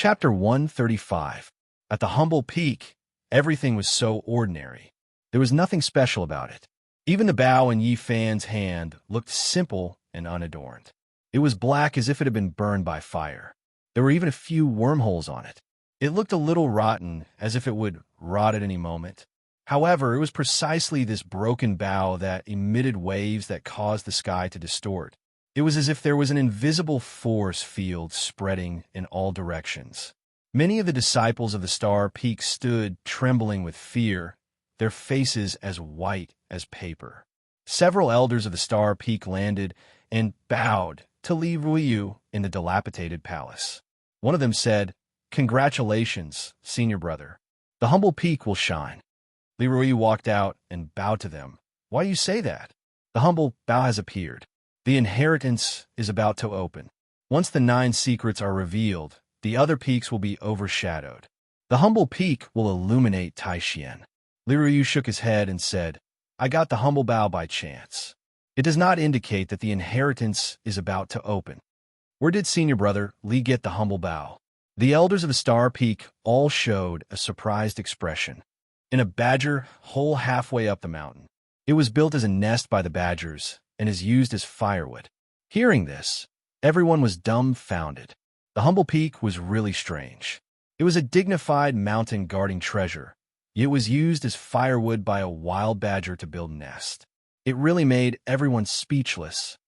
Chapter 135. At the humble peak, everything was so ordinary. There was nothing special about it. Even the bow in Yi Fan's hand looked simple and unadorned. It was black as if it had been burned by fire. There were even a few wormholes on it. It looked a little rotten, as if it would rot at any moment. However, it was precisely this broken bow that emitted waves that caused the sky to distort. It was as if there was an invisible force field spreading in all directions. Many of the disciples of the Star Peak stood trembling with fear, their faces as white as paper. Several elders of the Star Peak landed and bowed to Li Ruiyu in the dilapidated palace. One of them said, "Congratulations, senior brother. The humble peak will shine." Li Ruiyu walked out and bowed to them. "Why do you say that? The humble bow has appeared. The inheritance is about to open. Once the 9 secrets are revealed, the other peaks will be overshadowed. The humble peak will illuminate Taishian." Li Ruiyu shook his head and said, "I got the humble bow by chance. It does not indicate that the inheritance is about to open." "Where did senior brother Li get the humble bow?" The elders of the Star Peak all showed a surprised expression. "In a badger hole halfway up the mountain. It was built as a nest by the badgers and is used as firewood." Hearing this, everyone was dumbfounded. The humble peak was really strange. It was a dignified mountain guarding treasure. It was used as firewood by a wild badger to build a nest. It really made everyone speechless.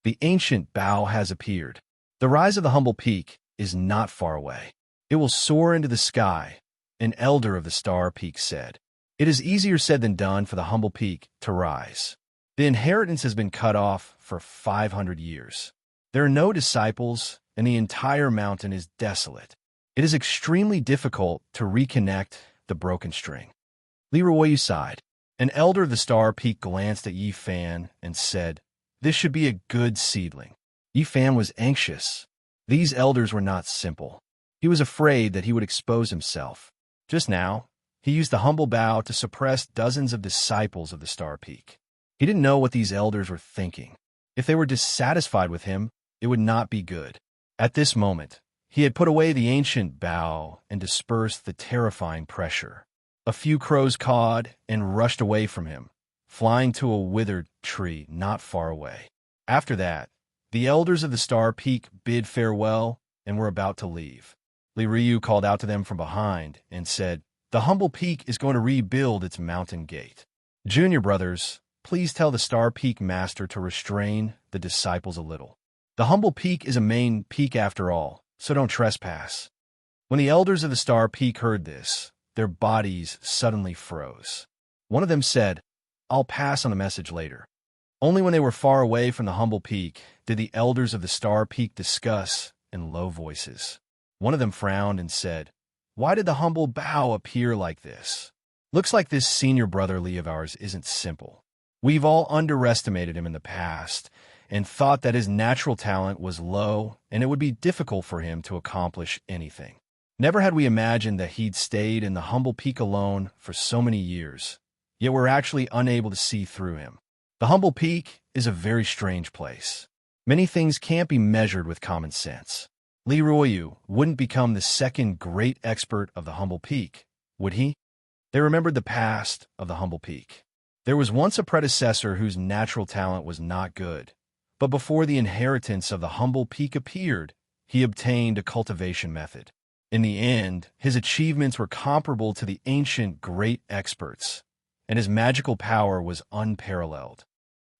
The ancient bow has appeared. The rise of the humble peak is not far away. It will soar into the sky, an elder of the Star Peak said. It is easier said than done for the humble peak to rise. The inheritance has been cut off for 500 years. There are no disciples, and the entire mountain is desolate. It is extremely difficult to reconnect the broken string. Li Ruiyu sighed. An elder of the Star Peak glanced at Yi Fan and said, "This should be a good seedling." Yi Fan was anxious. These elders were not simple. He was afraid that he would expose himself. Just now, he used the humble bow to suppress dozens of disciples of the Star Peak. He didn't know what these elders were thinking. If they were dissatisfied with him, it would not be good. At this moment, he had put away the ancient bow and dispersed the terrifying pressure. A few crows cawed and rushed away from him, flying to a withered tree not far away. After that, the elders of the Star Peak bid farewell and were about to leave. Li Ruiyu called out to them from behind and said, "The humble peak is going to rebuild its mountain gate. Junior brothers, please tell the Star Peak master to restrain the disciples a little. The humble peak is a main peak after all, so don't trespass." When the elders of the Star Peak heard this, their bodies suddenly froze. One of them said, "I'll pass on the message later." Only when they were far away from the humble peak did the elders of the Star Peak discuss in low voices. One of them frowned and said, "Why did the humble bow appear like this? Looks like this senior brother Li of ours isn't simple. We've all underestimated him in the past and thought that his natural talent was low and it would be difficult for him to accomplish anything. Never had we imagined that he'd stayed in the humble peak alone for so many years, yet we're actually unable to see through him. The humble peak is a very strange place. Many things can't be measured with common sense. Li Ruiyu wouldn't become the second great expert of the humble peak, would he?" They remembered the past of the humble peak. There was once a predecessor whose natural talent was not good, but before the inheritance of the humble peak appeared, he obtained a cultivation method. In the end, his achievements were comparable to the ancient great experts, and his magical power was unparalleled.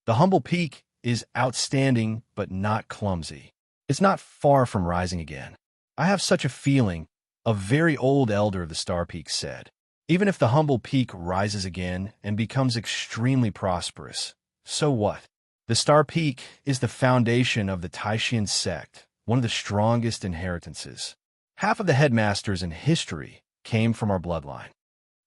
The humble peak is outstanding but not clumsy. It's not far from rising again. "I have such a feeling," a very old elder of the Star Peak said. "Even if the humble peak rises again and becomes extremely prosperous, so what? The Star Peak is the foundation of the Taishian sect, one of the strongest inheritances. Half of the headmasters in history came from our bloodline."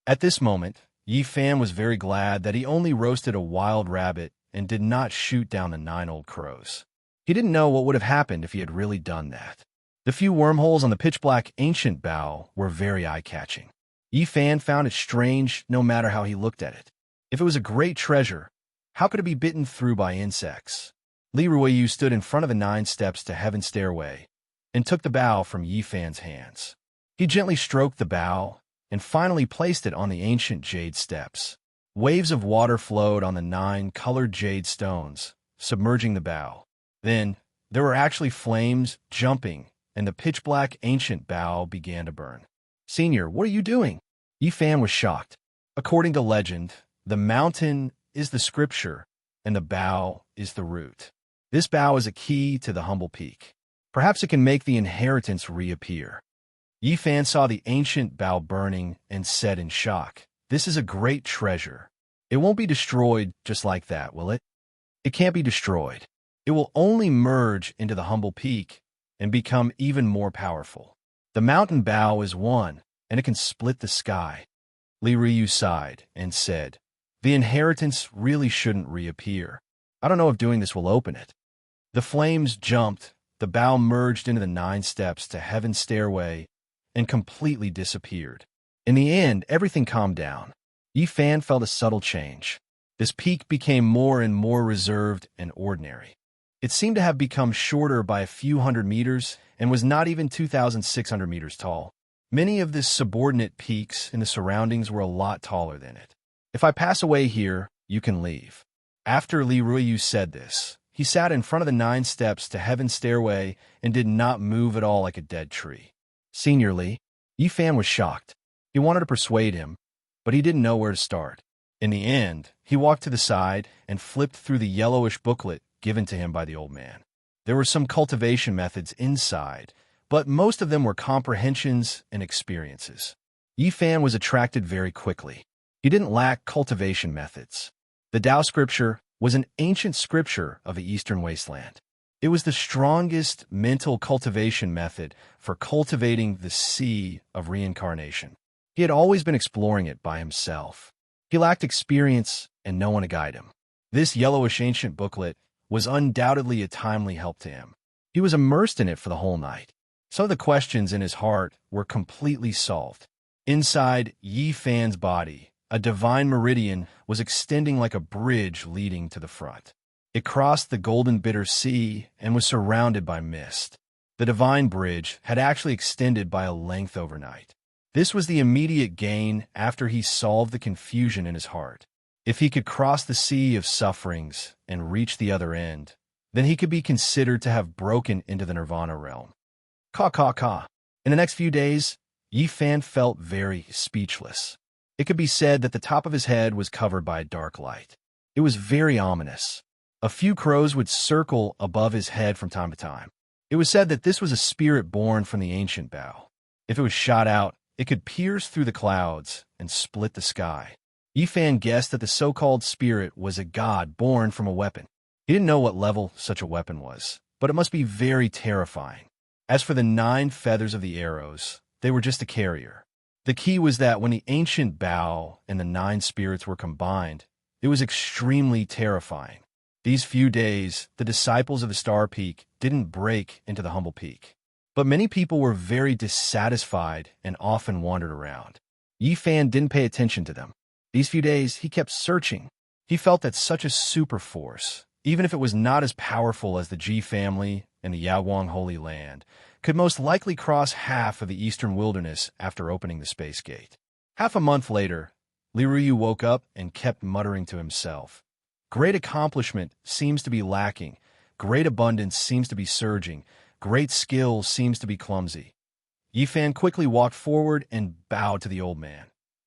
At this moment, Yi Fan was very glad that he only roasted a wild rabbit and did not shoot down the 9 old crows. He didn't know what would have happened if he had really done that. The few wormholes on the pitch-black ancient bow were very eye-catching. Yi Fan found it strange no matter how he looked at it. If it was a great treasure, how could it be bitten through by insects? Li Ruiyu stood in front of the 9 steps to Heaven's stairway and took the bow from Yi Fan's hands. He gently stroked the bow and finally placed it on the ancient jade steps. Waves of water flowed on the 9 colored jade stones, submerging the bow. Then, there were actually flames jumping, and the pitch-black ancient bow began to burn. "Senior, what are you doing?" Yi Fan was shocked. According to legend, the mountain is the scripture, and the bow is the root. This bow is a key to the humble peak. Perhaps it can make the inheritance reappear. Yi Fan saw the ancient bow burning and said in shock, "This is a great treasure. It won't be destroyed just like that, will it?" It can't be destroyed. It will only merge into the humble peak and become even more powerful. The mountain bow is one, and it can split the sky. Li Ryu sighed and said, "The inheritance really shouldn't reappear. I don't know if doing this will open it." The flames jumped, the bow merged into the 9 steps to heaven's stairway, and completely disappeared. In the end, everything calmed down. Yi Fan felt a subtle change. This peak became more and more reserved and ordinary. It seemed to have become shorter by a few hundred meters and was not even 2,600 meters tall. Many of the subordinate peaks in the surroundings were a lot taller than it. "If I pass away here, you can leave." After Li Ruiyu said this, he sat in front of the 9 steps to heaven's stairway and did not move at all like a dead tree. "Senior Li," Yi Fan was shocked. He wanted to persuade him, but he didn't know where to start. In the end, he walked to the side and flipped through the yellowish booklet given to him by the old man. There were some cultivation methods inside, but most of them were comprehensions and experiences. Yi Fan was attracted very quickly. He didn't lack cultivation methods. The Tao scripture was an ancient scripture of the Eastern Wasteland. It was the strongest mental cultivation method for cultivating the sea of reincarnation. He had always been exploring it by himself. He lacked experience and no one to guide him. This yellowish ancient booklet was undoubtedly a timely help to him. He was immersed in it for the whole night. Some of the questions in his heart were completely solved. Inside Yi Fan's body, a divine meridian was extending like a bridge leading to the front. It crossed the golden bitter sea and was surrounded by mist. The divine bridge had actually extended by a length overnight. This was the immediate gain after he solved the confusion in his heart. If he could cross the sea of sufferings and reach the other end, then he could be considered to have broken into the nirvana realm. Ka. In the next few days, Yi Fan felt very speechless. It could be said that the top of his head was covered by a dark light. It was very ominous. A few crows would circle above his head from time to time. It was said that this was a spirit born from the ancient bow. If it was shot out, it could pierce through the clouds and split the sky. Yi Fan guessed that the so-called spirit was a god born from a weapon. He didn't know what level such a weapon was, but it must be very terrifying. As for the 9 feathers of the arrows, they were just a carrier. The key was that when the ancient bow and the 9 spirits were combined, it was extremely terrifying. These few days, the disciples of the Star Peak didn't break into the humble peak. But many people were very dissatisfied and often wandered around. Yi Fan didn't pay attention to them. These few days, he kept searching. He felt that such a super force, even if it was not as powerful as the Ji family and the Yaoguang Holy Land, could most likely cross half of the eastern wilderness after opening the space gate. Half a month later, Li Ruyu woke up and kept muttering to himself. Great accomplishment seems to be lacking. Great abundance seems to be surging. Great skill seems to be clumsy. Yi Fan quickly walked forward and bowed to the old man.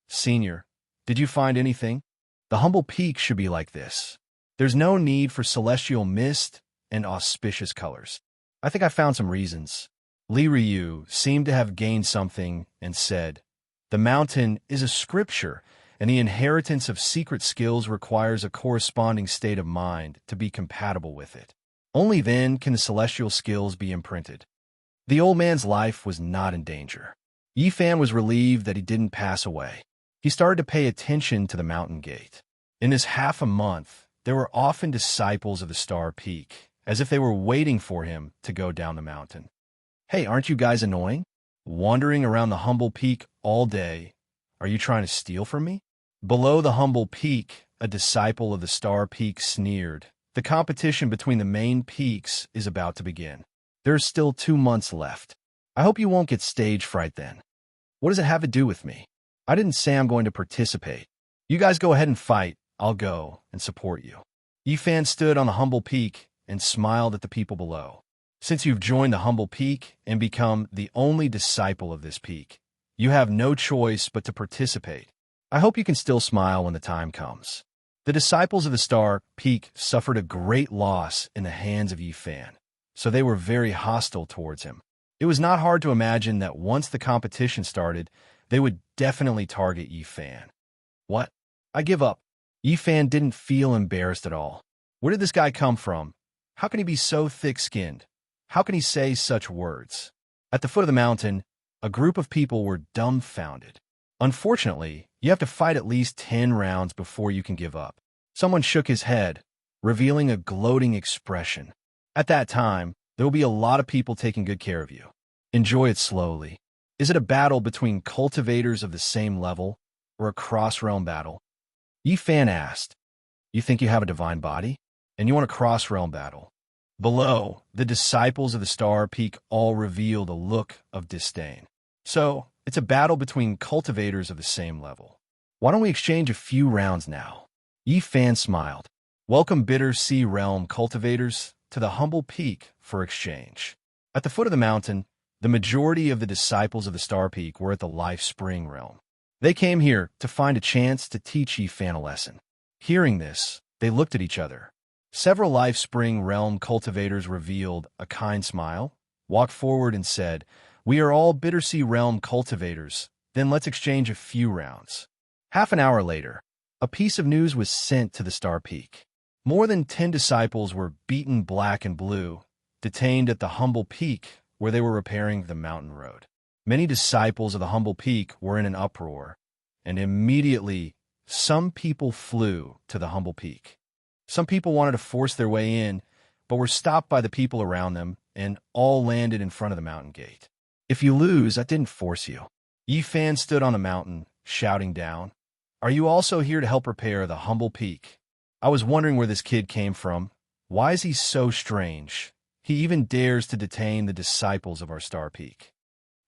"Senior, did you find anything? The humble peak should be like this. There's no need for celestial mist and auspicious colors. I think I found some reasons." Li Ryu seemed to have gained something and said, "The mountain is a scripture, and the inheritance of secret skills requires a corresponding state of mind to be compatible with it. Only then can the celestial skills be imprinted." The old man's life was not in danger. Yi Fan was relieved that he didn't pass away. He started to pay attention to the mountain gate. In this half a month, there were often disciples of the Star Peak, as if they were waiting for him to go down the mountain. "Hey, aren't you guys annoying? Wandering around the humble peak all day. Are you trying to steal from me?" Below the humble peak, a disciple of the Star Peak sneered. "The competition between the main peaks is about to begin. There's still 2 months left. I hope you won't get stage fright then. What does it have to do with me? I didn't say I'm going to participate. You guys go ahead and fight. I'll go and support you. Yifan stood on the humble peak and smiled at the people below. Since you've joined the humble peak and become the only disciple of this peak, you have no choice but to participate. I hope you can still smile when the time comes. The disciples of the Star Peak suffered a great loss in the hands of Yifan, so they were very hostile towards him. It was not hard to imagine that once the competition started, they would definitely target Yifan. What? I give up. Yifan didn't feel embarrassed at all. Where did this guy come from? How can he be so thick-skinned? How can he say such words? At the foot of the mountain, a group of people were dumbfounded. Unfortunately, you have to fight at least 10 rounds before you can give up. Someone shook his head, revealing a gloating expression. At that time, there will be a lot of people taking good care of you. Enjoy it slowly. Is it a battle between cultivators of the same level, or a cross-realm battle? Yifan asked, You think you have a divine body? And you want a cross-realm battle? Below, the disciples of the Star Peak all revealed a look of disdain. So, it's a battle between cultivators of the same level. Why don't we exchange a few rounds now? Yifan smiled. Welcome Bitter Sea Realm cultivators to the humble peak for exchange. At the foot of the mountain, the majority of the disciples of the Star Peak were at the Life Spring Realm. They came here to find a chance to teach Yifan a lesson. Hearing this, they looked at each other. Several Life Spring Realm cultivators revealed a kind smile, walked forward and said, We are all Bittersea Realm cultivators, then let's exchange a few rounds. Half an hour later, a piece of news was sent to the Star Peak. More than 10 disciples were beaten black and blue, detained at the humble peak where they were repairing the mountain road. Many disciples of the humble peak were in an uproar, and immediately some people flew to the humble peak. Some people wanted to force their way in, but were stopped by the people around them, and all landed in front of the mountain gate. If you lose, I didn't force you. Yifan stood on the mountain, shouting down, Are you also here to help repair the humble peak? I was wondering where this kid came from. Why is he so strange? He even dares to detain the disciples of our Star Peak.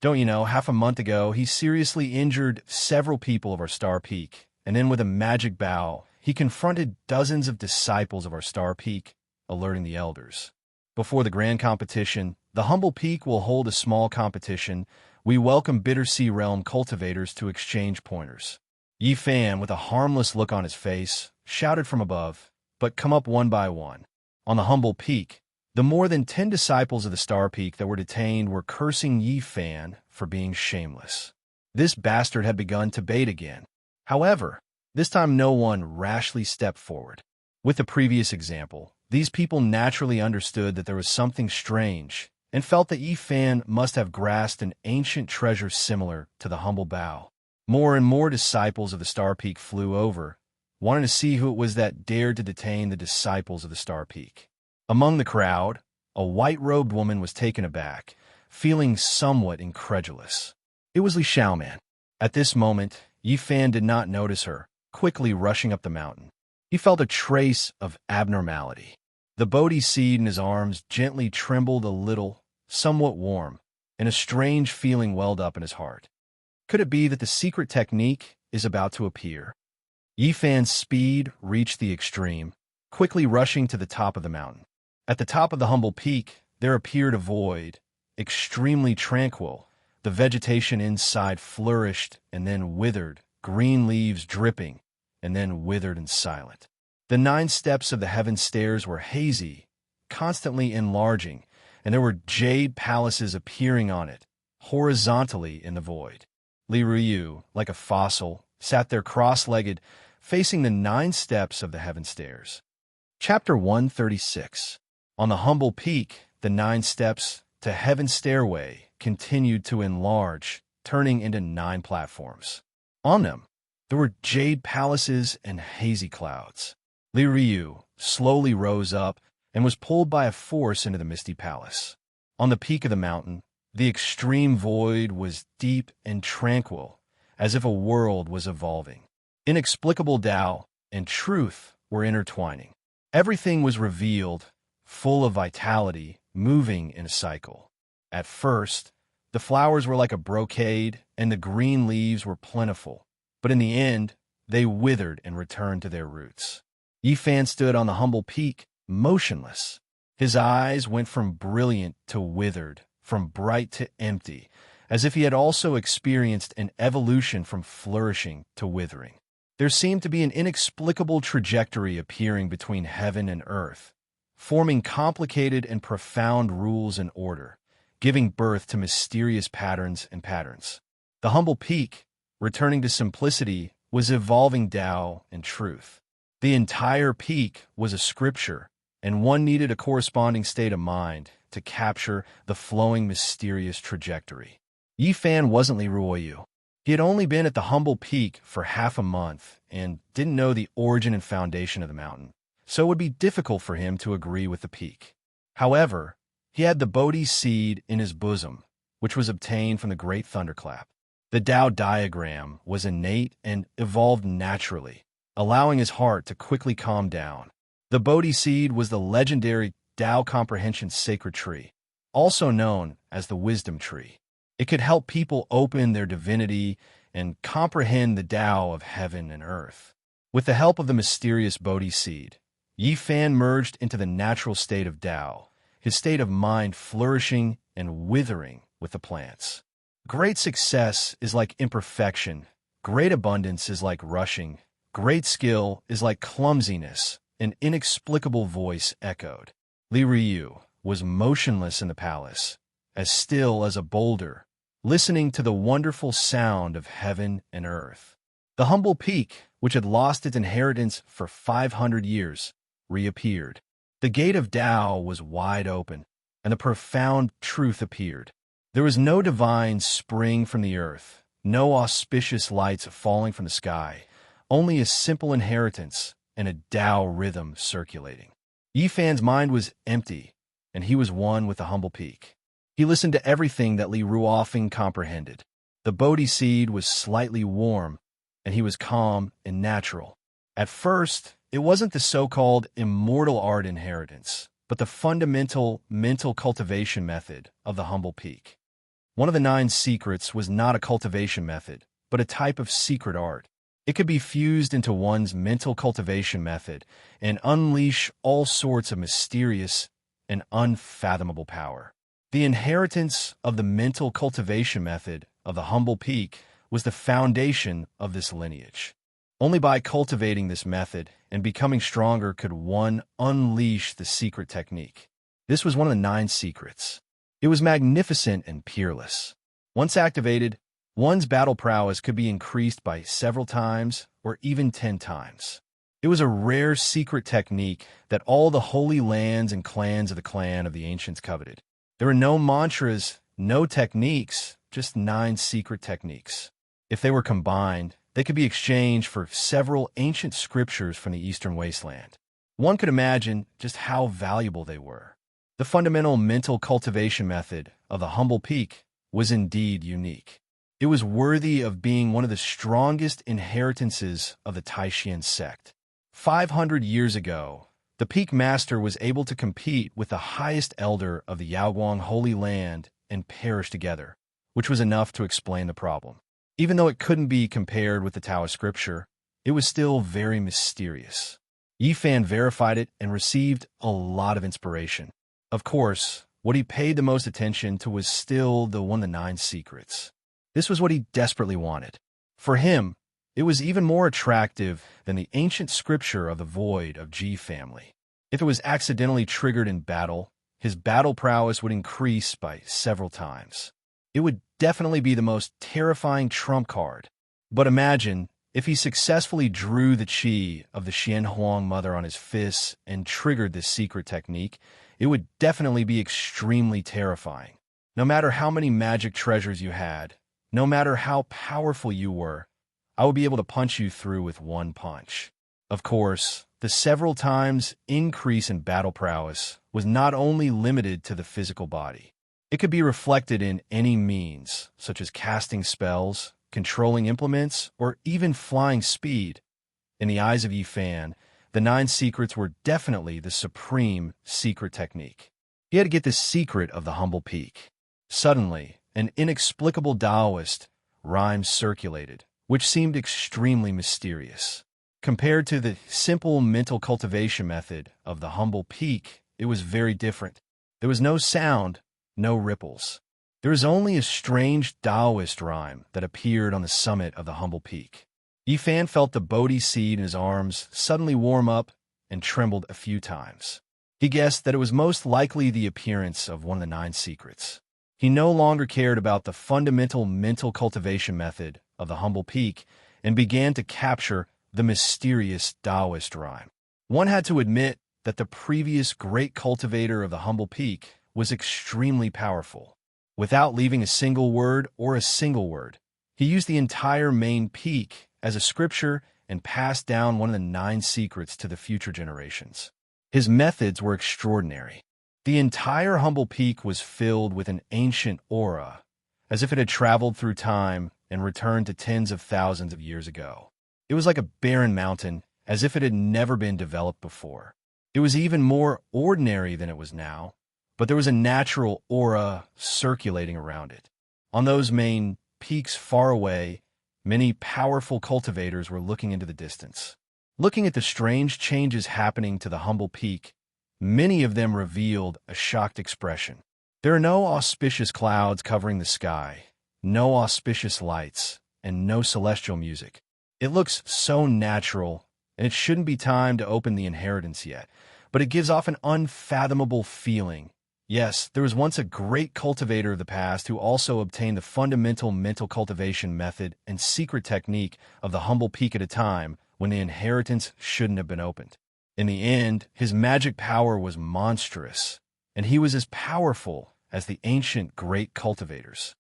Don't you know, half a month ago, he seriously injured several people of our Star Peak, and then with a magic bow, he confronted dozens of disciples of our Star Peak, alerting the elders. Before the grand competition, the humble peak will hold a small competition. We welcome Bittersea Realm cultivators to exchange pointers. Yifan, with a harmless look on his face, shouted from above, but come up one by one. On the humble peak, the more than 10 disciples of the Star Peak that were detained were cursing Yifan for being shameless. This bastard had begun to bait again. However, this time no one rashly stepped forward. With the previous example, these people naturally understood that there was something strange and felt that Yifan must have grasped an ancient treasure similar to the humble bow. More and more disciples of the Star Peak flew over, wanting to see who it was that dared to detain the disciples of the Star Peak. Among the crowd, a white-robed woman was taken aback, feeling somewhat incredulous. It was Li Xiaoman. At this moment, Yifan did not notice her, quickly rushing up the mountain. He felt a trace of abnormality. The Bodhi seed in his arms gently trembled a little, somewhat warm, and a strange feeling welled up in his heart. Could it be that the secret technique is about to appear? Yifan's speed reached the extreme, quickly rushing to the top of the mountain. At the top of the humble peak, there appeared a void, extremely tranquil. The vegetation inside flourished and then withered, green leaves dripping, and then withered and silent. The 9 steps of the heaven stairs were hazy, constantly enlarging, and there were jade palaces appearing on it, horizontally in the void. Li Ruyu, like a fossil, sat there cross-legged, facing the 9 steps of the heaven stairs. Chapter 136. On the humble peak, the 9 steps to heaven stairway continued to enlarge, turning into 9 platforms. On them, there were jade palaces and hazy clouds. Li Ryu slowly rose up and was pulled by a force into the misty palace. On the peak of the mountain, the extreme void was deep and tranquil, as if a world was evolving. Inexplicable Tao and truth were intertwining. Everything was revealed, full of vitality, moving in a cycle. At first, the flowers were like a brocade, and the green leaves were plentiful, but in the end, they withered and returned to their roots. Yifan stood on the humble peak, motionless. His eyes went from brilliant to withered, from bright to empty, as if he had also experienced an evolution from flourishing to withering. There seemed to be an inexplicable trajectory appearing between heaven and earth, forming complicated and profound rules and order, giving birth to mysterious patterns and patterns. The humble peak, returning to simplicity, was evolving Tao and truth. The entire peak was a scripture, and one needed a corresponding state of mind to capture the flowing, mysterious trajectory. Yifan wasn't Li Ruoyu. He had only been at the humble peak for half a month and didn't know the origin and foundation of the mountain, so it would be difficult for him to agree with the peak. However, he had the Bodhi seed in his bosom, which was obtained from the great thunderclap. The Tao diagram was innate and evolved naturally, allowing his heart to quickly calm down. The Bodhi seed was the legendary Tao comprehension sacred tree, also known as the wisdom tree. It could help people open their divinity and comprehend the Tao of heaven and earth. With the help of the mysterious Bodhi seed, Yifan merged into the natural state of Tao, his state of mind flourishing and withering with the plants. Great success is like imperfection. Great abundance is like rushing. Great skill is like clumsiness, an inexplicable voice echoed. Li Ryu was motionless in the palace, as still as a boulder, listening to the wonderful sound of heaven and earth. The humble peak, which had lost its inheritance for 500 years, reappeared. The gate of Tao was wide open, and the profound truth appeared. There was no divine spring from the earth, no auspicious lights falling from the sky, only a simple inheritance and a Tao rhythm circulating. Yifan's mind was empty, and he was one with the humble peak. He listened to everything that Li Ruofeng comprehended. The Bodhi seed was slightly warm, and he was calm and natural. At first, it wasn't the so-called immortal art inheritance, but the fundamental mental cultivation method of the humble peak. One of the 9 secrets was not a cultivation method, but a type of secret art. It could be fused into one's mental cultivation method and unleash all sorts of mysterious and unfathomable power. The inheritance of the mental cultivation method of the humble peak was the foundation of this lineage. Only by cultivating this method and becoming stronger could one unleash the secret technique. This was one of the 9 secrets. It was magnificent and peerless. Once activated, one's battle prowess could be increased by several times or even 10 times. It was a rare secret technique that all the holy lands and clans of the clan of the ancients coveted. There were no mantras, no techniques, just 9 secret techniques. If they were combined, they could be exchanged for several ancient scriptures from the eastern wasteland. One could imagine just how valuable they were. The fundamental mental cultivation method of the humble peak was indeed unique. It was worthy of being one of the strongest inheritances of the Taishan sect. 500 years ago, the peak master was able to compete with the highest elder of the Yaoguang Holy Land and perish together, which was enough to explain the problem. Even though it couldn't be compared with the Taoist scripture, it was still very mysterious. Yifan verified it and received a lot of inspiration. Of course, what he paid the most attention to was still the 9 secrets. This was what he desperately wanted. For him, it was even more attractive than the ancient scripture of the void of Ji family. If it was accidentally triggered in battle, his battle prowess would increase by several times. It would definitely be the most terrifying trump card. But imagine if he successfully drew the chi of the Xianhuang mother on his fists and triggered this secret technique, it would definitely be extremely terrifying. No matter how many magic treasures you had, no matter how powerful you were, I would be able to punch you through with one punch. Of course, the several times increase in battle prowess was not only limited to the physical body. It could be reflected in any means, such as casting spells, controlling implements, or even flying speed. In the eyes of Yifan, The 9 secrets were definitely the supreme secret technique. He had to get the secret of the humble peak. Suddenly, an inexplicable Taoist rhyme circulated, which seemed extremely mysterious. Compared to the simple mental cultivation method of the humble peak, it was very different. There was no sound, no ripples. There was only a strange Taoist rhyme that appeared on the summit of the humble peak. Yifan felt the Bodhi seed in his arms suddenly warm up and trembled a few times. He guessed that it was most likely the appearance of one of the 9 secrets. He no longer cared about the fundamental mental cultivation method of the humble peak and began to capture the mysterious Taoist rhyme. One had to admit that the previous great cultivator of the humble peak was extremely powerful. Without leaving a single word or a single word, he used the entire main peak as a scripture and passed down one of the 9 secrets to the future generations. His methods were extraordinary. The entire humble peak was filled with an ancient aura, as if it had traveled through time and returned to tens of thousands of years ago. It was like a barren mountain, as if it had never been developed before. It was even more ordinary than it was now, but there was a natural aura circulating around it. On those main peaks far away, many powerful cultivators were looking into the distance. Looking at the strange changes happening to the humble peak, many of them revealed a shocked expression. There are no auspicious clouds covering the sky, no auspicious lights, and no celestial music. It looks so natural, and it shouldn't be time to open the inheritance yet, but it gives off an unfathomable feeling. Yes, there was once a great cultivator of the past who also obtained the fundamental mental cultivation method and secret technique of the humble peak at a time when the inheritance shouldn't have been opened. In the end, his magic power was monstrous, and he was as powerful as the ancient great cultivators.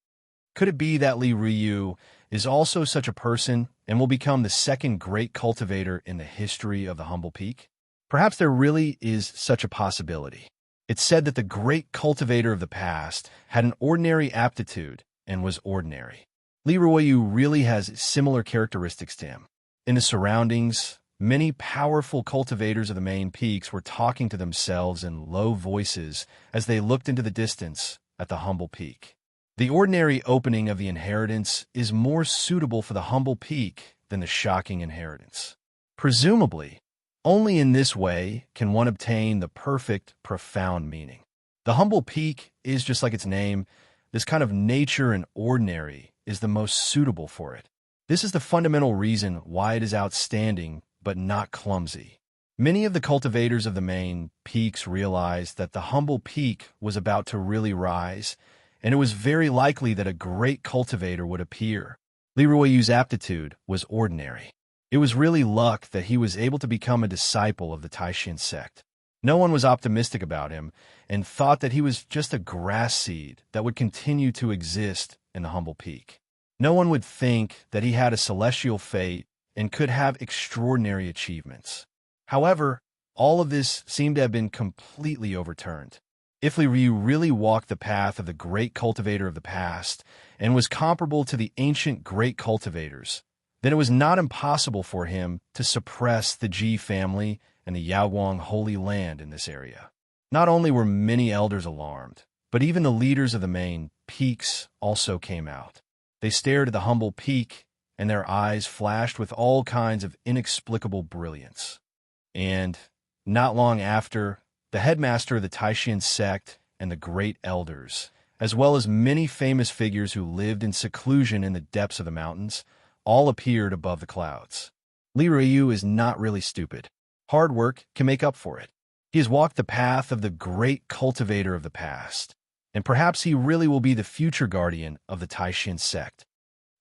Could it be that Li Ryu is also such a person and will become the second great cultivator in the history of the humble peak? Perhaps there really is such a possibility. It's said that the great cultivator of the past had an ordinary aptitude and was ordinary. Li Ryu really has similar characteristics to him. In the surroundings, many powerful cultivators of the main peaks were talking to themselves in low voices as they looked into the distance at the humble peak. The ordinary opening of the inheritance is more suitable for the humble peak than the shocking inheritance. Presumably, only in this way can one obtain the perfect, profound meaning. The humble peak is just like its name. This kind of nature and ordinary is the most suitable for it. This is the fundamental reason why it is outstanding, but not clumsy. Many of the cultivators of the main peaks realized that the humble peak was about to really rise, and it was very likely that a great cultivator would appear. Li Ruiyu's aptitude was ordinary. It was really luck that he was able to become a disciple of the Taishan sect. No one was optimistic about him and thought that he was just a grass seed that would continue to exist in the humble peak. No one would think that he had a celestial fate and could have extraordinary achievements. However, all of this seemed to have been completely overturned. If Li Ryu really walked the path of the great cultivator of the past and was comparable to the ancient great cultivators, then it was not impossible for him to suppress the Ji family and the Yaoguang Holy Land in this area. Not only were many elders alarmed, but even the leaders of the main peaks also came out. They stared at the humble peak, and their eyes flashed with all kinds of inexplicable brilliance. And, not long after, the headmaster of the Taishan sect and the great elders, as well as many famous figures who lived in seclusion in the depths of the mountains, all appeared above the clouds. Li Ryu is not really stupid. Hard work can make up for it. He has walked the path of the great cultivator of the past, and perhaps he really will be the future guardian of the Taishan sect.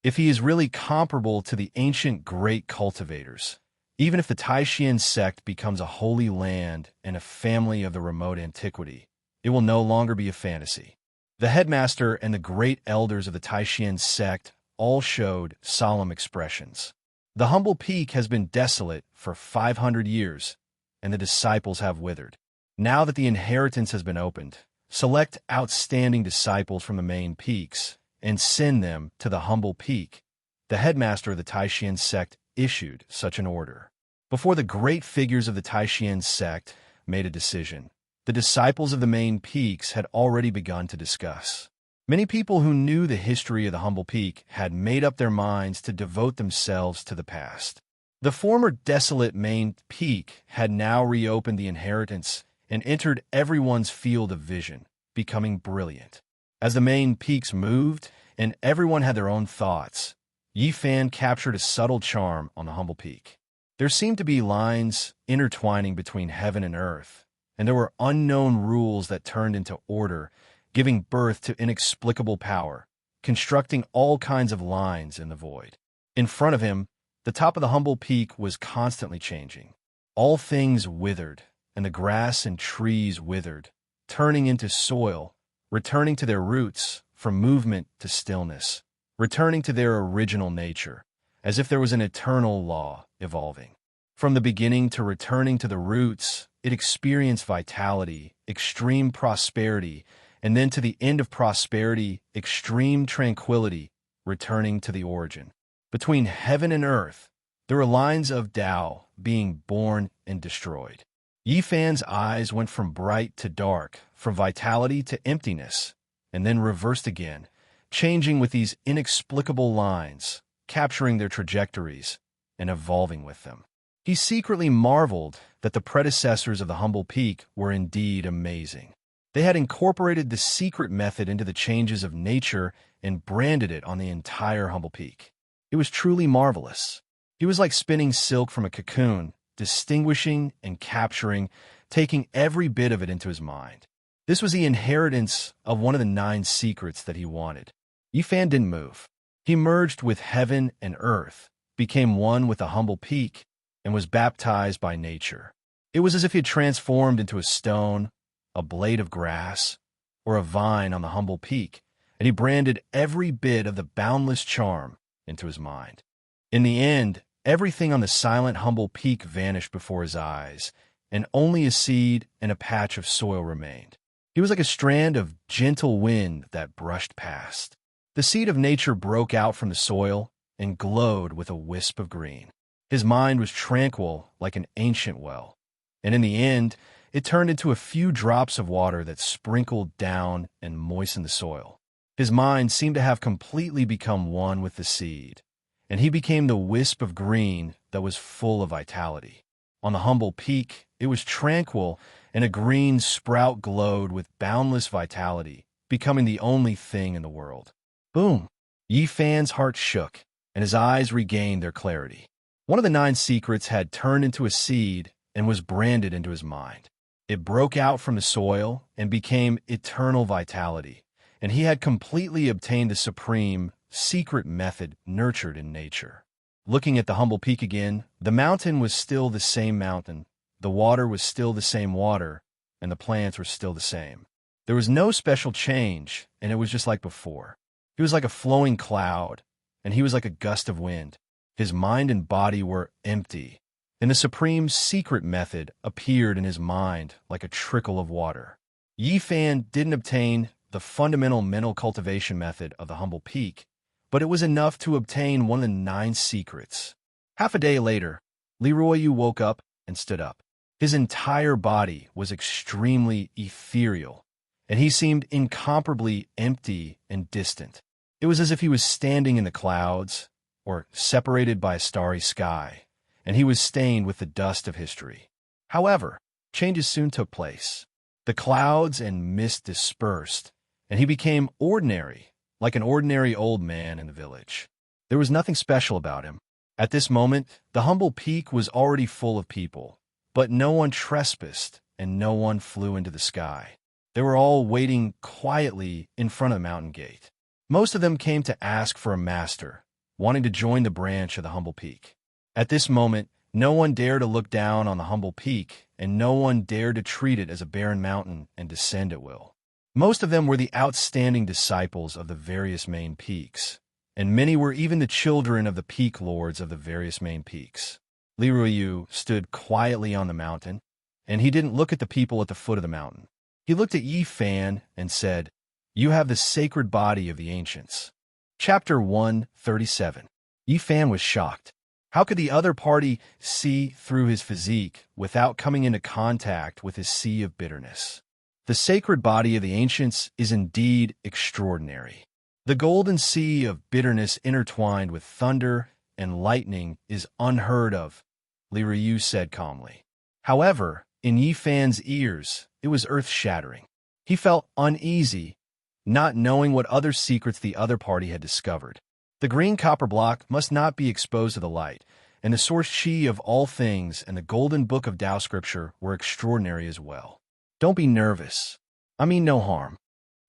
If he is really comparable to the ancient great cultivators, even if the Taishan sect becomes a holy land and a family of the remote antiquity, it will no longer be a fantasy. The headmaster and the great elders of the Taishan sect all showed solemn expressions. The humble peak has been desolate for 500 years, and the disciples have withered. Now that the inheritance has been opened, select outstanding disciples from the main peaks and send them to the humble peak. The headmaster of the Taishan sect issued such an order. Before the great figures of the Taishan sect made a decision, the disciples of the main peaks had already begun to discuss. Many people who knew the history of the humble peak had made up their minds to devote themselves to the past. The former desolate main peak had now reopened the inheritance and entered everyone's field of vision, becoming brilliant. As the main peaks moved, and everyone had their own thoughts, Yi Fan captured a subtle charm on the humble peak. There seemed to be lines intertwining between heaven and earth, and there were unknown rules that turned into order, giving birth to inexplicable power, constructing all kinds of lines in the void. In front of him, the top of the humble peak was constantly changing. All things withered, and the grass and trees withered, turning into soil, returning to their roots, from movement to stillness, returning to their original nature, as if there was an eternal law evolving. From the beginning to returning to the roots, it experienced vitality, extreme prosperity, and then to the end of prosperity, extreme tranquility, returning to the origin. Between heaven and earth, there were lines of Tao being born and destroyed. Yi Fan's eyes went from bright to dark, from vitality to emptiness, and then reversed again, changing with these inexplicable lines, capturing their trajectories, and evolving with them. He secretly marveled that the predecessors of the humble peak were indeed amazing. They had incorporated the secret method into the changes of nature and branded it on the entire humble peak. It was truly marvelous. He was like spinning silk from a cocoon, distinguishing and capturing, taking every bit of it into his mind. This was the inheritance of one of the 9 secrets that he wanted. Yi Fan didn't move. He merged with heaven and earth, became one with the humble peak, and was baptized by nature. It was as if he had transformed into a stone, a blade of grass, or a vine on the humble peak, and he branded every bit of the boundless charm into his mind. In the end, everything on the silent humble peak vanished before his eyes, and only a seed and a patch of soil remained. He was like a strand of gentle wind that brushed past. The seed of nature broke out from the soil and glowed with a wisp of green. His mind was tranquil like an ancient well, and in the end, it turned into a few drops of water that sprinkled down and moistened the soil. His mind seemed to have completely become one with the seed, and he became the wisp of green that was full of vitality. On the humble peak, it was tranquil, and a green sprout glowed with boundless vitality, becoming the only thing in the world. Boom! Yi Fan's heart shook, and his eyes regained their clarity. One of the 9 secrets had turned into a seed and was branded into his mind. It broke out from the soil and became eternal vitality, and he had completely obtained the supreme, secret method nurtured in nature. Looking at the humble peak again, the mountain was still the same mountain, the water was still the same water, and the plants were still the same. There was no special change, and it was just like before. He was like a flowing cloud, and he was like a gust of wind. His mind and body were empty, and the supreme secret method appeared in his mind like a trickle of water. Yi Fan didn't obtain the fundamental mental cultivation method of the humble peak, but it was enough to obtain one of the 9 secrets. Half a day later, Leroy Yu woke up and stood up. His entire body was extremely ethereal, and he seemed incomparably empty and distant. It was as if he was standing in the clouds, or separated by a starry sky, and he was stained with the dust of history. However, changes soon took place. The clouds and mist dispersed, and he became ordinary, like an ordinary old man in the village. There was nothing special about him. At this moment, the humble peak was already full of people, but no one trespassed and no one flew into the sky. They were all waiting quietly in front of the mountain gate. Most of them came to ask for a master, wanting to join the branch of the humble peak. At this moment, no one dared to look down on the humble peak, and no one dared to treat it as a barren mountain and descend at will. Most of them were the outstanding disciples of the various main peaks, and many were even the children of the peak lords of the various main peaks. Leroy Yu stood quietly on the mountain, and he didn't look at the people at the foot of the mountain. He looked at Yi Fan and said, "You have the sacred body of the ancients." Chapter 137. Yi Fan was shocked. How could the other party see through his physique without coming into contact with his sea of bitterness? The sacred body of the ancients is indeed extraordinary. The golden sea of bitterness intertwined with thunder and lightning is unheard of, Li Ryu said calmly. However, in Yi Fan's ears, it was earth-shattering. He felt uneasy, not knowing what other secrets the other party had discovered. The green copper block must not be exposed to the light, and the source chi of all things and the golden book of Tao scripture were extraordinary as well. Don't be nervous. I mean no harm.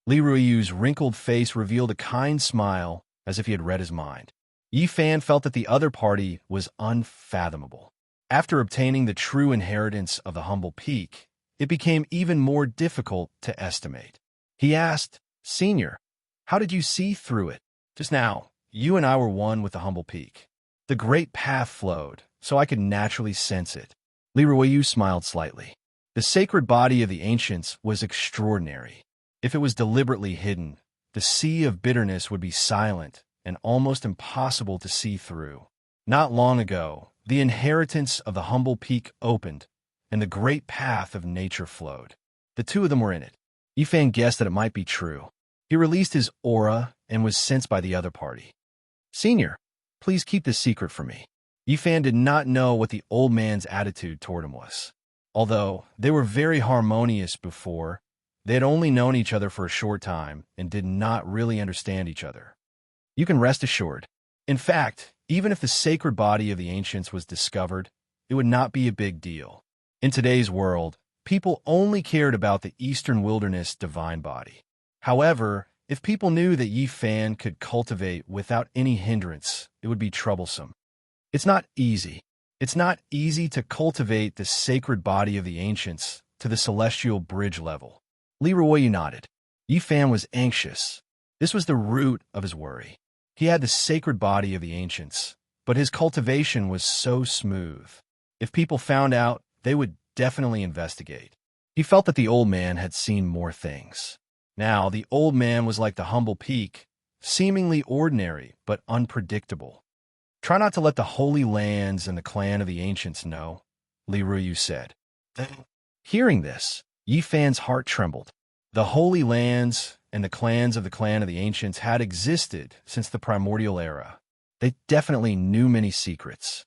Li Ruiyu's wrinkled face revealed a kind smile, as if he had read his mind. Yi Fan felt that the other party was unfathomable. After obtaining the true inheritance of the humble peak, it became even more difficult to estimate. He asked, "Senior, how did you see through it? Just now, you and I were one with the humble peak. The great path flowed, so I could naturally sense it." Li Ruiyu smiled slightly. The sacred body of the ancients was extraordinary. If it was deliberately hidden, the sea of bitterness would be silent and almost impossible to see through. Not long ago, the inheritance of the humble peak opened, and the great path of nature flowed. The two of them were in it. Yi Fan guessed that it might be true. He released his aura and was sensed by the other party. "Senior, please keep this secret from me." Yi Fan did not know what the old man's attitude toward him was. Although they were very harmonious before, they had only known each other for a short time and did not really understand each other. You can rest assured. In fact, even if the sacred body of the ancients was discovered, it would not be a big deal. In today's world, people only cared about the Eastern Wilderness divine body. However, if people knew that Yi Fan could cultivate without any hindrance, it would be troublesome. It's not easy. It's not easy to cultivate the sacred body of the ancients to the celestial bridge level. Li Ruoyu nodded. Yi Fan was anxious. This was the root of his worry. He had the sacred body of the ancients, but his cultivation was so smooth. If people found out, they would definitely investigate. He felt that the old man had seen more things. Now, the old man was like the humble peak, seemingly ordinary but unpredictable. "Try not to let the Holy Lands and the clan of the ancients know," Li Ruyu said. Hearing this, Yi Fan's heart trembled. The Holy Lands and the clans of the clan of the ancients had existed since the primordial era. They definitely knew many secrets.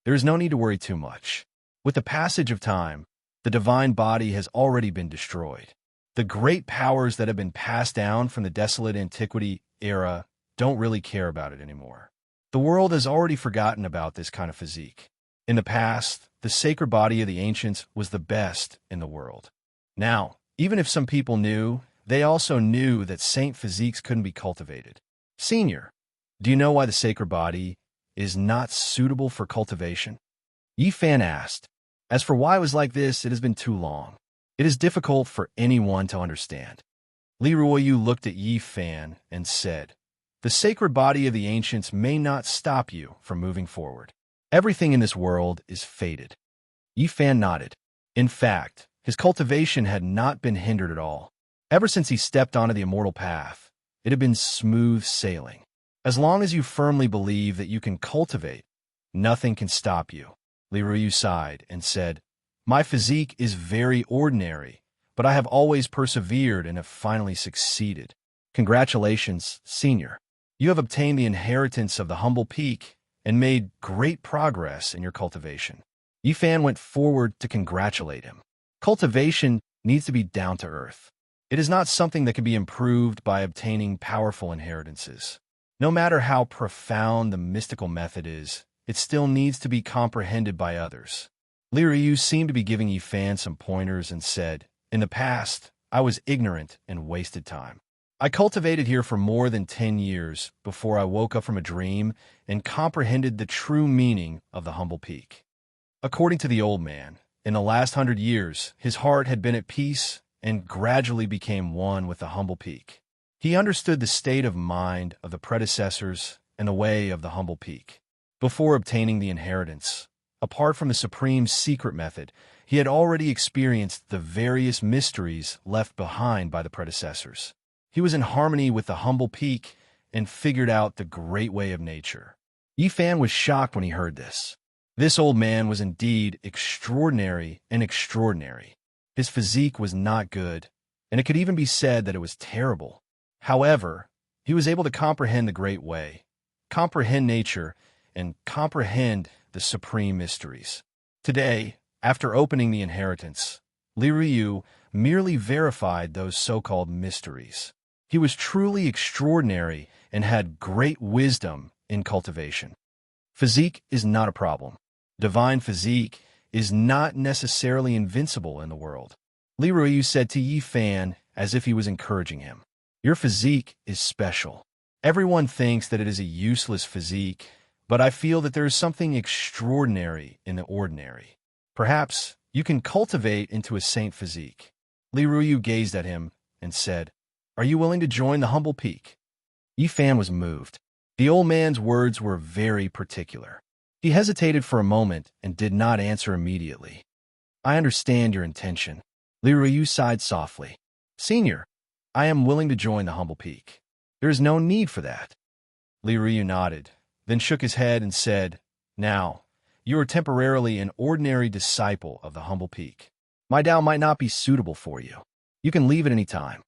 There is no need to worry too much. With the passage of time, the divine body has already been destroyed. The great powers that have been passed down from the desolate antiquity era don't really care about it anymore. The world has already forgotten about this kind of physique. In the past, the sacred body of the ancients was the best in the world. Now, even if some people knew, they also knew that saint physiques couldn't be cultivated. "Senior, do you know why the sacred body is not suitable for cultivation?" Yi Fan asked. "As for why it was like this, it has been too long. It is difficult for anyone to understand." Li Ruoyu looked at Yi Fan and said, "The sacred body of the ancients may not stop you from moving forward. Everything in this world is fated." Yi Fan nodded. In fact, his cultivation had not been hindered at all. Ever since he stepped onto the immortal path, it had been smooth sailing. As long as you firmly believe that you can cultivate, nothing can stop you. Li Ruyu sighed and said, "My physique is very ordinary, but I have always persevered and have finally succeeded. Congratulations, Senior. You have obtained the inheritance of the humble peak and made great progress in your cultivation." Yi Fan went forward to congratulate him. Cultivation needs to be down to earth. It is not something that can be improved by obtaining powerful inheritances. No matter how profound the mystical method is, it still needs to be comprehended by others. Li Ryu seemed to be giving Yi Fan some pointers and said, "In the past, I was ignorant and wasted time. I cultivated here for more than 10 years before I woke up from a dream and comprehended the true meaning of the humble peak." According to the old man, in the last 100 years, his heart had been at peace and gradually became one with the humble peak. He understood the state of mind of the predecessors and the way of the humble peak. Before obtaining the inheritance, apart from the supreme secret method, he had already experienced the various mysteries left behind by the predecessors. He was in harmony with the humble peak and figured out the great way of nature. Yi Fan was shocked when he heard this. This old man was indeed extraordinary and extraordinary. His physique was not good, and it could even be said that it was terrible. However, he was able to comprehend the great way, comprehend nature, and comprehend the supreme mysteries. Today, after opening the inheritance, Li Ruyu merely verified those so-called mysteries. He was truly extraordinary and had great wisdom in cultivation. Physique is not a problem. Divine physique is not necessarily invincible in the world. Li Ruyu said to Yi Fan as if he was encouraging him. Your physique is special. Everyone thinks that it is a useless physique, but I feel that there is something extraordinary in the ordinary. Perhaps you can cultivate into a saint physique. Li Ruyu gazed at him and said, Are you willing to join the humble peak? Yi Fan was moved. The old man's words were very particular. He hesitated for a moment and did not answer immediately. I understand your intention. Li Ruyu sighed softly. Senior, I am willing to join the humble peak. There is no need for that. Li Ruyu nodded, then shook his head and said, Now, you are temporarily an ordinary disciple of the humble peak. My Tao might not be suitable for you. You can leave at any time.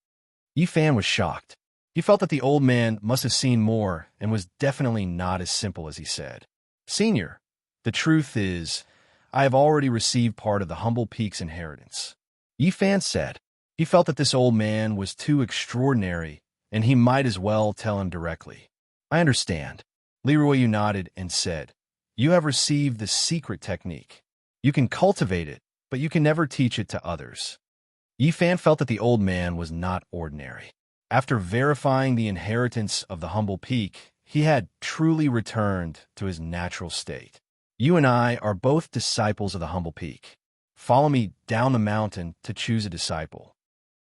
Yi Fan was shocked. He felt that the old man must have seen more and was definitely not as simple as he said. Senior, the truth is, I have already received part of the humble peak's inheritance. Yi Fan said. He felt that this old man was too extraordinary, and he might as well tell him directly. I understand. Li Ruyu nodded and said, You have received the secret technique. You can cultivate it, but you can never teach it to others. Yi Fan felt that the old man was not ordinary. After verifying the inheritance of the humble peak, he had truly returned to his natural state. You and I are both disciples of the humble peak. Follow me down the mountain to choose a disciple.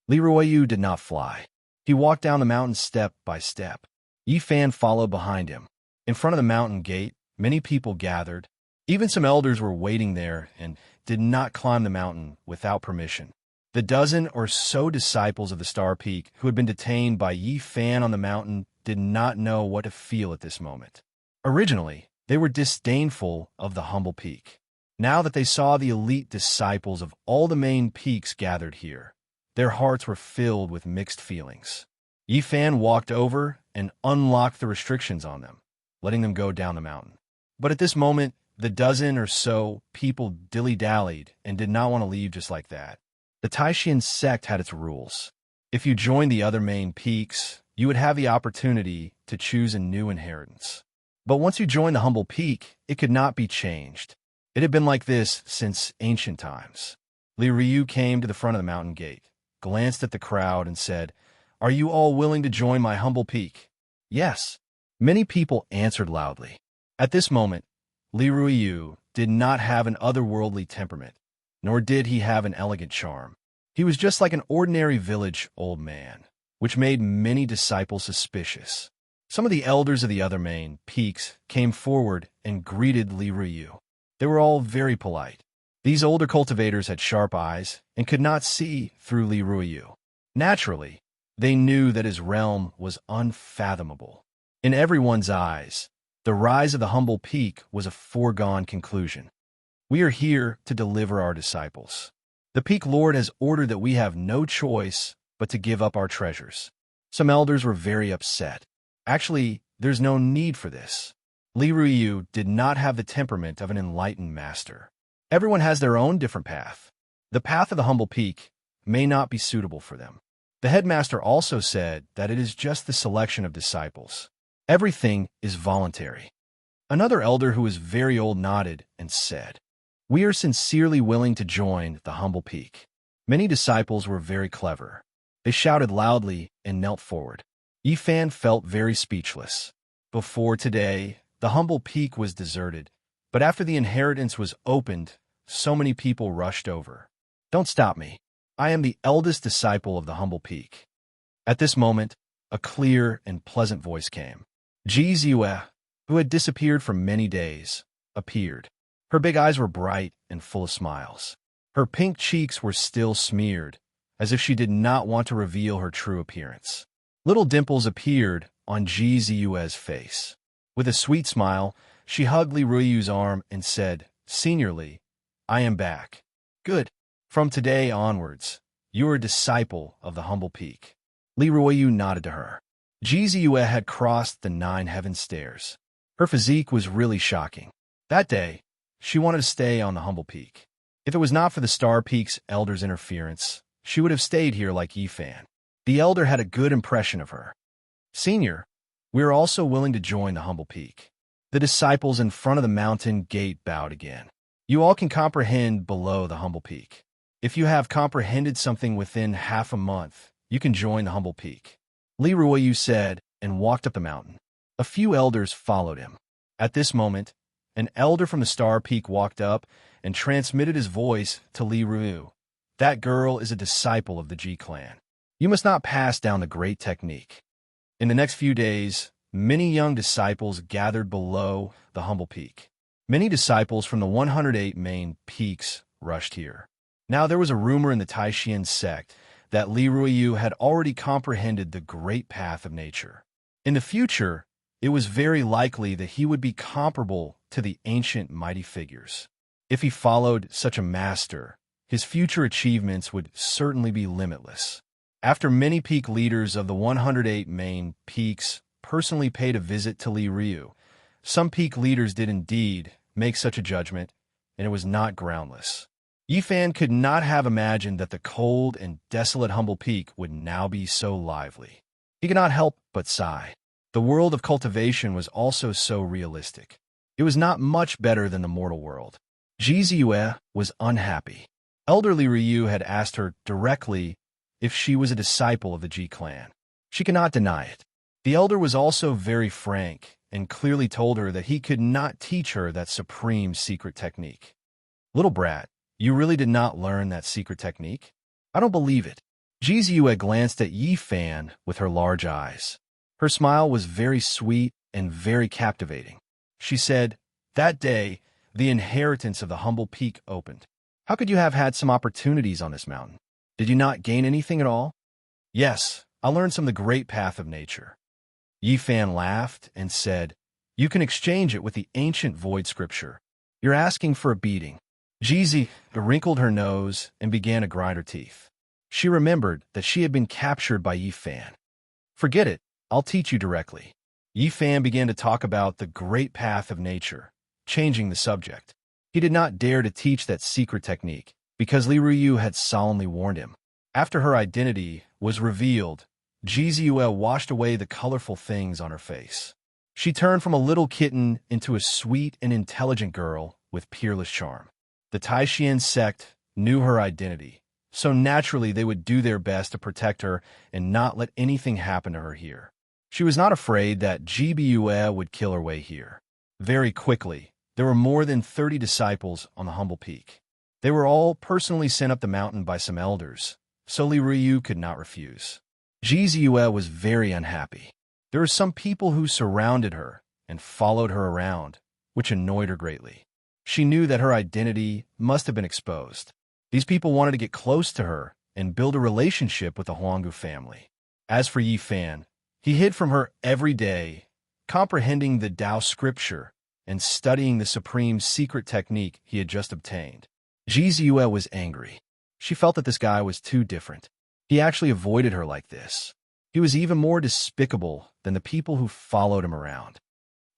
Li Ruyu did not fly. He walked down the mountain step by step. Yi Fan followed behind him. In front of the mountain gate, many people gathered. Even some elders were waiting there and did not climb the mountain without permission. The dozen or so disciples of the Star Peak who had been detained by Yi Fan on the mountain did not know what to feel at this moment. Originally, they were disdainful of the humble peak. Now that they saw the elite disciples of all the main peaks gathered here, their hearts were filled with mixed feelings. Yi Fan walked over and unlocked the restrictions on them, letting them go down the mountain. But at this moment, the dozen or so people dilly-dallied and did not want to leave just like that. The Taishan sect had its rules. If you joined the other main peaks, you would have the opportunity to choose a new inheritance. But once you joined the humble peak, it could not be changed. It had been like this since ancient times. Li Ruyu came to the front of the mountain gate, glanced at the crowd, and said, Are you all willing to join my humble peak? Yes. Many people answered loudly. At this moment, Li Ruyu did not have an otherworldly temperament, nor did he have an elegant charm. He was just like an ordinary village old man, which made many disciples suspicious. Some of the elders of the other main peaks came forward and greeted Li Ruyu. They were all very polite. These older cultivators had sharp eyes and could not see through Li Ruyu. Naturally, they knew that his realm was unfathomable. In everyone's eyes, the rise of the humble peak was a foregone conclusion. We are here to deliver our disciples. The Peak Lord has ordered that we have no choice but to give up our treasures. Some elders were very upset. Actually, there's no need for this. Li Ruyu did not have the temperament of an enlightened master. Everyone has their own different path. The path of the humble peak may not be suitable for them. The headmaster also said that it is just the selection of disciples. Everything is voluntary. Another elder who was very old nodded and said, We are sincerely willing to join the humble peak. Many disciples were very clever. They shouted loudly and knelt forward. Yi Fan felt very speechless. Before today, the humble peak was deserted, but after the inheritance was opened, so many people rushed over. Don't stop me. I am the eldest disciple of the humble peak. At this moment, a clear and pleasant voice came. Ji Ziyue, who had disappeared for many days, appeared. Her big eyes were bright and full of smiles. Her pink cheeks were still smeared, as if she did not want to reveal her true appearance. Little dimples appeared on Ji Ziyue's face. With a sweet smile, she hugged Li Ruiyu's arm and said, "Senior Li, I am back." "Good. From today onwards, you are a disciple of the humble peak." Li Ruiyu nodded to her. Jiziyue had crossed the 9 heaven stairs. Her physique was really shocking. That day, she wanted to stay on the humble peak. If it was not for the Star Peak's elder's interference, she would have stayed here like Yifan. The elder had a good impression of her. "Senior, we are also willing to join the humble peak." The disciples in front of the mountain gate bowed again. "You all can comprehend below the humble peak. If you have comprehended something within half a month, you can join the humble peak," Li Ruiyu said and walked up the mountain. A few elders followed him. At this moment, an elder from the Star Peak walked up and transmitted his voice to Li Ruiyu. "That girl is a disciple of the Ji clan. You must not pass down the great technique." In the next few days, many young disciples gathered below the humble peak. Many disciples from the 108 main peaks rushed here. Now there was a rumor in the Taishian sect that Li Ruiyu had already comprehended the great path of nature. In the future, it was very likely that he would be comparable to the ancient mighty figures. If he followed such a master, his future achievements would certainly be limitless. After many peak leaders of the 108 main peaks personally paid a visit to Li Ruiyu, some peak leaders did indeed make such a judgment, and it was not groundless. Yifan could not have imagined that the cold and desolate humble peak would now be so lively. He could not help but sigh. The world of cultivation was also so realistic. It was not much better than the mortal world. Jiziyue was unhappy. Elder Li Ruiyu had asked her directly if she was a disciple of the Ji clan. She could not deny it. The elder was also very frank and clearly told her that he could not teach her that supreme secret technique. "Little brat, you really did not learn that secret technique? I don't believe it." Jiziyue glanced at Yifan with her large eyes. Her smile was very sweet and very captivating. She said, "That day, the inheritance of the humble peak opened. How could you have had some opportunities on this mountain? Did you not gain anything at all?" "Yes, I learned some of the great path of nature." Yifan laughed and said, "You can exchange it with the ancient void scripture. You're asking for a beating." Jizi wrinkled her nose and began to grind her teeth. She remembered that she had been captured by Yifan. "Forget it. I'll teach you directly." Yifan began to talk about the great path of nature, changing the subject. He did not dare to teach that secret technique because Li Ruiyu had solemnly warned him. After her identity was revealed, Jiziyue washed away the colorful things on her face. She turned from a little kitten into a sweet and intelligent girl with peerless charm. The Taishian sect knew her identity, so naturally they would do their best to protect her and not let anything happen to her here. She was not afraid that Jibue would kill her way here. Very quickly, there were more than 30 disciples on the humble peak. They were all personally sent up the mountain by some elders, so Li Ruiyu could not refuse. Jiziyue was very unhappy. There were some people who surrounded her and followed her around, which annoyed her greatly. She knew that her identity must have been exposed. These people wanted to get close to her and build a relationship with the Huanggu family. As for Yifan, he hid from her every day, comprehending the Tao scripture and studying the supreme secret technique he had just obtained. Jiziyue was angry. She felt that this guy was too different. He actually avoided her like this. He was even more despicable than the people who followed him around.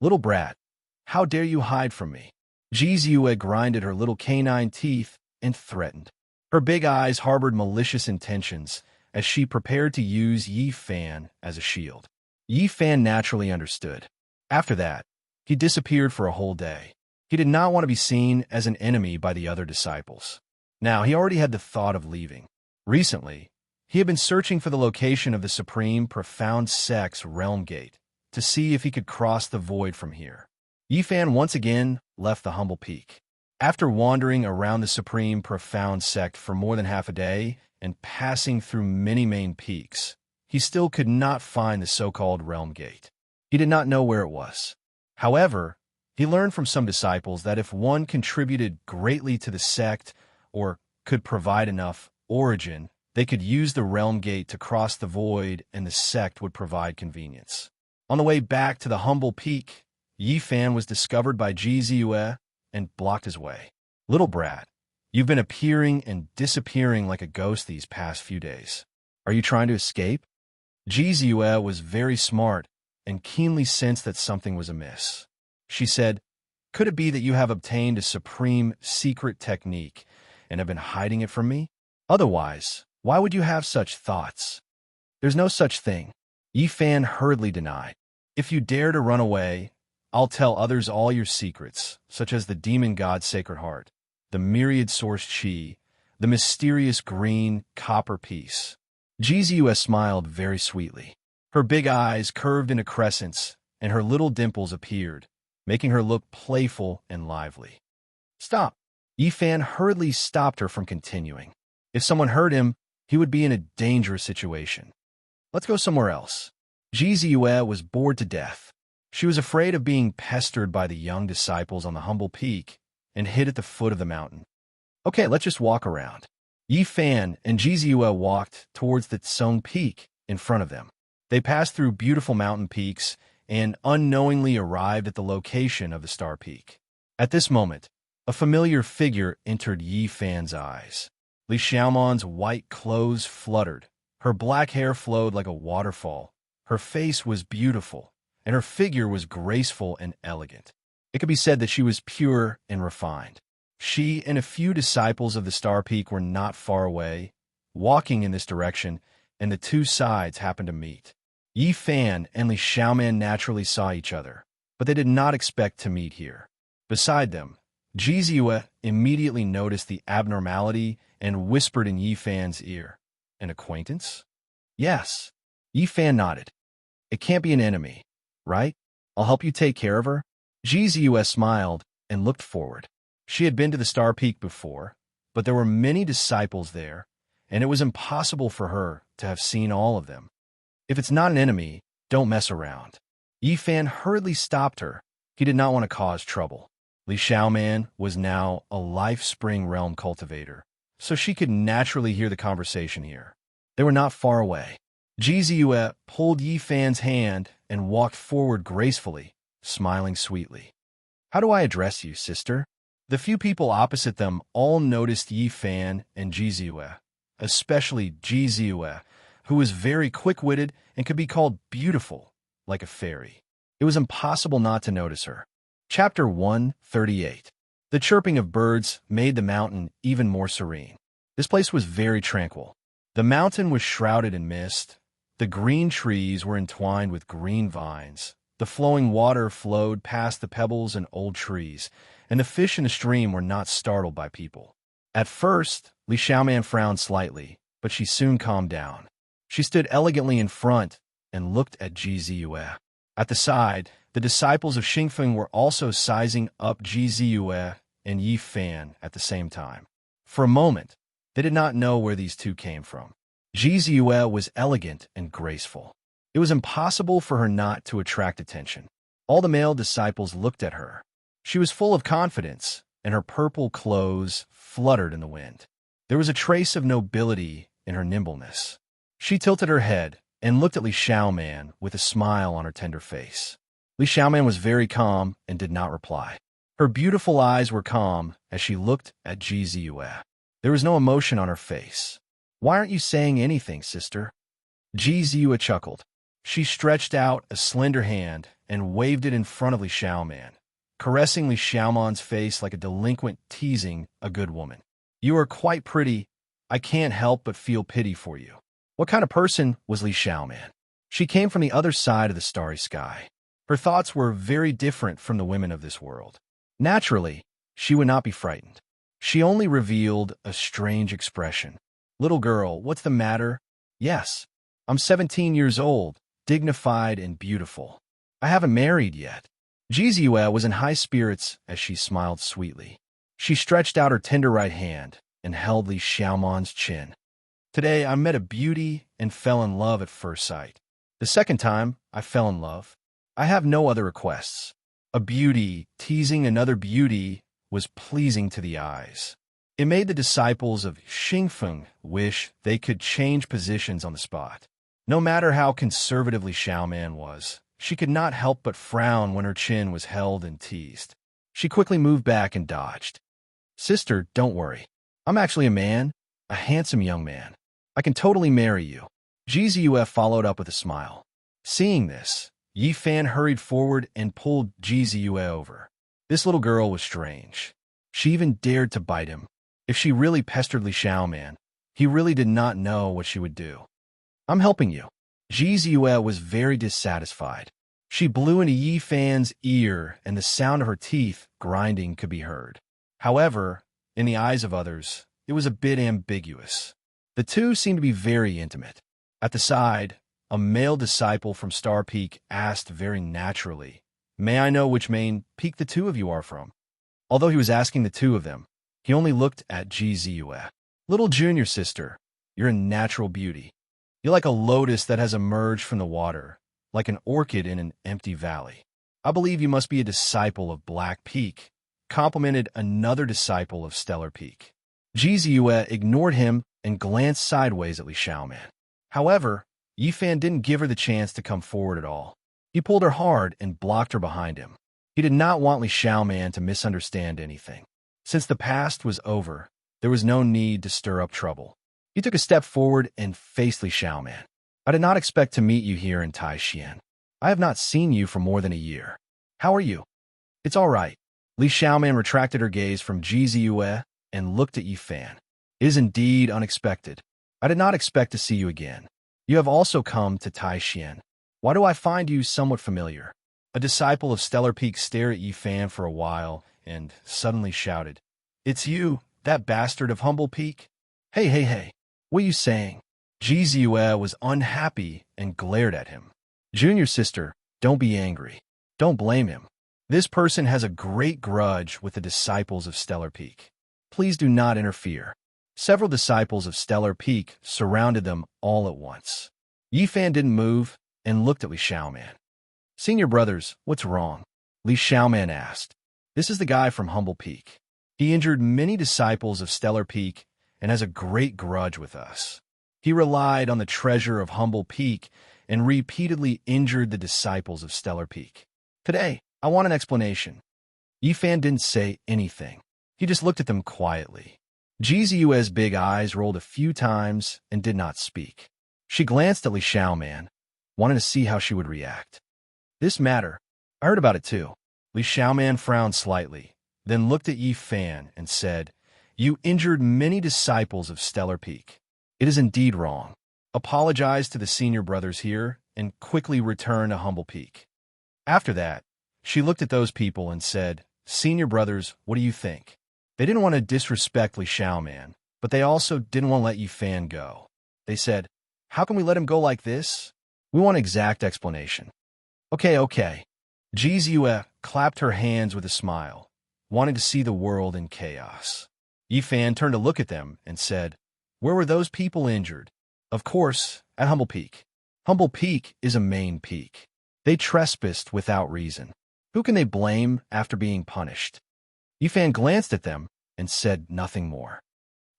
"Little brat, how dare you hide from me?" Jiziyue grinded her little canine teeth and threatened. Her big eyes harbored malicious intentions as she prepared to use Yifan as a shield. Yifan naturally understood. After that, he disappeared for a whole day. He did not want to be seen as an enemy by the other disciples. Now, he already had the thought of leaving. Recently, he had been searching for the location of the Supreme Profound Sect's realm gate to see if he could cross the void from here. Yifan once again left the humble peak. After wandering around the Supreme Profound Sect for more than half a day and passing through many main peaks, he still could not find the so-called realm gate. He did not know where it was. However, he learned from some disciples that if one contributed greatly to the sect or could provide enough origin, they could use the realm gate to cross the void and the sect would provide convenience. On the way back to the humble peak, Yi Fan was discovered by Ji Ziyue and blocked his way. Little brat, you've been appearing and disappearing like a ghost these past few days. Are you trying to escape? Ji Ziyue was very smart and keenly sensed that something was amiss. She said, could it be that you have obtained a supreme secret technique and have been hiding it from me? Otherwise, why would you have such thoughts? There's no such thing. Yi Fan hurriedly denied. If you dare to run away, I'll tell others all your secrets, such as the demon god's sacred heart, the myriad source chi, the mysterious green copper piece. Ji Ziyue smiled very sweetly. Her big eyes curved into crescents, and her little dimples appeared, making her look playful and lively. Stop! Yi Fan hurriedly stopped her from continuing. If someone heard him, he would be in a dangerous situation. Let's go somewhere else. Ji Ziyue was bored to death. She was afraid of being pestered by the young disciples on the humble peak and hid at the foot of the mountain. Okay, let's just walk around. Yi Fan and Ji Ziyue walked towards the Tsung Peak in front of them. They passed through beautiful mountain peaks and unknowingly arrived at the location of the Star Peak. At this moment, a familiar figure entered Yi Fan's eyes. Li Xiaoman's white clothes fluttered. Her black hair flowed like a waterfall. Her face was beautiful, and her figure was graceful and elegant. It could be said that she was pure and refined. She and a few disciples of the Star Peak were not far away, walking in this direction, and the two sides happened to meet. Yi Fan and Li Xiaoman naturally saw each other, but they did not expect to meet here. Beside them, Ji Ziyue immediately noticed the abnormality and whispered in Yi Fan's ear, "An acquaintance?" "Yes." Yi Fan nodded. "It can't be an enemy, right? I'll help you take care of her." Ji Ziyue smiled and looked forward. She had been to the Star Peak before, but there were many disciples there, and it was impossible for her to have seen all of them. If it's not an enemy, don't mess around. Yi Fan hurriedly stopped her. He did not want to cause trouble. Li Xiaoman was now a Life Spring Realm cultivator, so she could naturally hear the conversation here. They were not far away. Ji Ziyue pulled Yi Fan's hand and walked forward gracefully, smiling sweetly. "How do I address you, sister?" The few people opposite them all noticed Yi Fan and Ji Ziyue, especially Ji Ziyue, who was very quick-witted and could be called beautiful, like a fairy. It was impossible not to notice her. Chapter 138. The chirping of birds made the mountain even more serene. This place was very tranquil. The mountain was shrouded in mist. The green trees were entwined with green vines. The flowing water flowed past the pebbles and old trees, and the fish in the stream were not startled by people. At first, Li Xiaoman frowned slightly, but she soon calmed down. She stood elegantly in front and looked at Ji Ziyue. At the side, the disciples of Xingfeng were also sizing up Ji Ziyue and Yi Fan at the same time. For a moment, they did not know where these two came from. Ji Ziyue was elegant and graceful. It was impossible for her not to attract attention. All the male disciples looked at her. She was full of confidence, and her purple clothes fluttered in the wind. There was a trace of nobility in her nimbleness. She tilted her head and looked at Li Xiaoman with a smile on her tender face. Li Xiaoman was very calm and did not reply. Her beautiful eyes were calm as she looked at Ji Ziyue. There was no emotion on her face. "Why aren't you saying anything, sister?" Ji Ziyue chuckled. She stretched out a slender hand and waved it in front of Li Xiaoman, caressing Li Xiaoman's face like a delinquent teasing a good woman. "You are quite pretty. I can't help but feel pity for you." What kind of person was Li Xiaoman? She came from the other side of the starry sky. Her thoughts were very different from the women of this world. Naturally, she would not be frightened. She only revealed a strange expression. "Little girl, what's the matter?" "Yes, I'm 17 years old, dignified and beautiful. I haven't married yet." Ji Ziyue was in high spirits as she smiled sweetly. She stretched out her tender right hand and held Li Xiaoman's chin. "Today I met a beauty and fell in love at first sight. The second time I fell in love. I have no other requests." A beauty teasing another beauty was pleasing to the eyes. It made the disciples of Xingfeng wish they could change positions on the spot. No matter how conservatively Xiaoman was, She could not help but frown when her chin was held and teased. She quickly moved back and dodged. Sister, don't worry. I'm actually a man, a handsome young man. I can totally marry you. Gzuf followed up with a smile. Seeing this, Yi Fan hurried forward and pulled Gzue over. This little girl was strange. She even dared to bite him. If she really pestered Li Xiaoman, he really did not know what she would do. I'm helping you. Gzue was very dissatisfied. She blew into Yi Fan's ear, and the sound of her teeth grinding could be heard. However, in the eyes of others, it was a bit ambiguous. The two seemed to be very intimate. At the side, a male disciple from Star Peak asked very naturally, May I know which main peak the two of you are from? Although he was asking the two of them, he only looked at Gzue. Little junior sister, you're a natural beauty. You're like a lotus that has emerged from the water, like an orchid in an empty valley. I believe you must be a disciple of Black Peak, complimented another disciple of Stellar Peak. Gzue ignored him and glanced sideways at Li Xiaoman. However, Yi Fan didn't give her the chance to come forward at all. He pulled her hard and blocked her behind him. He did not want Li Xiaoman to misunderstand anything. Since the past was over, there was no need to stir up trouble. He took a step forward and faced Li Xiaoman. I did not expect to meet you here in Taixien. I have not seen you for more than a year. How are you? It's all right. Li Xiaoman retracted her gaze from Gzue and looked at Yi Fan. It is indeed unexpected. I did not expect to see you again. You have also come to Taixien. Why do I find you somewhat familiar? A disciple of Stellar Peak stared at Yi Fan for a while and suddenly shouted, It's you, that bastard of Humble Peak? Hey, what are you saying? Gzue was unhappy and glared at him. Junior sister, don't be angry. Don't blame him. This person has a great grudge with the disciples of Stellar Peak. Please do not interfere. Several disciples of Stellar Peak surrounded them all at once. Yi Fan didn't move and looked at Li Xiaoman. Senior brothers, what's wrong? Li Xiaoman asked. This is the guy from Humble Peak. He injured many disciples of Stellar Peak and has a great grudge with us. He relied on the treasure of Humble Peak and repeatedly injured the disciples of Stellar Peak. Today, I want an explanation. Yi Fan didn't say anything. He just looked at them quietly. Gzue's big eyes rolled a few times and did not speak. She glanced at Li Xiaoman, wanted to see how she would react. This matter, I heard about it too. Li Xiaoman frowned slightly, then looked at Yi Fan and said, You injured many disciples of Stellar Peak. It is indeed wrong. Apologize to the senior brothers here and quickly return to Humble Peak. After that, she looked at those people and said, Senior brothers, what do you think? They didn't want to disrespect Li Xiaoman, but they also didn't want to let Yi Fan go. They said, How can we let him go like this? We want exact explanation. Okay. Gzue clapped her hands with a smile, wanting to see the world in chaos. Yi Fan turned to look at them and said, Where were those people injured? Of course, at Humble Peak. Humble Peak is a main peak. They trespassed without reason. Who can they blame after being punished? Yi Fan glanced at them and said nothing more.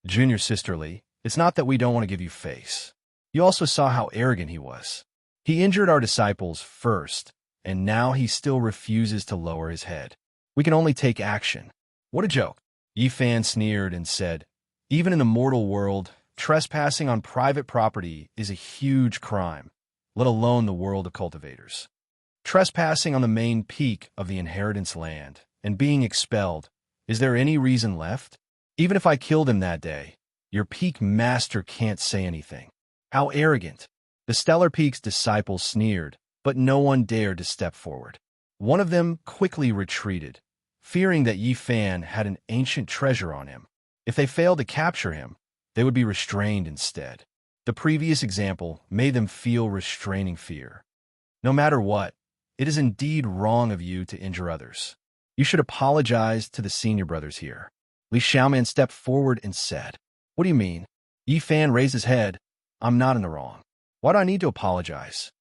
Junior sisterly, it's not that we don't want to give you face. You also saw how arrogant he was. He injured our disciples first, and now he still refuses to lower his head. We can only take action. What a joke. Yi Fan sneered and said, Even in the mortal world, trespassing on private property is a huge crime, let alone the world of cultivators. Trespassing on the main peak of the inheritance land and being expelled, is there any reason left? Even if I killed him that day, your peak master can't say anything. How arrogant. The Stellar Peak's disciples sneered, but no one dared to step forward. One of them quickly retreated, fearing that Yi Fan had an ancient treasure on him. If they failed to capture him, they would be restrained instead. The previous example made them feel restraining fear. No matter what, it is indeed wrong of you to injure others. You should apologize to the senior brothers here. Li Xiaoman stepped forward and said, What do you mean? Yi Fan raised his head. I'm not in the wrong. Why do I need to apologize?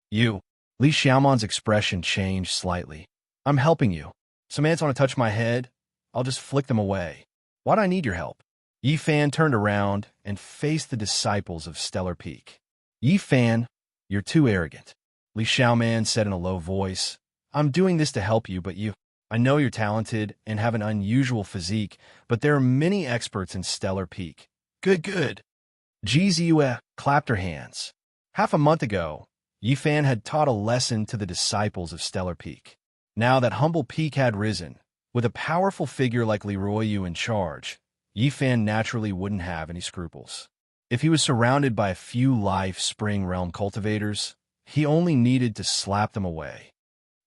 You. Li Xiaoman's expression changed slightly. I'm helping you. Some ants want to touch my head. I'll just flick them away. Why do I need your help? Yi Fan turned around and faced the disciples of Stellar Peak. Yi Fan, you're too arrogant. Li Xiaoman said in a low voice. I'm doing this to help you, but I know you're talented and have an unusual physique, but there are many experts in Stellar Peak. Good, good. Ji Ziyue clapped her hands. Half a month ago, Yifan had taught a lesson to the disciples of Stellar Peak. Now that humble peak had risen, with a powerful figure like Leroy Yu in charge, Yifan naturally wouldn't have any scruples. If he was surrounded by a few life Spring Realm cultivators, he only needed to slap them away.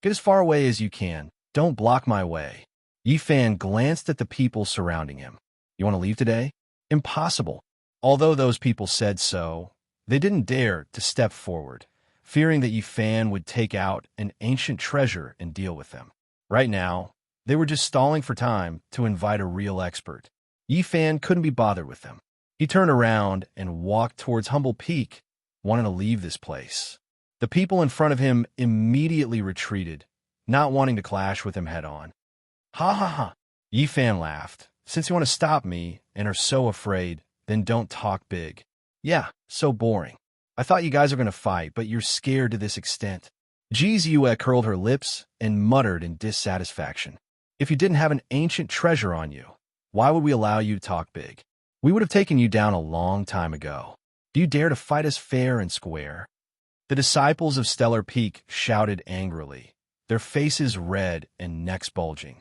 Get as far away as you can. Don't block my way. Yifan glanced at the people surrounding him. You want to leave today? Impossible. Although those people said so, they didn't dare to step forward, fearing that Yifan would take out an ancient treasure and deal with them. Right now, they were just stalling for time to invite a real expert. Yifan couldn't be bothered with them. He turned around and walked towards Humble Peak, wanting to leave this place. The people in front of him immediately retreated, not wanting to clash with him head-on. Ha ha ha! Yifan laughed. Since you want to stop me and are so afraid, then don't talk big. Yeah, so boring. I thought you guys were going to fight, but you're scared to this extent. Ji Ziyue curled her lips and muttered in dissatisfaction. If you didn't have an ancient treasure on you, why would we allow you to talk big? We would have taken you down a long time ago. Do you dare to fight us fair and square? The disciples of Stellar Peak shouted angrily, their faces red and necks bulging.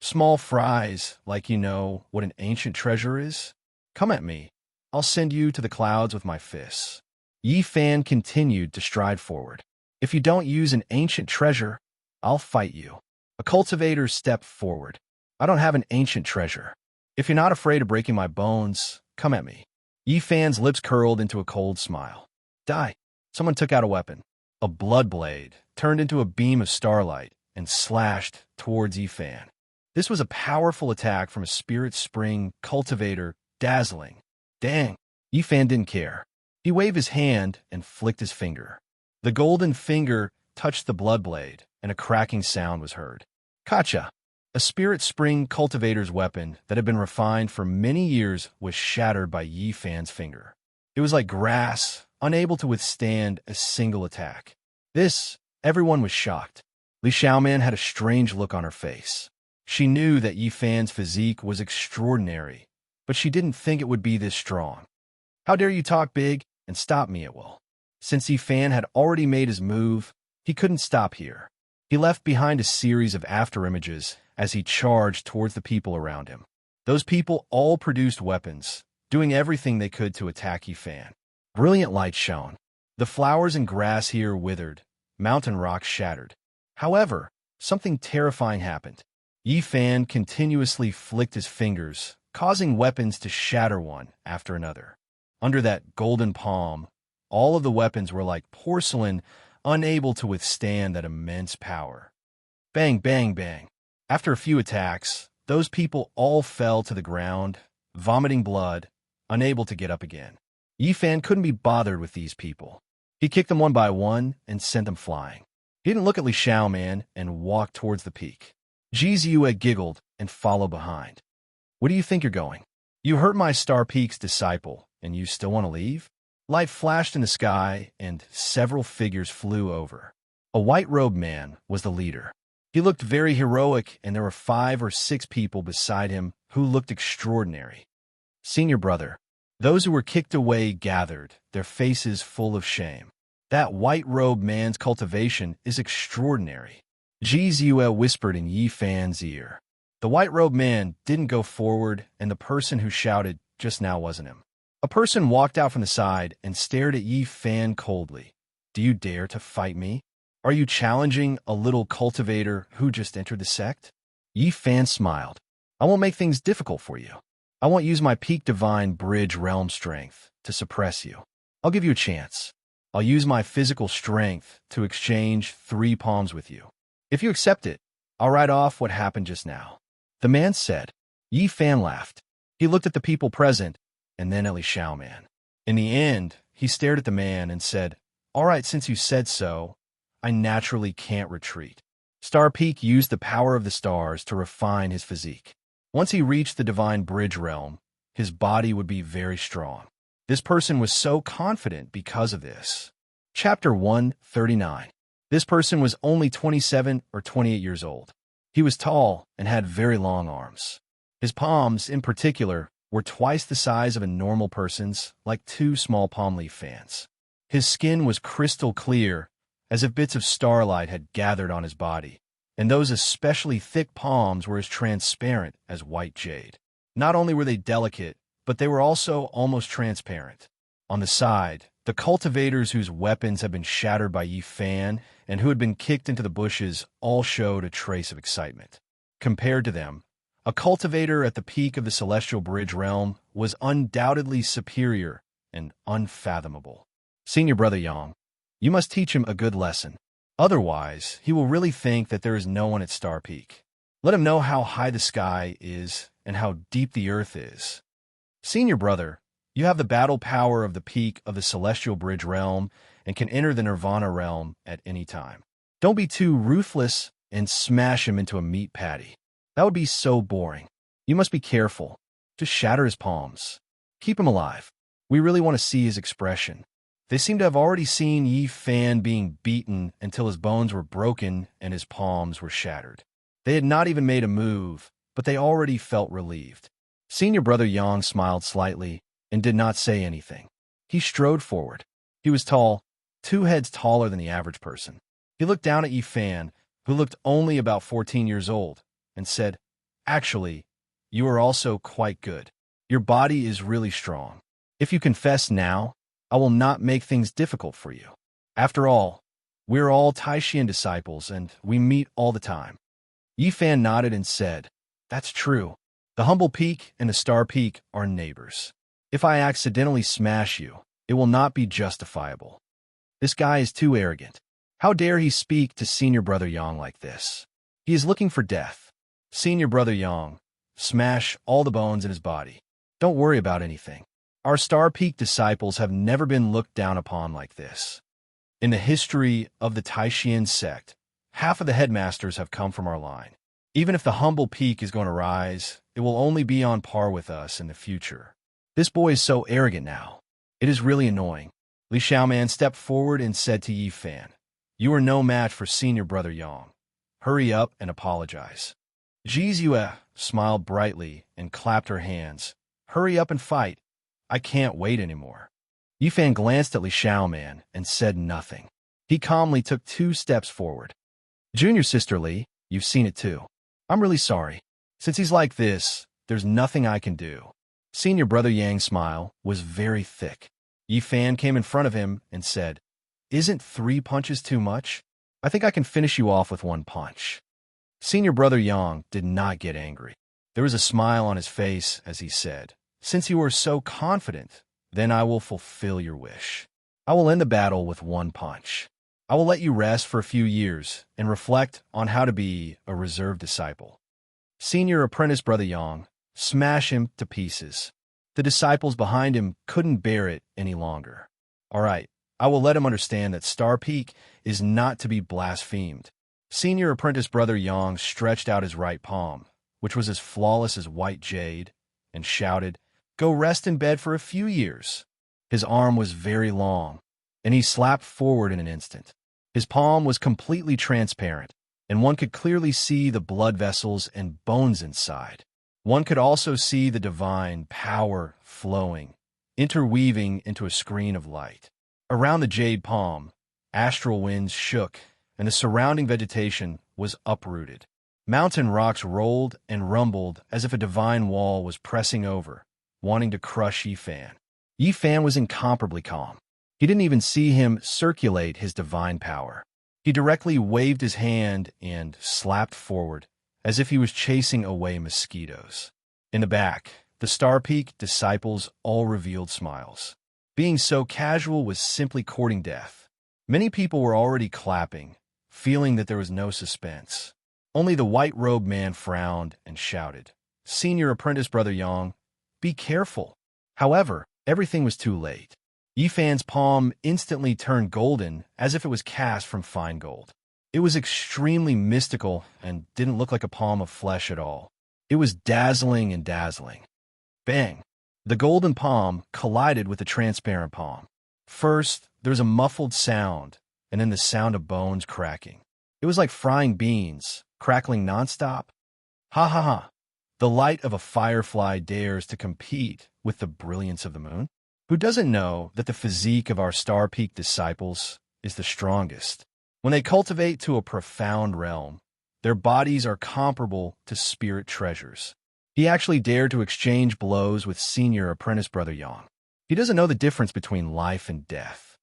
Small fries, like you know what an ancient treasure is? Come at me. I'll send you to the clouds with my fists. Yifan continued to stride forward. If you don't use an ancient treasure, I'll fight you. A cultivator stepped forward. I don't have an ancient treasure. If you're not afraid of breaking my bones, come at me. Yifan's lips curled into a cold smile. Die. Someone took out a weapon. A blood blade turned into a beam of starlight and slashed towards Yifan. This was a powerful attack from a Spirit Spring cultivator, dazzling. Dang. Yifan didn't care. He waved his hand and flicked his finger. The golden finger touched the blood blade, and a cracking sound was heard. Kacha! A Spirit Spring cultivator's weapon that had been refined for many years was shattered by Yifan's finger. It was like grass, unable to withstand a single attack. Everyone was shocked. Li Xiaoman had a strange look on her face. She knew that Yifan's physique was extraordinary, but she didn't think it would be this strong. How dare you talk big and stop me at will? Since Yifan had already made his move, he couldn't stop here. He left behind a series of afterimages as he charged towards the people around him. Those people all produced weapons, doing everything they could to attack Yifan. Brilliant light shone. The flowers and grass here withered, mountain rocks shattered. However, something terrifying happened. Yifan continuously flicked his fingers, causing weapons to shatter one after another. Under that golden palm, all of the weapons were like porcelain, unable to withstand that immense power. Bang, bang, bang. After a few attacks, those people all fell to the ground, vomiting blood, unable to get up again. Yifan couldn't be bothered with these people. He kicked them one by one and sent them flying. He didn't look at Li Xiaoman and walked towards the peak. Ji Ziyue giggled and followed behind. Where do you think you're going? You hurt my Star Peak's disciple, and you still want to leave? Light flashed in the sky, and several figures flew over. A white-robed man was the leader. He looked very heroic, and there were 5 or 6 people beside him who looked extraordinary. Senior brother. Those who were kicked away gathered, their faces full of shame. That white-robed man's cultivation is extraordinary. Ji Ziyue whispered in Yifan's ear. The white-robed man didn't go forward, and the person who shouted just now wasn't him. A person walked out from the side and stared at Yifan coldly. Do you dare to fight me? Are you challenging a little cultivator who just entered the sect? Yifan smiled. I won't make things difficult for you. I won't use my peak divine bridge realm strength to suppress you. I'll give you a chance. I'll use my physical strength to exchange 3 palms with you. If you accept it, I'll write off what happened just now. The man said. Yifan laughed. He looked at the people present and then at Li Xiaoman. In the end, he stared at the man and said, All right, since you said so, I naturally can't retreat. Star Peak used the power of the stars to refine his physique. Once he reached the divine bridge realm, his body would be very strong. This person was so confident because of this. Chapter 139. This person was only 27 or 28 years old. He was tall and had very long arms. His palms, in particular, were twice the size of a normal person's, like two small palm leaf fans. His skin was crystal clear, as if bits of starlight had gathered on his body, and those especially thick palms were as transparent as white jade. Not only were they delicate, but they were also almost transparent. On the side, the cultivators whose weapons had been shattered by Yi Fan and who had been kicked into the bushes all showed a trace of excitement. Compared to them, a cultivator at the peak of the Celestial Bridge realm was undoubtedly superior and unfathomable. Senior Brother Yang, you must teach him a good lesson. Otherwise, he will really think that there is no one at Star Peak. Let him know how high the sky is and how deep the earth is. Senior Brother, you have the battle power of the peak of the Celestial Bridge realm and can enter the Nirvana realm at any time. Don't be too ruthless and smash him into a meat patty. That would be so boring. You must be careful. Just shatter his palms. Keep him alive. We really want to see his expression. They seem to have already seen Yi Fan being beaten until his bones were broken and his palms were shattered. They had not even made a move, but they already felt relieved. Senior Brother Yang smiled slightly and did not say anything. He strode forward. He was tall, 2 heads taller than the average person. He looked down at Yi Fan, who looked only about 14 years old, and said, "Actually, you are also quite good. Your body is really strong. If you confess now, I will not make things difficult for you. After all, we're all Taishian disciples and we meet all the time." Yi Fan nodded and said, "That's true. The Humble Peak and the Star Peak are neighbors. If I accidentally smash you, it will not be justifiable. This guy is too arrogant. How dare he speak to Senior Brother Yang like this? He is looking for death. Senior Brother Yang, smash all the bones in his body. Don't worry about anything. Our Star Peak disciples have never been looked down upon like this. In the history of the Taishian sect, half of the headmasters have come from our line. Even if the Humble Peak is going to rise, it will only be on par with us in the future. This boy is so arrogant now. It is really annoying." Li Xiaoman stepped forward and said to Yi Fan, "You are no match for Senior Brother Yang. Hurry up and apologize." Ji Zue smiled brightly and clapped her hands. "Hurry up and fight. I can't wait anymore." Yi Fan glanced at Li Xiaoman and said nothing. He calmly took 2 steps forward. "Junior Sister Li, you've seen it too. I'm really sorry. Since he's like this, there's nothing I can do." Senior Brother Yang's smile was very thick. Yi Fan came in front of him and said, "Isn't 3 punches too much? I think I can finish you off with 1 punch." Senior Brother Yang did not get angry. There was a smile on his face as he said, "Since you are so confident, then I will fulfill your wish. I will end the battle with 1 punch. I will let you rest for a few years and reflect on how to be a reserve disciple. Senior Apprentice Brother Yang, smash him to pieces." The disciples behind him couldn't bear it any longer. "All right, I will let him understand that Star Peak is not to be blasphemed." Senior Apprentice Brother Yang stretched out his right palm, which was as flawless as white jade, and shouted, "Go rest in bed for a few years." His arm was very long, and he slapped forward in an instant. His palm was completely transparent, and one could clearly see the blood vessels and bones inside. One could also see the divine power flowing, interweaving into a screen of light. Around the jade palm, astral winds shook, and the surrounding vegetation was uprooted. Mountain rocks rolled and rumbled as if a divine wall was pressing over, wanting to crush Yi Fan. Yi Fan was incomparably calm. He didn't even see him circulate his divine power. He directly waved his hand and slapped forward, as if he was chasing away mosquitoes. In the back, the Star Peak disciples all revealed smiles. Being so casual was simply courting death. Many people were already clapping, feeling that there was no suspense. Only the white-robed man frowned and shouted, "Senior Apprentice Brother Yang, be careful." However, everything was too late. Yi Fan's palm instantly turned golden as if it was cast from fine gold. It was extremely mystical and didn't look like a palm of flesh at all. It was dazzling and dazzling. Bang! The golden palm collided with the transparent palm. First, there was a muffled sound, and then the sound of bones cracking. It was like frying beans, crackling nonstop. Ha ha ha. The light of a firefly dares to compete with the brilliance of the moon? Who doesn't know that the physique of our Star Peak disciples is the strongest? When they cultivate to a profound realm, their bodies are comparable to spirit treasures. He actually dared to exchange blows with senior apprentice brother Yang. He doesn't know the difference between life and death.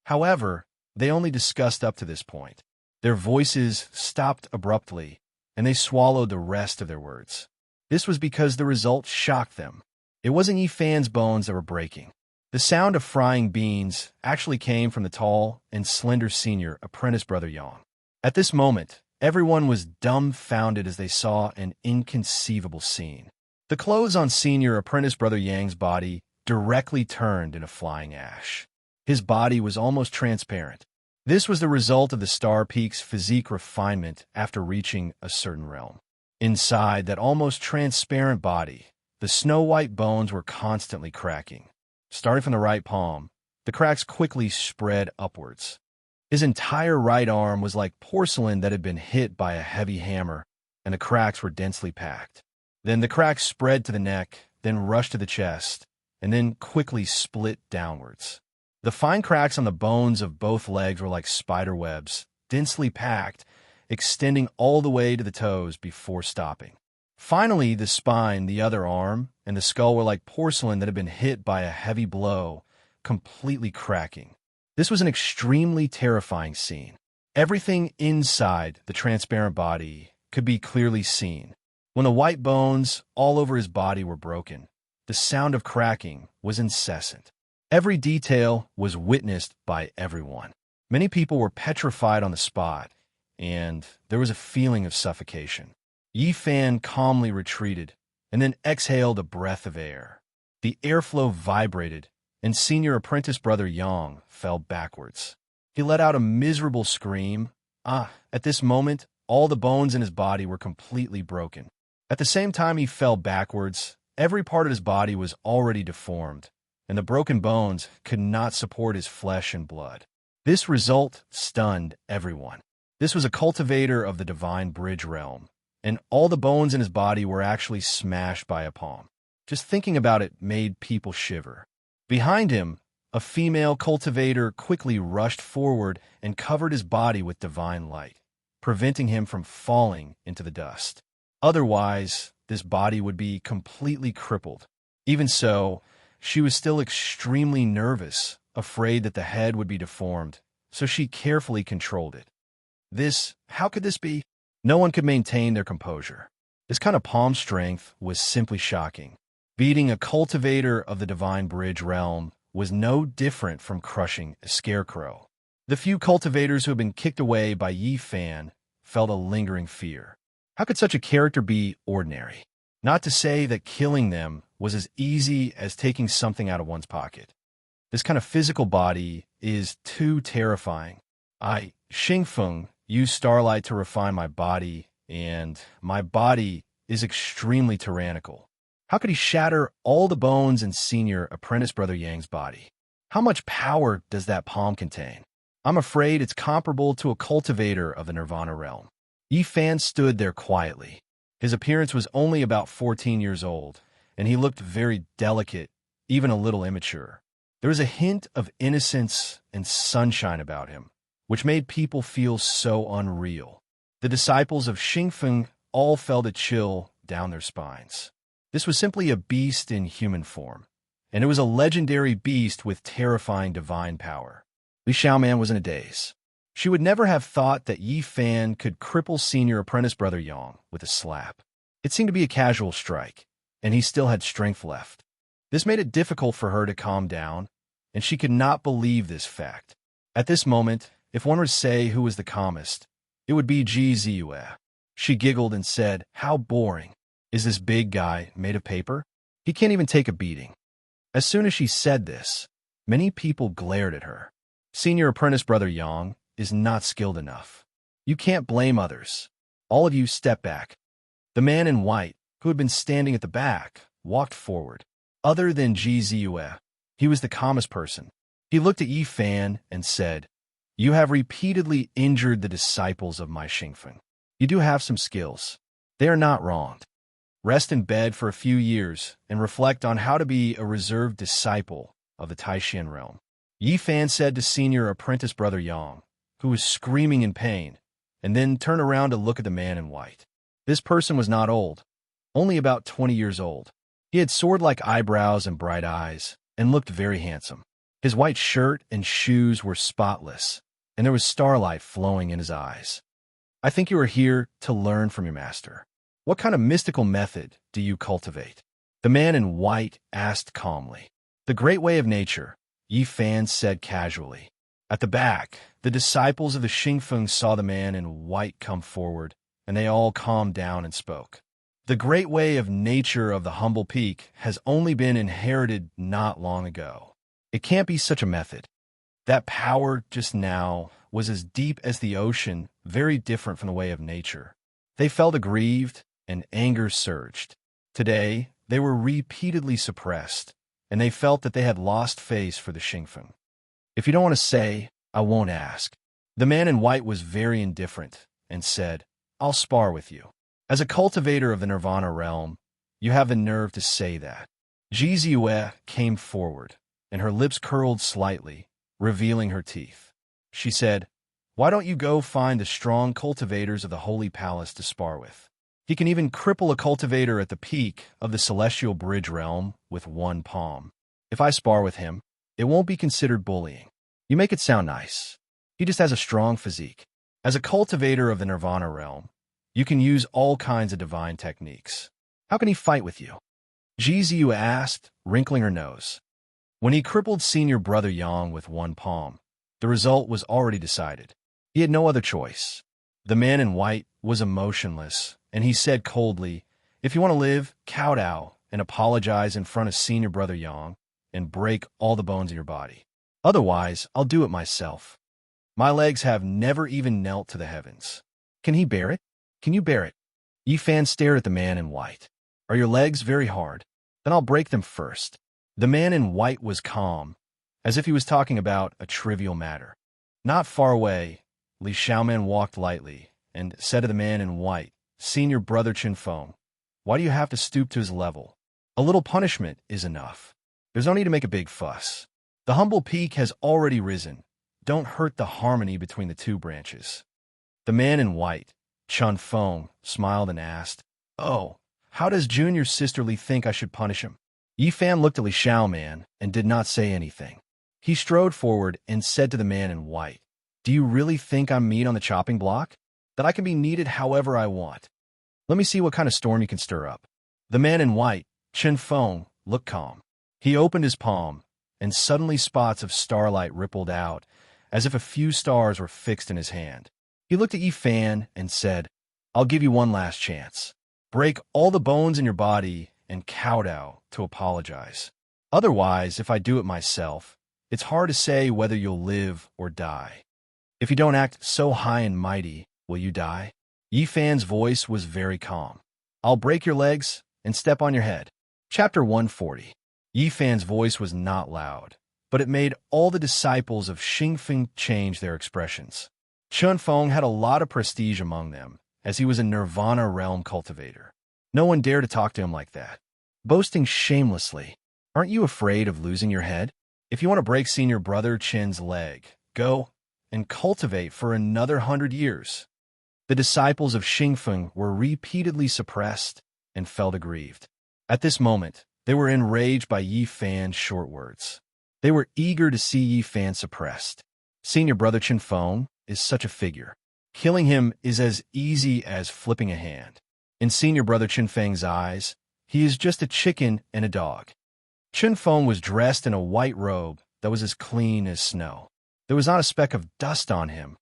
However, they only discussed up to this point. Their voices stopped abruptly, and they swallowed the rest of their words. This was because the result shocked them. It wasn't Yi Fan's bones that were breaking. The sound of frying beans actually came from the tall and slender senior apprentice brother Yang. At this moment, everyone was dumbfounded as they saw an inconceivable scene. The clothes on senior apprentice brother Yang's body directly turned into flying ash. His body was almost transparent. This was the result of the Star Peak's physique refinement after reaching a certain realm. Inside that almost transparent body, the snow-white bones were constantly cracking. Starting from the right palm, the cracks quickly spread upwards. His entire right arm was like porcelain that had been hit by a heavy hammer, and the cracks were densely packed. Then the cracks spread to the neck, then rushed to the chest, and then quickly split downwards. The fine cracks on the bones of both legs were like spider webs, densely packed, extending all the way to the toes before stopping. Finally, the spine, the other arm, and the skull were like porcelain that had been hit by a heavy blow, completely cracking. This was an extremely terrifying scene. Everything inside the transparent body could be clearly seen. When the white bones all over his body were broken, the sound of cracking was incessant. Every detail was witnessed by everyone. Many people were petrified on the spot, and there was a feeling of suffocation. Yi Fan calmly retreated, and then exhaled a breath of air. The airflow vibrated, and senior apprentice brother Yang fell backwards. He let out a miserable scream. At this moment, all the bones in his body were completely broken. At the same time he fell backwards, every part of his body was already deformed, and the broken bones could not support his flesh and blood. This result stunned everyone. This was a cultivator of the divine bridge realm, and all the bones in his body were actually smashed by a palm. Just thinking about it made people shiver. Behind him, a female cultivator quickly rushed forward and covered his body with divine light, preventing him from falling into the dust. Otherwise, this body would be completely crippled. Even so, she was still extremely nervous, afraid that the head would be deformed, so she carefully controlled it. How could this be? No one could maintain their composure. This kind of palm strength was simply shocking. Beating a cultivator of the divine bridge realm was no different from crushing a scarecrow. The few cultivators who had been kicked away by Yi Fan felt a lingering fear. How could such a character be ordinary? Not to say that killing them was as easy as taking something out of one's pocket. This kind of physical body is too terrifying. Xingfeng, used starlight to refine my body, and my body is extremely tyrannical. How could he shatter all the bones in senior apprentice brother Yang's body? How much power does that palm contain? I'm afraid it's comparable to a cultivator of the Nirvana realm. Yi Fan stood there quietly. His appearance was only about 14 years old, and he looked very delicate, even a little immature. There was a hint of innocence and sunshine about him, which made people feel so unreal. The disciples of Xingfeng all felt a chill down their spines. This was simply a beast in human form, and it was a legendary beast with terrifying divine power. Li Xiaoman was in a daze. She would never have thought that Yi Fan could cripple senior apprentice brother Yang with a slap. It seemed to be a casual strike, and he still had strength left. This made it difficult for her to calm down, and she could not believe this fact. At this moment, if one were to say who was the calmest, it would be Ji Ziyue. She giggled and said, "How boring. Is this big guy made of paper? He can't even take a beating." As soon as she said this, many people glared at her. Senior apprentice brother Yang is not skilled enough. You can't blame others. All of you step back. The man in white, who had been standing at the back, walked forward. Other than Ji Ziyue, he was the calmest person. He looked at Yi Fan and said, You have repeatedly injured the disciples of my Xingfeng. You do have some skills. They are not wronged. Rest in bed for a few years and reflect on how to be a reserved disciple of the Taishan realm. Yi Fan said to senior apprentice brother Yang, who was screaming in pain, and then turned around to look at the man in white. This person was not old, only about 20 years old. He had sword-like eyebrows and bright eyes, and looked very handsome. His white shirt and shoes were spotless, and there was starlight flowing in his eyes. I think you are here to learn from your master. What kind of mystical method do you cultivate? The man in white asked calmly. The great way of nature, Yi Fan said casually. At the back, the disciples of the Xingfeng saw the man in white come forward, and they all calmed down and spoke. The great way of nature of the humble peak has only been inherited not long ago. It can't be such a method. That power just now was as deep as the ocean, very different from the way of nature. They felt aggrieved, and anger surged. Today, they were repeatedly suppressed, and they felt that they had lost face for the Xingfeng. If you don't want to say, I won't ask. The man in white was very indifferent and said, I'll spar with you. As a cultivator of the Nirvana realm, you have the nerve to say that. Ji Ziyue came forward, and her lips curled slightly, revealing her teeth. She said, Why don't you go find the strong cultivators of the Holy Palace to spar with? He can even cripple a cultivator at the peak of the Celestial Bridge realm with one palm. If I spar with him, it won't be considered bullying. You make it sound nice. He just has a strong physique. As a cultivator of the Nirvana realm, you can use all kinds of divine techniques. How can he fight with you? Ji Ziyue asked, wrinkling her nose. When he crippled senior brother Yang with one palm, the result was already decided. He had no other choice. The man in white was emotionless, and he said coldly, If you want to live, kowtow and apologize in front of senior brother Yang and break all the bones in your body. Otherwise, I'll do it myself. My legs have never even knelt to the heavens. Can he bear it? Can you bear it? Yi Fan stared at the man in white. Are your legs very hard? Then I'll break them first. The man in white was calm, as if he was talking about a trivial matter. Not far away, Li Xiaoman walked lightly and said to the man in white, Senior brother Qinfeng, why do you have to stoop to his level? A little punishment is enough. There's no need to make a big fuss. The humble peak has already risen. Don't hurt the harmony between the two branches. The man in white, Qinfeng, smiled and asked, Oh, how does junior sisterly think I should punish him? Yi Fan looked at Li Xiaoman and did not say anything. He strode forward and said to the man in white, Do you really think I'm meat on the chopping block? That I can be kneaded however I want? Let me see what kind of storm you can stir up. The man in white, Qinfeng, looked calm. He opened his palm, and suddenly spots of starlight rippled out, as if a few stars were fixed in his hand. He looked at Yi Fan and said, I'll give you one last chance. Break all the bones in your body and kowtow to apologize. Otherwise, if I do it myself, it's hard to say whether you'll live or die. If you don't act so high and mighty, will you die? Yi Fan's voice was very calm. I'll break your legs and step on your head. Chapter 140. Yi Fan's voice was not loud, but it made all the disciples of Xingfeng change their expressions. Qinfeng had a lot of prestige among them, as he was a Nirvana realm cultivator. No one dared to talk to him like that. Boasting shamelessly, aren't you afraid of losing your head? If you want to break senior brother Qin's leg, go and cultivate for another 100 years. The disciples of Xingfeng were repeatedly suppressed and felt aggrieved. At this moment, they were enraged by Yi Fan's short words. They were eager to see Yi Fan suppressed. Senior brother Qinfeng is such a figure. Killing him is as easy as flipping a hand. In senior brother Qinfeng's eyes, he is just a chicken and a dog. Qinfeng was dressed in a white robe that was as clean as snow. There was not a speck of dust on him,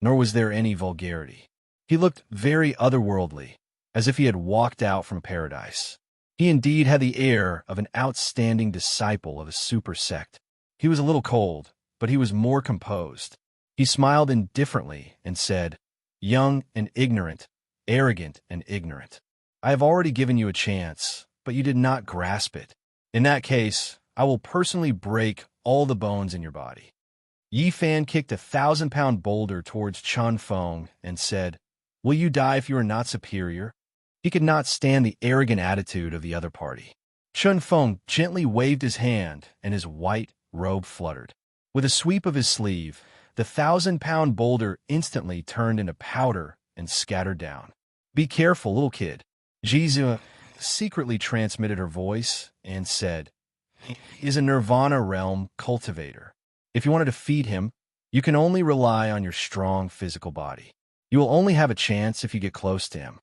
nor was there any vulgarity. He looked very otherworldly, as if he had walked out from paradise. He indeed had the air of an outstanding disciple of a super sect. He was a little cold, but he was more composed. He smiled indifferently and said, Young and ignorant, arrogant and ignorant. I have already given you a chance, but you did not grasp it. In that case, I will personally break all the bones in your body. Yi Fan kicked a 1,000-pound boulder towards Chun Feng and said, "Will you die if you are not superior?" He could not stand the arrogant attitude of the other party. Chun Feng gently waved his hand, and his white robe fluttered. With a sweep of his sleeve, the 1,000-pound boulder instantly turned into powder and scattered down. "Be careful, little kid." Jizu secretly transmitted her voice and said, "He is a Nirvana realm cultivator. If you want to defeat him, you can only rely on your strong physical body. You will only have a chance if you get close to him."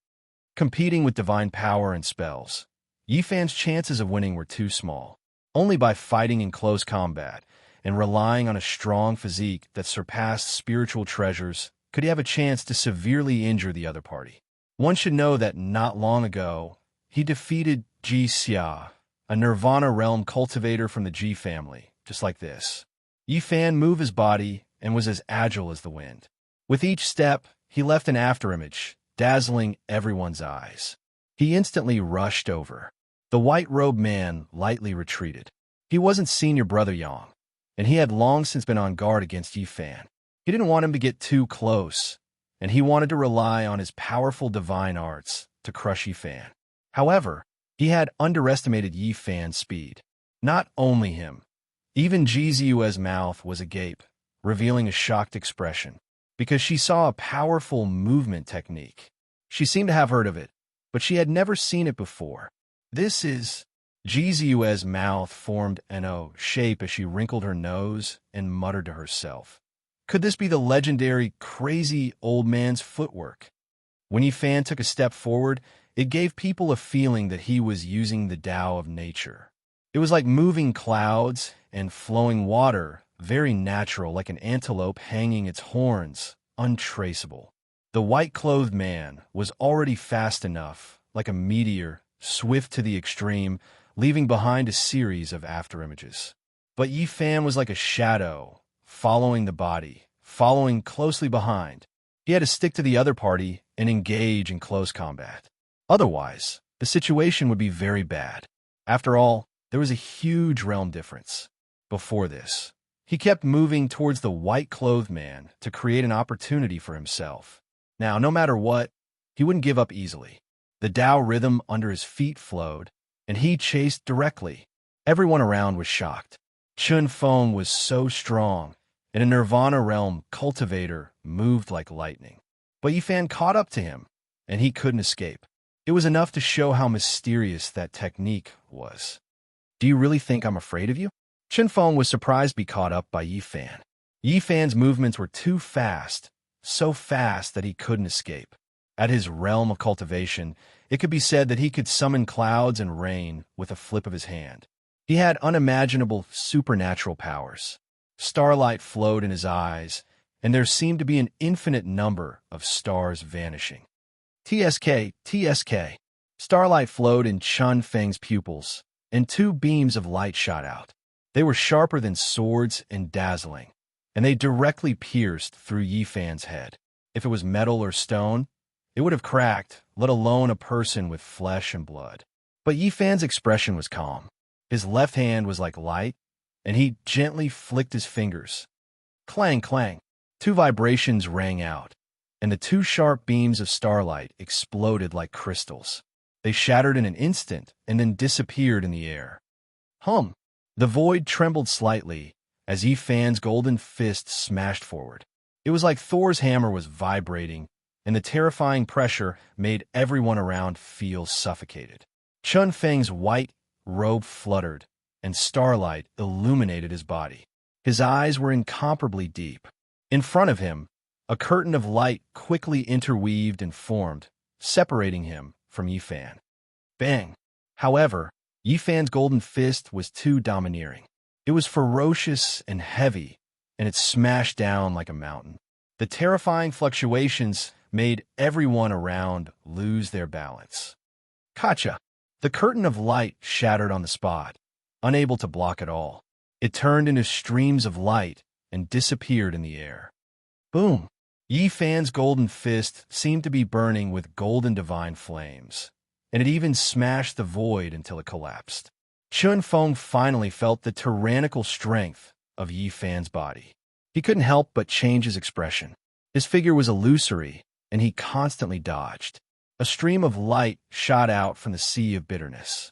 Competing with divine power and spells, Yi Fan's chances of winning were too small. Only by fighting in close combat and relying on a strong physique that surpassed spiritual treasures could he have a chance to severely injure the other party. One should know that not long ago, he defeated Ji Xia, a Nirvana realm cultivator from the Ji family, just like this. Yi Fan moved his body and was as agile as the wind. With each step, he left an afterimage, dazzling everyone's eyes. He instantly rushed over. The white-robed man lightly retreated. He wasn't senior brother Yang, and he had long since been on guard against Yi Fan. He didn't want him to get too close, and he wanted to rely on his powerful divine arts to crush Yi Fan. However, he had underestimated Yi Fan's speed. Not only him, even Jizu's mouth was agape, revealing a shocked expression, because she saw a powerful movement technique. She seemed to have heard of it, but she had never seen it before. "This is..." Jizu's mouth formed an O shape as she wrinkled her nose and muttered to herself. Could this be the legendary crazy old man's footwork? When Yi Fan took a step forward, it gave people a feeling that he was using the Tao of nature. It was like moving clouds and flowing water, very natural, like an antelope hanging its horns, untraceable. The white-clothed man was already fast enough, like a meteor, swift to the extreme, leaving behind a series of afterimages. But Yi Fan was like a shadow, following the body, following closely behind. He had to stick to the other party and engage in close combat. Otherwise, the situation would be very bad. After all, there was a huge realm difference. Before this, he kept moving towards the white-clothed man to create an opportunity for himself. Now, no matter what, he wouldn't give up easily. The Tao rhythm under his feet flowed, and he chased directly. Everyone around was shocked. Chun Feng was so strong, and a Nirvana realm cultivator moved like lightning. But Yi Fan caught up to him, and he couldn't escape. It was enough to show how mysterious that technique was. "Do you really think I'm afraid of you?" Chun Feng was surprised to be caught up by Yi Fan. Yi Fan's movements were too fast, so fast that he couldn't escape. At his realm of cultivation, it could be said that he could summon clouds and rain with a flip of his hand. He had unimaginable supernatural powers. Starlight flowed in his eyes, and there seemed to be an infinite number of stars vanishing. TSK, TSK. Starlight flowed in Chun Feng's pupils, and two beams of light shot out. They were sharper than swords and dazzling, and they directly pierced through Yi Fan's head. If it was metal or stone, it would have cracked, let alone a person with flesh and blood. But Yi Fan's expression was calm. His left hand was like light, and he gently flicked his fingers. Clang, clang. Two vibrations rang out, and the two sharp beams of starlight exploded like crystals. They shattered in an instant and then disappeared in the air. Hum! The void trembled slightly as Yi Fan's golden fist smashed forward. It was like Thor's hammer was vibrating, and the terrifying pressure made everyone around feel suffocated. Chun Feng's white robe fluttered, and starlight illuminated his body. His eyes were incomparably deep. In front of him, a curtain of light quickly interweaved and formed, separating him from Yi Fan. Bang! However, Yi Fan's golden fist was too domineering. It was ferocious and heavy, and it smashed down like a mountain. The terrifying fluctuations made everyone around lose their balance. Gotcha! The curtain of light shattered on the spot, unable to block it all. It turned into streams of light and disappeared in the air. Boom! Yi Fan's golden fist seemed to be burning with golden divine flames, and it even smashed the void until it collapsed. Chun Feng finally felt the tyrannical strength of Yi Fan's body. He couldn't help but change his expression. His figure was illusory, and he constantly dodged. A stream of light shot out from the sea of bitterness.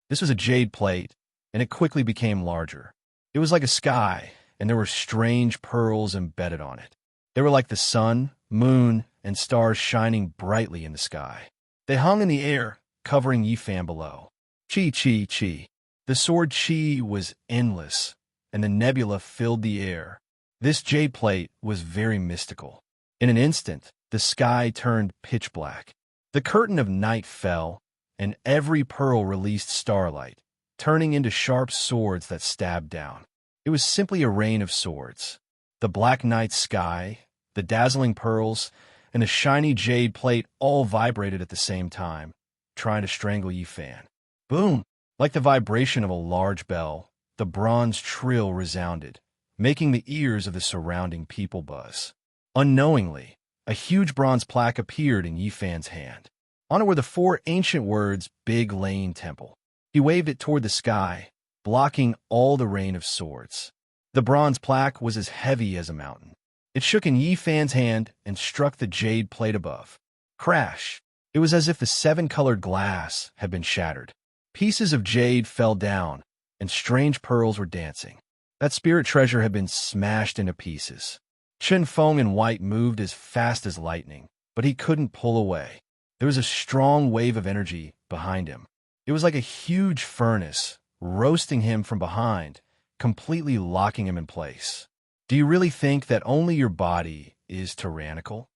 This was a jade plate, and it quickly became larger. It was like a sky, and there were strange pearls embedded on it. They were like the sun, moon, and stars shining brightly in the sky. They hung in the air, covering Yifan below. Chi, chi, chi. The sword chi was endless, and the nebula filled the air. This jade plate was very mystical. In an instant, the sky turned pitch black. The curtain of night fell, and every pearl released starlight, turning into sharp swords that stabbed down. It was simply a rain of swords. The black night sky, the dazzling pearls, and the shiny jade plate all vibrated at the same time, trying to strangle Yifan. Boom! Like the vibration of a large bell, the bronze trill resounded, making the ears of the surrounding people buzz. Unknowingly, a huge bronze plaque appeared in Yifan's hand. On it were the 4 ancient words, Big Lane Temple. He waved it toward the sky, blocking all the rain of swords. The bronze plaque was as heavy as a mountain. It shook in Yifan's hand and struck the jade plate above. Crash! It was as if the 7-colored glass had been shattered. Pieces of jade fell down, and strange pearls were dancing. That spirit treasure had been smashed into pieces. Chen Feng in white moved as fast as lightning, but he couldn't pull away. There was a strong wave of energy behind him. It was like a huge furnace, roasting him from behind, completely locking him in place. Do you really think that only your body is tyrannical?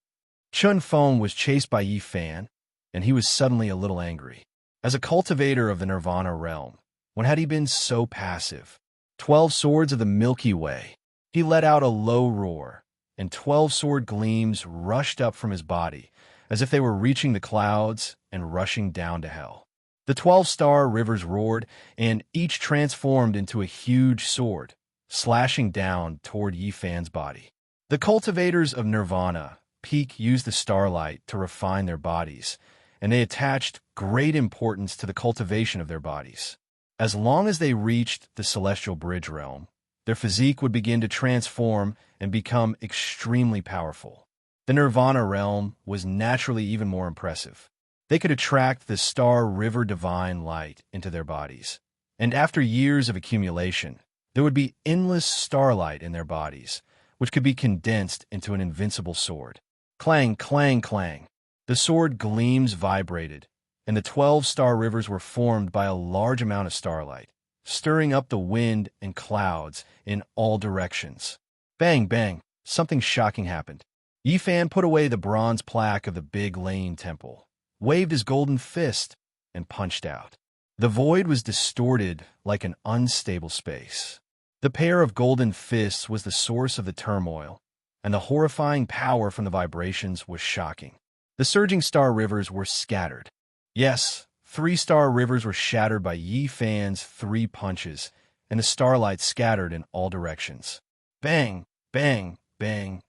Chen Feng was chased by Yifan, and he was suddenly a little angry. As a cultivator of the Nirvana realm, when had he been so passive? 12 swords of the Milky Way. He let out a low roar, and 12 sword gleams rushed up from his body, as if they were reaching the clouds and rushing down to hell. The 12-star rivers roared, and each transformed into a huge sword, slashing down toward Yifan's body. The cultivators of Nirvana Peak used the starlight to refine their bodies, and they attached great importance to the cultivation of their bodies. As long as they reached the Celestial Bridge realm, their physique would begin to transform and become extremely powerful. The Nirvana realm was naturally even more impressive. They could attract the star river divine light into their bodies, and after years of accumulation, there would be endless starlight in their bodies, which could be condensed into an invincible sword. Clang, clang, clang. The sword gleams vibrated, and the 12-star rivers were formed by a large amount of starlight, stirring up the wind and clouds in all directions. Bang, bang, something shocking happened. Yifan put away the bronze plaque of the Big Lane Temple, waved his golden fist, and punched out. The void was distorted like an unstable space. The pair of golden fists was the source of the turmoil, and the horrifying power from the vibrations was shocking. The surging star rivers were scattered. Yes, 3-star rivers were shattered by Yifan's 3 punches, and the starlight scattered in all directions. Bang, bang, bang.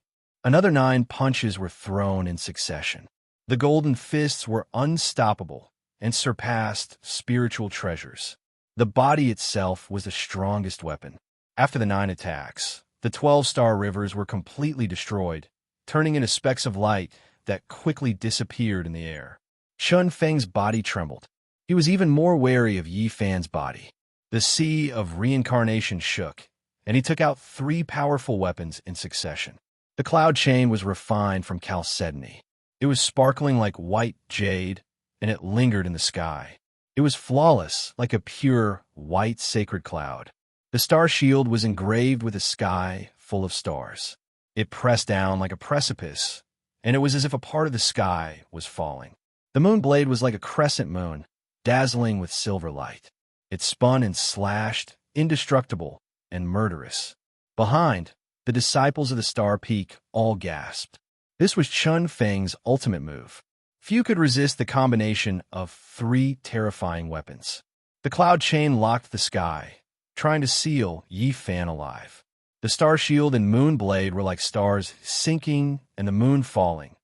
Another 9 punches were thrown in succession. The golden fists were unstoppable and surpassed spiritual treasures. The body itself was the strongest weapon. After the 9 attacks, the 12-star rivers were completely destroyed, turning into specks of light that quickly disappeared in the air. Chen Feng's body trembled. He was even more wary of Yifan's body. The sea of reincarnation shook, and he took out 3 powerful weapons in succession. The cloud chain was refined from chalcedony. It was sparkling like white jade, and it lingered in the sky. It was flawless, like a pure, white sacred cloud. The star shield was engraved with a sky full of stars. It pressed down like a precipice, and it was as if a part of the sky was falling. The moon blade was like a crescent moon, dazzling with silver light. It spun and slashed, indestructible and murderous. Behind, the disciples of the Star Peak all gasped. This was Chen Feng's ultimate move. Few could resist the combination of 3 terrifying weapons. The cloud chain locked the sky, trying to seal Yifan alive. The star shield and moon blade were like stars sinking and the moon falling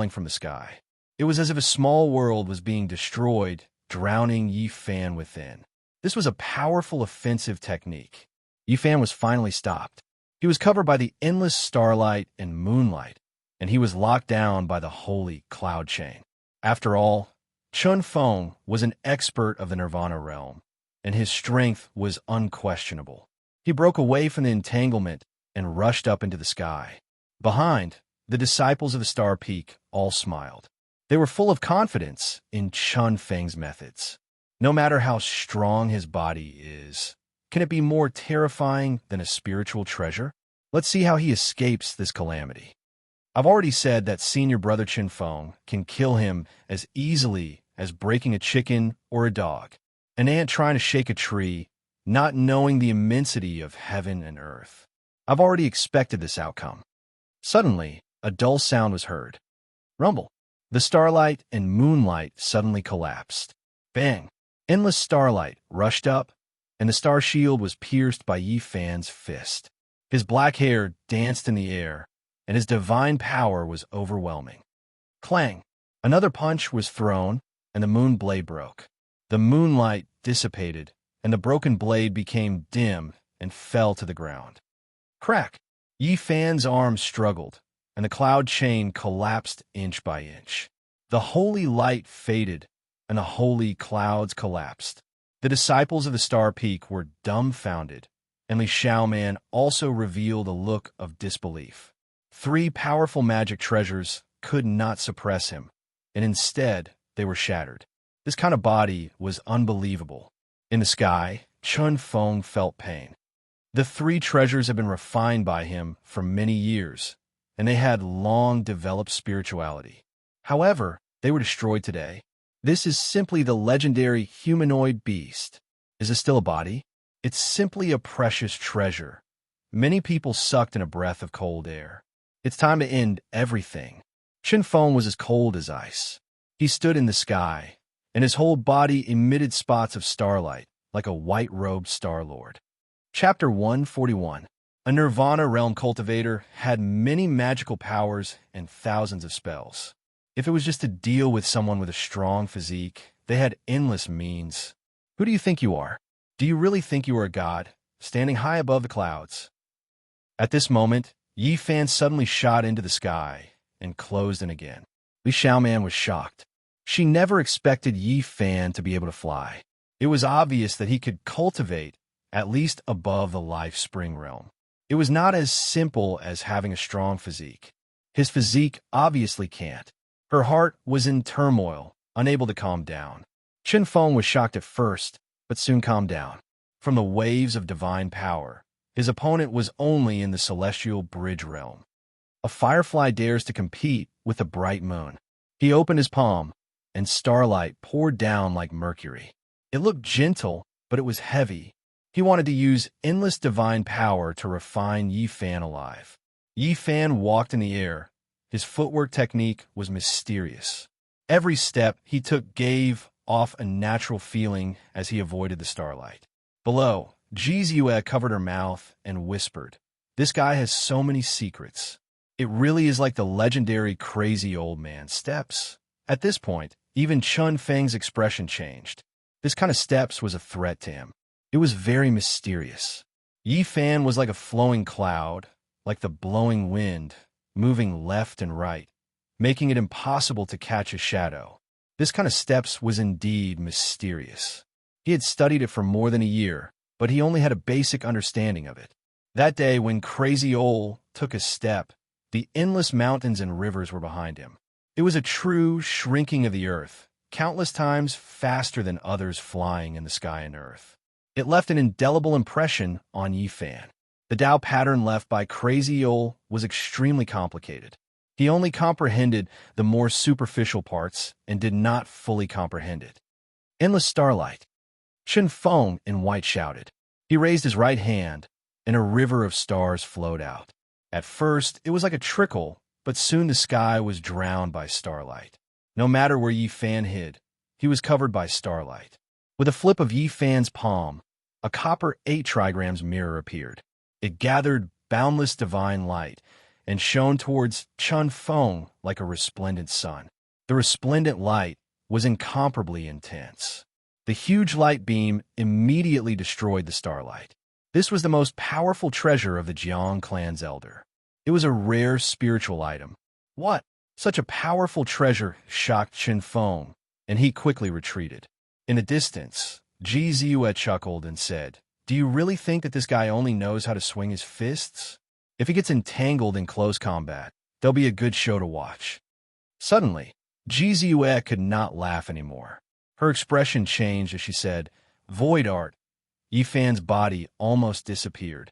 from the sky. It was as if a small world was being destroyed, drowning Yifan within. This was a powerful offensive technique. Yifan was finally stopped. He was covered by the endless starlight and moonlight, and he was locked down by the holy cloud chain. After all, Chun Feng was an expert of the Nirvana realm, and his strength was unquestionable. He broke away from the entanglement and rushed up into the sky. Behind, the disciples of the Star Peak all smiled. They were full of confidence in Chun Feng's methods. No matter how strong his body is, can it be more terrifying than a spiritual treasure? Let's see how he escapes this calamity. I've already said that senior brother Chun Feng can kill him as easily as breaking a chicken or a dog. An ant trying to shake a tree, not knowing the immensity of heaven and earth. I've already expected this outcome. Suddenly, a dull sound was heard. Rumble. The starlight and moonlight suddenly collapsed. Bang! Endless starlight rushed up, and the star shield was pierced by Yi Fan's fist. His black hair danced in the air, and his divine power was overwhelming. Clang! Another punch was thrown, and the moon blade broke. The moonlight dissipated, and the broken blade became dim and fell to the ground. Crack! Yi Fan's arm struggled, and the cloud chain collapsed inch by inch. The holy light faded, and the holy clouds collapsed. The disciples of the Star Peak were dumbfounded, and Li Xiaoman also revealed a look of disbelief. 3 powerful magic treasures could not suppress him, and instead they were shattered. This kind of body was unbelievable. In the sky, Chun Feng felt pain. The 3 treasures had been refined by him for many years, and they had long developed spirituality. However, they were destroyed today. This is simply the legendary humanoid beast. Is it still a body? It's simply a precious treasure. Many people sucked in a breath of cold air. It's time to end everything. Chun Feng was as cold as ice. He stood in the sky, and his whole body emitted spots of starlight, like a white-robed Star-Lord. Chapter 141. A Nirvana realm cultivator had many magical powers and thousands of spells. If it was just to deal with someone with a strong physique, they had endless means. Who do you think you are? Do you really think you are a god, standing high above the clouds? At this moment, Yi Fan suddenly shot into the sky and closed in again. Li Xiaoman was shocked. She never expected Yi Fan to be able to fly. It was obvious that he could cultivate, at least above the life spring realm. It was not as simple as having a strong physique. His physique obviously can't. Her heart was in turmoil, unable to calm down. Chun Feng was shocked at first, but soon calmed down. From the waves of divine power, his opponent was only in the celestial bridge realm. A firefly dares to compete with a bright moon. He opened his palm, and starlight poured down like mercury. It looked gentle, but it was heavy. He wanted to use endless divine power to refine Yi Fan alive. Yi Fan walked in the air. His footwork technique was mysterious. Every step he took gave off a natural feeling as he avoided the starlight. Below, Ji Ziyue covered her mouth and whispered, "This guy has so many secrets. It really is like the legendary crazy old man steps." At this point, even Chun Feng's expression changed. This kind of steps was a threat to him. It was very mysterious. Yi Fan was like a flowing cloud, like the blowing wind, moving left and right, making it impossible to catch a shadow. This kind of steps was indeed mysterious. He had studied it for more than a year, but he only had a basic understanding of it. That day, when Crazy Ol took a step, the endless mountains and rivers were behind him. It was a true shrinking of the earth, countless times faster than others flying in the sky and earth. It left an indelible impression on Yi Fan. The Tao pattern left by Crazy Ol was extremely complicated. He only comprehended the more superficial parts and did not fully comprehend it. Endless starlight. Chun Feng in white shouted. He raised his right hand, and a river of stars flowed out. At first, it was like a trickle, but soon the sky was drowned by starlight. No matter where Yi Fan hid, he was covered by starlight. With a flip of Yi Fan's palm, a copper 8 trigrams mirror appeared. It gathered boundless divine light and shone towards Chun Feng like a resplendent sun. The resplendent light was incomparably intense. The huge light beam immediately destroyed the starlight. This was the most powerful treasure of the Jiang clan's elder. It was a rare spiritual item. What? Such a powerful treasure shocked Chen Feng, and he quickly retreated. In the distance, Ji Ziyue chuckled and said, "Do you really think that this guy only knows how to swing his fists? If he gets entangled in close combat, there'll be a good show to watch." Suddenly, Ji Ziyue could not laugh anymore. Her expression changed as she said, "Void art." Yi Fan's body almost disappeared.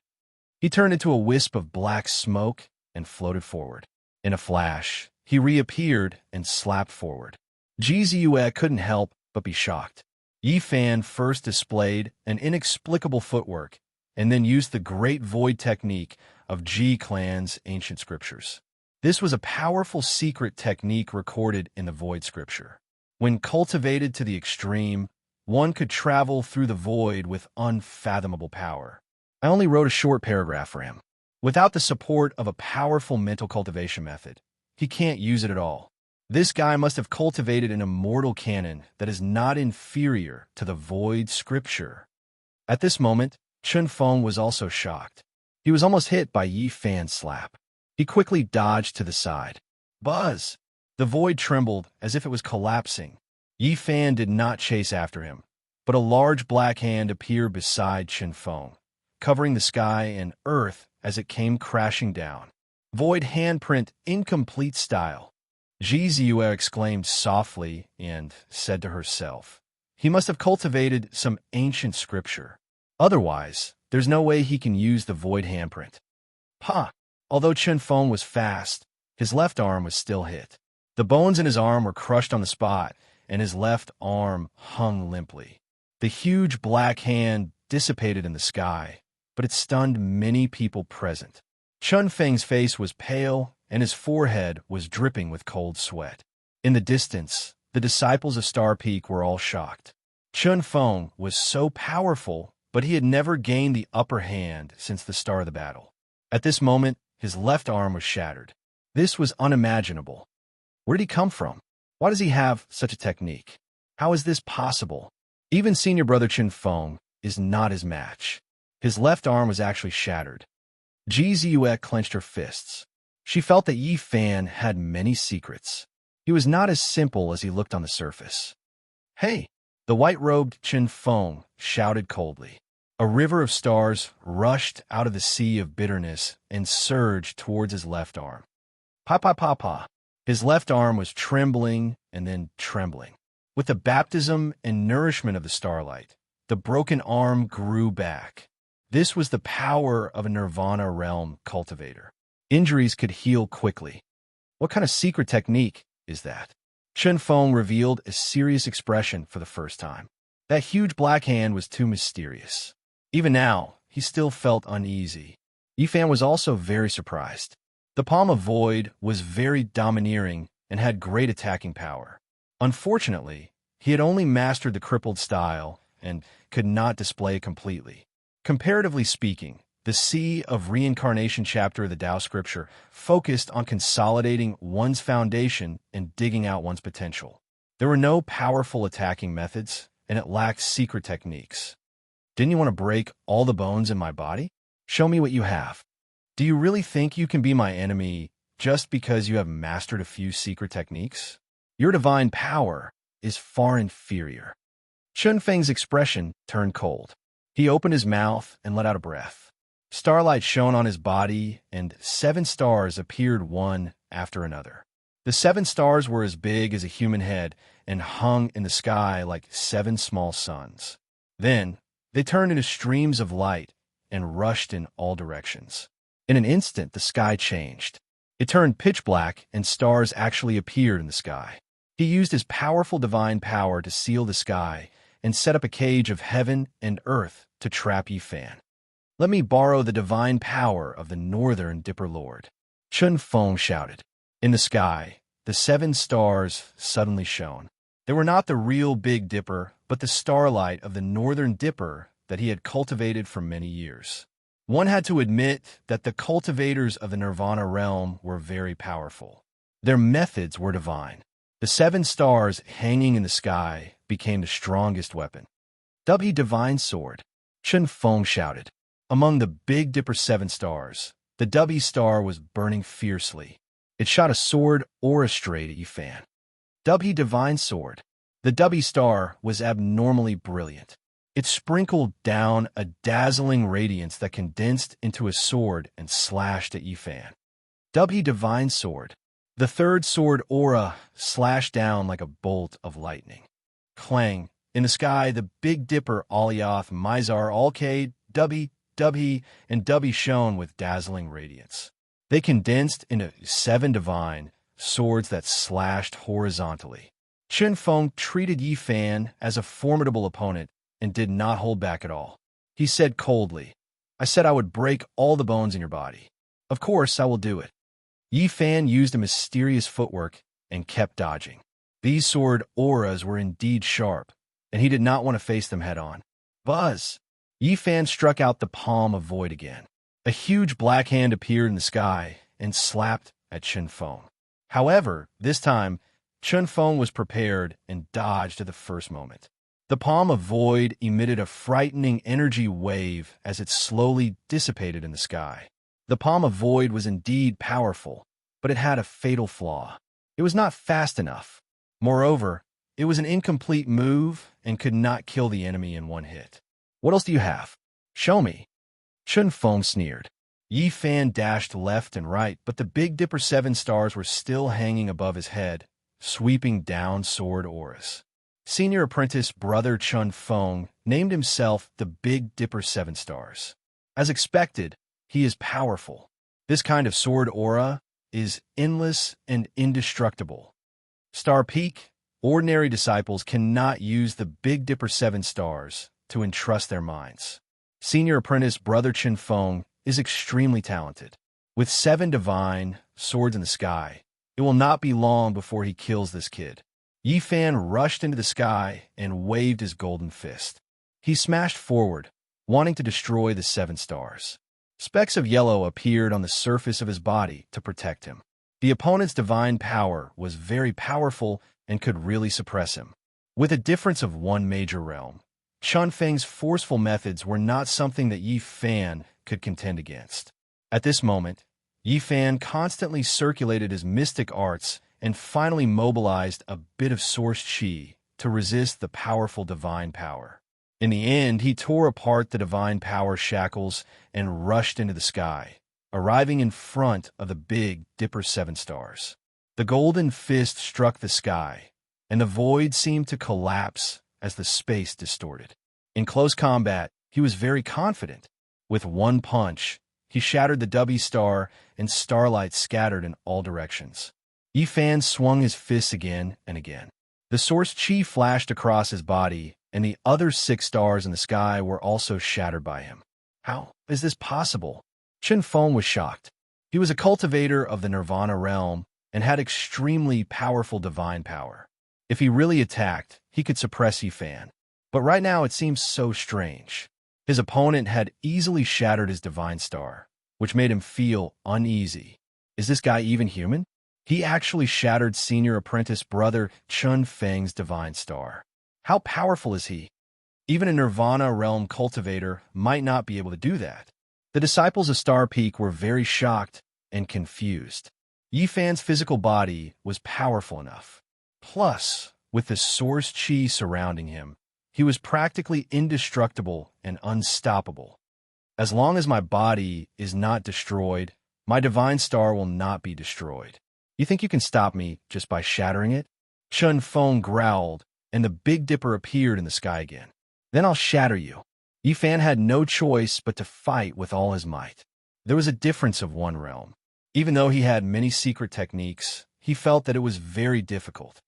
He turned into a wisp of black smoke and floated forward. In a flash, he reappeared and slapped forward. Ji Ziyue couldn't help but be shocked. Yi Fan first displayed an inexplicable footwork and then used the Great Void technique of Ji clan's ancient scriptures. This was a powerful secret technique recorded in the Void scripture. When cultivated to the extreme, one could travel through the void with unfathomable power. I only wrote a short paragraph for him. Without the support of a powerful mental cultivation method, he can't use it at all. This guy must have cultivated an immortal canon that is not inferior to the Void scripture. At this moment, Chen Feng was also shocked. He was almost hit by Yi Fan's slap. He quickly dodged to the side. Buzz! The void trembled as if it was collapsing. Yi Fan did not chase after him, but a large black hand appeared beside Chen Feng, covering the sky and earth as it came crashing down. Void handprint incomplete style. Ji Ziyue exclaimed softly and said to herself, "He must have cultivated some ancient scripture. Otherwise, there's no way he can use the void handprint." Pa! Although Chen Feng was fast, his left arm was still hit. The bones in his arm were crushed on the spot, and his left arm hung limply. The huge black hand dissipated in the sky, but it stunned many people present. Chen Feng's face was pale, and his forehead was dripping with cold sweat. In the distance, the disciples of Star Peak were all shocked. Chen Feng was so powerful, but he had never gained the upper hand since the start of the battle. At this moment, his left arm was shattered. This was unimaginable. Where did he come from? Why does he have such a technique? How is this possible? Even senior brother Chen Feng is not his match. His left arm was actually shattered. Ji Ziyue clenched her fists. She felt that Yi Fan had many secrets. He was not as simple as he looked on the surface. "Hey!" The white-robed Chen Feng shouted coldly. A river of stars rushed out of the sea of bitterness and surged towards his left arm. Pa. His left arm was trembling and then trembling. With the baptism and nourishment of the starlight, the broken arm grew back. This was the power of a Nirvana realm cultivator. Injuries could heal quickly. What kind of secret technique is that? Chen Feng revealed a serious expression for the first time. That huge black hand was too mysterious. Even now, he still felt uneasy. Yi Fan was also very surprised. The Palm of Void was very domineering and had great attacking power. Unfortunately, he had only mastered the crippled style and could not display it completely. Comparatively speaking, the Sea of Reincarnation chapter of the Tao Scripture focused on consolidating one's foundation and digging out one's potential. There were no powerful attacking methods, and it lacked secret techniques. Didn't you want to break all the bones in my body? Show me what you have. Do you really think you can be my enemy just because you have mastered a few secret techniques? Your divine power is far inferior. Chen Feng's expression turned cold. He opened his mouth and let out a breath. Starlight shone on his body, and 7 stars appeared one after another. The 7 stars were as big as a human head and hung in the sky like 7 small suns. Then, they turned into streams of light and rushed in all directions. In an instant, the sky changed. It turned pitch black, and stars actually appeared in the sky. He used his powerful divine power to seal the sky and set up a cage of heaven and earth to trap Yi Fan. "Let me borrow the divine power of the Northern Dipper Lord," Chen Feng shouted. In the sky, the 7 stars suddenly shone. They were not the real Big Dipper, but the starlight of the Northern Dipper that he had cultivated for many years. One had to admit that the cultivators of the Nirvana realm were very powerful. Their methods were divine. The 7 stars hanging in the sky became the strongest weapon. "Dub he divine sword," Chen Feng shouted. Among the Big Dipper 7 stars, the W star was burning fiercely. It shot a sword aura straight at Yifan. W Divine Sword. The W star was abnormally brilliant. It sprinkled down a dazzling radiance that condensed into a sword and slashed at Yifan. W Divine Sword. The third sword aura slashed down like a bolt of lightning. Clang. In the sky, the Big Dipper, Alioth, Mizar, Alkaid, W, and W shone with dazzling radiance. They condensed into 7 divine swords that slashed horizontally. Chen Feng treated Yifan as a formidable opponent and did not hold back at all. He said coldly, "I said I would break all the bones in your body. Of course, I will do it." Yifan used a mysterious footwork and kept dodging. These sword auras were indeed sharp, and he did not want to face them head-on. Buzz! Yifan struck out the palm of void again. A huge black hand appeared in the sky and slapped at Chen Feng. However, this time, Chen Feng was prepared and dodged at the first moment. The palm of void emitted a frightening energy wave as it slowly dissipated in the sky. The palm of void was indeed powerful, but it had a fatal flaw. It was not fast enough. Moreover, it was an incomplete move and could not kill the enemy in one hit. "What else do you have? Show me." Chen Feng sneered. Yifan dashed left and right, but the Big Dipper 7 stars were still hanging above his head, sweeping down sword auras. Senior apprentice brother Chen Feng named himself the Big Dipper 7 stars. As expected, he is powerful. This kind of sword aura is endless and indestructible. Star Peak, ordinary disciples cannot use the Big Dipper 7 stars to entrust their minds. Senior apprentice brother Chen Feng is extremely talented. With 7 divine swords in the sky, it will not be long before he kills this kid. Yifan rushed into the sky and waved his golden fist. He smashed forward, wanting to destroy the 7 stars. Specks of yellow appeared on the surface of his body to protect him. The opponent's divine power was very powerful and could really suppress him. With a difference of 1 major realm, Chen Feng's forceful methods were not something that Yifan could contend against. At this moment, Yifan constantly circulated his mystic arts and finally mobilized a bit of source chi to resist the powerful divine power. In the end, he tore apart the divine power shackles and rushed into the sky, arriving in front of the Big Dipper 7 stars. The golden fist struck the sky, and the void seemed to collapse as the space distorted. In close combat, he was very confident. With 1 punch, he shattered the W star and starlight scattered in all directions. Yifan swung his fists again and again. The source chi flashed across his body, and the other 6 stars in the sky were also shattered by him. How is this possible? Chen Feng was shocked. He was a cultivator of the Nirvana realm and had extremely powerful divine power. If he really attacked, he could suppress Yifan. But right now it seems so strange. His opponent had easily shattered his divine star, which made him feel uneasy. Is this guy even human? He actually shattered senior apprentice brother Chen Feng's divine star. How powerful is he? Even a Nirvana realm cultivator might not be able to do that. The disciples of Star Peak were very shocked and confused. Yifan's physical body was powerful enough. Plus, with the source chi surrounding him, he was practically indestructible and unstoppable. As long as my body is not destroyed, my divine star will not be destroyed. You think you can stop me just by shattering it? Chen Feng growled, and the Big Dipper appeared in the sky again. Then I'll shatter you. Yifan had no choice but to fight with all his might. There was a difference of 1 realm. Even though he had many secret techniques, he felt that it was very difficult.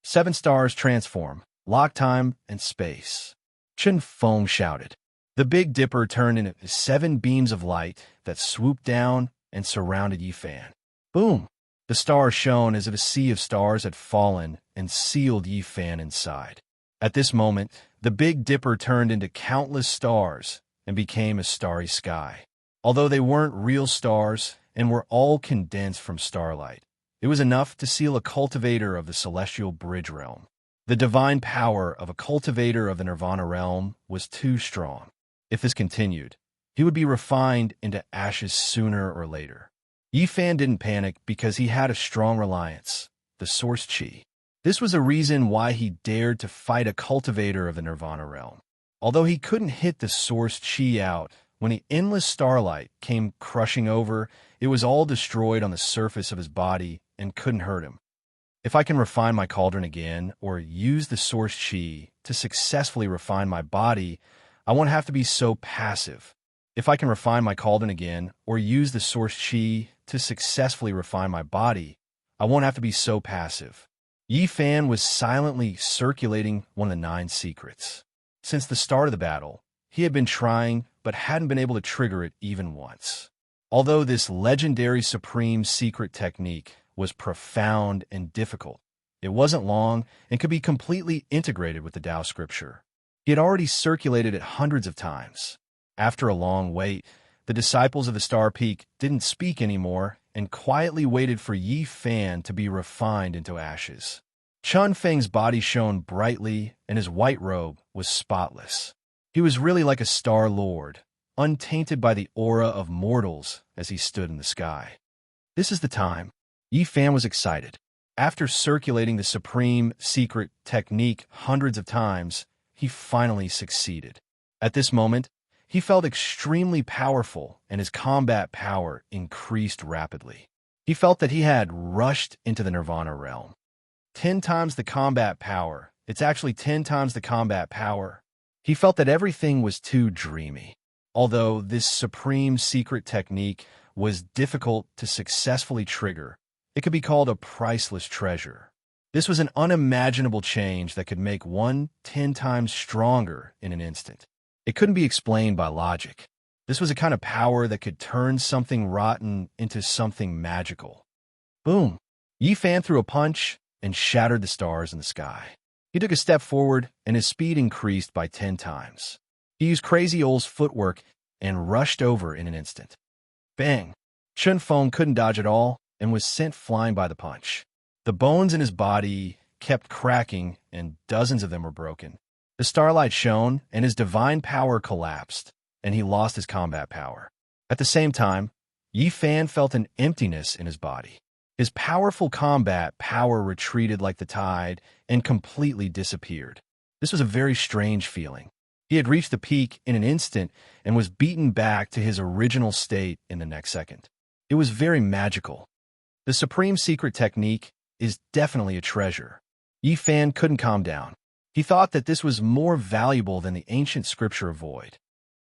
7 stars transform, lock time, and space. Chen Feng shouted. The Big Dipper turned into 7 beams of light that swooped down and surrounded Yifan. Boom! The stars shone as if a sea of stars had fallen and sealed Yifan inside. At this moment, the Big Dipper turned into countless stars and became a starry sky. Although they weren't real stars and were all condensed from starlight, it was enough to seal a cultivator of the celestial bridge realm. The divine power of a cultivator of the Nirvana realm was too strong. If this continued, he would be refined into ashes sooner or later. Yi Fan didn't panic because he had a strong reliance, the source chi. This was a reason why he dared to fight a cultivator of the Nirvana realm. Although he couldn't hit the source chi out, when the endless starlight came crushing over, it was all destroyed on the surface of his body and couldn't hurt him. If I can refine my cauldron again, or use the source chi to successfully refine my body, I won't have to be so passive. If I can refine my cauldron again, or use the source chi to successfully refine my body, I won't have to be so passive. Yi Fan was silently circulating one of the 9 secrets. Since the start of the battle, he had been trying, but hadn't been able to trigger it even once. Although this legendary supreme secret technique was profound and difficult, it wasn't long and could be completely integrated with the Tao scripture. He had already circulated it hundreds of times. After a long wait, the disciples of the Star Peak didn't speak anymore and quietly waited for Yi Fan to be refined into ashes. Chun Feng's body shone brightly, and his white robe was spotless. He was really like a star lord, untainted by the aura of mortals as he stood in the sky. This is the time. Yi Fan was excited. After circulating the supreme secret technique hundreds of times, he finally succeeded. At this moment, he felt extremely powerful, and his combat power increased rapidly. He felt that he had rushed into the Nirvana realm. 10 times the combat power. It's actually 10 times the combat power. He felt that everything was too dreamy. Although this supreme secret technique was difficult to successfully trigger, it could be called a priceless treasure. This was an unimaginable change that could make one 10 times stronger in an instant. It couldn't be explained by logic. This was a kind of power that could turn something rotten into something magical. Boom! Yi Fan threw a punch and shattered the stars in the sky. He took a step forward, and his speed increased by 10 times. He used Crazy Old's footwork and rushed over in an instant. Bang! Chun Feng couldn't dodge at all and was sent flying by the punch. The bones in his body kept cracking, and dozens of them were broken. The starlight shone, and his divine power collapsed, and he lost his combat power. At the same time, Yi Fan felt an emptiness in his body. His powerful combat power retreated like the tide and completely disappeared. This was a very strange feeling. He had reached the peak in an instant and was beaten back to his original state in the next second. It was very magical. The supreme secret technique is definitely a treasure. Yi Fan couldn't calm down. He thought that this was more valuable than the ancient scripture of void.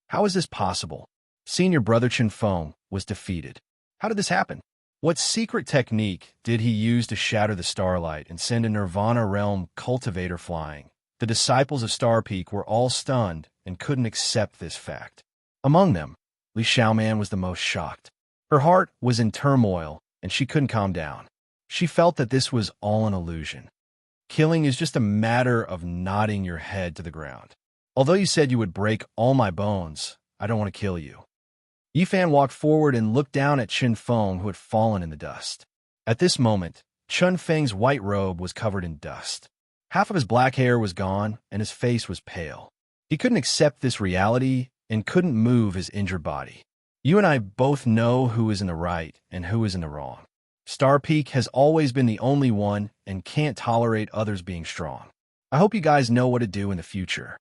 How is this possible? Senior brother Chun Feng was defeated. How did this happen? What secret technique did he use to shatter the starlight and send a Nirvana realm cultivator flying? The disciples of Star Peak were all stunned and couldn't accept this fact. Among them, Li Xiaoman was the most shocked. Her heart was in turmoil, and she couldn't calm down. She felt that this was all an illusion. Killing is just a matter of nodding your head to the ground. Although you said you would break all my bones, I don't want to kill you. Yi Fan walked forward and looked down at Chun Feng, who had fallen in the dust. At this moment, Chun Feng's white robe was covered in dust. Half of his black hair was gone, and his face was pale. He couldn't accept this reality and couldn't move his injured body. You and I both know who is in the right and who is in the wrong. Star Peak has always been the only one and can't tolerate others being strong. I hope you guys know what to do in the future.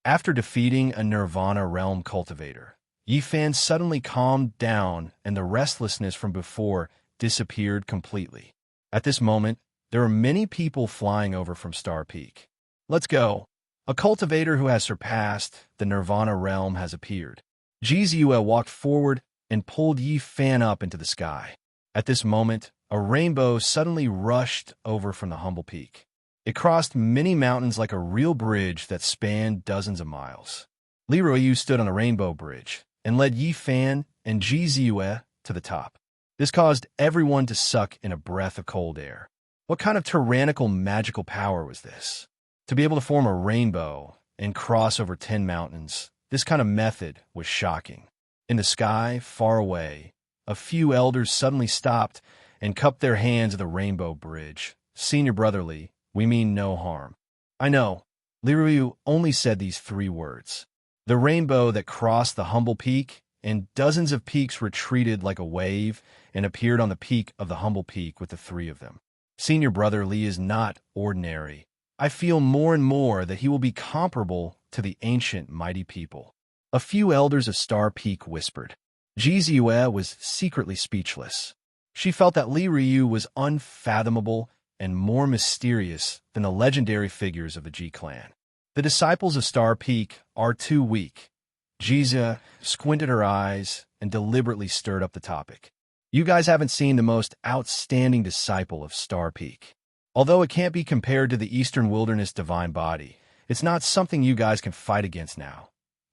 After defeating a Nirvana realm cultivator, Yi Fan suddenly calmed down and the restlessness from before disappeared completely. At this moment, there were many people flying over from Star Peak. Let's go. A cultivator who has surpassed the Nirvana realm has appeared. Jizue walked forward and pulled Yi Fan up into the sky. At this moment, a rainbow suddenly rushed over from the humble peak. It crossed many mountains like a real bridge that spanned dozens of miles. Li Ruoyu stood on a rainbow bridge and led Yi Fan and Jizue to the top. This caused everyone to suck in a breath of cold air. What kind of tyrannical magical power was this? To be able to form a rainbow and cross over 10 mountains, this kind of method was shocking. In the sky, far away, a few elders suddenly stopped and cupped their hands at the rainbow bridge. Senior brotherly, we mean no harm. I know. Li Ruoyu only said these 3 words. The rainbow that crossed the humble peak, and dozens of peaks retreated like a wave and appeared on the peak of the humble peak with the three of them. Senior brother Lee is not ordinary. I feel more and more that he will be comparable to the ancient mighty people. A few elders of Star Peak whispered. Ji Ziyue was secretly speechless. She felt that Li Ryu was unfathomable and more mysterious than the legendary figures of the Ji clan. The disciples of Star Peak are too weak. Jiza squinted her eyes and deliberately stirred up the topic. You guys haven't seen the most outstanding disciple of Star Peak. Although it can't be compared to the Eastern Wilderness Divine Body, it's not something you guys can fight against now,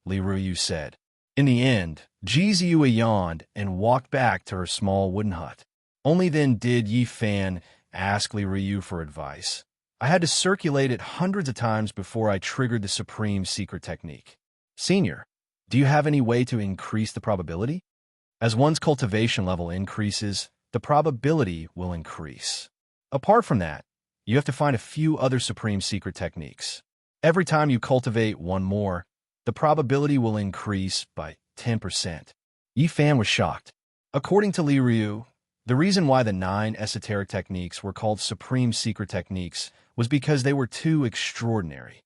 Li Ryu said. In the end, Ji Ziyue yawned and walked back to her small wooden hut. Only then did Yi Fan ask Li Ryu for advice. I had to circulate it hundreds of times before I triggered the supreme secret technique. Senior, do you have any way to increase the probability? As one's cultivation level increases, the probability will increase. Apart from that, you have to find a few other supreme secret techniques. Every time you cultivate one more, the probability will increase by 10%. Yi Fan was shocked. According to Li Ryu, the reason why the 9 esoteric techniques were called supreme secret techniques was because they were too extraordinary.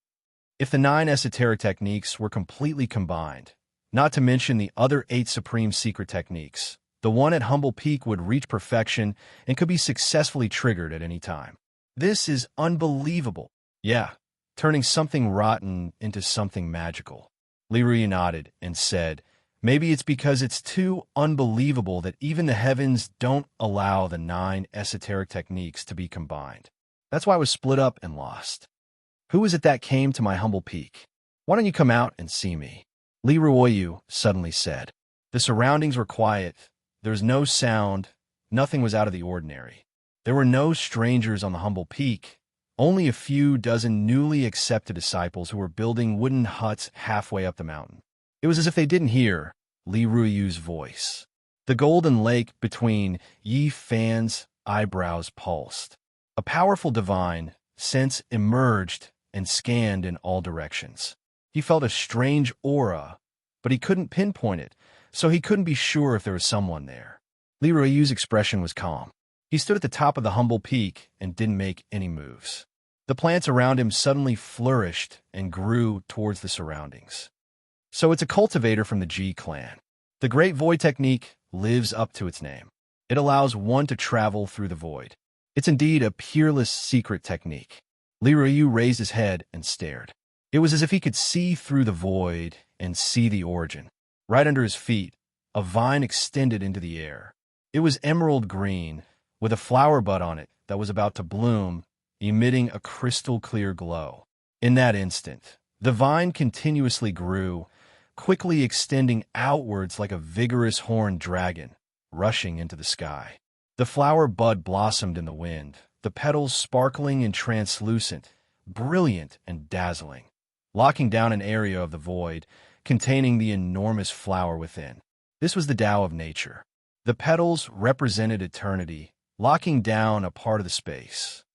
If the 9 esoteric techniques were completely combined, not to mention the other 8 supreme secret techniques, the one at Humble Peak would reach perfection and could be successfully triggered at any time. This is unbelievable. Yeah, turning something rotten into something magical. Li Ryu nodded and said, maybe it's because it's too unbelievable that even the heavens don't allow the 9 esoteric techniques to be combined. That's why I was split up and lost. Who is it that came to my humble peak? Why don't you come out and see me? Li Ryu suddenly said. The surroundings were quiet. There was no sound. Nothing was out of the ordinary. There were no strangers on the humble peak, only a few dozen newly accepted disciples who were building wooden huts halfway up the mountain. It was as if they didn't hear Li Ryu's voice. The golden lake between Yi Fan's eyebrows pulsed. A powerful divine sense emerged and scanned in all directions. He felt a strange aura, but he couldn't pinpoint it, so he couldn't be sure if there was someone there. Li Ryu's expression was calm. He stood at the top of the humble peak and didn't make any moves. The plants around him suddenly flourished and grew towards the surroundings. So it's a cultivator from the Ji clan. The Great Void Technique lives up to its name. It allows one to travel through the void. It's indeed a peerless secret technique. Li Ryu raised his head and stared. It was as if he could see through the void and see the origin. Right under his feet, a vine extended into the air. It was emerald green, with a flower bud on it that was about to bloom, emitting a crystal-clear glow. In that instant, the vine continuously grew, quickly extending outwards like a vigorous horned dragon, rushing into the sky. The flower bud blossomed in the wind, the petals sparkling and translucent, brilliant and dazzling, locking down an area of the void containing the enormous flower within. This was the Tao of nature. The petals represented eternity, locking down a part of the space.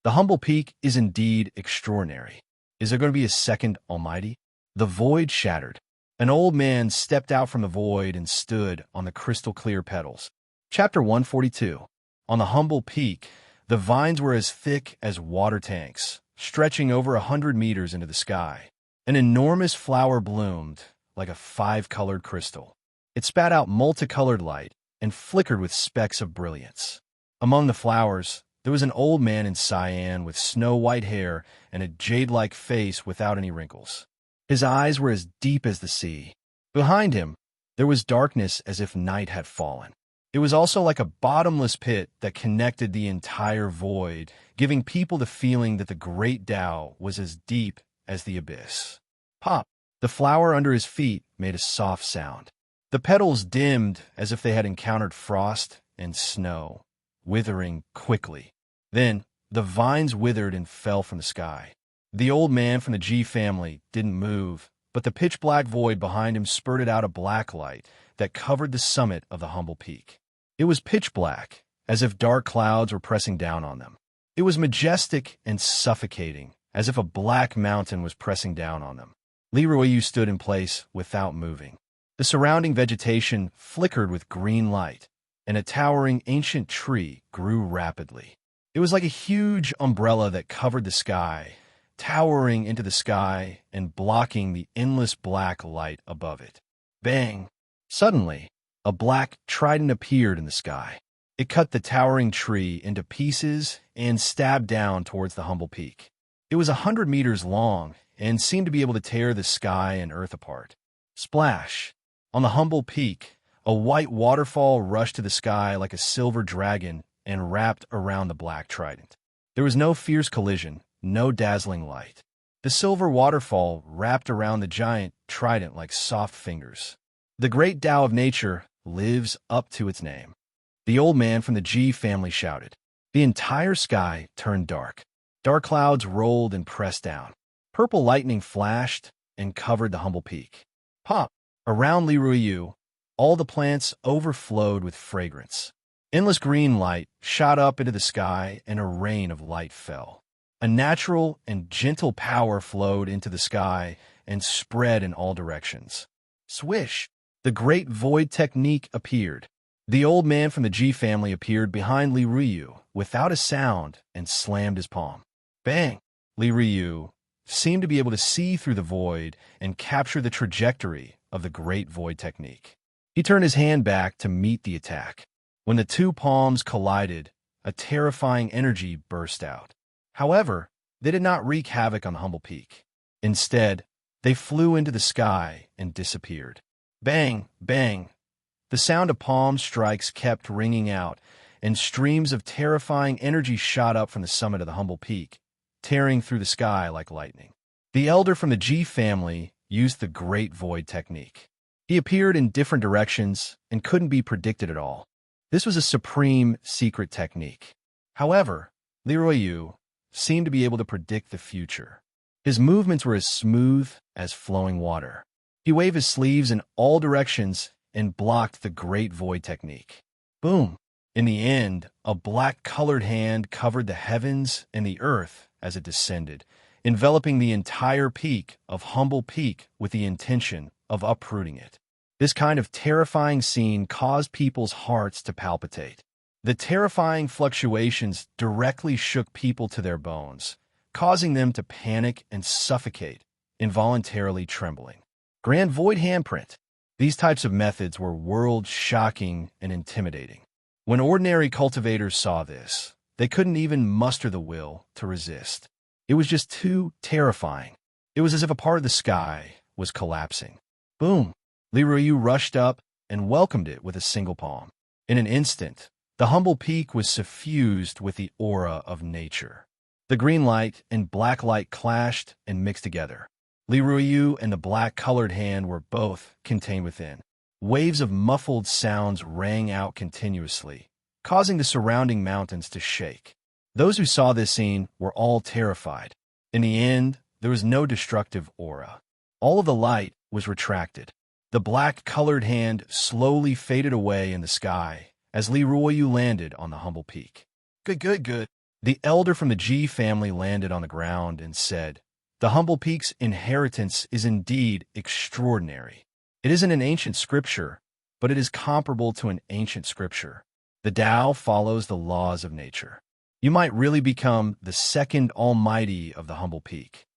The humble peak is indeed extraordinary. Is there going to be a second Almighty? The void shattered. An old man stepped out from the void and stood on the crystal-clear petals. Chapter 142. On the humble peak, the vines were as thick as water tanks, stretching over 100 meters into the sky. An enormous flower bloomed like a 5-colored crystal. It spat out multicolored light and flickered with specks of brilliance. Among the flowers, there was an old man in cyan with snow-white hair and a jade-like face without any wrinkles. His eyes were as deep as the sea. Behind him, there was darkness as if night had fallen. It was also like a bottomless pit that connected the entire void, giving people the feeling that the great Tao was as deep as the abyss. Pop! The flower under his feet made a soft sound. The petals dimmed as if they had encountered frost and snow, withering quickly. Then, the vines withered and fell from the sky. The old man from the Ji family didn't move, but the pitch-black void behind him spurted out a black light that covered the summit of the humble peak. It was pitch black, as if dark clouds were pressing down on them. It was majestic and suffocating, as if a black mountain was pressing down on them. Li Ruoyu stood in place without moving. The surrounding vegetation flickered with green light, and a towering ancient tree grew rapidly. It was like a huge umbrella that covered the sky, towering into the sky and blocking the endless black light above it. Bang! Suddenly, a black trident appeared in the sky. It cut the towering tree into pieces and stabbed down towards the humble peak. It was 100 meters long and seemed to be able to tear the sky and earth apart. Splash! On the humble peak, a white waterfall rushed to the sky like a silver dragon and wrapped around the black trident. There was no fierce collision, no dazzling light. The silver waterfall wrapped around the giant trident like soft fingers. The great Tao of nature lives up to its name. The old man from the G family shouted. The entire sky turned dark. Dark clouds rolled and pressed down. Purple lightning flashed and covered the humble peak. Pop! Around Li Ruoyu, all the plants overflowed with fragrance. Endless green light shot up into the sky and a rain of light fell. A natural and gentle power flowed into the sky and spread in all directions. Swish! The great void technique appeared. The old man from the G family appeared behind Li Ruoyu without a sound and slammed his palm. Bang! Li Ruoyu seemed to be able to see through the void and capture the trajectory of the great void technique. He turned his hand back to meet the attack. When the two palms collided, a terrifying energy burst out. However, they did not wreak havoc on the humble peak. Instead, they flew into the sky and disappeared. Bang! Bang! The sound of palm strikes kept ringing out, and streams of terrifying energy shot up from the summit of the humble peak, tearing through the sky like lightning. The elder from the G family used the Great Void technique. He appeared in different directions and couldn't be predicted at all. This was a supreme secret technique. However, Li Ruoyu seemed to be able to predict the future. His movements were as smooth as flowing water. He waved his sleeves in all directions and blocked the Great Void technique. Boom! In the end, a black-colored hand covered the heavens and the earth as it descended, enveloping the entire peak of Humble Peak with the intention of uprooting it. This kind of terrifying scene caused people's hearts to palpitate. The terrifying fluctuations directly shook people to their bones, causing them to panic and suffocate, involuntarily trembling. Grand Void Handprint. These types of methods were world-shocking and intimidating. When ordinary cultivators saw this, they couldn't even muster the will to resist. It was just too terrifying. It was as if a part of the sky was collapsing. Boom! Li Ruoyu rushed up and welcomed it with a single palm. In an instant, the humble peak was suffused with the aura of nature. The green light and black light clashed and mixed together. Li Ruoyu and the black-colored hand were both contained within. Waves of muffled sounds rang out continuously, causing the surrounding mountains to shake. Those who saw this scene were all terrified. In the end, there was no destructive aura. All of the light was retracted. The black-colored hand slowly faded away in the sky as Li Ruoyu landed on the humble peak. Good. The elder from the G family landed on the ground and said, "The humble peak's inheritance is indeed extraordinary. It isn't an ancient scripture, but it is comparable to an ancient scripture. The Tao follows the laws of nature. You might really become the second almighty of the humble peak."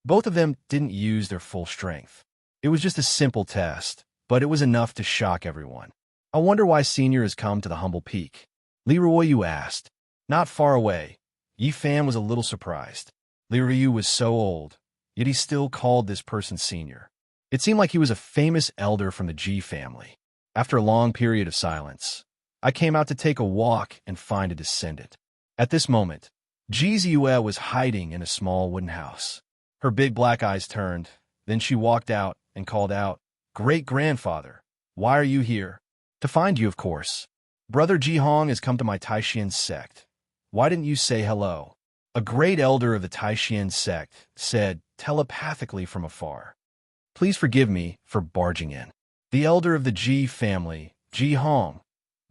Both of them didn't use their full strength. It was just a simple test, but it was enough to shock everyone. "I wonder why Senior has come to the humble peak?" Li Ruoyu asked. Not far away, Yi Fan was a little surprised. Li Ruoyu was so old, yet he still called this person Senior. It seemed like he was a famous elder from the Ji family. After a long period of silence, I came out to take a walk and find a descendant. At this moment, Ji Ziyue was hiding in a small wooden house. Her big black eyes turned, then she walked out and called out, "Great-grandfather, why are you here?" "To find you, of course. Brother Ji Hong has come to my Taishan sect. Why didn't you say hello?" A great elder of the Taishan sect said telepathically from afar, "Please forgive me for barging in." The elder of the Ji family, Ji Hong,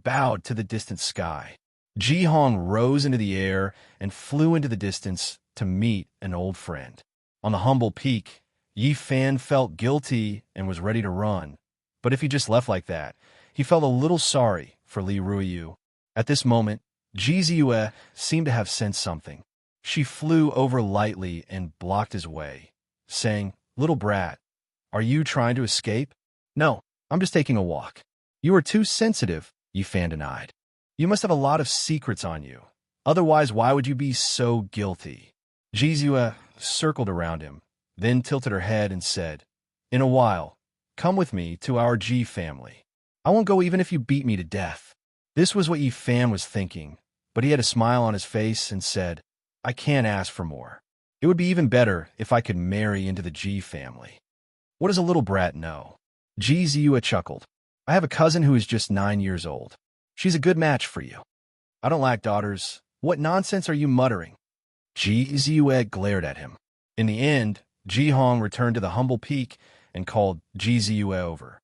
bowed to the distant sky. Ji Hong rose into the air and flew into the distance to meet an old friend. On the humble peak, Yi Fan felt guilty and was ready to run, but if he just left like that, he felt a little sorry for Li Ruiyu. At this moment, Ji Ziyue seemed to have sensed something. She flew over lightly and blocked his way, saying, "Little brat, are you trying to escape?" "No, I'm just taking a walk." "You are too sensitive," Yi Fan denied. "You must have a lot of secrets on you. Otherwise, why would you be so guilty?" Ji Ziyue circled around him, then tilted her head and said, "In a while, come with me to our Ji family. I won't go even if you beat me to death." This was what Yi Fan was thinking, but he had a smile on his face and said, "I can't ask for more. It would be even better if I could marry into the Ji family." "What does a little brat know?" Ji Ziyue chuckled. "I have a cousin who is just 9 years old. She's a good match for you." "I don't lack daughters. What nonsense are you muttering?" Ji Ziyue glared at him. In the end, Ji Hong returned to the humble peak and called Ji Ziyue over.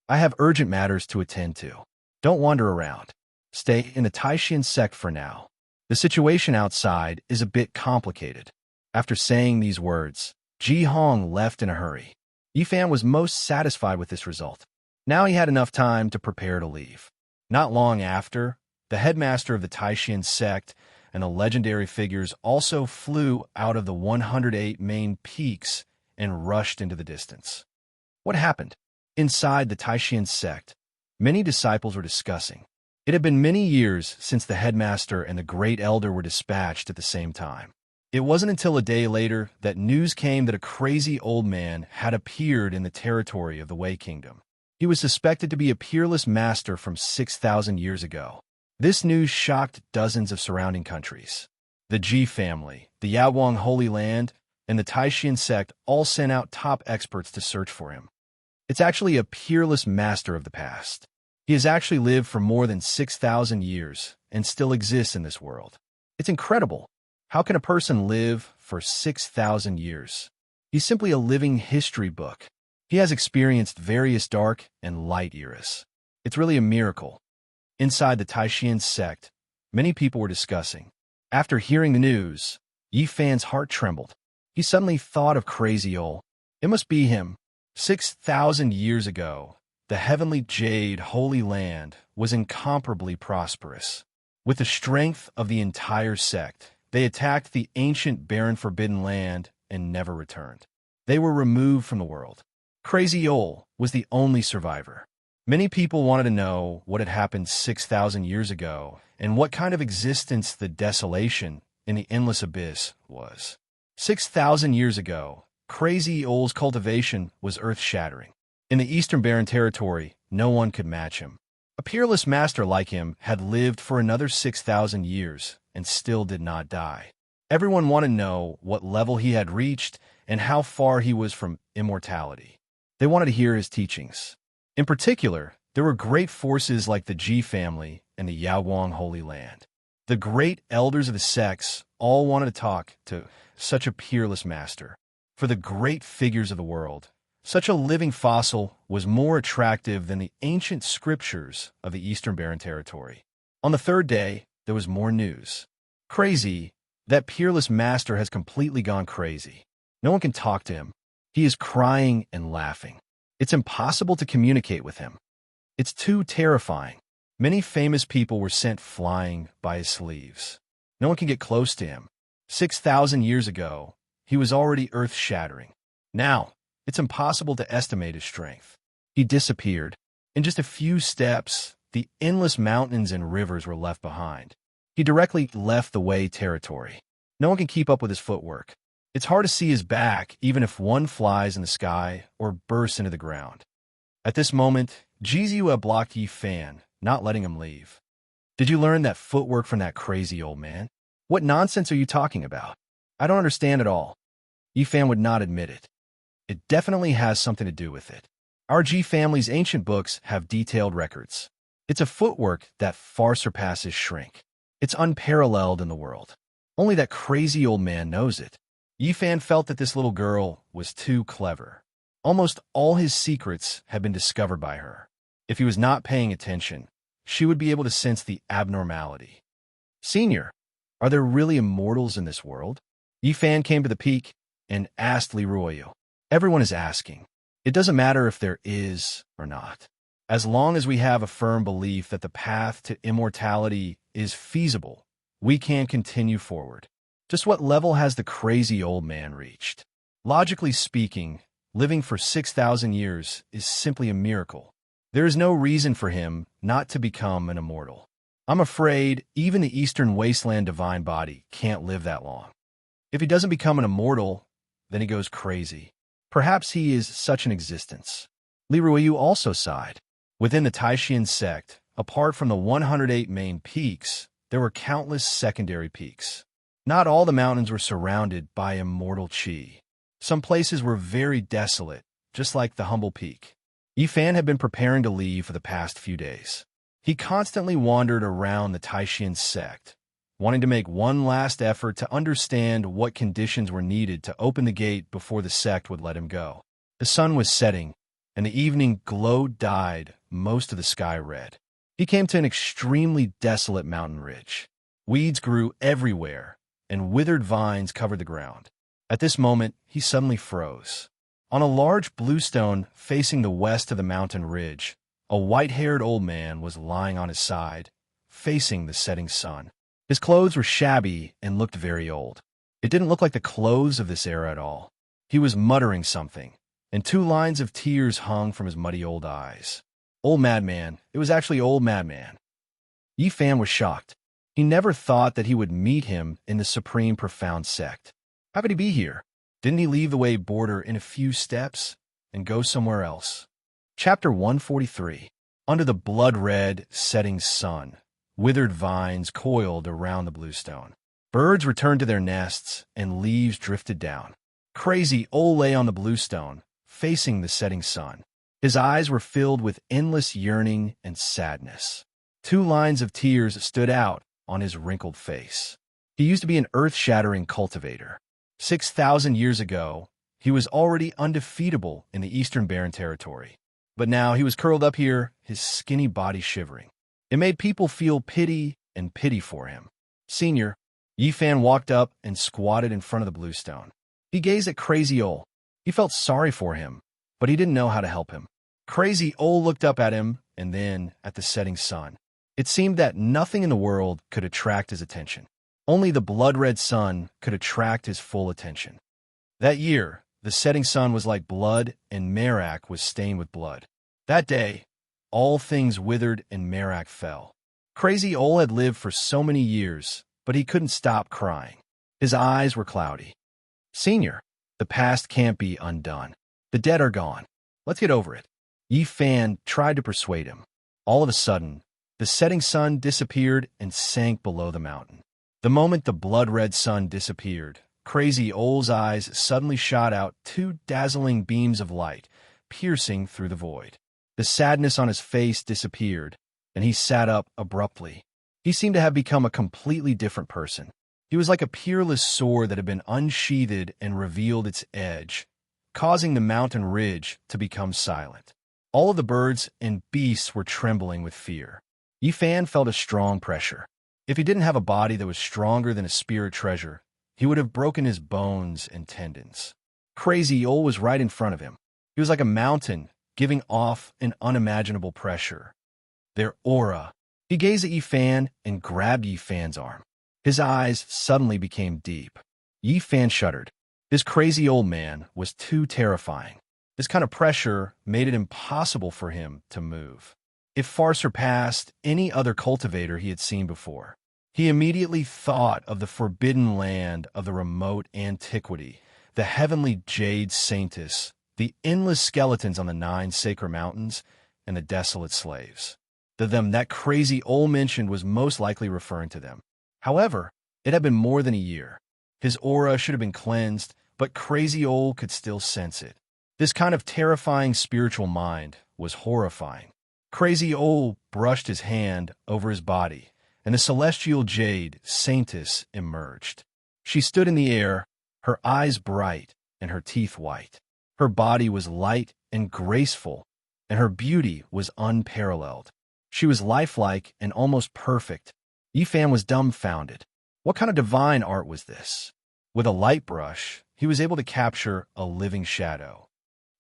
"I have urgent matters to attend to. Don't wander around. Stay in the Taishan sect for now. The situation outside is a bit complicated." After saying these words, Ji Hong left in a hurry. Yi Fan was most satisfied with this result. Now he had enough time to prepare to leave. Not long after, the headmaster of the Taishan sect and the legendary figures also flew out of the 108 main peaks and rushed into the distance. What happened? Inside the Taishan sect, many disciples were discussing. It had been many years since the headmaster and the great elder were dispatched at the same time. It wasn't until a day later that news came that a crazy old man had appeared in the territory of the Wei Kingdom. He was suspected to be a peerless master from 6,000 years ago. This news shocked dozens of surrounding countries. The Ji family, the Yaoguang Holy Land, and the Taishan sect all sent out top experts to search for him. It's actually a peerless master of the past. He has actually lived for more than 6,000 years and still exists in this world. It's incredible. How can a person live for 6,000 years? He's simply a living history book. He has experienced various dark and light eras. It's really a miracle. Inside the Taishan sect, many people were discussing. After hearing the news, Yi Fan's heart trembled. He suddenly thought of Crazy Ol. It must be him. 6,000 years ago, the heavenly jade Holy Land was incomparably prosperous. With the strength of the entire sect, they attacked the ancient barren forbidden land and never returned. They were removed from the world. Crazy Ol was the only survivor. Many people wanted to know what had happened 6,000 years ago and what kind of existence the desolation in the endless abyss was. 6,000 years ago, Crazy Ol's cultivation was earth-shattering. In the Eastern Barren Territory, no one could match him. A peerless master like him had lived for another 6,000 years and still did not die. Everyone wanted to know what level he had reached and how far he was from immortality. They wanted to hear his teachings. In particular, there were great forces like the Ji family and the Yaoguang Holy Land. The great elders of the sects all wanted to talk to such a peerless master. For the great figures of the world, such a living fossil was more attractive than the ancient scriptures of the Eastern Barren Territory. On the third day, there was more news. Crazy, that peerless master has completely gone crazy. No one can talk to him. He is crying and laughing. It's impossible to communicate with him. It's too terrifying. Many famous people were sent flying by his sleeves. No one can get close to him. 6,000 years ago, he was already earth-shattering. Now, it's impossible to estimate his strength. He disappeared. In just a few steps, the endless mountains and rivers were left behind. He directly left the Wei territory. No one can keep up with his footwork. It's hard to see his back, even if one flies in the sky or bursts into the ground. At this moment, Ji Ziyue blocked Yi Fan, not letting him leave. "Did you learn that footwork from that crazy old man? What nonsense are you talking about? I don't understand at all." Yi Fan would not admit it. "It definitely has something to do with it. Our Ji family's ancient books have detailed records. It's a footwork that far surpasses shrink. It's unparalleled in the world. Only that crazy old man knows it." Yi Fan felt that this little girl was too clever. Almost all his secrets had been discovered by her. If he was not paying attention, she would be able to sense the abnormality. "Senior, are there really immortals in this world?" Yi Fan came to the peak and asked Li Ruoyu. Everyone is asking. It doesn't matter if there is or not. As long as we have a firm belief that the path to immortality is feasible, we can continue forward. Just what level has the crazy old man reached? Logically speaking, living for 6,000 years is simply a miracle. There is no reason for him not to become an immortal. I'm afraid even the Eastern Wasteland divine body can't live that long. If he doesn't become an immortal, then he goes crazy. Perhaps he is such an existence. Li Ruiyu also sighed. Within the Taishan sect, apart from the 108 main peaks, there were countless secondary peaks. Not all the mountains were surrounded by immortal qi. Some places were very desolate, just like the humble peak. Yifan had been preparing to leave for the past few days. He constantly wandered around the Taishan sect, wanting to make one last effort to understand what conditions were needed to open the gate before the sect would let him go. The sun was setting, and the evening glow dyed most of the sky red. He came to an extremely desolate mountain ridge. Weeds grew everywhere, and withered vines covered the ground. At this moment, he suddenly froze. On a large bluestone facing the west of the mountain ridge, a white-haired old man was lying on his side, facing the setting sun. His clothes were shabby and looked very old. It didn't look like the clothes of this era at all. He was muttering something, and 2 lines of tears hung from his muddy old eyes. Old madman. It was actually old madman. Yifan was shocked. He never thought that he would meet him in the Supreme Profound Sect. How could he be here? Didn't he leave the way border in a few steps and go somewhere else? Chapter 143. Under the blood-red setting sun, withered vines coiled around the bluestone. Birds returned to their nests, and leaves drifted down. Crazy Ole lay on the bluestone, facing the setting sun. His eyes were filled with endless yearning and sadness. 2 lines of tears stood out on his wrinkled face. He used to be an earth-shattering cultivator. 6,000 years ago, he was already undefeatable in the Eastern Barren Territory. But now he was curled up here, his skinny body shivering. It made people feel pity and pity for him. Senior, Yifan walked up and squatted in front of the bluestone. He gazed at Crazy Ole. He felt sorry for him, but he didn't know how to help him. Crazy Ole looked up at him and then at the setting sun. It seemed that nothing in the world could attract his attention. Only the blood-red sun could attract his full attention. That year, the setting sun was like blood, and Merak was stained with blood. That day, all things withered and Merak fell. Crazy Ole had lived for so many years, but he couldn't stop crying. His eyes were cloudy. Senior, the past can't be undone. The dead are gone. Let's get over it. Yifan tried to persuade him. All of a sudden, the setting sun disappeared and sank below the mountain. The moment the blood-red sun disappeared, Crazy Ole's eyes suddenly shot out 2 dazzling beams of light, piercing through the void. The sadness on his face disappeared, and he sat up abruptly. He seemed to have become a completely different person. He was like a peerless sword that had been unsheathed and revealed its edge, causing the mountain ridge to become silent. All of the birds and beasts were trembling with fear. Yifan felt a strong pressure. If he didn't have a body that was stronger than a spirit treasure, he would have broken his bones and tendons. Crazy Ole was right in front of him. He was like a mountain, giving off an unimaginable pressure. Their aura. He gazed at Yifan and grabbed Yifan's arm. His eyes suddenly became deep. Yifan shuddered. This crazy old man was too terrifying. This kind of pressure made it impossible for him to move. It far surpassed any other cultivator he had seen before. He immediately thought of the forbidden land of the remote antiquity, the heavenly jade saintess, the endless skeletons on the 9 sacred mountains, and the desolate slaves. To them, that crazy Ole mentioned was most likely referring to them. However, it had been more than a year. His aura should have been cleansed, but Crazy Ole could still sense it. This kind of terrifying spiritual mind was horrifying. Crazy Ole brushed his hand over his body, and the celestial jade saintess emerged. She stood in the air, her eyes bright and her teeth white. Her body was light and graceful, and her beauty was unparalleled. She was lifelike and almost perfect. Yifan was dumbfounded. What kind of divine art was this? With a light brush, he was able to capture a living shadow.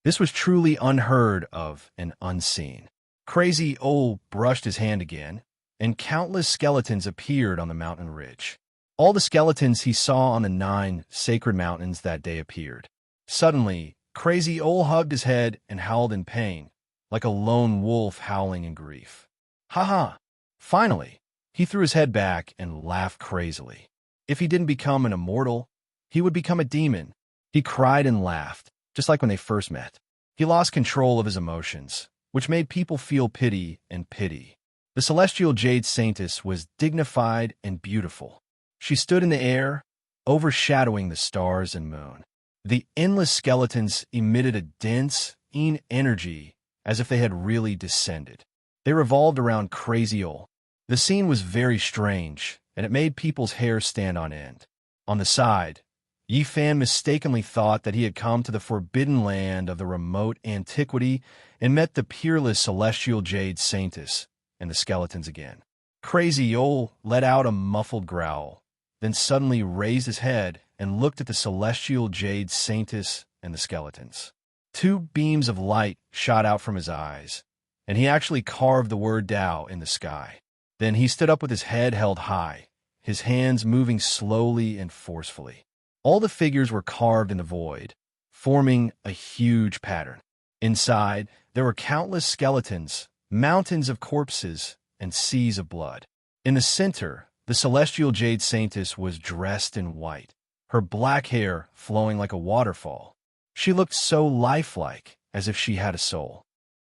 This was truly unheard of and unseen. Crazy Ol brushed his hand again, and countless skeletons appeared on the mountain ridge. All the skeletons he saw on the 9 sacred mountains that day appeared. Suddenly, Crazy Ol hugged his head and howled in pain, like a lone wolf howling in grief. Ha ha! Finally, he threw his head back and laughed crazily. If he didn't become an immortal, he would become a demon. He cried and laughed, just like when they first met. He lost control of his emotions, which made people feel pity and pity. The celestial jade saintess was dignified and beautiful. She stood in the air, overshadowing the stars and moon. The endless skeletons emitted a dense, energy as if they had really descended. They revolved around Crazy Ol. The scene was very strange, and it made people's hair stand on end. On the side, Yi Fan mistakenly thought that he had come to the forbidden land of the remote antiquity and met the peerless celestial jade saintess and the skeletons again. Crazy Ol let out a muffled growl, then suddenly raised his head and looked at the celestial jade saintess and the skeletons. 2 beams of light shot out from his eyes, and he actually carved the word Tao in the sky. Then he stood up with his head held high, his hands moving slowly and forcefully. All the figures were carved in the void, forming a huge pattern. Inside, there were countless skeletons, mountains of corpses, and seas of blood. In the center, the celestial jade saintess was dressed in white, her black hair flowing like a waterfall. She looked so lifelike, as if she had a soul.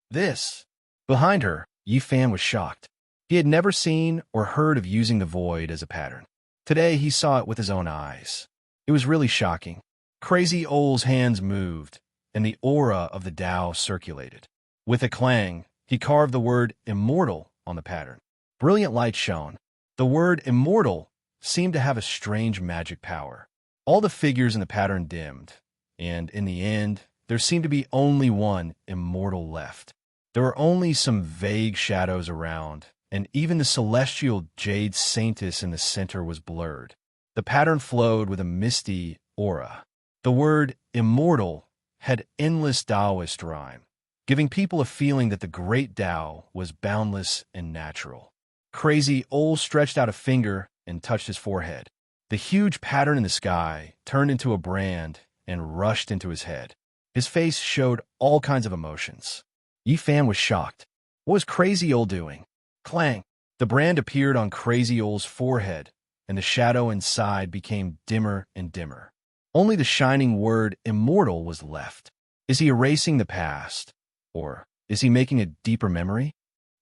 This! Behind her, Yi Fan was shocked. He had never seen or heard of using the void as a pattern. Today, he saw it with his own eyes. It was really shocking. Crazy Ol's hands moved, and the aura of the Tao circulated. With a clang, he carved the word immortal on the pattern. Brilliant light shone. The word immortal seemed to have a strange magic power. All the figures in the pattern dimmed, and in the end, there seemed to be only one immortal left. There were only some vague shadows around, and even the celestial jade saintess in the center was blurred. The pattern flowed with a misty aura. The word immortal had endless Taoist rhyme, giving people a feeling that the great Tao was boundless and natural. Crazy Ol stretched out a finger and touched his forehead. The huge pattern in the sky turned into a brand and rushed into his head. His face showed all kinds of emotions. Yi Fan was shocked. What was Crazy Ol doing? Clang! The brand appeared on Crazy Ol's forehead, and the shadow inside became dimmer and dimmer. Only the shining word immortal was left. Is he erasing the past? Or is he making a deeper memory?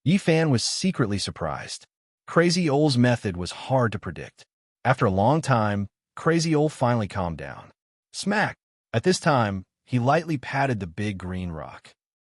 Yi Fan was secretly surprised. Crazy Ol's method was hard to predict. After a long time, Crazy Ol finally calmed down. Smack! At this time, he lightly patted the big green rock.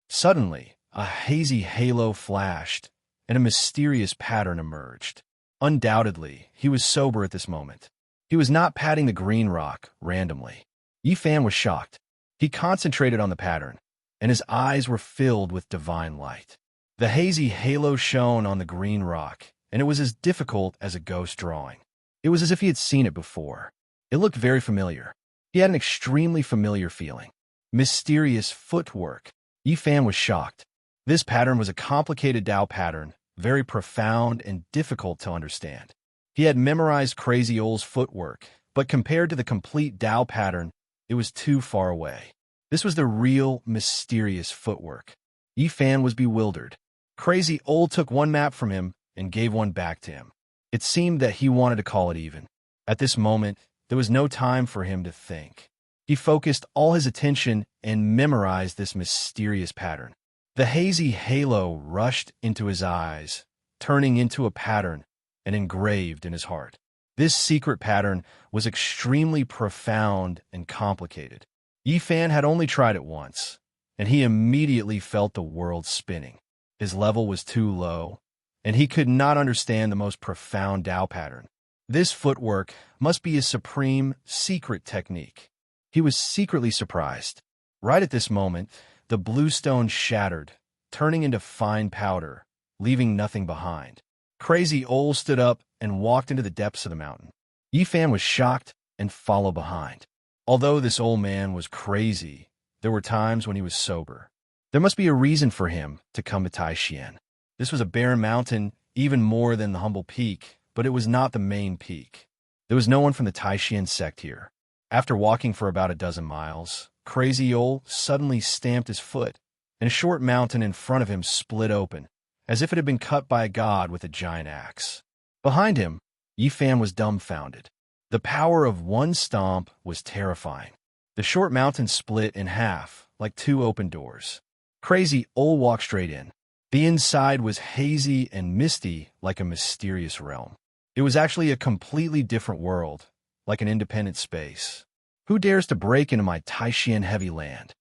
Suddenly, a hazy halo flashed, and a mysterious pattern emerged. Undoubtedly, he was sober at this moment. He was not patting the green rock randomly. Yi Fan was shocked. He concentrated on the pattern, and his eyes were filled with divine light. The hazy halo shone on the green rock, and it was as difficult as a ghost drawing. It was as if he had seen it before. It looked very familiar. He had an extremely familiar feeling. Mysterious footwork. Yi Fan was shocked. This pattern was a complicated Tao pattern, very profound and difficult to understand. He had memorized Crazy Ol's footwork, but compared to the complete Tao pattern, it was too far away. This was the real, mysterious footwork. Yi Fan was bewildered. Crazy Ol took one map from him and gave one back to him. It seemed that he wanted to call it even. At this moment, there was no time for him to think. He focused all his attention and memorized this mysterious pattern. The hazy halo rushed into his eyes, turning into a pattern and engraved in his heart. This secret pattern was extremely profound and complicated. Yi Fan had only tried it once, and he immediately felt the world spinning. His level was too low, and he could not understand the most profound Tao pattern. This footwork must be a supreme, secret technique. He was secretly surprised. Right at this moment, the blue stone shattered, turning into fine powder, leaving nothing behind. Crazy Ol stood up and walked into the depths of the mountain. Yi Fan was shocked and followed behind. Although this old man was crazy, there were times when he was sober. There must be a reason for him to come to Taishan. This was a barren mountain, even more than the humble peak, but it was not the main peak. There was no one from the Taishan sect here. After walking for about a dozen miles, Crazy Ol suddenly stamped his foot, and a short mountain in front of him split open, as if it had been cut by a god with a giant axe. Behind him, Yifan was dumbfounded. The power of one stomp was terrifying. The short mountain split in half, like two open doors. Crazy Ol walked straight in. The inside was hazy and misty like a mysterious realm. It was actually a completely different world, like an independent space. Who dares to break into my Taishan heavy land?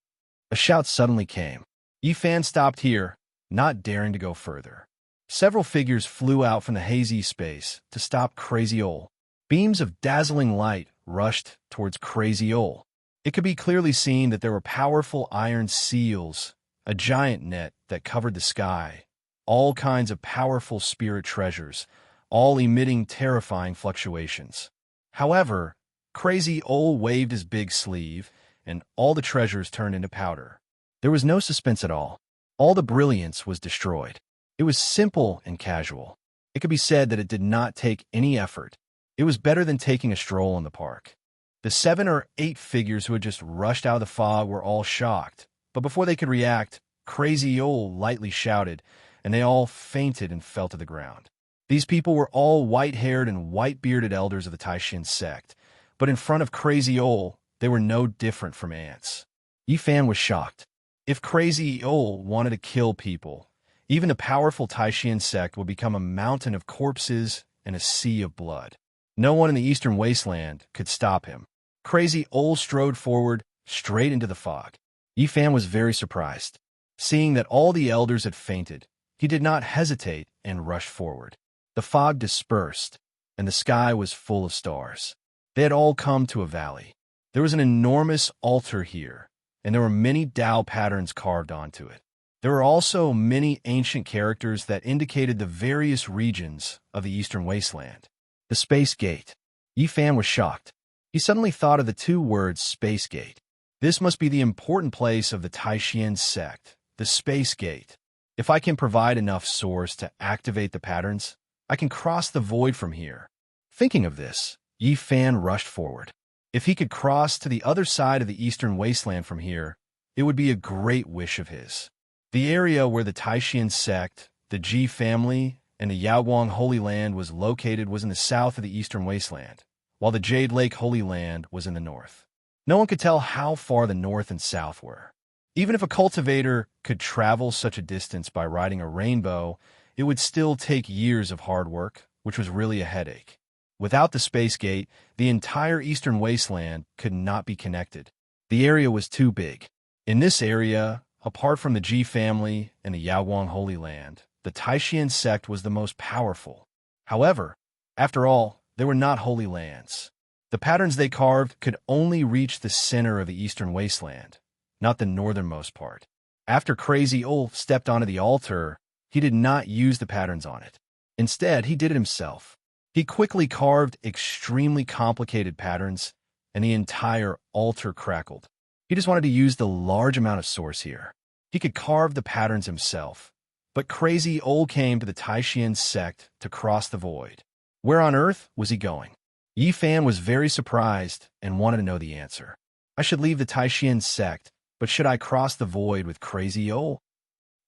A shout suddenly came. Yifan stopped here, not daring to go further. Several figures flew out from the hazy space to stop Crazy Ol. Beams of dazzling light rushed towards Crazy Ol. It could be clearly seen that there were powerful iron seals, a giant net that covered the sky, all kinds of powerful spirit treasures, all emitting terrifying fluctuations. However, Crazy Ol waved his big sleeve, and all the treasures turned into powder. There was no suspense at all. All the brilliance was destroyed. It was simple and casual. It could be said that it did not take any effort. It was better than taking a stroll in the park. The 7 or 8 figures who had just rushed out of the fog were all shocked, but before they could react, Crazy Ol lightly shouted, and they all fainted and fell to the ground. These people were all white-haired and white-bearded elders of the Taishan sect, but in front of Crazy Ol, they were no different from ants. Yifan was shocked. If Crazy Ol wanted to kill people, even the powerful Taishan sect would become a mountain of corpses and a sea of blood. No one in the eastern wasteland could stop him. Crazy Ol strode forward, straight into the fog. Yifan was very surprised. Seeing that all the elders had fainted, he did not hesitate and rushed forward. The fog dispersed, and the sky was full of stars. They had all come to a valley. There was an enormous altar here, and there were many Tao patterns carved onto it. There were also many ancient characters that indicated the various regions of the eastern wasteland. The Space Gate. Yifan was shocked. He suddenly thought of the 2 words Space Gate. This must be the important place of the Taishan sect, the Space Gate. If I can provide enough source to activate the patterns, I can cross the void from here. Thinking of this, Yifan rushed forward. If he could cross to the other side of the eastern wasteland from here, it would be a great wish of his. The area where the Taishan sect, the Ji family, and the Yaoguang Holy Land was located was in the south of the eastern wasteland, while the Jade Lake Holy Land was in the north. No one could tell how far the north and south were. Even if a cultivator could travel such a distance by riding a rainbow, it would still take years of hard work, which was really a headache. Without the Space Gate, the entire eastern wasteland could not be connected. The area was too big. In this area, apart from the Ji family and the Yaoguang Holy Land, the Taishan sect was the most powerful. However, after all, they were not holy lands. The patterns they carved could only reach the center of the eastern wasteland, not the northernmost part. After Crazy Ol stepped onto the altar, he did not use the patterns on it. Instead, he did it himself. He quickly carved extremely complicated patterns, and the entire altar crackled. He just wanted to use the large amount of source here. He could carve the patterns himself. But Crazy Ol came to the Taishan sect to cross the void. Where on earth was he going? Yifan was very surprised and wanted to know the answer. I should leave the Taishan sect, but should I cross the void with Crazy Ol?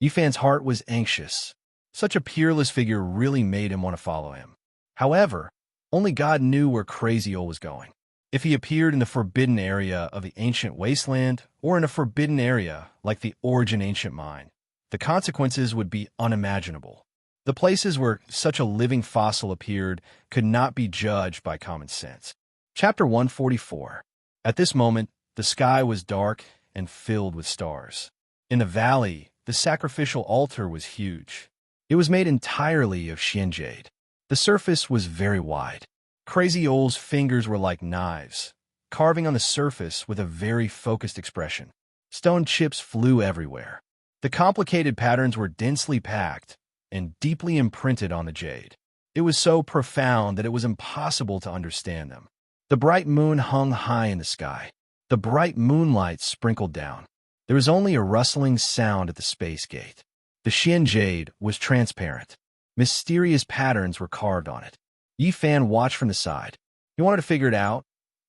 Yifan's heart was anxious. Such a peerless figure really made him want to follow him. However, only God knew where Crazy Ol was going. If he appeared in the forbidden area of the ancient wasteland, or in a forbidden area like the Origin Ancient Mine, the consequences would be unimaginable. The places where such a living fossil appeared could not be judged by common sense. Chapter 144. At this moment, the sky was dark and filled with stars. In the valley, the sacrificial altar was huge. It was made entirely of Xian jade. The surface was very wide. Crazy Ol's fingers were like knives, carving on the surface with a very focused expression. Stone chips flew everywhere. The complicated patterns were densely packed and deeply imprinted on the jade. It was so profound that it was impossible to understand them. The bright moon hung high in the sky. The bright moonlight sprinkled down. There was only a rustling sound at the space gate. The Xian jade was transparent. Mysterious patterns were carved on it. Yi Fan watched from the side. He wanted to figure it out,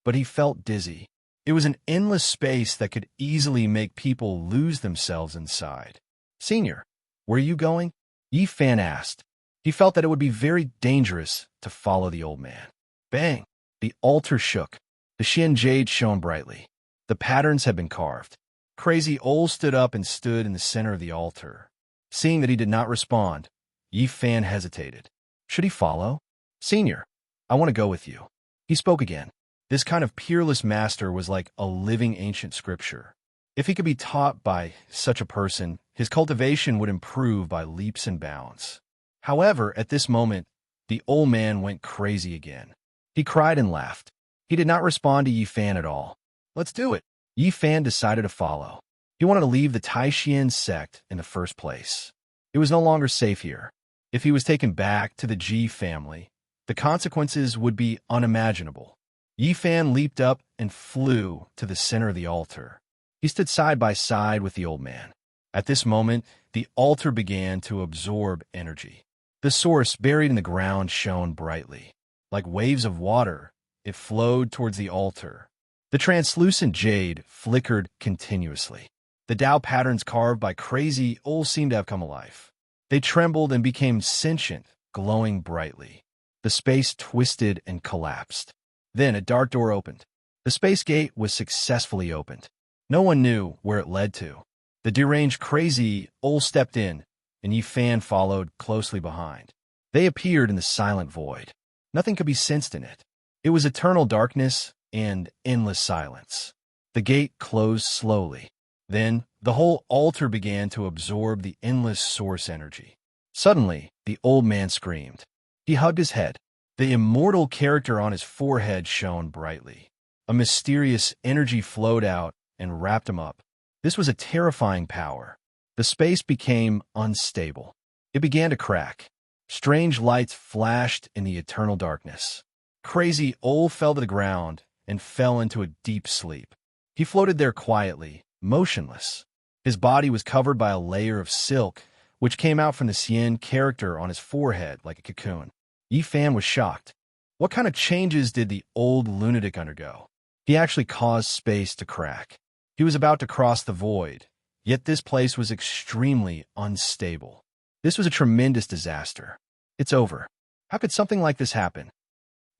but he felt dizzy. It was an endless space that could easily make people lose themselves inside. "Senior, where are you going?" Yi Fan asked. He felt that it would be very dangerous to follow the old man. Bang! The altar shook. The Xian jade shone brightly. The patterns had been carved. Crazy Ol stood up and stood in the center of the altar. Seeing that he did not respond, Yi Fan hesitated. Should he follow? "Senior, I want to go with you." He spoke again. This kind of peerless master was like a living ancient scripture. If he could be taught by such a person, his cultivation would improve by leaps and bounds. However, at this moment, the old man went crazy again. He cried and laughed. He did not respond to Yi Fan at all. "Let's do it." Yi Fan decided to follow. He wanted to leave the Taishian sect in the first place. It was no longer safe here. If he was taken back to the Ji family, the consequences would be unimaginable. Yi Fan leaped up and flew to the center of the altar. He stood side by side with the old man. At this moment, the altar began to absorb energy. The source buried in the ground shone brightly. Like waves of water, it flowed towards the altar. The translucent jade flickered continuously. The Tao patterns carved by Crazy Ol seemed to have come alive. They trembled and became sentient, glowing brightly. The space twisted and collapsed. Then a dark door opened. The space gate was successfully opened. No one knew where it led to. The deranged Crazy Ol stepped in, and Yi Fan followed closely behind. They appeared in the silent void. Nothing could be sensed in it. It was eternal darkness and endless silence. The gate closed slowly. Then, the whole altar began to absorb the endless source energy. Suddenly, the old man screamed. He hugged his head. The immortal character on his forehead shone brightly. A mysterious energy flowed out and wrapped him up. This was a terrifying power. The space became unstable. It began to crack. Strange lights flashed in the eternal darkness. Crazy Ol fell to the ground and fell into a deep sleep. He floated there quietly, motionless. His body was covered by a layer of silk, which came out from the Xian character on his forehead like a cocoon. Yi Fan was shocked. What kind of changes did the old lunatic undergo? He actually caused space to crack. He was about to cross the void, yet this place was extremely unstable. This was a tremendous disaster. It's over. How could something like this happen?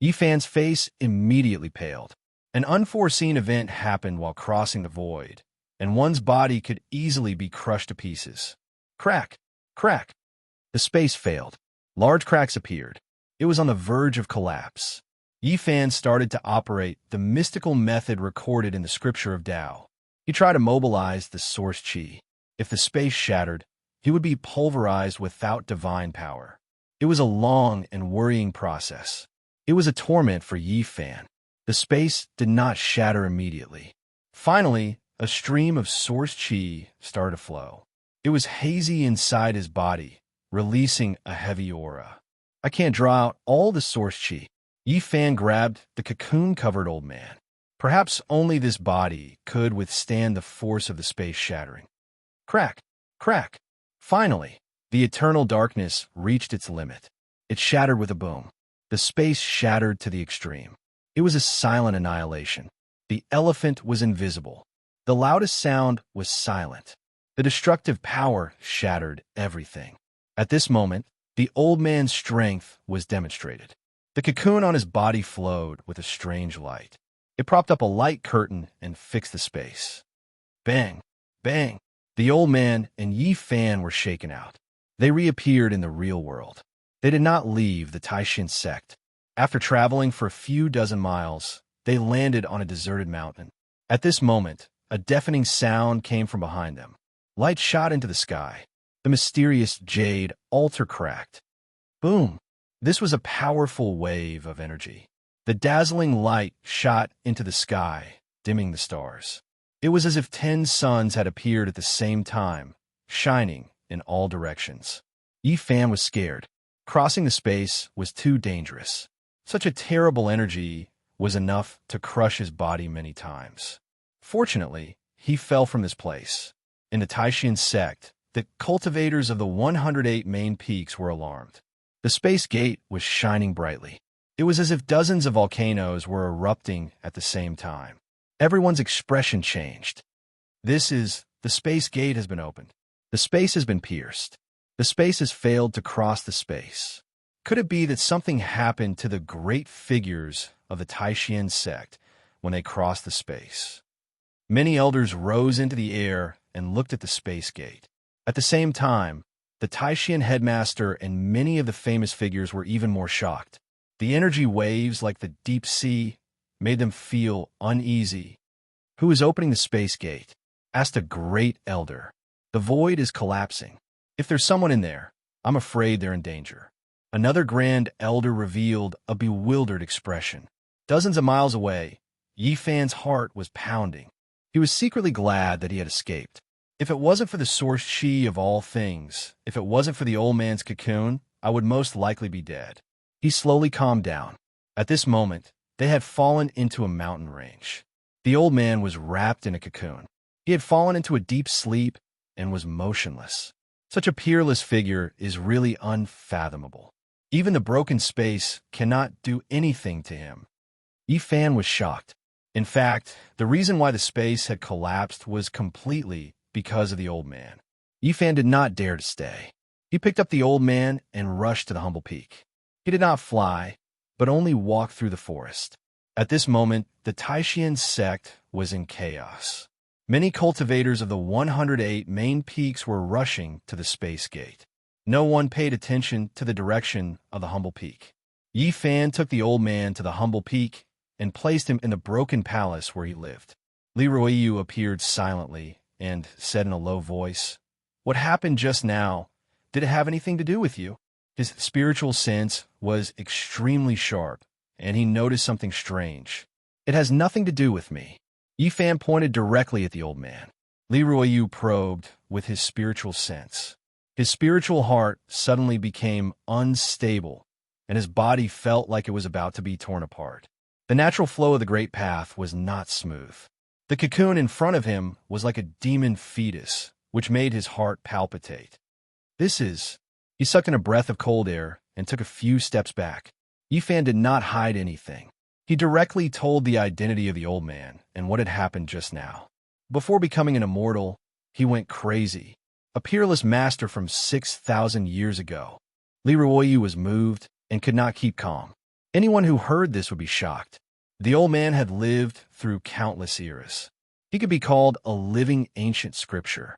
Yi Fan's face immediately paled. An unforeseen event happened while crossing the void, and one's body could easily be crushed to pieces. Crack! Crack! The space failed. Large cracks appeared. It was on the verge of collapse. Yi Fan started to operate the mystical method recorded in the scripture of Tao. He tried to mobilize the source chi. If the space shattered, he would be pulverized without divine power. It was a long and worrying process. It was a torment for Yi Fan. The space did not shatter immediately. Finally, a stream of source chi started to flow. It was hazy inside his body, releasing a heavy aura. I can't draw out all the source chi. Yi Fan grabbed the cocoon-covered old man. Perhaps only this body could withstand the force of the space shattering. Crack! Crack! Finally, the eternal darkness reached its limit. It shattered with a boom. The space shattered to the extreme. It was a silent annihilation. The elephant was invisible. The loudest sound was silent. The destructive power shattered everything. At this moment, the old man's strength was demonstrated. The cocoon on his body flowed with a strange light. It propped up a light curtain and fixed the space. Bang! Bang! The old man and Yi Fan were shaken out. They reappeared in the real world. They did not leave the Taishin sect. After traveling for a few dozen miles, they landed on a deserted mountain. At this moment, a deafening sound came from behind them. Light shot into the sky. The mysterious jade altar cracked. Boom! This was a powerful wave of energy. The dazzling light shot into the sky, dimming the stars. It was as if 10 suns had appeared at the same time, shining in all directions. Yi Fan was scared. Crossing the space was too dangerous. Such a terrible energy was enough to crush his body many times. Fortunately, he fell from this place. In the Taishan sect, the cultivators of the 108 main peaks were alarmed. The space gate was shining brightly. It was as if dozens of volcanoes were erupting at the same time. Everyone's expression changed. The space gate has been opened. The space has been pierced. The space has failed to cross the space. Could it be that something happened to the great figures of the Taishan sect when they crossed the space? Many elders rose into the air and looked at the space gate. At the same time, the Taishan headmaster and many of the famous figures were even more shocked. The energy waves, like the deep sea, made them feel uneasy. "Who is opening the space gate?" asked a great elder. "The void is collapsing. If there's someone in there, I'm afraid they're in danger." Another grand elder revealed a bewildered expression. Dozens of miles away, Yi Fan's heart was pounding. He was secretly glad that he had escaped. If it wasn't for the source chi of all things, if it wasn't for the old man's cocoon, I would most likely be dead. He slowly calmed down. At this moment, they had fallen into a mountain range. The old man was wrapped in a cocoon. He had fallen into a deep sleep and was motionless. Such a peerless figure is really unfathomable. Even the broken space cannot do anything to him. Yi Fan was shocked. In fact, the reason why the space had collapsed was completely because of the old man. Yi Fan did not dare to stay. He picked up the old man and rushed to the humble peak. He did not fly, but only walk through the forest. At this moment, the Taishan sect was in chaos. Many cultivators of the 108 main peaks were rushing to the space gate. No one paid attention to the direction of the humble peak. Yi Fan took the old man to the humble peak and placed him in the broken palace where he lived. Li Ruoyu appeared silently and said in a low voice, "What happened just now? Did it have anything to do with you?" His spiritual sense was extremely sharp, and he noticed something strange. "It has nothing to do with me." Yi Fan pointed directly at the old man. Li Ruoyu probed with his spiritual sense. His spiritual heart suddenly became unstable, and his body felt like it was about to be torn apart. The natural flow of the great path was not smooth. The cocoon in front of him was like a demon fetus, which made his heart palpitate. He sucked in a breath of cold air and took a few steps back. Yi Fan did not hide anything. He directly told the identity of the old man and what had happened just now. Before becoming an immortal, he went crazy. A peerless master from 6,000 years ago. Li Ruoyu was moved and could not keep calm. Anyone who heard this would be shocked. The old man had lived through countless eras. He could be called a living ancient scripture.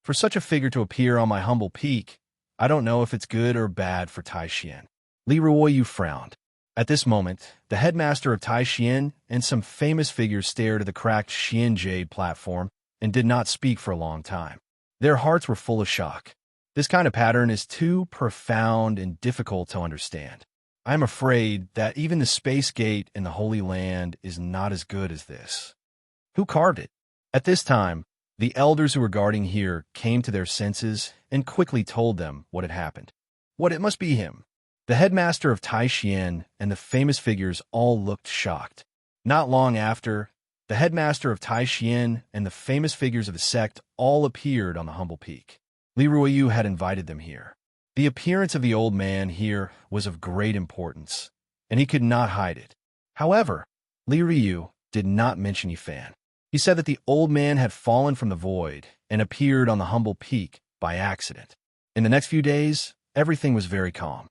For such a figure to appear on my humble peak, I don't know if it's good or bad for Taishan. Li Ruoyu frowned. At this moment, the headmaster of Taishan and some famous figures stared at the cracked Xian jade platform and did not speak for a long time. Their hearts were full of shock. This kind of pattern is too profound and difficult to understand. I am afraid that even the space gate in the Holy Land is not as good as this. Who carved it? At this time, the elders who were guarding here came to their senses and quickly told them what had happened. What, it must be him. The headmaster of Taishan and the famous figures all looked shocked. Not long after, the headmaster of Taishan and the famous figures of the sect all appeared on the humble peak. Li Ruoyu had invited them here. The appearance of the old man here was of great importance, and he could not hide it. However, Li Ruoyu did not mention Yi Fan. He said that the old man had fallen from the void and appeared on the humble peak by accident. In the next few days, everything was very calm.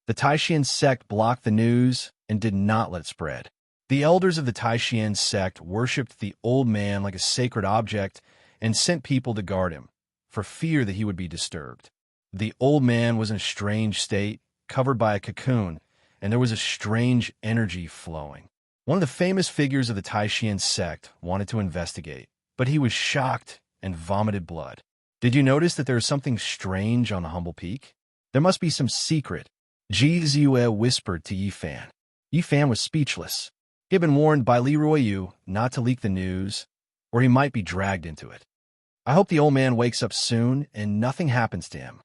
The Taishan sect blocked the news and did not let it spread. The elders of the Taishan sect worshipped the old man like a sacred object and sent people to guard him, for fear that he would be disturbed. The old man was in a strange state, covered by a cocoon, and there was a strange energy flowing. One of the famous figures of the Taishan sect wanted to investigate, but he was shocked and vomited blood. Did you notice that there is something strange on the humble peak? There must be some secret. Ji Ziyue whispered to Yi Fan. Yi Fan was speechless. He had been warned by Li Ruoyu not to leak the news, or he might be dragged into it. I hope the old man wakes up soon and nothing happens to him.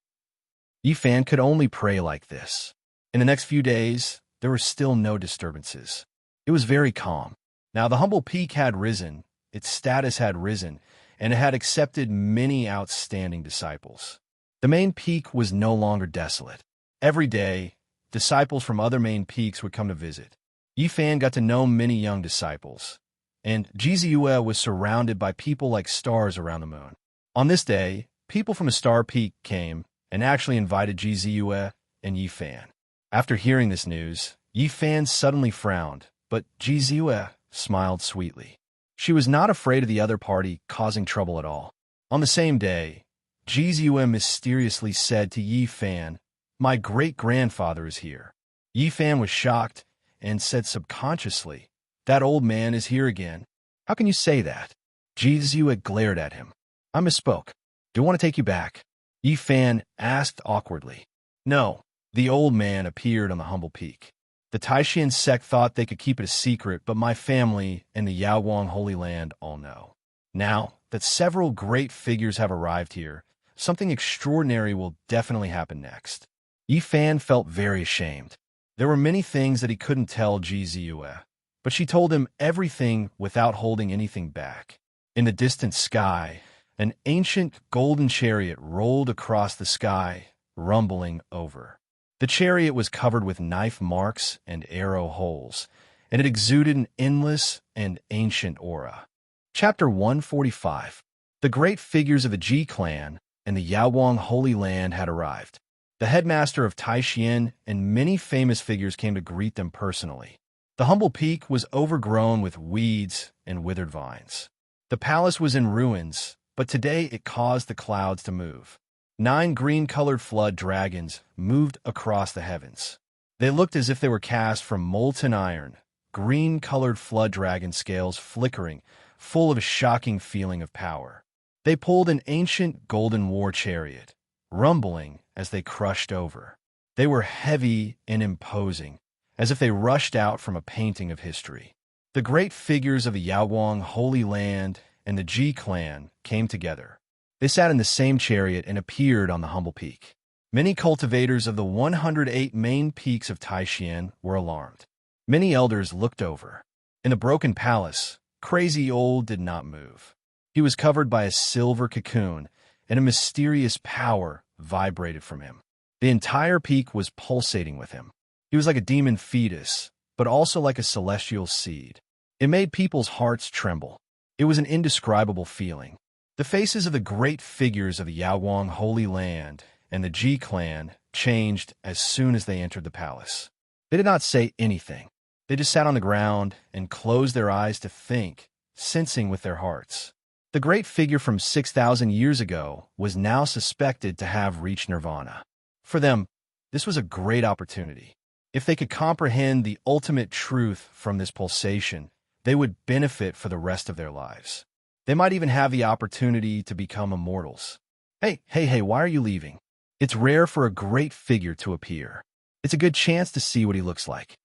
Yi Fan could only pray like this. In the next few days, there were still no disturbances. It was very calm. Now the humble peak had risen, its status had risen, and it had accepted many outstanding disciples. The main peak was no longer desolate. Every day, disciples from other main peaks would come to visit. Yifan got to know many young disciples, and Jizue was surrounded by people like stars around the moon. On this day, people from a star peak came and actually invited Jizue and Yifan. After hearing this news, Yifan suddenly frowned, but Jizue smiled sweetly. She was not afraid of the other party causing trouble at all. On the same day, Jizue mysteriously said to Yifan, "My great-grandfather is here." Yifan was shocked and said subconsciously, "That old man is here again. How can you say that?" Jizue glared at him. "I misspoke. Do I want to take you back?" Yifan asked awkwardly. "No." The old man appeared on the humble peak. "The Taishan sect thought they could keep it a secret, but my family and the Yaoguang Holy Land all know. Now that several great figures have arrived here, something extraordinary will definitely happen next." Yifan felt very ashamed. There were many things that he couldn't tell Jizue, but she told him everything without holding anything back. In the distant sky, an ancient golden chariot rolled across the sky, rumbling over. The chariot was covered with knife marks and arrow holes, and it exuded an endless and ancient aura. Chapter 145. The great figures of the Ji clan and the Yaoguang Holy Land had arrived. The headmaster of Taishan and many famous figures came to greet them personally. The humble peak was overgrown with weeds and withered vines. The palace was in ruins, but today it caused the clouds to move. 9 green-colored flood dragons moved across the heavens. They looked as if they were cast from molten iron, green-colored flood dragon scales flickering, full of a shocking feeling of power. They pulled an ancient golden war chariot, rumbling as they crushed over. They were heavy and imposing, as if they rushed out from a painting of history. The great figures of the Yaoguang Holy Land and the Ji clan came together. They sat in the same chariot and appeared on the humble peak. Many cultivators of the 108 main peaks of Taishan were alarmed. Many elders looked over. In the broken palace, Crazy Old did not move. He was covered by a silver cocoon, and a mysterious power vibrated from him. The entire peak was pulsating with him. He was like a demon fetus, but also like a celestial seed. It made people's hearts tremble. It was an indescribable feeling. The faces of the great figures of the Yaoguang Holy Land and the Ji clan changed as soon as they entered the palace. They did not say anything. They just sat on the ground and closed their eyes to think, sensing with their hearts. The great figure from 6,000 years ago was now suspected to have reached nirvana. For them, this was a great opportunity. If they could comprehend the ultimate truth from this pulsation, they would benefit for the rest of their lives. They might even have the opportunity to become immortals. Hey, why are you leaving? It's rare for a great figure to appear. It's a good chance to see what he looks like.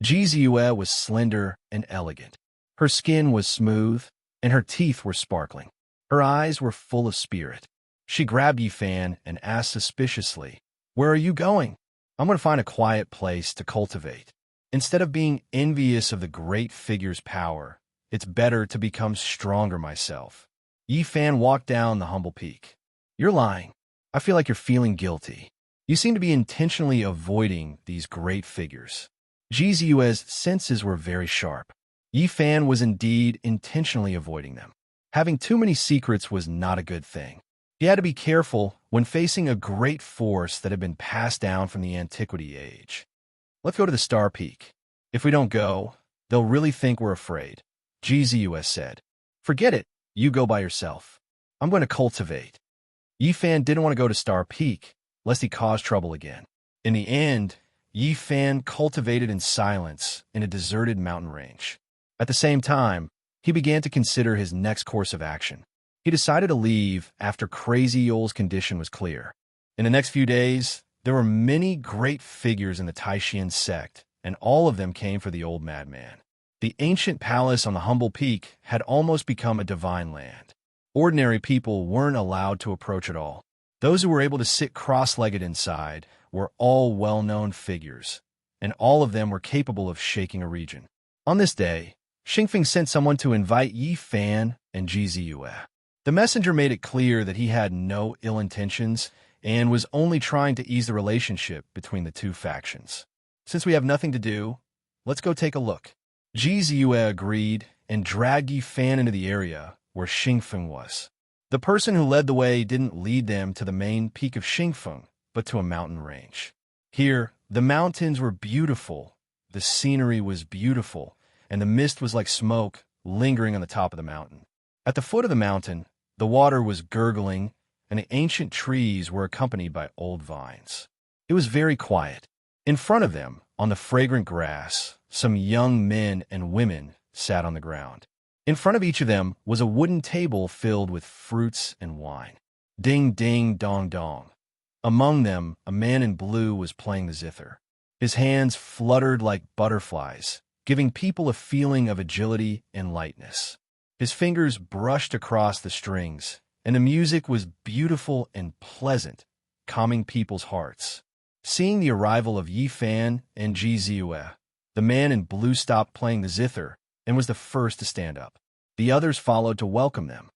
Jizue was slender and elegant. Her skin was smooth, and her teeth were sparkling. Her eyes were full of spirit. She grabbed Yifan and asked suspiciously, "Where are you going?" "I'm going to find a quiet place to cultivate. Instead of being envious of the great figure's power, it's better to become stronger myself." Yifan walked down the humble peak. "You're lying. I feel like you're feeling guilty. You seem to be intentionally avoiding these great figures." Jizue's senses were very sharp. Yifan was indeed intentionally avoiding them. Having too many secrets was not a good thing. He had to be careful when facing a great force that had been passed down from the Antiquity Age. "Let's go to the Star Peak. If we don't go, they'll really think we're afraid," Jizue said. "Forget it. You go by yourself. I'm going to cultivate." Yifan didn't want to go to Star Peak, lest he cause trouble again. In the end, Yifan cultivated in silence in a deserted mountain range. At the same time, he began to consider his next course of action. He decided to leave after Crazy Old's condition was clear. In the next few days, there were many great figures in the Taishan sect, and all of them came for the old madman. The ancient palace on the humble peak had almost become a divine land. Ordinary people weren't allowed to approach at all. Those who were able to sit cross-legged inside were all well-known figures, and all of them were capable of shaking a region. On this day, Xingfeng sent someone to invite Yi Fan and Ji Ziyue. The messenger made it clear that he had no ill intentions and was only trying to ease the relationship between the two factions. Since we have nothing to do, let's go take a look. Ji Ziyue agreed and dragged Yi Fan into the area where Xingfeng was. The person who led the way didn't lead them to the main peak of Xingfeng, but to a mountain range. Here, the mountains were beautiful, the scenery was beautiful, and the mist was like smoke lingering on the top of the mountain. At the foot of the mountain, the water was gurgling, and the ancient trees were accompanied by old vines. It was very quiet. In front of them, on the fragrant grass, some young men and women sat on the ground. In front of each of them was a wooden table filled with fruits and wine. Ding, ding, dong, dong. Among them, a man in blue was playing the zither. His hands fluttered like butterflies, giving people a feeling of agility and lightness. His fingers brushed across the strings, and the music was beautiful and pleasant, calming people's hearts. Seeing the arrival of Yi Fan and Ji Ziyue, the man in blue stopped playing the zither and was the first to stand up. The others followed to welcome them.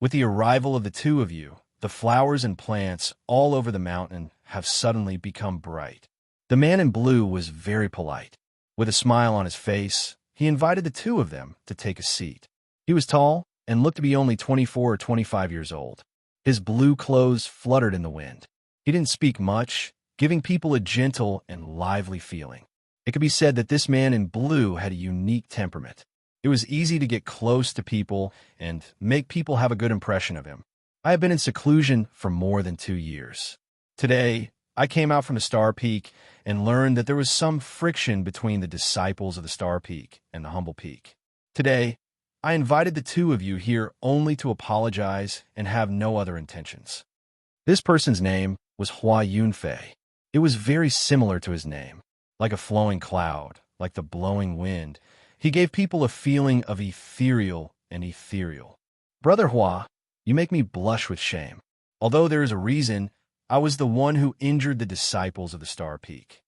With the arrival of the two of you, the flowers and plants all over the mountain have suddenly become bright. The man in blue was very polite. With a smile on his face, he invited the two of them to take a seat. He was tall and looked to be only 24 or 25 years old. His blue clothes fluttered in the wind. He didn't speak much, giving people a gentle and lively feeling. It could be said that this man in blue had a unique temperament. It was easy to get close to people and make people have a good impression of him. I have been in seclusion for more than 2 years. Today, I came out from the Star Peak and learned that there was some friction between the disciples of the Star Peak and the Humble Peak. Today, I invited the two of you here only to apologize and have no other intentions. This person's name was Hua Yunfei. It was very similar to his name. Like a flowing cloud, like the blowing wind, he gave people a feeling of ethereal and ethereal. Brother Hua, you make me blush with shame. Although there is a reason, I was the one who injured the disciples of the Star Peak.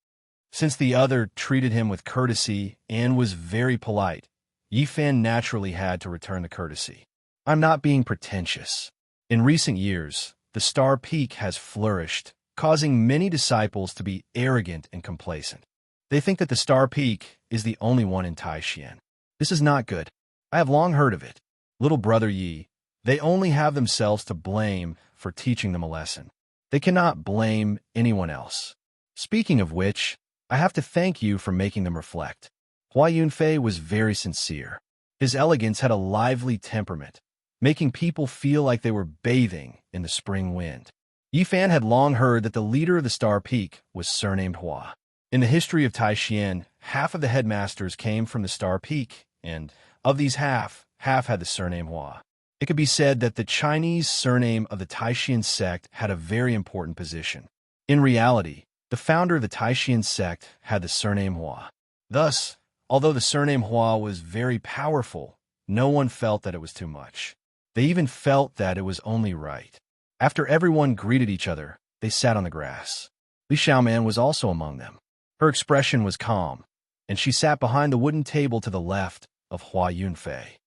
Since the other treated him with courtesy and was very polite, Yi Fan naturally had to return the courtesy. I'm not being pretentious. In recent years, the Star Peak has flourished, causing many disciples to be arrogant and complacent. They think that the Star Peak is the only one in Taishan. This is not good. I have long heard of it. Little brother Yi, they only have themselves to blame for teaching them a lesson. They cannot blame anyone else. Speaking of which, I have to thank you for making them reflect. Hua Yunfei was very sincere. His elegance had a lively temperament, making people feel like they were bathing in the spring wind. Yi Fan had long heard that the leader of the Star Peak was surnamed Hua. In the history of Taishan, half of the headmasters came from the Star Peak, and of these half had the surname Hua. It could be said that the Chinese surname of the Taishan sect had a very important position. In reality, the founder of the Taishan sect had the surname Hua. Thus, although the surname Hua was very powerful, no one felt that it was too much. They even felt that it was only right. After everyone greeted each other, they sat on the grass. Li Xiaoman was also among them. Her expression was calm, and she sat behind the wooden table to the left of Hua Yunfei.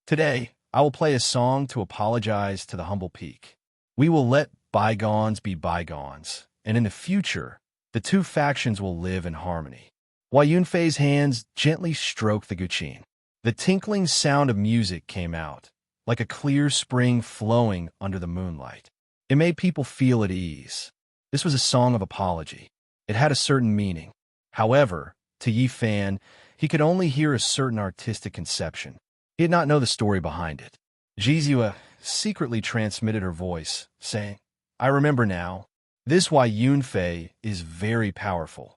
Today, I will play a song to apologize to the Humble Peak. We will let bygones be bygones, and in the future, the two factions will live in harmony. Hua Yunfei's hands gently stroked the guqin. The tinkling sound of music came out, like a clear spring flowing under the moonlight. It made people feel at ease. This was a song of apology. It had a certain meaning. However, to Yi Fan, he could only hear a certain artistic conception. He did not know the story behind it. Ji Ziyue secretly transmitted her voice, saying, I remember now. This Hua Yunfei is very powerful.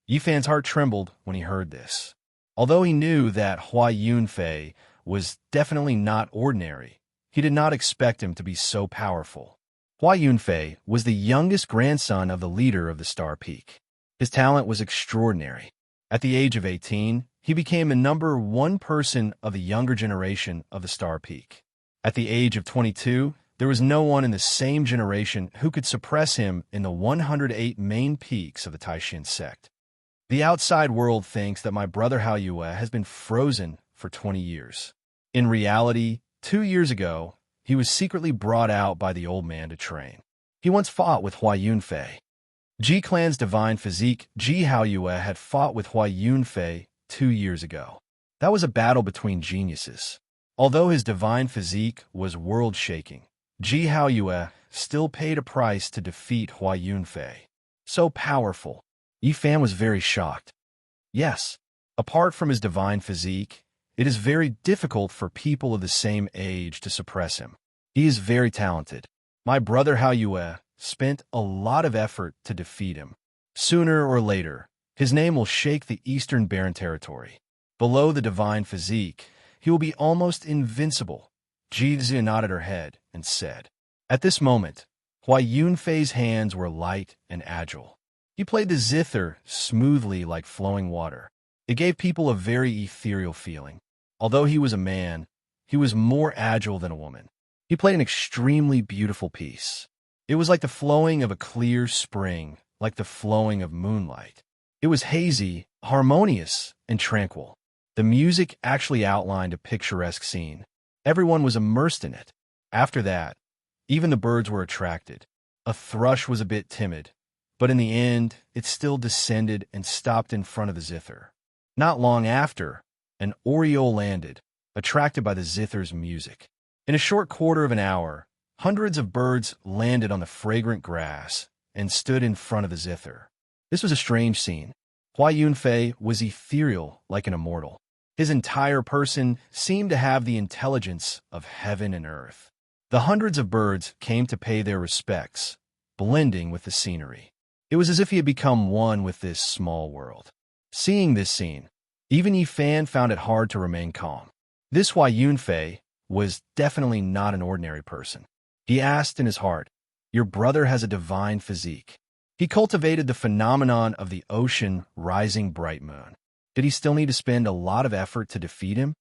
Yi Fan's heart trembled when he heard this. Although he knew that Hua Yunfei was definitely not ordinary, he did not expect him to be so powerful. Hua Yunfei was the youngest grandson of the leader of the Star Peak. His talent was extraordinary. At the age of 18, he became the number one person of the younger generation of the Star Peak. At the age of 22, there was no one in the same generation who could suppress him in the 108 main peaks of the Taishan sect. The outside world thinks that my brother Hao Yue has been frozen for 20 years. In reality, 2 years ago, he was secretly brought out by the old man to train. He once fought with Hua Yunfei. Ji-clan's divine physique, Ji Haoyue, had fought with Hua Yunfei 2 years ago. That was a battle between geniuses. Although his divine physique was world-shaking, Ji Haoyue still paid a price to defeat Hua Yunfei. So powerful. Yi Fan was very shocked. Yes, apart from his divine physique, it is very difficult for people of the same age to suppress him. He is very talented. My brother Haoyue spent a lot of effort to defeat him. Sooner or later, his name will shake the Eastern Barren Territory. Below the divine physique, he will be almost invincible. Ji Zi nodded her head and said. At this moment, Hua Yunfei's hands were light and agile. He played the zither smoothly like flowing water. It gave people a very ethereal feeling. Although he was a man, he was more agile than a woman. He played an extremely beautiful piece. It was like the flowing of a clear spring, like the flowing of moonlight. It was hazy, harmonious, and tranquil. The music actually outlined a picturesque scene. Everyone was immersed in it. After that, even the birds were attracted. A thrush was a bit timid, but in the end, it still descended and stopped in front of the zither. Not long after, an oriole landed, attracted by the zither's music. In a short quarter of an hour, hundreds of birds landed on the fragrant grass and stood in front of the zither. This was a strange scene. Hua Yunfei was ethereal like an immortal. His entire person seemed to have the intelligence of heaven and earth. The hundreds of birds came to pay their respects, blending with the scenery. It was as if he had become one with this small world. Seeing this scene, even Yi Fan found it hard to remain calm. This Hua Yunfei was definitely not an ordinary person. He asked in his heart, "Your brother has a divine physique. He cultivated the phenomenon of the ocean rising bright moon. Did he still need to spend a lot of effort to defeat him?"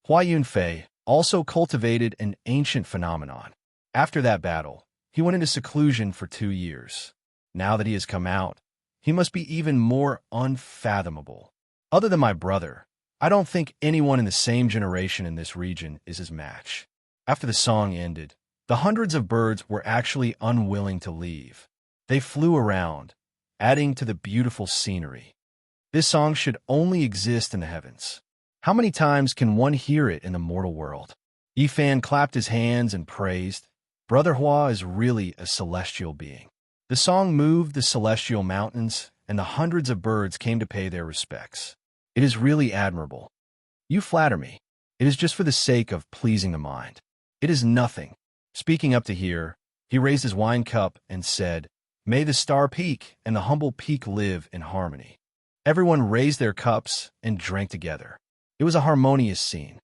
Hua Yunfei also cultivated an ancient phenomenon. After that battle, he went into seclusion for 2 years. Now that he has come out, he must be even more unfathomable. Other than my brother, I don't think anyone in the same generation in this region is his match. After the song ended, the hundreds of birds were actually unwilling to leave. They flew around, adding to the beautiful scenery. This song should only exist in the heavens. How many times can one hear it in the mortal world? Yi Fan clapped his hands and praised. Brother Hua is really a celestial being. The song moved the celestial mountains, and the hundreds of birds came to pay their respects. It is really admirable. You flatter me. It is just for the sake of pleasing the mind. It is nothing. Speaking up to here, he raised his wine cup and said, "May the star peak and the humble peak live in harmony." Everyone raised their cups and drank together. It was a harmonious scene.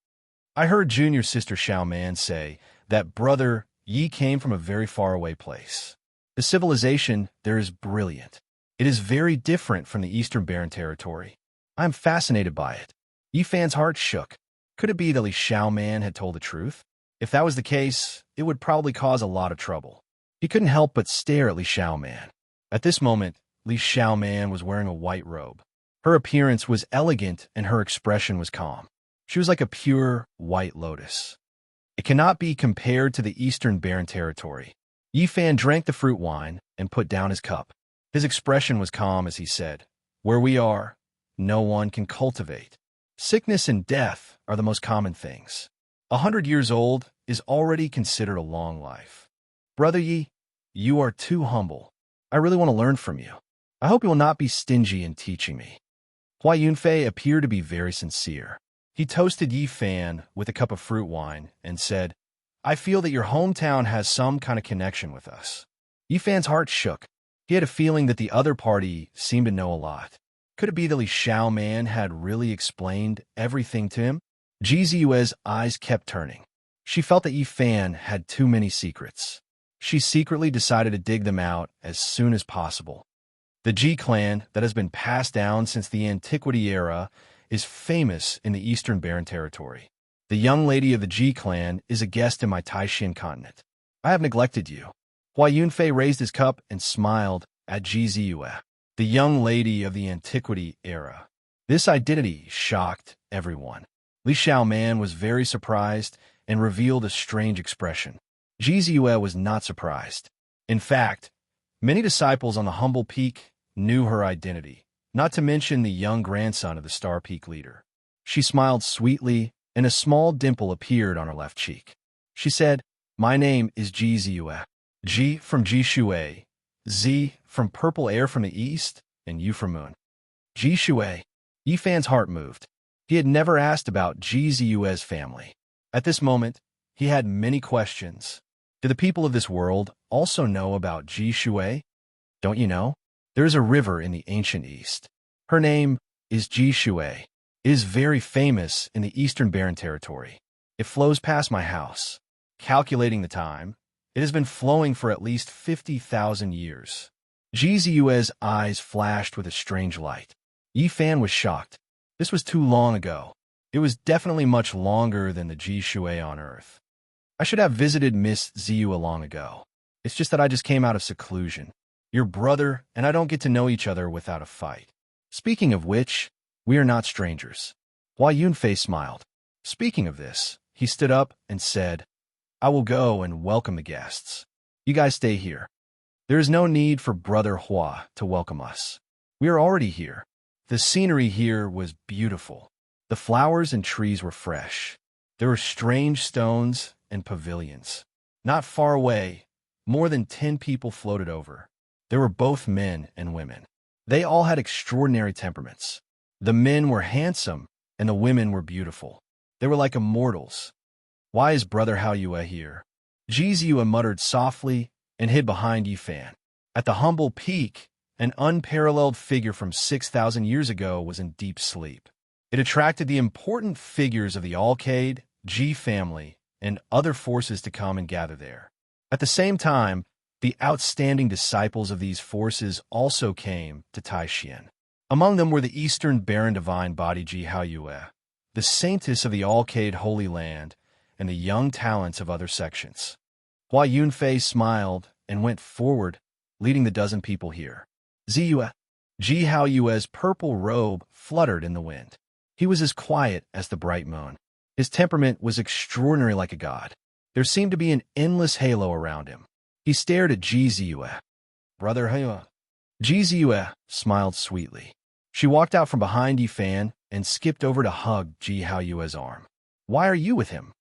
I heard junior sister Xiaoman say that brother Yi came from a very faraway place. The civilization there is brilliant. It is very different from the Eastern Barren Territory. I am fascinated by it. Yi Fan's heart shook. Could it be that Li Xiaoman had told the truth? If that was the case, it would probably cause a lot of trouble. He couldn't help but stare at Li Xiaoman. At this moment, Li Xiaoman was wearing a white robe. Her appearance was elegant and her expression was calm. She was like a pure white lotus. It cannot be compared to the Eastern Barren Territory. Yi Fan drank the fruit wine and put down his cup. His expression was calm as he said, "Where we are, no one can cultivate. Sickness and death are the most common things. 100 years old is already considered a long life. Brother Yi, you are too humble. I really want to learn from you. I hope you will not be stingy in teaching me." Hua Yunfei appeared to be very sincere. He toasted Yi Fan with a cup of fruit wine and said, "I feel that your hometown has some kind of connection with us." Yi Fan's heart shook. He had a feeling that the other party seemed to know a lot. Could it be that Li Xiaoman had really explained everything to him? Ji Ziyue's eyes kept turning. She felt that Yi Fan had too many secrets. She secretly decided to dig them out as soon as possible. The Ji clan that has been passed down since the antiquity era is famous in the Eastern Barren Territory. The young lady of the Ji clan is a guest in my Taishan continent. I have neglected you. Hua Yunfei raised his cup and smiled at Ji Ziyue, the young lady of the antiquity era. This identity shocked everyone. Li Xiaoman was very surprised and revealed a strange expression. Ji Ziyue was not surprised. In fact, many disciples on the humble peak knew her identity, not to mention the young grandson of the Star Peak leader. She smiled sweetly, and a small dimple appeared on her left cheek. She said, "My name is Ji Ziyue. Ji from Ji Shui, Z from purple air from the east, and Yu from moon." Ji Shui. Yi Fan's heart moved. He had never asked about Ji Ziyue's family. At this moment, he had many questions. Do the people of this world also know about Ji Shui? Don't you know? There is a river in the ancient East. Her name is Ji Shui. It is very famous in the Eastern Barren Territory. It flows past my house. Calculating the time, it has been flowing for at least 50,000 years. Ji Ziyue's eyes flashed with a strange light. Yi Fan was shocked. This was too long ago. It was definitely much longer than the Ji Shui on Earth. I should have visited Miss Ziyue long ago. It's just that I just came out of seclusion. Your brother and I don't get to know each other without a fight. Speaking of which, we are not strangers. Hua Yunfei smiled. Speaking of this, he stood up and said, I will go and welcome the guests. You guys stay here. There is no need for Brother Hua to welcome us. We are already here. The scenery here was beautiful. The flowers and trees were fresh. There were strange stones and pavilions. Not far away, more than 10 people floated over. There were both men and women. They all had extraordinary temperaments. The men were handsome, and the women were beautiful. They were like immortals. Why is Brother Hao Yue here? Ji Ziyue muttered softly and hid behind Yi Fan. At the humble peak, an unparalleled figure from 6,000 years ago was in deep sleep. It attracted the important figures of the Alcade, Ji family, and other forces to come and gather there. At the same time, the outstanding disciples of these forces also came to Taixin. Among them were the Eastern Baron Divine Body Ji Hao Yue, the saintess of the Alcade Holy Land, and the young talents of other sections. Hua Yunfei smiled and went forward, leading the dozen people here. Ziyue, Ji Hao Yue's purple robe fluttered in the wind. He was as quiet as the bright moon. His temperament was extraordinary like a god. There seemed to be an endless halo around him. He stared at Ji Ziyue. Brother Hao. Ji Ziyue smiled sweetly. She walked out from behind Yi Fan and skipped over to hug Ji Hao Yue's arm. Why are you with him?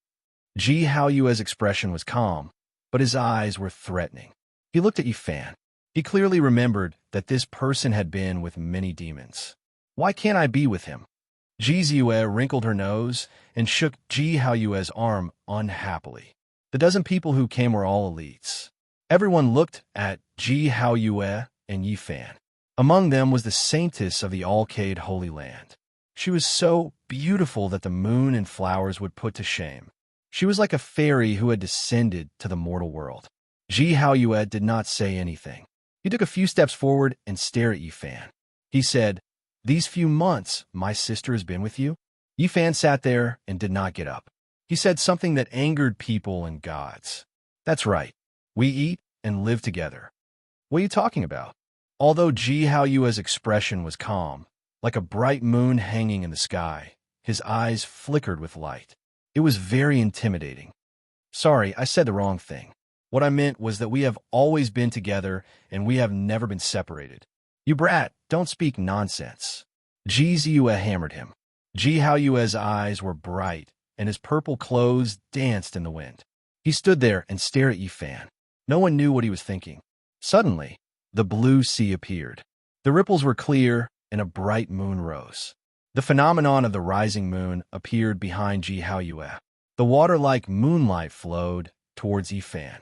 Ji Hao Yue's expression was calm, but his eyes were threatening. He looked at Yi Fan. He clearly remembered that this person had been with many demons. Why can't I be with him? Ji Ziyue wrinkled her nose and shook Ji Hao Yue's arm unhappily. The dozen people who came were all elites. Everyone looked at Ji Hao Yue and Yi Fan. Among them was the saintess of the Alcade Holy Land. She was so beautiful that the moon and flowers would put to shame. She was like a fairy who had descended to the mortal world. Ji Hao Yue did not say anything. He took a few steps forward and stared at Yi Fan. He said, These few months, my sister has been with you? Yi Fan sat there and did not get up. He said something that angered people and gods. That's right. We eat and live together. What are you talking about? Although Ji Hao Yue's expression was calm, like a bright moon hanging in the sky, his eyes flickered with light. It was very intimidating. Sorry, I said the wrong thing. What I meant was that we have always been together and we have never been separated. You brat, don't speak nonsense. Ji Ziyue hammered him. Ji Hao Yue's eyes were bright and his purple clothes danced in the wind. He stood there and stared at Yi Fan. No one knew what he was thinking. Suddenly, the blue sea appeared. The ripples were clear and a bright moon rose. The phenomenon of the rising moon appeared behind Ji Hao Yue. The water like moonlight flowed towards Yi Fan.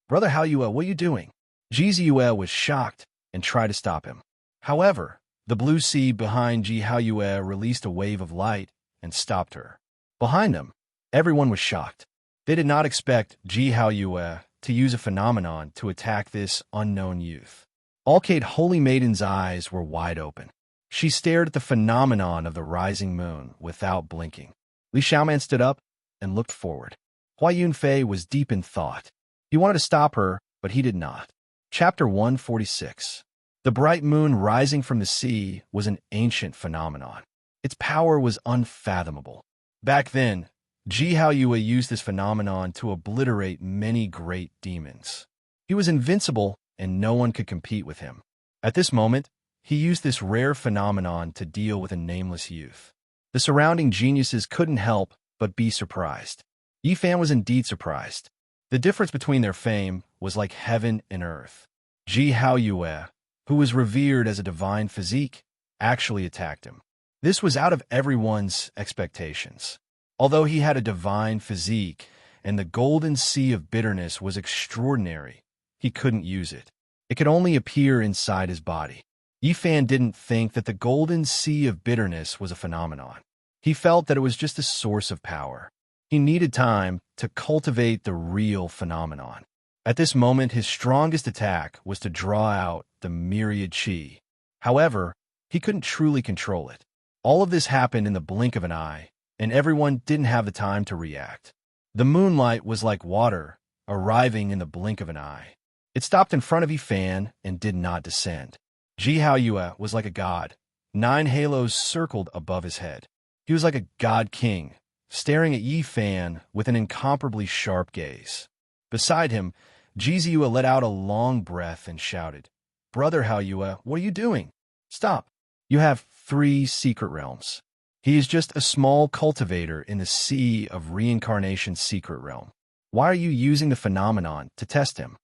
Brother Hao Yue, what are you doing? Ji Ziyue was shocked and tried to stop him. However, the blue sea behind Ji Hao Yue released a wave of light and stopped her. Behind them, everyone was shocked. They did not expect Ji Hao Yue to use a phenomenon to attack this unknown youth. Alcade Holy Maiden's eyes were wide open. She stared at the phenomenon of the rising moon without blinking. Li Xiaoman stood up and looked forward. Hua Yunfei was deep in thought. He wanted to stop her, but he did not. Chapter 146. The bright moon rising from the sea was an ancient phenomenon. Its power was unfathomable. Back then, Ji Haoyue used this phenomenon to obliterate many great demons. He was invincible, and no one could compete with him. At this moment, he used this rare phenomenon to deal with a nameless youth. The surrounding geniuses couldn't help but be surprised. Yi Fan was indeed surprised. The difference between their fame was like heaven and earth. Ji Haoyue, who was revered as a divine physique, actually attacked him. This was out of everyone's expectations. Although he had a divine physique and the golden sea of bitterness was extraordinary, he couldn't use it. It could only appear inside his body. Yi Fan didn't think that the golden sea of bitterness was a phenomenon. He felt that it was just a source of power. He needed time to cultivate the real phenomenon. At this moment, his strongest attack was to draw out the myriad qi. However, he couldn't truly control it. All of this happened in the blink of an eye, and everyone didn't have the time to react. The moonlight was like water, arriving in the blink of an eye. It stopped in front of Yi Fan and did not descend. Ji Haoyue was like a god. 9 halos circled above his head. He was like a god king, staring at Yi Fan with an incomparably sharp gaze. Beside him, Ji Haoyue let out a long breath and shouted, "Brother Haoyue, what are you doing? Stop. You have 3 secret realms." He is just a small cultivator in the sea of reincarnation's secret realm. Why are you using the phenomenon to test him?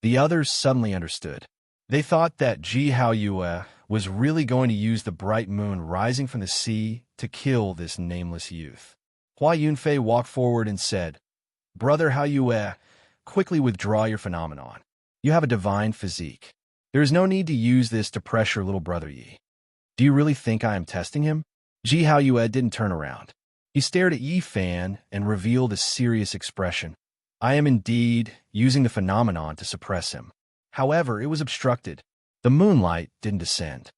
The others suddenly understood. They thought that Ji Haoyue was really going to use the bright moon rising from the sea to kill this nameless youth. Hua Yunfei walked forward and said, "Brother Haoyue, quickly withdraw your phenomenon. You have a divine physique. There is no need to use this to pressure little brother Yi. Do you really think I am testing him?" Ji Haoyue didn't turn around. He stared at Yi Fan and revealed a serious expression. "I am indeed using the phenomenon to suppress him. However, it was obstructed. The moonlight didn't descend."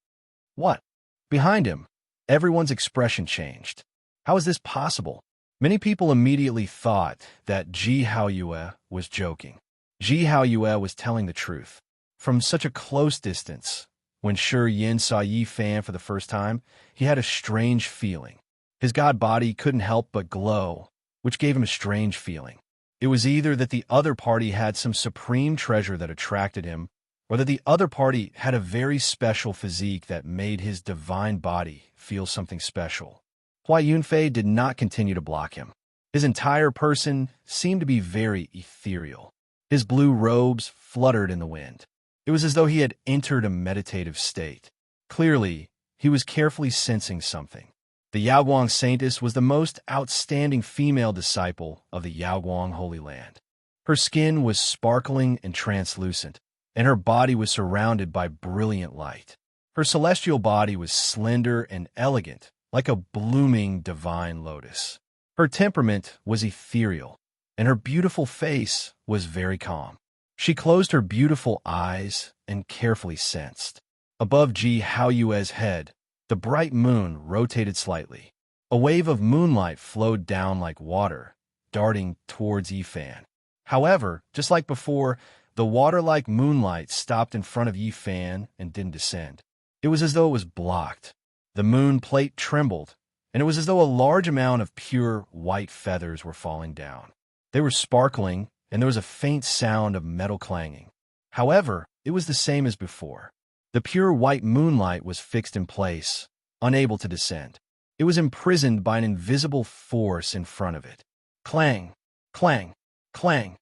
"What?" Behind him, everyone's expression changed. How is this possible? Many people immediately thought that Ji Haoyue was joking. Ji Haoyue was telling the truth. From such a close distance, when Shi Yin saw Yi Fan for the first time, he had a strange feeling. His god body couldn't help but glow, which gave him a strange feeling. It was either that the other party had some supreme treasure that attracted him, or that the other party had a very special physique that made his divine body feel something special. Hua Yunfei did not continue to block him. His entire person seemed to be very ethereal. His blue robes fluttered in the wind. It was as though he had entered a meditative state. Clearly, he was carefully sensing something. The Yaoguang Saintess was the most outstanding female disciple of the Yaoguang Holy Land. Her skin was sparkling and translucent, and her body was surrounded by brilliant light. Her celestial body was slender and elegant, like a blooming divine lotus. Her temperament was ethereal, and her beautiful face was very calm. She closed her beautiful eyes and carefully sensed. Above Ji Haoyue's head, the bright moon rotated slightly. A wave of moonlight flowed down like water, darting towards Yi Fan. However, just like before, the water-like moonlight stopped in front of Yi Fan and didn't descend. It was as though it was blocked. The moon plate trembled, and it was as though a large amount of pure white feathers were falling down. They were sparkling, and there was a faint sound of metal clanging. However, it was the same as before. The pure white moonlight was fixed in place, unable to descend. It was imprisoned by an invisible force in front of it. Clang, clang, clang.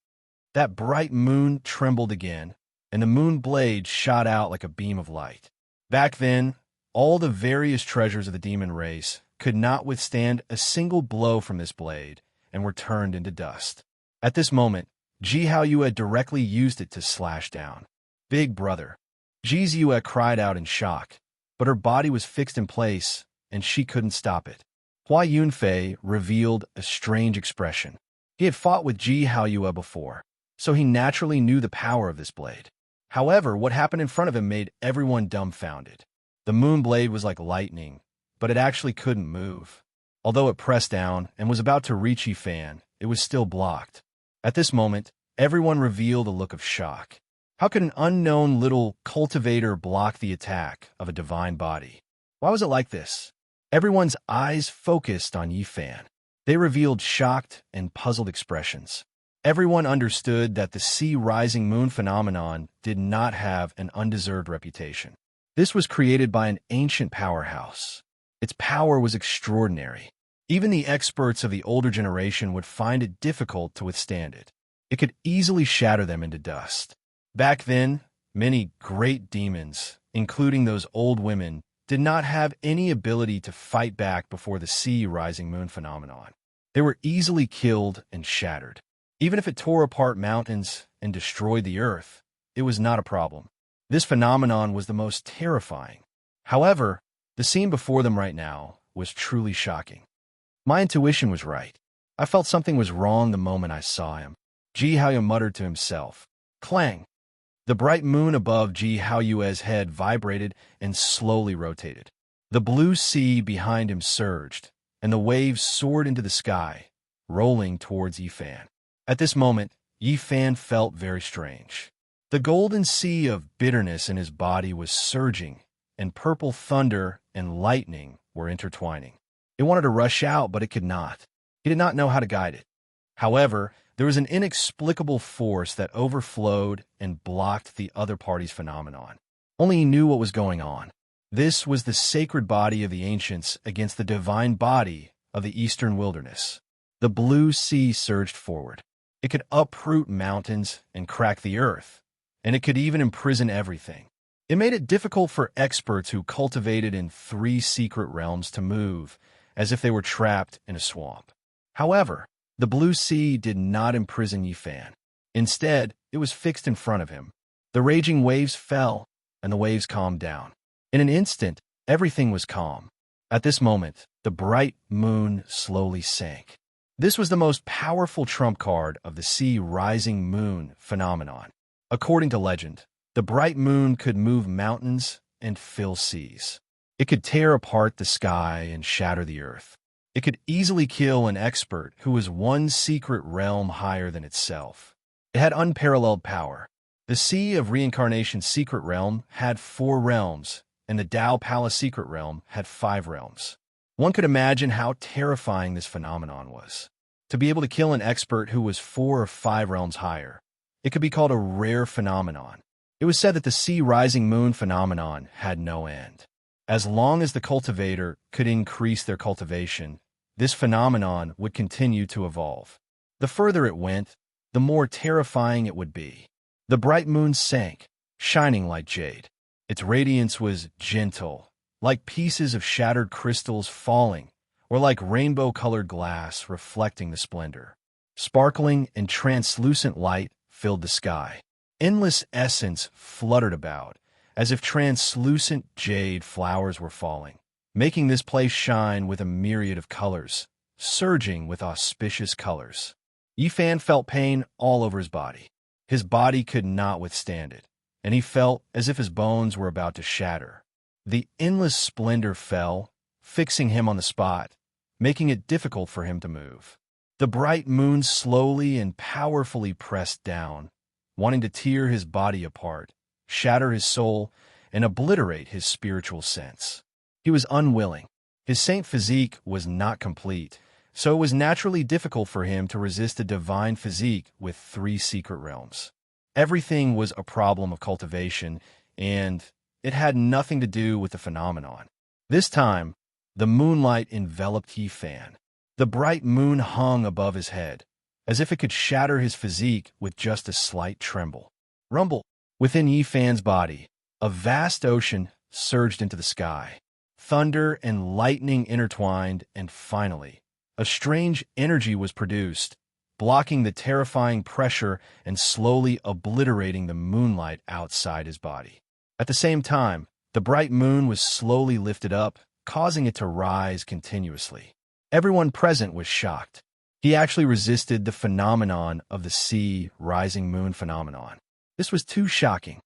That bright moon trembled again, and the moon blade shot out like a beam of light. Back then, all the various treasures of the demon race could not withstand a single blow from this blade and were turned into dust. At this moment, Ji Haoyue directly used it to slash down. "Big brother." Ji Haoyue cried out in shock, but her body was fixed in place, and she couldn't stop it. Hua Yunfei revealed a strange expression. He had fought with Ji Haoyue before, so he naturally knew the power of this blade. However, what happened in front of him made everyone dumbfounded. The moon blade was like lightning, but it actually couldn't move. Although it pressed down and was about to reach Yi Fan, it was still blocked. At this moment, everyone revealed a look of shock. How could an unknown little cultivator block the attack of a divine body? Why was it like this? Everyone's eyes focused on Yi Fan. They revealed shocked and puzzled expressions. Everyone understood that the sea-rising moon phenomenon did not have an undeserved reputation. This was created by an ancient powerhouse. Its power was extraordinary. Even the experts of the older generation would find it difficult to withstand it. It could easily shatter them into dust. Back then, many great demons, including those old women, did not have any ability to fight back before the sea-rising moon phenomenon. They were easily killed and shattered. Even if it tore apart mountains and destroyed the earth, it was not a problem. This phenomenon was the most terrifying. However, the scene before them right now was truly shocking. My intuition was right. I felt something was wrong the moment I saw him. Ji Haoyu muttered to himself. Clang! The bright moon above Ji Haoyu's head vibrated and slowly rotated. The blue sea behind him surged, and the waves soared into the sky, rolling towards Yifan. At this moment, Yifan felt very strange. The golden sea of bitterness in his body was surging, and purple thunder and lightning were intertwining. It wanted to rush out, but it could not. He did not know how to guide it. However, there was an inexplicable force that overflowed and blocked the other party's phenomenon. Only he knew what was going on. This was the sacred body of the ancients against the divine body of the eastern wilderness. The blue sea surged forward. It could uproot mountains and crack the earth, and it could even imprison everything. It made it difficult for experts who cultivated in 3 secret realms to move, as if they were trapped in a swamp. However, the blue sea did not imprison Yifan. Instead, it was fixed in front of him. The raging waves fell, and the waves calmed down. In an instant, everything was calm. At this moment, the bright moon slowly sank. This was the most powerful trump card of the sea-rising moon phenomenon. According to legend, the bright moon could move mountains and fill seas. It could tear apart the sky and shatter the earth. It could easily kill an expert who was 1 secret realm higher than itself. It had unparalleled power. The Sea of Reincarnation's secret realm had 4 realms, and the Tao Palace secret realm had 5 realms. One could imagine how terrifying this phenomenon was. To be able to kill an expert who was 4 or 5 realms higher, it could be called a rare phenomenon. It was said that the sea-rising moon phenomenon had no end. As long as the cultivator could increase their cultivation, this phenomenon would continue to evolve. The further it went, the more terrifying it would be. The bright moon sank, shining like jade. Its radiance was gentle, like pieces of shattered crystals falling, or like rainbow-colored glass reflecting the splendor. Sparkling and translucent light filled the sky. Endless essence fluttered about, as if translucent jade flowers were falling, making this place shine with a myriad of colors, surging with auspicious colors. Yifan felt pain all over his body. His body could not withstand it, and he felt as if his bones were about to shatter. The endless splendor fell, fixing him on the spot, making it difficult for him to move. The bright moon slowly and powerfully pressed down, wanting to tear his body apart, shatter his soul, and obliterate his spiritual sense. He was unwilling. His saint physique was not complete, so it was naturally difficult for him to resist a divine physique with 3 secret realms. Everything was a problem of cultivation, and it had nothing to do with the phenomenon. This time, the moonlight enveloped Yifan. The bright moon hung above his head, as if it could shatter his physique with just a slight tremble. Rumble! Within Yifan's body, a vast ocean surged into the sky. Thunder and lightning intertwined, and finally, a strange energy was produced, blocking the terrifying pressure and slowly obliterating the moonlight outside his body. At the same time, the bright moon was slowly lifted up, causing it to rise continuously. Everyone present was shocked. He actually resisted the phenomenon of the sea-rising moon phenomenon. This was too shocking.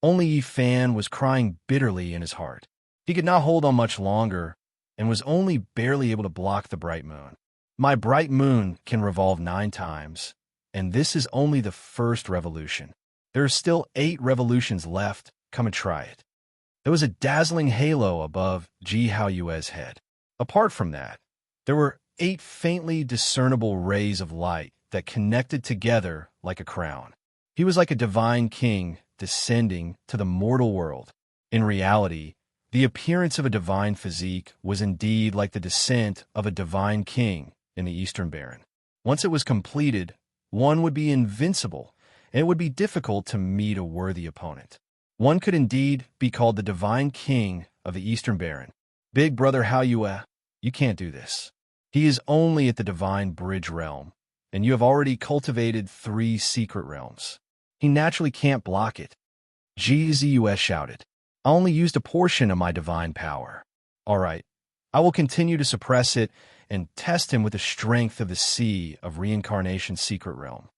Only Yifan was crying bitterly in his heart. He could not hold on much longer and was only barely able to block the bright moon. My bright moon can revolve 9 times, and this is only the first revolution. There are still 8 revolutions left. Come and try it. There was a dazzling halo above Ji Haoyu's head. Apart from that, there were 8 faintly discernible rays of light that connected together like a crown. He was like a divine king descending to the mortal world. In reality, the appearance of a divine physique was indeed like the descent of a divine king in the Eastern Baron. Once it was completed, one would be invincible, and it would be difficult to meet a worthy opponent. One could indeed be called the divine king of the Eastern Baron. Big brother Hao Yue, you can't do this. He is only at the divine bridge realm, and you have already cultivated 3 secret realms. He naturally can't block it. Zhizue shouted. I only used a portion of my divine power. All right, I will continue to suppress it and test him with the strength of the Sea of Reincarnation's secret realm.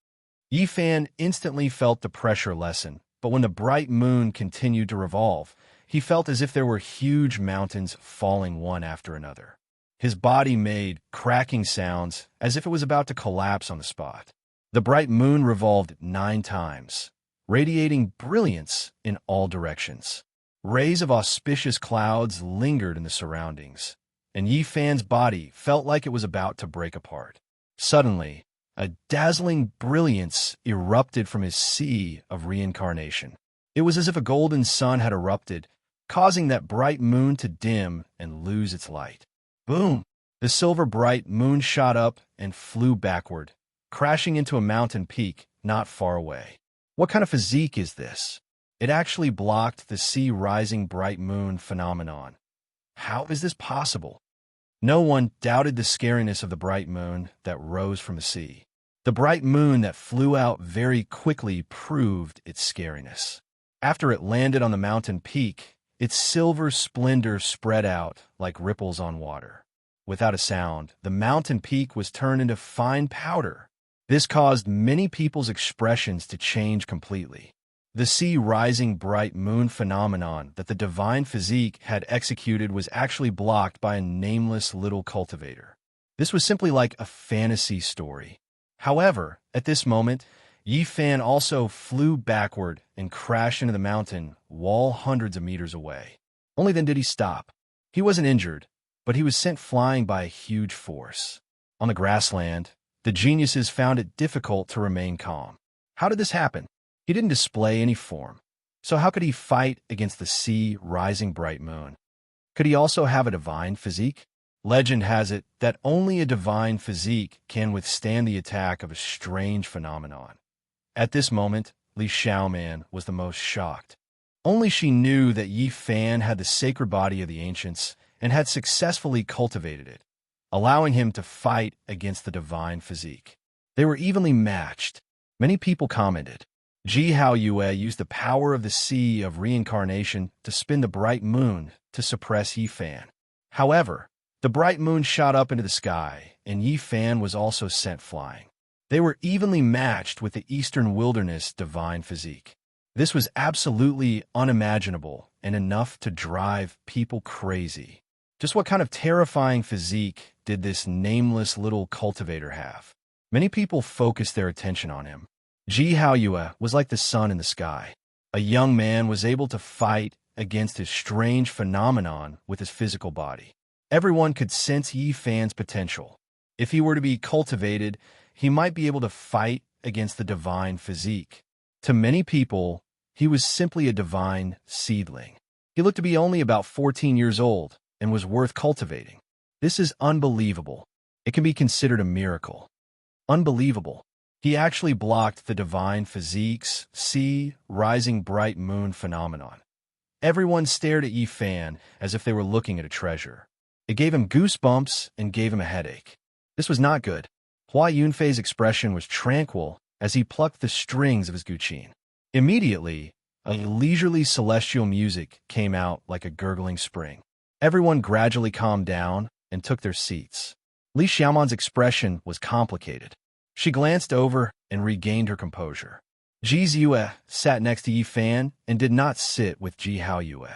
Yi Fan instantly felt the pressure lessen, but when the bright moon continued to revolve, he felt as if there were huge mountains falling one after another. His body made cracking sounds as if it was about to collapse on the spot. The bright moon revolved 9 times, radiating brilliance in all directions. Rays of auspicious clouds lingered in the surroundings, and Yi Fan's body felt like it was about to break apart. Suddenly, a dazzling brilliance erupted from his sea of reincarnation. It was as if a golden sun had erupted, causing that bright moon to dim and lose its light. Boom! The silver bright moon shot up and flew backward, crashing into a mountain peak not far away. What kind of physique is this? It actually blocked the sea rising bright moon phenomenon. How is this possible? No one doubted the scariness of the bright moon that rose from the sea. The bright moon that flew out very quickly proved its scariness. After it landed on the mountain peak, its silver splendor spread out like ripples on water. Without a sound, the mountain peak was turned into fine powder. This caused many people's expressions to change completely. The sea rising bright moon phenomenon that the divine physique had executed was actually blocked by a nameless little cultivator. This was simply like a fantasy story. However, at this moment, Yi Fan also flew backward and crashed into the mountain wall hundreds of meters away. Only then did he stop. He wasn't injured, but he was sent flying by a huge force. On the grassland, the geniuses found it difficult to remain calm. How did this happen? He didn't display any form. So how could he fight against the sea rising bright moon? Could he also have a divine physique? Legend has it that only a divine physique can withstand the attack of a strange phenomenon. At this moment, Li Xiaoman was the most shocked. Only she knew that Yi Fan had the sacred body of the ancients and had successfully cultivated it, allowing him to fight against the divine physique. They were evenly matched. Many people commented. Ji Hao Yue used the power of the Sea of Reincarnation to spin the bright moon to suppress Yi Fan. However, the bright moon shot up into the sky, and Yi Fan was also sent flying. They were evenly matched with the Eastern Wilderness divine physique. This was absolutely unimaginable and enough to drive people crazy. Just what kind of terrifying physique did this nameless little cultivator have? Many people focused their attention on him. Ji Hao Yue was like the sun in the sky. A young man was able to fight against his strange phenomenon with his physical body. Everyone could sense Yi Fan's potential. If he were to be cultivated, he might be able to fight against the divine physique. To many people, he was simply a divine seedling. He looked to be only about 14 years old and was worth cultivating. This is unbelievable. It can be considered a miracle. Unbelievable. He actually blocked the divine physique's sea rising bright moon phenomenon. Everyone stared at Yi Fan as if they were looking at a treasure. It gave him goosebumps and gave him a headache. This was not good. Hua Yunfei's expression was tranquil as he plucked the strings of his guqin. Immediately, a leisurely celestial music came out like a gurgling spring. Everyone gradually calmed down and took their seats. Li Xiaoman's expression was complicated. She glanced over and regained her composure. Ji Ziyue sat next to Yi Fan and did not sit with Ji Hao Yue.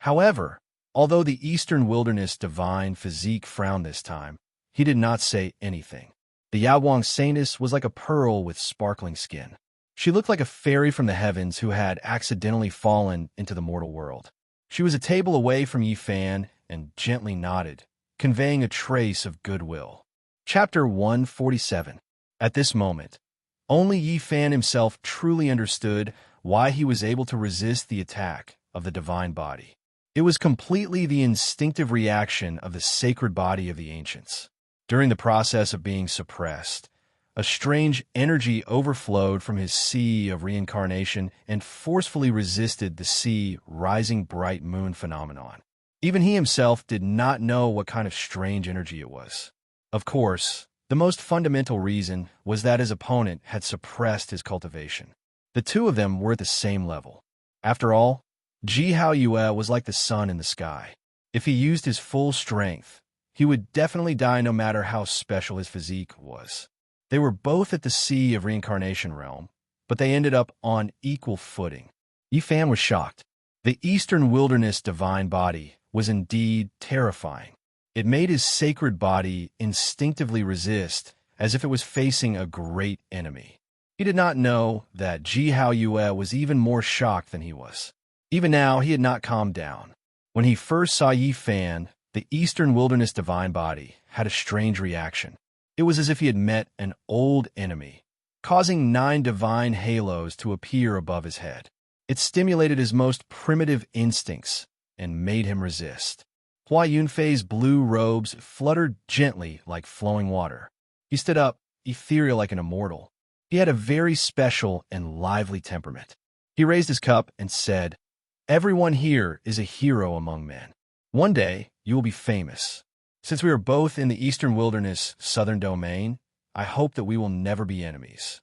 However, although the Eastern Wilderness divine physique frowned this time, he did not say anything. The Yaoguang saintess was like a pearl with sparkling skin. She looked like a fairy from the heavens who had accidentally fallen into the mortal world. She was a table away from Yi Fan and gently nodded, conveying a trace of goodwill. Chapter 147. At this moment, only Yi Fan himself truly understood why he was able to resist the attack of the divine body. It was completely the instinctive reaction of the sacred body of the ancients. During the process of being suppressed, a strange energy overflowed from his sea of reincarnation and forcefully resisted the sea rising bright moon phenomenon. Even he himself did not know what kind of strange energy it was. Of course, the most fundamental reason was that his opponent had suppressed his cultivation. The two of them were at the same level. After all, Ji Hao Yue was like the sun in the sky. If he used his full strength, he would definitely die no matter how special his physique was. They were both at the sea of reincarnation realm, but they ended up on equal footing. Yi Fan was shocked. The Eastern Wilderness divine body was indeed terrifying. It made his sacred body instinctively resist, as if it was facing a great enemy. He did not know that Ji Hao Yue was even more shocked than he was. Even now, he had not calmed down. When he first saw Yi Fan, the Eastern Wilderness divine body had a strange reaction. It was as if he had met an old enemy, causing 9 divine halos to appear above his head. It stimulated his most primitive instincts and made him resist. Hua Yunfei's blue robes fluttered gently like flowing water. He stood up, ethereal like an immortal. He had a very special and lively temperament. He raised his cup and said, "Everyone here is a hero among men. One day, you will be famous. Since we are both in the Eastern Wilderness Southern Domain, I hope that we will never be enemies."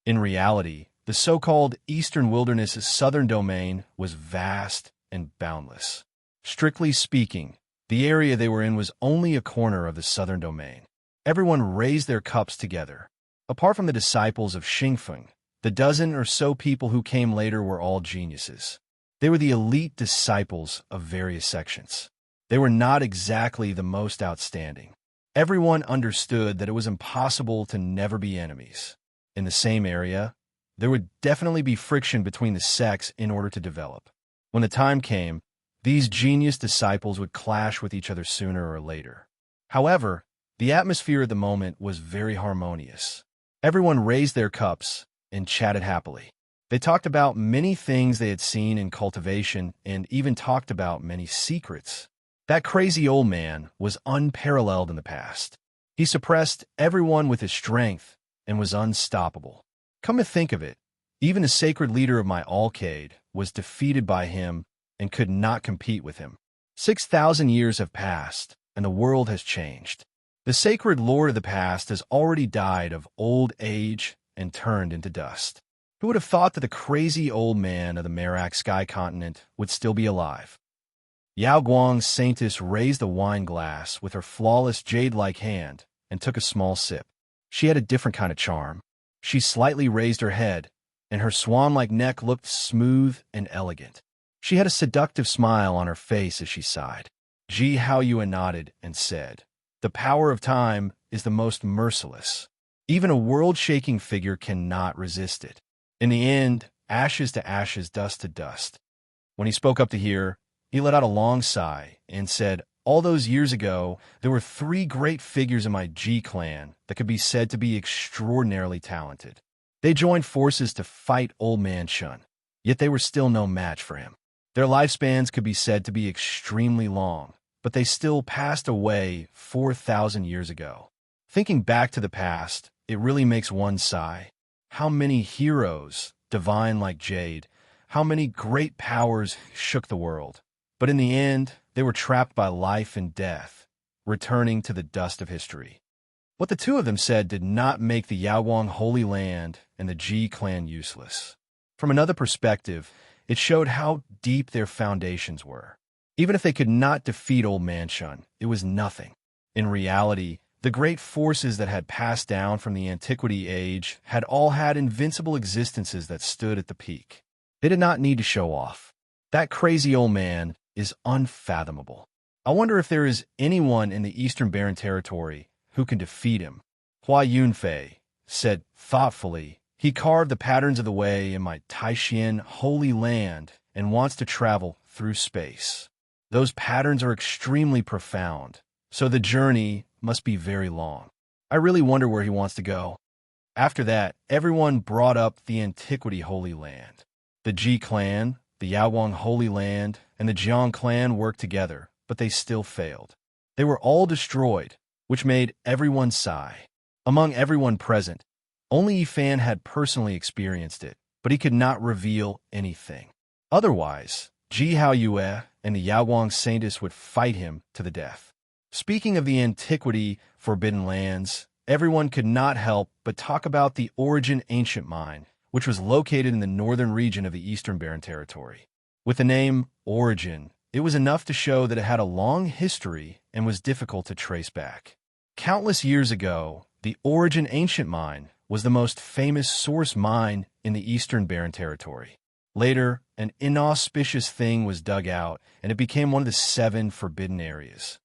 In reality, the so-called Eastern Wilderness Southern Domain was vast and boundless. Strictly speaking, the area they were in was only a corner of the Southern Domain. Everyone raised their cups together. Apart from the disciples of Xingfeng, the dozen or so people who came later were all geniuses. They were the elite disciples of various sections. They were not exactly the most outstanding. Everyone understood that it was impossible to never be enemies. In the same area, there would definitely be friction between the sects in order to develop. When the time came, these genius disciples would clash with each other sooner or later. However, the atmosphere at the moment was very harmonious. Everyone raised their cups and chatted happily. They talked about many things they had seen in cultivation and even talked about many secrets. That crazy old man was unparalleled in the past. He suppressed everyone with his strength and was unstoppable. Come to think of it, even the sacred leader of my Alcade was defeated by him and could not compete with him. 6,000 years have passed, and the world has changed. The sacred lord of the past has already died of old age and turned into dust. Who would have thought that the crazy old man of the Merak Sky Continent would still be alive? Yao Guang's saintess raised a wine glass with her flawless jade-like hand and took a small sip. She had a different kind of charm. She slightly raised her head, and her swan-like neck looked smooth and elegant. She had a seductive smile on her face as she sighed. Ji Hao Yue nodded and said, "The power of time is the most merciless. Even a world-shaking figure cannot resist it. In the end, ashes to ashes, dust to dust." When he spoke up to hear, he let out a long sigh and said, "All those years ago, there were 3 great figures in my Ji clan that could be said to be extraordinarily talented. They joined forces to fight Old Man Shun, yet they were still no match for him. Their lifespans could be said to be extremely long, but they still passed away 4,000 years ago. Thinking back to the past, it really makes one sigh. How many heroes, divine like Jade, how many great powers shook the world. But in the end, they were trapped by life and death, returning to the dust of history." What the two of them said did not make the Yaoguang Holy Land and the Ji clan useless. From another perspective, it showed how deep their foundations were. Even if they could not defeat Old Man Shun, it was nothing. In reality, the great forces that had passed down from the Antiquity Age had all had invincible existences that stood at the peak. They did not need to show off. That crazy old man is unfathomable. I wonder if there is anyone in the Eastern Barren Territory who can defeat him. Hua Yunfei said thoughtfully, "He carved the patterns of the way in my Taishan Holy Land and wants to travel through space. Those patterns are extremely profound, so the journey must be very long. I really wonder where he wants to go. After that, everyone brought up the Antiquity Holy Land. The Ji clan, the Yawang Holy Land, and the Jiang clan worked together, but they still failed. They were all destroyed, which made everyone sigh. Among everyone present, only Yifan had personally experienced it, but he could not reveal anything. Otherwise, Ji Haoyue and the Yawang Saints would fight him to the death. Speaking of the Antiquity Forbidden Lands, everyone could not help but talk about the Origin Ancient Mine, which was located in the northern region of the Eastern Barren Territory. With the name Origin, it was enough to show that it had a long history and was difficult to trace back. Countless years ago, the Origin Ancient Mine was the most famous source mine in the Eastern Barren Territory. Later, an inauspicious thing was dug out, and it became one of the 7 forbidden areas.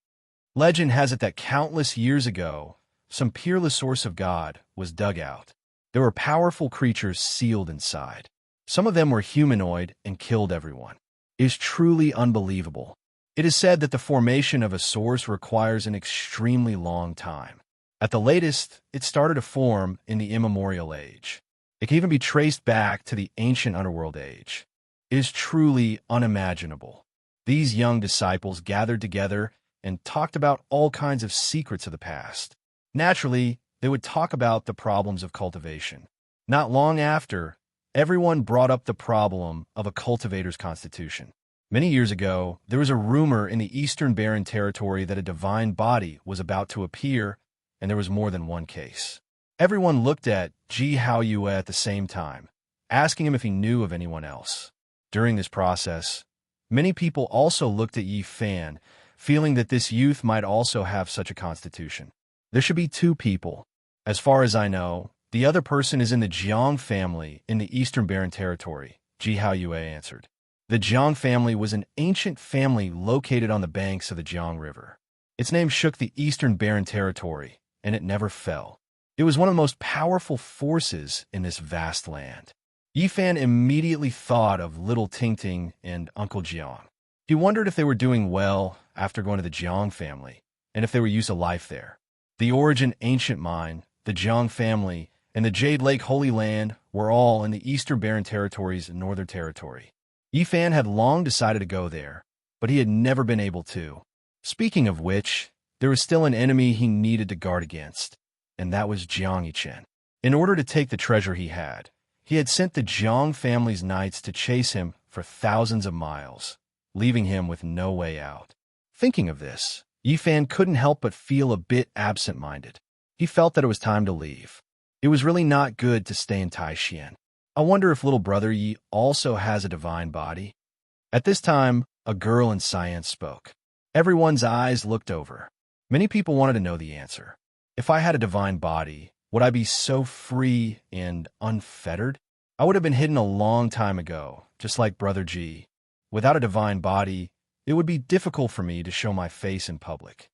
Legend has it that countless years ago, some peerless source of God was dug out. There were powerful creatures sealed inside. Some of them were humanoid and killed everyone. It is truly unbelievable. It is said that the formation of a source requires an extremely long time. At the latest, it started to form in the immemorial age. It can even be traced back to the ancient underworld age. It is truly unimaginable. These young disciples gathered together and talked about all kinds of secrets of the past. Naturally, they would talk about the problems of cultivation. Not long after, everyone brought up the problem of a cultivator's constitution. Many years ago, there was a rumor in the Eastern Barren Territory that a divine body was about to appear, and there was more than one case. Everyone looked at Ji Haoyue at the same time, asking him if he knew of anyone else. During this process, many people also looked at Yi Fan, feeling that this youth might also have such a constitution. There should be 2 people. As far as I know, the other person is in the Jiang family in the Eastern Barren Territory, Ji Haoyue answered. The Jiang family was an ancient family located on the banks of the Jiang River. Its name shook the Eastern Barren Territory, and it never fell. It was one of the most powerful forces in this vast land. Yifan immediately thought of Little Tingting and Uncle Jiang. He wondered if they were doing well after going to the Jiang family, and if they were used to life there. The Origin Ancient Mine, the Jiang family, and the Jade Lake Holy Land were all in the Eastern Barren Territory's Northern Territory. Yifan had long decided to go there, but he had never been able to. Speaking of which, there was still an enemy he needed to guard against, and that was Jiang Yichen. In order to take the treasure he had sent the Jiang family's knights to chase him for thousands of miles, leaving him with no way out. Thinking of this, Yifan couldn't help but feel a bit absent-minded. He felt that it was time to leave. It was really not good to stay in Taixien. I wonder if little brother Yi also has a divine body. At this time, a girl in science spoke. Everyone's eyes looked over. Many people wanted to know the answer. If I had a divine body, would I be so free and unfettered? I would have been hidden a long time ago, just like Brother G. Without a divine body, it would be difficult for me to show my face in public.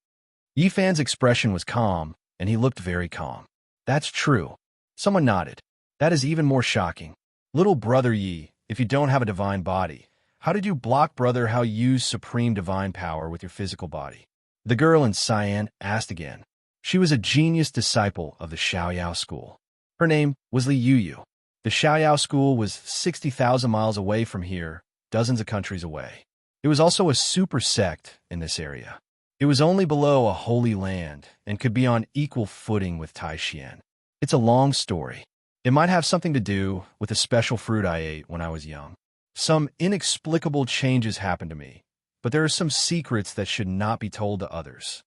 Yifan's expression was calm, and he looked very calm. That's true. Someone nodded. That is even more shocking. Little Brother Yi, if you don't have a divine body, how did you block Brother Hao use supreme divine power with your physical body? The girl in cyan asked again. She was a genius disciple of the Xiaoyao school. Her name was Li Yuyu. The Xiaoyao school was 60,000 miles away from here, dozens of countries away. It was also a super sect in this area. It was only below a holy land and could be on equal footing with Taixien. It's a long story. It might have something to do with a special fruit I ate when I was young. Some inexplicable changes happened to me, but there are some secrets that should not be told to others.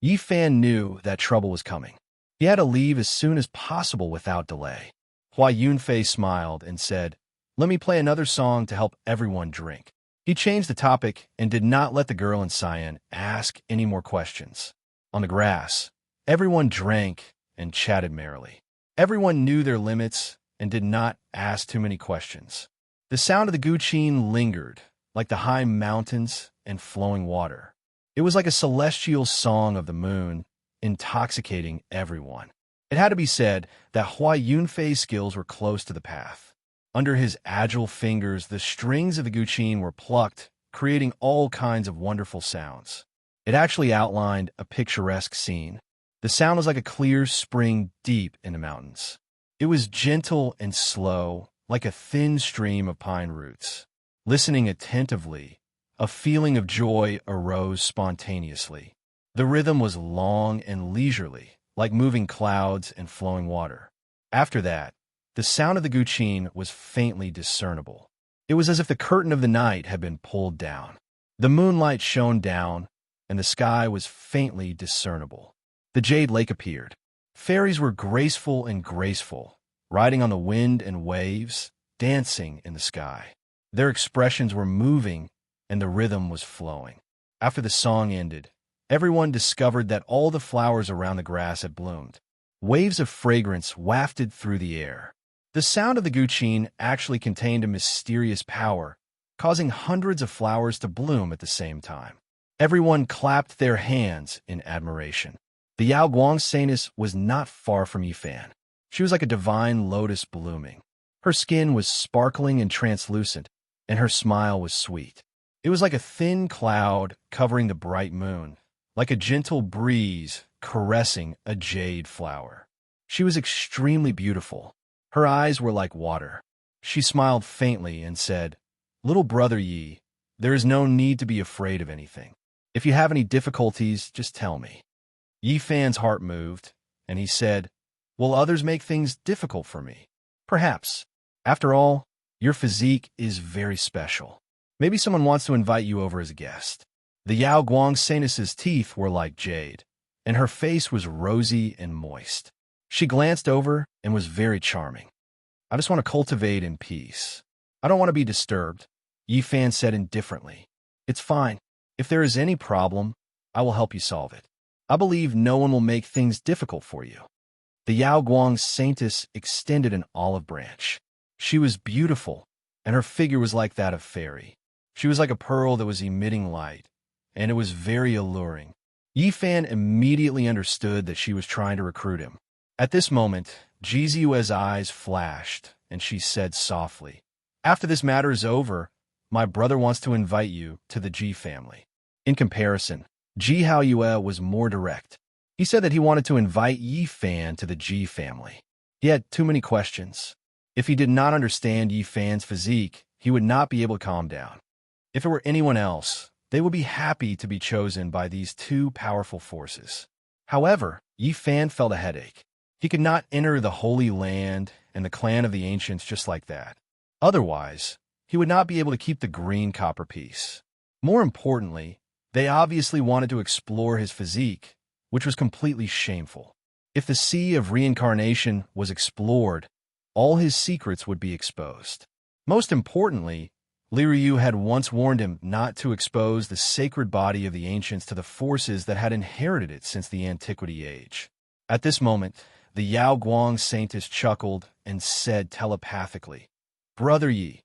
Yifan knew that trouble was coming. He had to leave as soon as possible without delay. Hua Yunfei smiled and said, "Let me play another song to help everyone drink." He changed the topic and did not let the girl in cyan ask any more questions. On the grass, everyone drank and chatted merrily. Everyone knew their limits and did not ask too many questions. The sound of the guqin lingered, like the high mountains and flowing water. It was like a celestial song of the moon, intoxicating everyone. It had to be said that Hua Yunfei's skills were close to the path. Under his agile fingers, the strings of the guqin were plucked, creating all kinds of wonderful sounds. It actually outlined a picturesque scene. The sound was like a clear spring deep in the mountains. It was gentle and slow, like a thin stream of pine roots. Listening attentively, a feeling of joy arose spontaneously. The rhythm was long and leisurely, like moving clouds and flowing water. After that, the sound of the guqin was faintly discernible. It was as if the curtain of the night had been pulled down. The moonlight shone down, and the sky was faintly discernible. The jade lake appeared. Fairies were graceful, riding on the wind and waves, dancing in the sky. Their expressions were moving, and the rhythm was flowing. After the song ended, everyone discovered that all the flowers around the grass had bloomed. Waves of fragrance wafted through the air. The sound of the guqin actually contained a mysterious power, causing hundreds of flowers to bloom at the same time. Everyone clapped their hands in admiration. The Yao Guang Saintess was not far from Yifan. She was like a divine lotus blooming. Her skin was sparkling and translucent, and her smile was sweet. It was like a thin cloud covering the bright moon, like a gentle breeze caressing a jade flower. She was extremely beautiful. Her eyes were like water. She smiled faintly and said, "Little brother Yi, there is no need to be afraid of anything. If you have any difficulties, just tell me." Yi Fan's heart moved, and he said, "Will others make things difficult for me? Perhaps. After all, your physique is very special. Maybe someone wants to invite you over as a guest." The Yao Guang Saintess's teeth were like jade, and her face was rosy and moist. She glanced over and was very charming. "I just want to cultivate in peace. I don't want to be disturbed," Yi Fan said indifferently. "It's fine. If there is any problem, I will help you solve it. I believe no one will make things difficult for you." The Yao Guang Saintess extended an olive branch. She was beautiful, and her figure was like that of fairy. She was like a pearl that was emitting light, and it was very alluring. Yi Fan immediately understood that she was trying to recruit him. At this moment, Jizue's eyes flashed, and she said softly, "After this matter is over, my brother wants to invite you to the Ji family." In comparison, Ji Haoyue was more direct. He said that he wanted to invite Yi Fan to the Ji family. He had too many questions. If he did not understand Yi Fan's physique, he would not be able to calm down. If it were anyone else, they would be happy to be chosen by these two powerful forces. However, Yi Fan felt a headache. He could not enter the Holy Land and the clan of the ancients just like that. Otherwise, he would not be able to keep the green copper piece. More importantly, they obviously wanted to explore his physique, which was completely shameful. If the sea of reincarnation was explored, all his secrets would be exposed. Most importantly, Li Ryu had once warned him not to expose the sacred body of the ancients to the forces that had inherited it since the antiquity age. At this moment, the Yao Guang Saintess chuckled and said telepathically, "Brother Yi,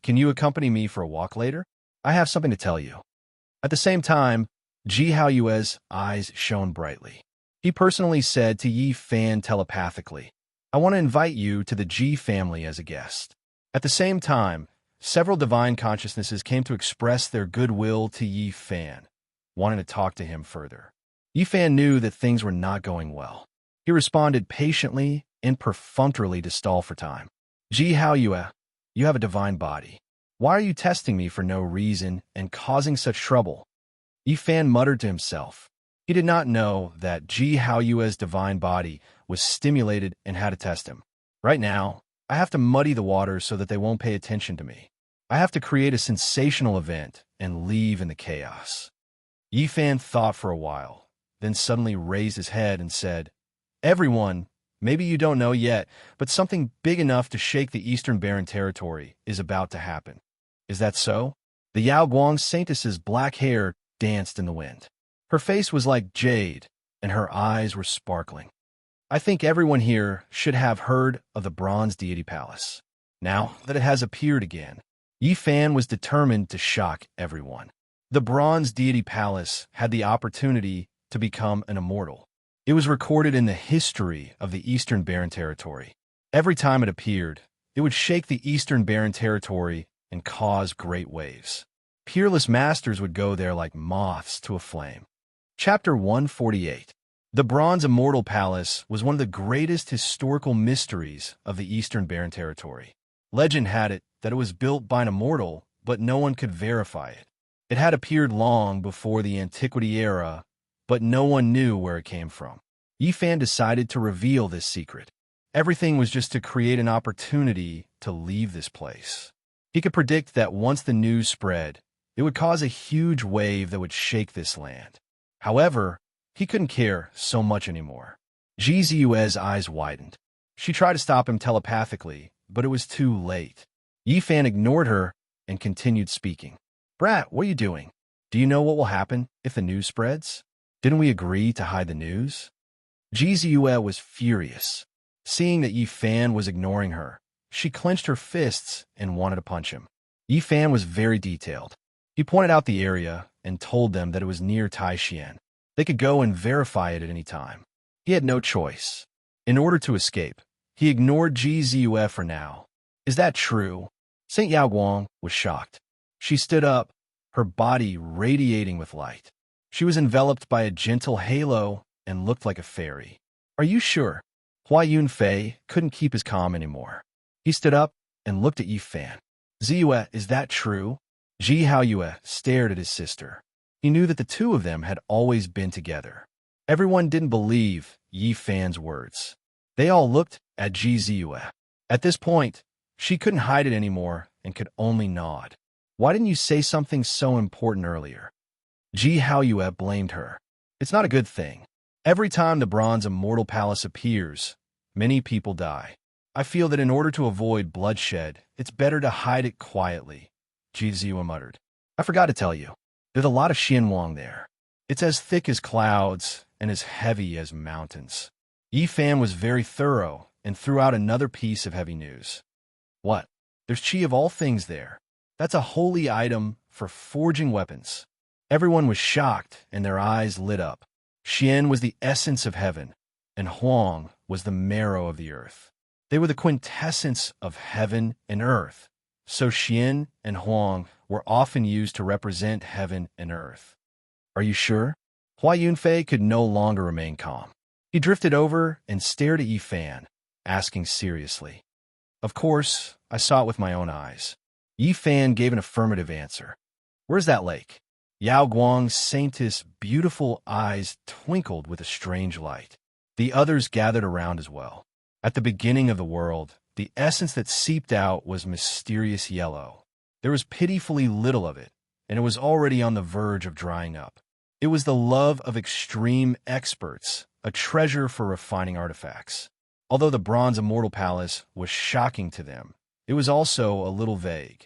can you accompany me for a walk later? I have something to tell you." At the same time, Ji Haoyue's eyes shone brightly. He personally said to Yi Fan telepathically, "I want to invite you to the Ji family as a guest." At the same time, several divine consciousnesses came to express their goodwill to Yi Fan, wanting to talk to him further. Yi Fan knew that things were not going well. He responded patiently and perfunctorily to stall for time. "Ji Haoyue, you have a divine body. Why are you testing me for no reason and causing such trouble?" Yi Fan muttered to himself. He did not know that Ji Haoyue's divine body was stimulated and had to test him. Right now, I have to muddy the waters so that they won't pay attention to me. I have to create a sensational event and leave in the chaos. Yi Fan thought for a while, then suddenly raised his head and said, "Everyone, maybe you don't know yet, but something big enough to shake the Eastern Barren Territory is about to happen. Is that so?" The Yao Guang Saintess's black hair danced in the wind. Her face was like jade, and her eyes were sparkling. "I think everyone here should have heard of the Bronze Deity Palace. Now that it has appeared again, Yi Fan was determined to shock everyone. The Bronze Deity Palace had the opportunity to become an immortal. It was recorded in the history of the Eastern Barren Territory. Every time it appeared, it would shake the Eastern Barren Territory and cause great waves. Peerless masters would go there like moths to a flame. Chapter 148. The Bronze Immortal Palace was one of the greatest historical mysteries of the Eastern Barren Territory. Legend had it that it was built by an immortal, but no one could verify it. It had appeared long before the Antiquity era, but no one knew where it came from. Yifan decided to reveal this secret. Everything was just to create an opportunity to leave this place. He could predict that once the news spread, it would cause a huge wave that would shake this land. However, he couldn't care so much anymore. Ji Ziyue's eyes widened. She tried to stop him telepathically, but it was too late. Yifan ignored her and continued speaking. Brat, what are you doing? Do you know what will happen if the news spreads? Didn't we agree to hide the news? Ji Ziyue was furious. Seeing that Yifan was ignoring her, she clenched her fists and wanted to punch him. Yifan was very detailed. He pointed out the area and told them that it was near Taishian. They could go and verify it at any time. He had no choice. In order to escape, he ignored Ji Ziyue for now. Is that true? St. Yaoguang was shocked. She stood up, her body radiating with light. She was enveloped by a gentle halo and looked like a fairy. Are you sure? Hua Yunfei couldn't keep his calm anymore. He stood up and looked at Yifan. Ziyue, is that true? Ji Haoyue stared at his sister. He knew that the two of them had always been together. Everyone didn't believe Yifan's words. They all looked at Ji Ziyue. At this point, she couldn't hide it anymore and could only nod. Why didn't you say something so important earlier? Ji Haoyue blamed her. It's not a good thing. Every time the Bronze Immortal Palace appears, many people die. I feel that in order to avoid bloodshed, it's better to hide it quietly, Ji Ziyue muttered. I forgot to tell you. There's a lot of Xianwang there. It's as thick as clouds and as heavy as mountains. Yifan was very thorough and threw out another piece of heavy news. What? There's qi of all things there. That's a holy item for forging weapons. Everyone was shocked and their eyes lit up. Xian was the essence of heaven, and Huang was the marrow of the earth. They were the quintessence of heaven and earth, so Xian and Huang were often used to represent heaven and earth. Are you sure? Hua Yunfei could no longer remain calm. He drifted over and stared at Yifan, asking seriously. Of course, I saw it with my own eyes. Yifan gave an affirmative answer. Where's that lake? Yao Guang's saintess' beautiful eyes twinkled with a strange light. The others gathered around as well. At the beginning of the world, the essence that seeped out was mysterious yellow. There was pitifully little of it, and it was already on the verge of drying up. It was the love of extreme experts, a treasure for refining artifacts. Although the Bronze Immortal Palace was shocking to them, it was also a little vague.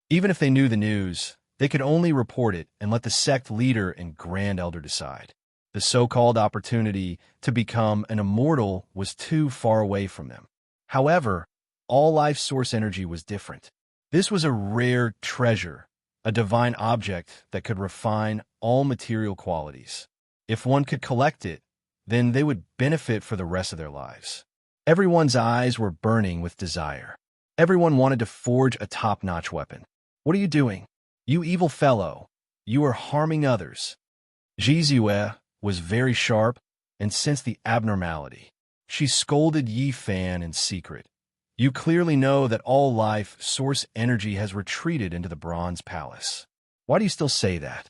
Even if they knew the news, they could only report it and let the sect leader and Grand Elder decide. The so-called opportunity to become an immortal was too far away from them. However, all life source energy was different. This was a rare treasure, a divine object that could refine all material qualities. If one could collect it, then they would benefit for the rest of their lives. Everyone's eyes were burning with desire. Everyone wanted to forge a top-notch weapon. What are you doing? You evil fellow. You are harming others. Ji Ziyue was very sharp and sensed the abnormality. She scolded Yifan in secret. You clearly know that all life source energy has retreated into the Bronze Palace. Why do you still say that?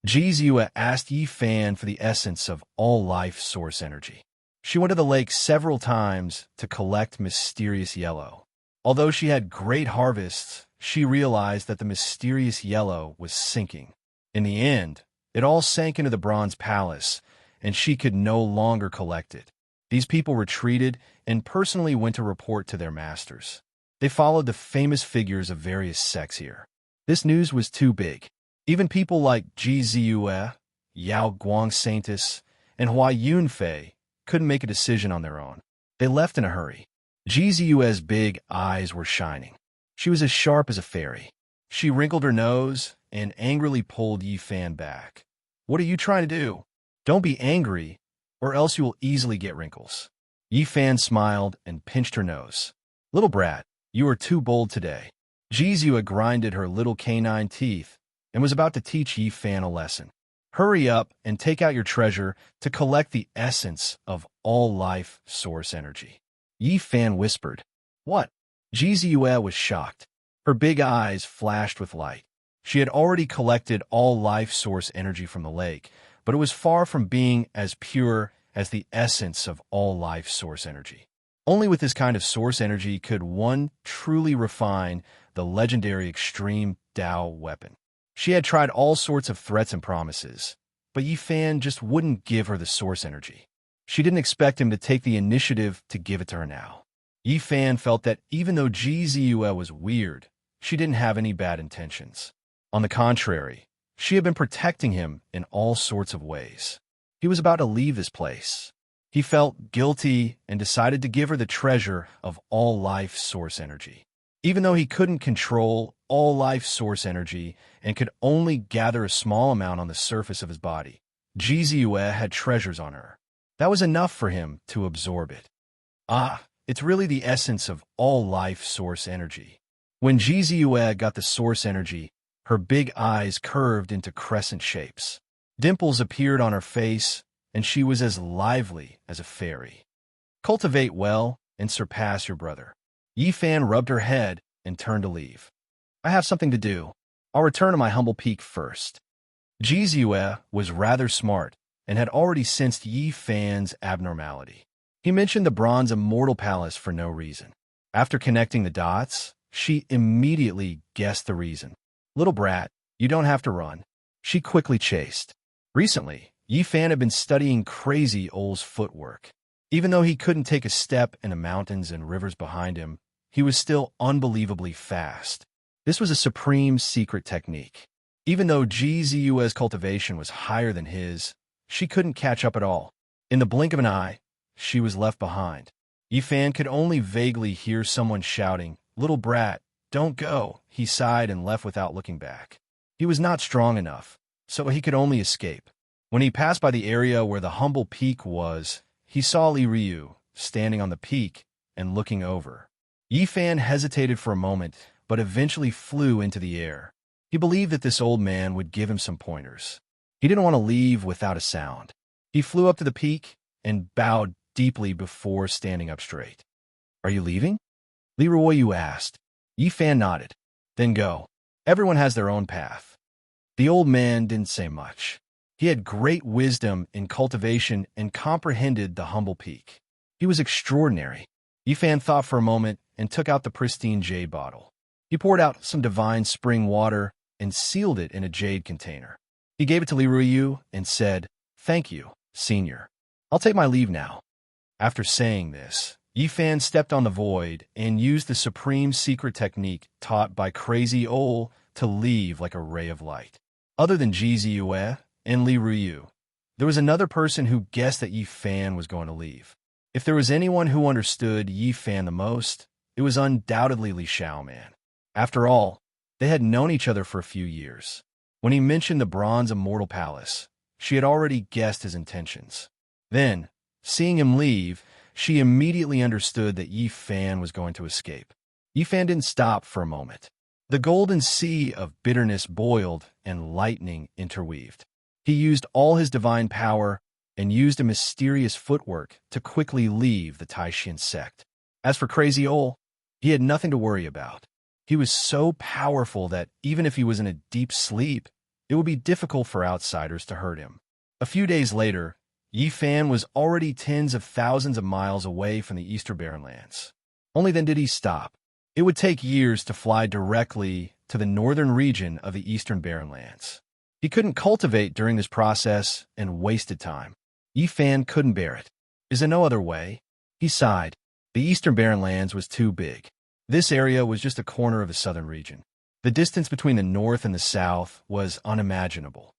Ji Ziyue asked Yifan for the essence of all life source energy. She went to the lake several times to collect mysterious yellow. Although she had great harvests, she realized that the mysterious yellow was sinking. In the end, it all sank into the Bronze Palace, and she could no longer collect it. These people retreated and personally went to report to their masters. They followed the famous figures of various sects here. This news was too big. Even people like Ji Ziyue, Yao Guang Saintess, and Hua Yunfei couldn't make a decision on their own. They left in a hurry. Ji Ziyue's big eyes were shining. She was as sharp as a fairy. She wrinkled her nose and angrily pulled Yifan back. What are you trying to do? Don't be angry, or else you will easily get wrinkles. Yifan smiled and pinched her nose. Little brat, you are too bold today. Ji Ziyue grinded her little canine teeth and was about to teach Yifan a lesson. Hurry up and take out your treasure to collect the essence of all life source energy. Yi Fan whispered. What? Jizue was shocked. Her big eyes flashed with light. She had already collected all life source energy from the lake, but it was far from being as pure as the essence of all life source energy. Only with this kind of source energy could one truly refine the legendary extreme Dao weapon. She had tried all sorts of threats and promises, but Yi Fan just wouldn't give her the source energy. She didn't expect him to take the initiative to give it to her now. Yi Fan felt that even though Jizue was weird, she didn't have any bad intentions. On the contrary, she had been protecting him in all sorts of ways. He was about to leave this place. He felt guilty and decided to give her the treasure of all life source energy. Even though he couldn't control all life source energy and could only gather a small amount on the surface of his body, Jizue had treasures on her. That was enough for him to absorb it. It's really the essence of all life source energy. When Jizue got the source energy, her big eyes curved into crescent shapes. Dimples appeared on her face, and she was as lively as a fairy. Cultivate well and surpass your brother. Yi Fan rubbed her head and turned to leave. I have something to do. I'll return to my humble peak first. Jizue was rather smart and had already sensed Yi Fan's abnormality. He mentioned the Bronze Immortal Palace for no reason. After connecting the dots, she immediately guessed the reason. Little brat, you don't have to run. She quickly chased. Recently, Yi Fan had been studying Crazy Ole's footwork. Even though he couldn't take a step in the mountains and rivers behind him, he was still unbelievably fast. This was a supreme secret technique. Even though Jizue's cultivation was higher than his, she couldn't catch up at all. In the blink of an eye, she was left behind. Yi Fan could only vaguely hear someone shouting, "Little brat, don't go." He sighed and left without looking back. He was not strong enough, so he could only escape. When he passed by the area where the humble peak was, he saw Li Ryu standing on the peak and looking over. Yi Fan hesitated for a moment, but eventually flew into the air. He believed that this old man would give him some pointers. He didn't want to leave without a sound. He flew up to the peak and bowed deeply before standing up straight. Are you leaving? Li Ryu asked. Yi Fan nodded. Then go. Everyone has their own path. The old man didn't say much. He had great wisdom in cultivation and comprehended the humble peak. He was extraordinary. Yi Fan thought for a moment and took out the pristine jade bottle. He poured out some divine spring water and sealed it in a jade container. He gave it to Li Ryu and said, "Thank you, senior. I'll take my leave now." After saying this, Yi Fan stepped on the void and used the supreme secret technique taught by Crazy Ole to leave like a ray of light. Other than Jizue and Li Ryu, there was another person who guessed that Yi Fan was going to leave. If there was anyone who understood Yi Fan the most, it was undoubtedly Li Xiaoman. After all, they had known each other for a few years. When he mentioned the Bronze Immortal Palace, she had already guessed his intentions. Then, seeing him leave, she immediately understood that Yi Fan was going to escape. Yi Fan didn't stop for a moment. The golden sea of bitterness boiled and lightning interweaved. He used all his divine power and used a mysterious footwork to quickly leave the Taishan sect. As for Crazy Ole, he had nothing to worry about. He was so powerful that even if he was in a deep sleep, it would be difficult for outsiders to hurt him. A few days later, Yi Fan was already tens of thousands of miles away from the Eastern Barrenlands. Only then did he stop. It would take years to fly directly to the northern region of the Eastern Barrenlands. He couldn't cultivate during this process and wasted time. Yi Fan couldn't bear it. Is there no other way? He sighed. The Eastern Barrenlands was too big. This area was just a corner of the southern region. The distance between the north and the south was unimaginable.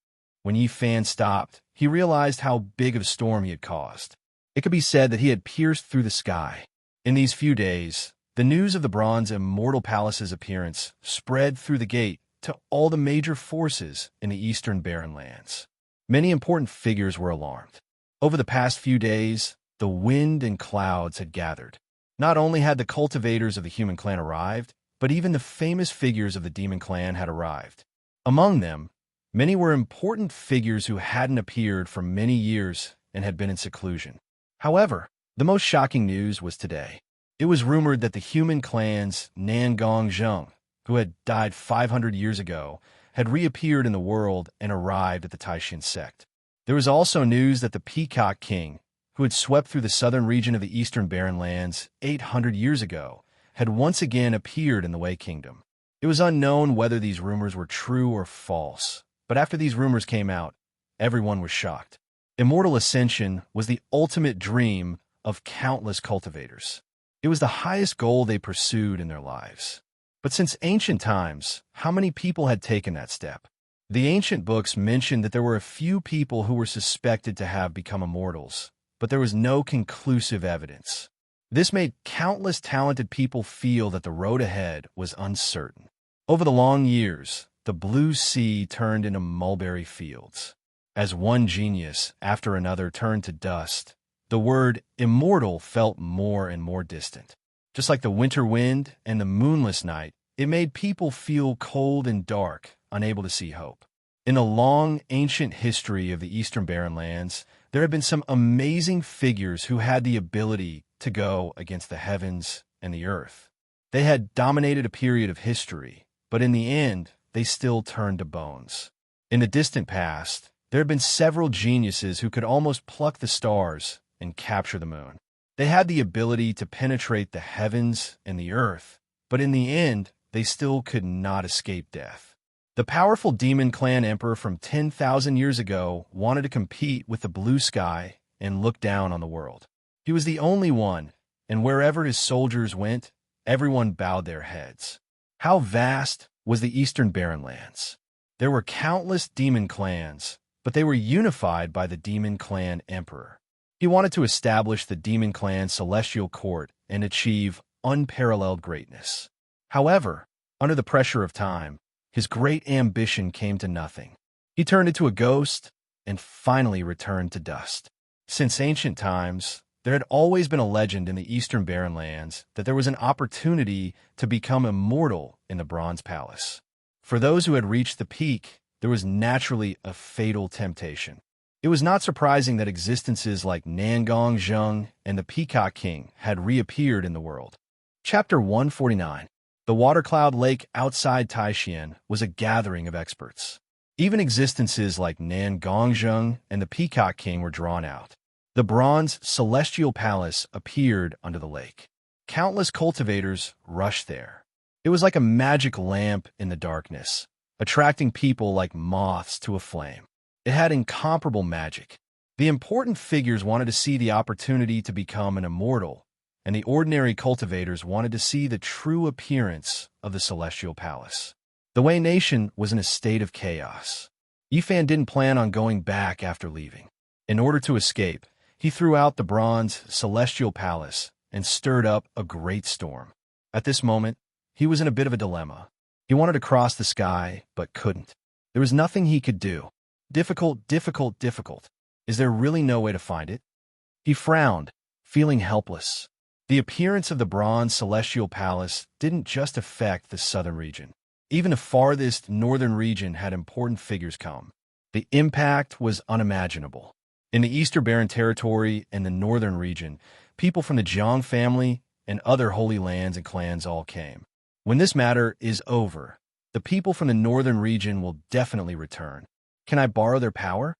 When Yi Fan stopped, he realized how big of a storm he had caused. It could be said that he had pierced through the sky. In these few days, the news of the Bronze Immortal Palace's appearance spread through the gate to all the major forces in the Eastern Barrenlands. Many important figures were alarmed. Over the past few days, the wind and clouds had gathered. Not only had the cultivators of the human clan arrived, but even the famous figures of the demon clan had arrived. Among them, Many were important figures who hadn't appeared for many years and had been in seclusion. However, the most shocking news was today. It was rumored that the human clan's Nangong, who had died 500 years ago, had reappeared in the world and arrived at the Taishan sect. There was also news that the Peacock King, who had swept through the southern region of the Eastern Barren Lands 800 years ago, had once again appeared in the Wei Kingdom. It was unknown whether these rumors were true or false, but after these rumors came out, everyone was shocked. Immortal ascension was the ultimate dream of countless cultivators. It was the highest goal they pursued in their lives. But since ancient times, how many people had taken that step? The ancient books mentioned that there were a few people who were suspected to have become immortals, but there was no conclusive evidence. This made countless talented people feel that the road ahead was uncertain. Over the long years, the blue sea turned into mulberry fields. As one genius after another turned to dust, the word immortal felt more and more distant. Just like the winter wind and the moonless night, it made people feel cold and dark, unable to see hope. In the long, ancient history of the Eastern Barren Lands, there have been some amazing figures who had the ability to go against the heavens and the earth. They had dominated a period of history, but in the end, they still turned to bones. In the distant past, there have been several geniuses who could almost pluck the stars and capture the moon. They had the ability to penetrate the heavens and the earth, but in the end, they still could not escape death. The powerful demon clan emperor from 10,000 years ago wanted to compete with the blue sky and look down on the world. He was the only one, and wherever his soldiers went, everyone bowed their heads. How vast was the Eastern Barren Lands? There were countless demon clans, but they were unified by the demon clan emperor. He wanted to establish the demon clan's celestial court and achieve unparalleled greatness. However, under the pressure of time, his great ambition came to nothing. He turned into a ghost and finally returned to dust. Since ancient times, there had always been a legend in the Eastern Barren Lands that there was an opportunity to become immortal in the Bronze Palace. For those who had reached the peak, there was naturally a fatal temptation. It was not surprising that existences like Nangong and the Peacock King had reappeared in the world. Chapter 149. The water-cloud lake outside Taishan was a gathering of experts. Even existences like Nangong and the Peacock King were drawn out. The bronze celestial palace appeared under the lake. Countless cultivators rushed there. It was like a magic lamp in the darkness, attracting people like moths to a flame. It had incomparable magic. The important figures wanted to see the opportunity to become an immortal, and the ordinary cultivators wanted to see the true appearance of the celestial palace. The Wei nation was in a state of chaos. Yifan didn't plan on going back after leaving. In order to escape, he threw out the bronze celestial palace and stirred up a great storm. At this moment, he was in a bit of a dilemma. He wanted to cross the sky, but couldn't. There was nothing he could do. Difficult. Is there really no way to find it? He frowned, feeling helpless. The appearance of the bronze celestial palace didn't just affect the southern region. Even the farthest northern region had important figures come. The impact was unimaginable. In the Eastern Barren Territory and the northern region, people from the Jiang family and other holy lands and clans all came. When this matter is over, the people from the northern region will definitely return. Can I borrow their power?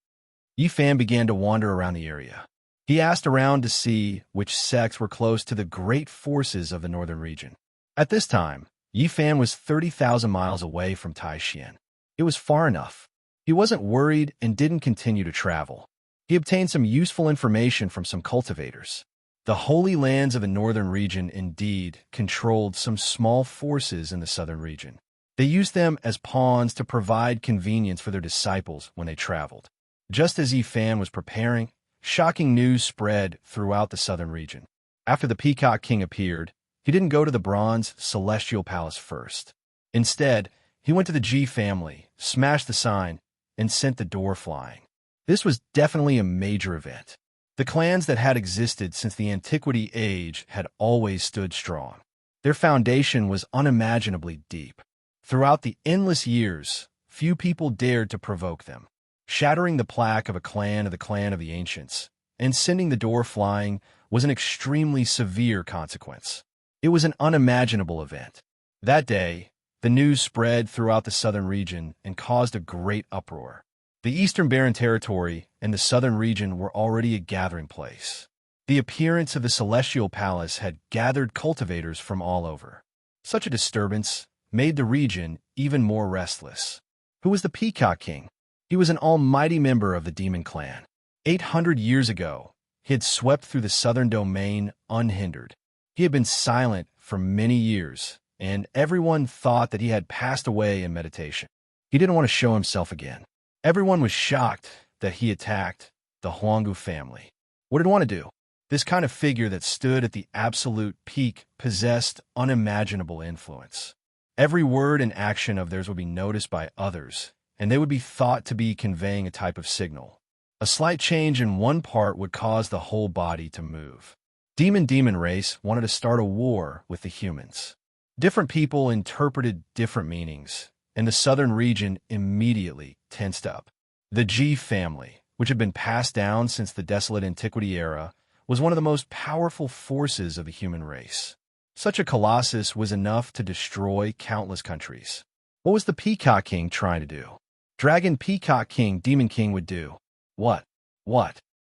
Yifan began to wander around the area. He asked around to see which sects were close to the great forces of the northern region. At this time, Yifan was 30,000 miles away from Taishan. It was far enough. He wasn't worried and didn't continue to travel. He obtained some useful information from some cultivators. The holy lands of the northern region indeed controlled some small forces in the southern region. They used them as pawns to provide convenience for their disciples when they traveled. Just as Yifan was preparing, shocking news spread throughout the southern region. After the Peacock King appeared, he didn't go to the bronze celestial palace first. Instead, he went to the Ji family, smashed the sign, and sent the door flying. This was definitely a major event. The clans that had existed since the Antiquity Age had always stood strong. Their foundation was unimaginably deep. Throughout the endless years, few people dared to provoke them. Shattering the plaque of a clan of the ancients and sending the door flying was an extremely severe consequence. It was an unimaginable event. That day, the news spread throughout the southern region and caused a great uproar. The Eastern Barren Territory and the southern region were already a gathering place. The appearance of the Celestial Palace had gathered cultivators from all over. Such a disturbance made the region even more restless. Who was the Peacock King? He was an almighty member of the Demon Clan. 800 years ago, he had swept through the southern domain unhindered. He had been silent for many years, and everyone thought that he had passed away in meditation. He didn't want to show himself again. Everyone was shocked that he attacked the Huanggu family. What did he want to do? This kind of figure that stood at the absolute peak possessed unimaginable influence. Every word and action of theirs would be noticed by others, and they would be thought to be conveying a type of signal. A slight change in one part would cause the whole body to move. Demon race wanted to start a war with the humans. Different people interpreted different meanings, and the southern region immediately tensed up. The G family, which had been passed down since the desolate antiquity era, was one of the most powerful forces of the human race. Such a colossus was enough to destroy countless countries. What was the Peacock King trying to do? Dragon Peacock King, Demon King would do. What?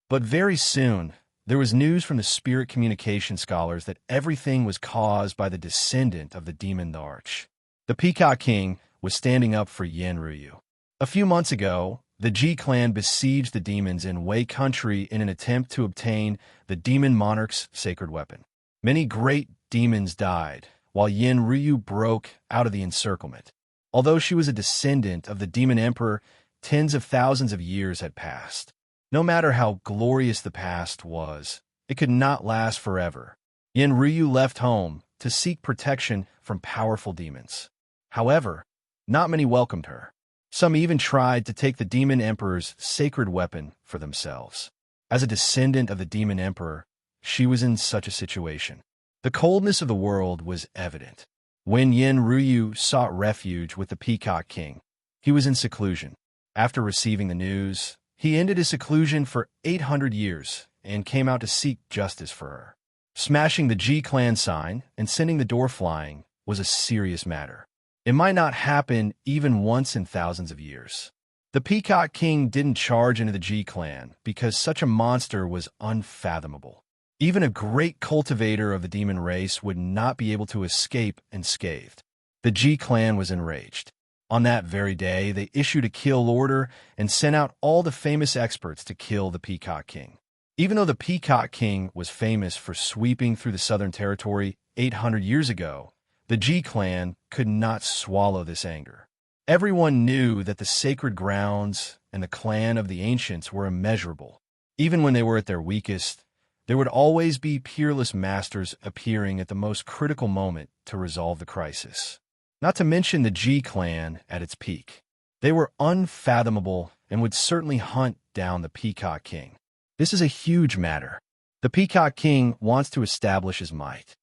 But very soon, there was news from the spirit communication scholars that everything was caused by the descendant of the demon Arch. The Peacock King was standing up for Yen Ryu. A few months ago, the G clan besieged the demons in Wei country in an attempt to obtain the demon monarch's sacred weapon. Many great demons died, while Yen Ryu broke out of the encirclement. Although she was a descendant of the demon emperor, tens of thousands of years had passed. No matter how glorious the past was, it could not last forever. Yen Ryu left home to seek protection from powerful demons. However, not many welcomed her. Some even tried to take the demon emperor's sacred weapon for themselves. As a descendant of the demon emperor, she was in such a situation. The coldness of the world was evident. When Yen Ryu sought refuge with the Peacock King, he was in seclusion. After receiving the news, he ended his seclusion for 800 years and came out to seek justice for her. Smashing the G clan sign and sending the door flying was a serious matter. It might not happen even once in thousands of years. The Peacock King didn't charge into the G clan because such a monster was unfathomable. Even a great cultivator of the demon race would not be able to escape unscathed. The G clan was enraged. On that very day, they issued a kill order and sent out all the famous experts to kill the Peacock King. Even though the Peacock King was famous for sweeping through the Southern Territory 800 years ago, the G clan could not swallow this anger. Everyone knew that the sacred grounds and the clan of the ancients were immeasurable. Even when they were at their weakest, there would always be peerless masters appearing at the most critical moment to resolve the crisis. Not to mention the G clan at its peak. They were unfathomable and would certainly hunt down the Peacock King. This is a huge matter. The Peacock King wants to establish his might.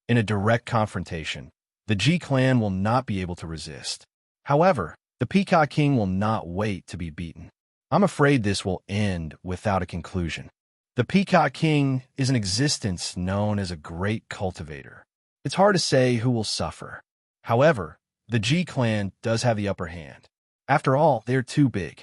In a direct confrontation, the G clan will not be able to resist. However, the Peacock King will not wait to be beaten. I'm afraid this will end without a conclusion. The Peacock King is an existence known as a great cultivator. It's hard to say who will suffer. However, the G clan does have the upper hand. After all, they're too big.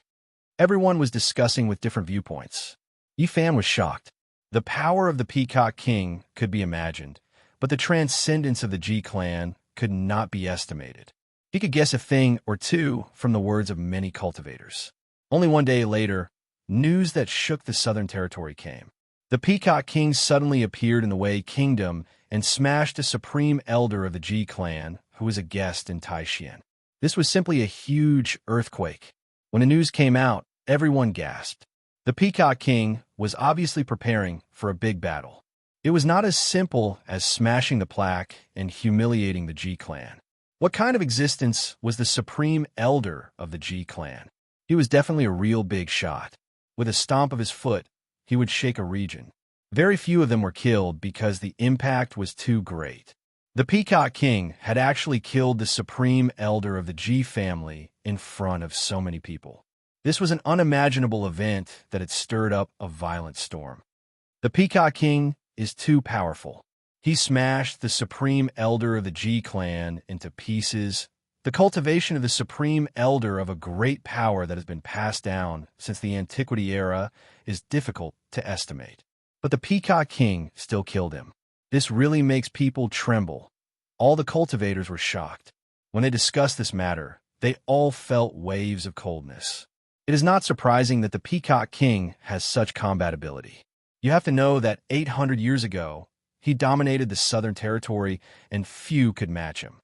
Everyone was discussing with different viewpoints. Yifan was shocked. The power of the Peacock King could be imagined, but the transcendence of the G clan could not be estimated. He could guess a thing or two from the words of many cultivators. Only one day later, news that shook the Southern Territory came. The Peacock King suddenly appeared in the Wei Kingdom and smashed a supreme elder of the G clan who was a guest in Taishan. This was simply a huge earthquake. When the news came out, everyone gasped. The Peacock King was obviously preparing for a big battle. It was not as simple as smashing the plaque and humiliating the G clan. What kind of existence was the supreme elder of the G clan? He was definitely a real big shot. With a stomp of his foot, he would shake a region. Very few of them were killed because the impact was too great. The Peacock King had actually killed the supreme elder of the Ji family in front of so many people. This was an unimaginable event that had stirred up a violent storm. The Peacock King is too powerful. He smashed the supreme elder of the Ji clan into pieces. The cultivation of the supreme elder of a great power that has been passed down since the antiquity era is difficult to estimate. But the Peacock King still killed him. This really makes people tremble. All the cultivators were shocked. When they discussed this matter, they all felt waves of coldness. It is not surprising that the Peacock King has such combat ability. You have to know that 800 years ago, he dominated the Southern Territory and few could match him.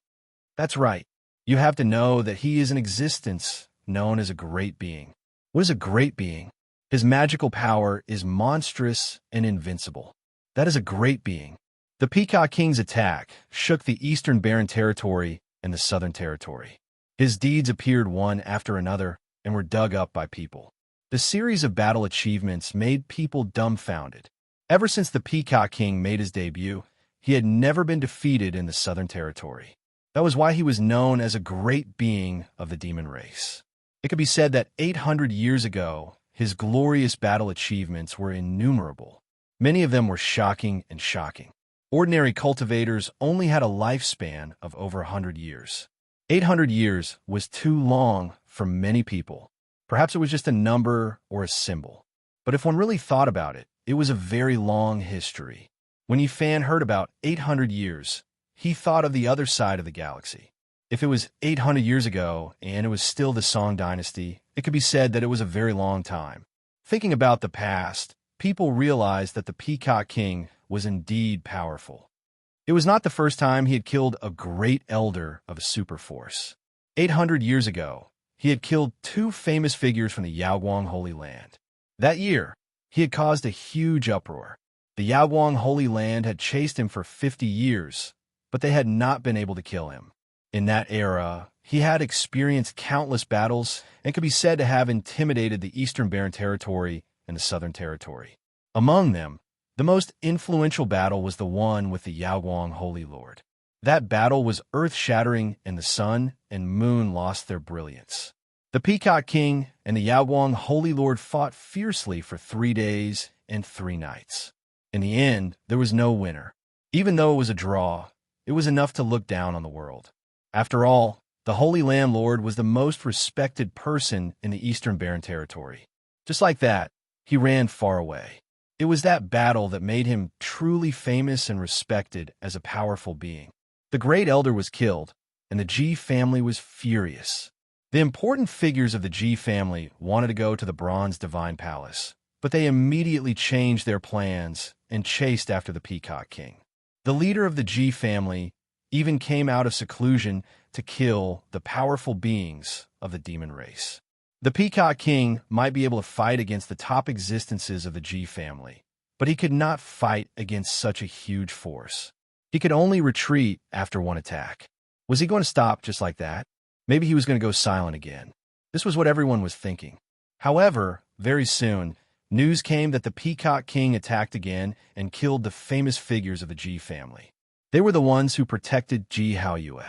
That's right. You have to know that he is an existence known as a great being. What is a great being? His magical power is monstrous and invincible. That is a great being. The Peacock King's attack shook the Eastern Barren Territory and the Southern Territory. His deeds appeared one after another and were dug up by people. The series of battle achievements made people dumbfounded. Ever since the Peacock King made his debut, he had never been defeated in the Southern Territory. That was why he was known as a great being of the demon race. It could be said that 800 years ago, his glorious battle achievements were innumerable. Many of them were shocking and shocking. Ordinary cultivators only had a lifespan of over 100 years. 800 years was too long for many people. Perhaps it was just a number or a symbol. But if one really thought about it, it was a very long history. When Yifan heard about 800 years, he thought of the other side of the galaxy. If it was 800 years ago and it was still the Song dynasty, it could be said that it was a very long time. Thinking about the past, people realized that the Peacock King was indeed powerful. It was not the first time he had killed a great elder of a super force. 800 years ago, he had killed two famous figures from the Yaoguang Holy Land. That year, he had caused a huge uproar. The Yaoguang Holy Land had chased him for 50 years, but they had not been able to kill him. In that era, he had experienced countless battles and could be said to have intimidated the Eastern Barren Territory and the Southern Territory. Among them, the most influential battle was the one with the Yaoguang Holy Lord. That battle was earth-shattering, and the sun and moon lost their brilliance. The Peacock King and the Yaoguang Holy Lord fought fiercely for 3 days and 3 nights. In the end, there was no winner. Even though it was a draw, it was enough to look down on the world. After all, the Holy Landlord was the most respected person in the Eastern Barren Territory. Just like that, he ran far away. It was that battle that made him truly famous and respected as a powerful being. The Great Elder was killed, and the Ji family was furious. The important figures of the Ji family wanted to go to the Bronze Divine Palace, but they immediately changed their plans and chased after the Peacock King. The leader of the Ji family even came out of seclusion to kill the powerful beings of the demon race. The Peacock King might be able to fight against the top existences of the Ji family, but he could not fight against such a huge force. He could only retreat after one attack. Was he going to stop just like that? Maybe he was going to go silent again. This was what everyone was thinking. However, very soon, news came that the Peacock King attacked again and killed the famous figures of the Ji family. They were the ones who protected Ji Haoyue.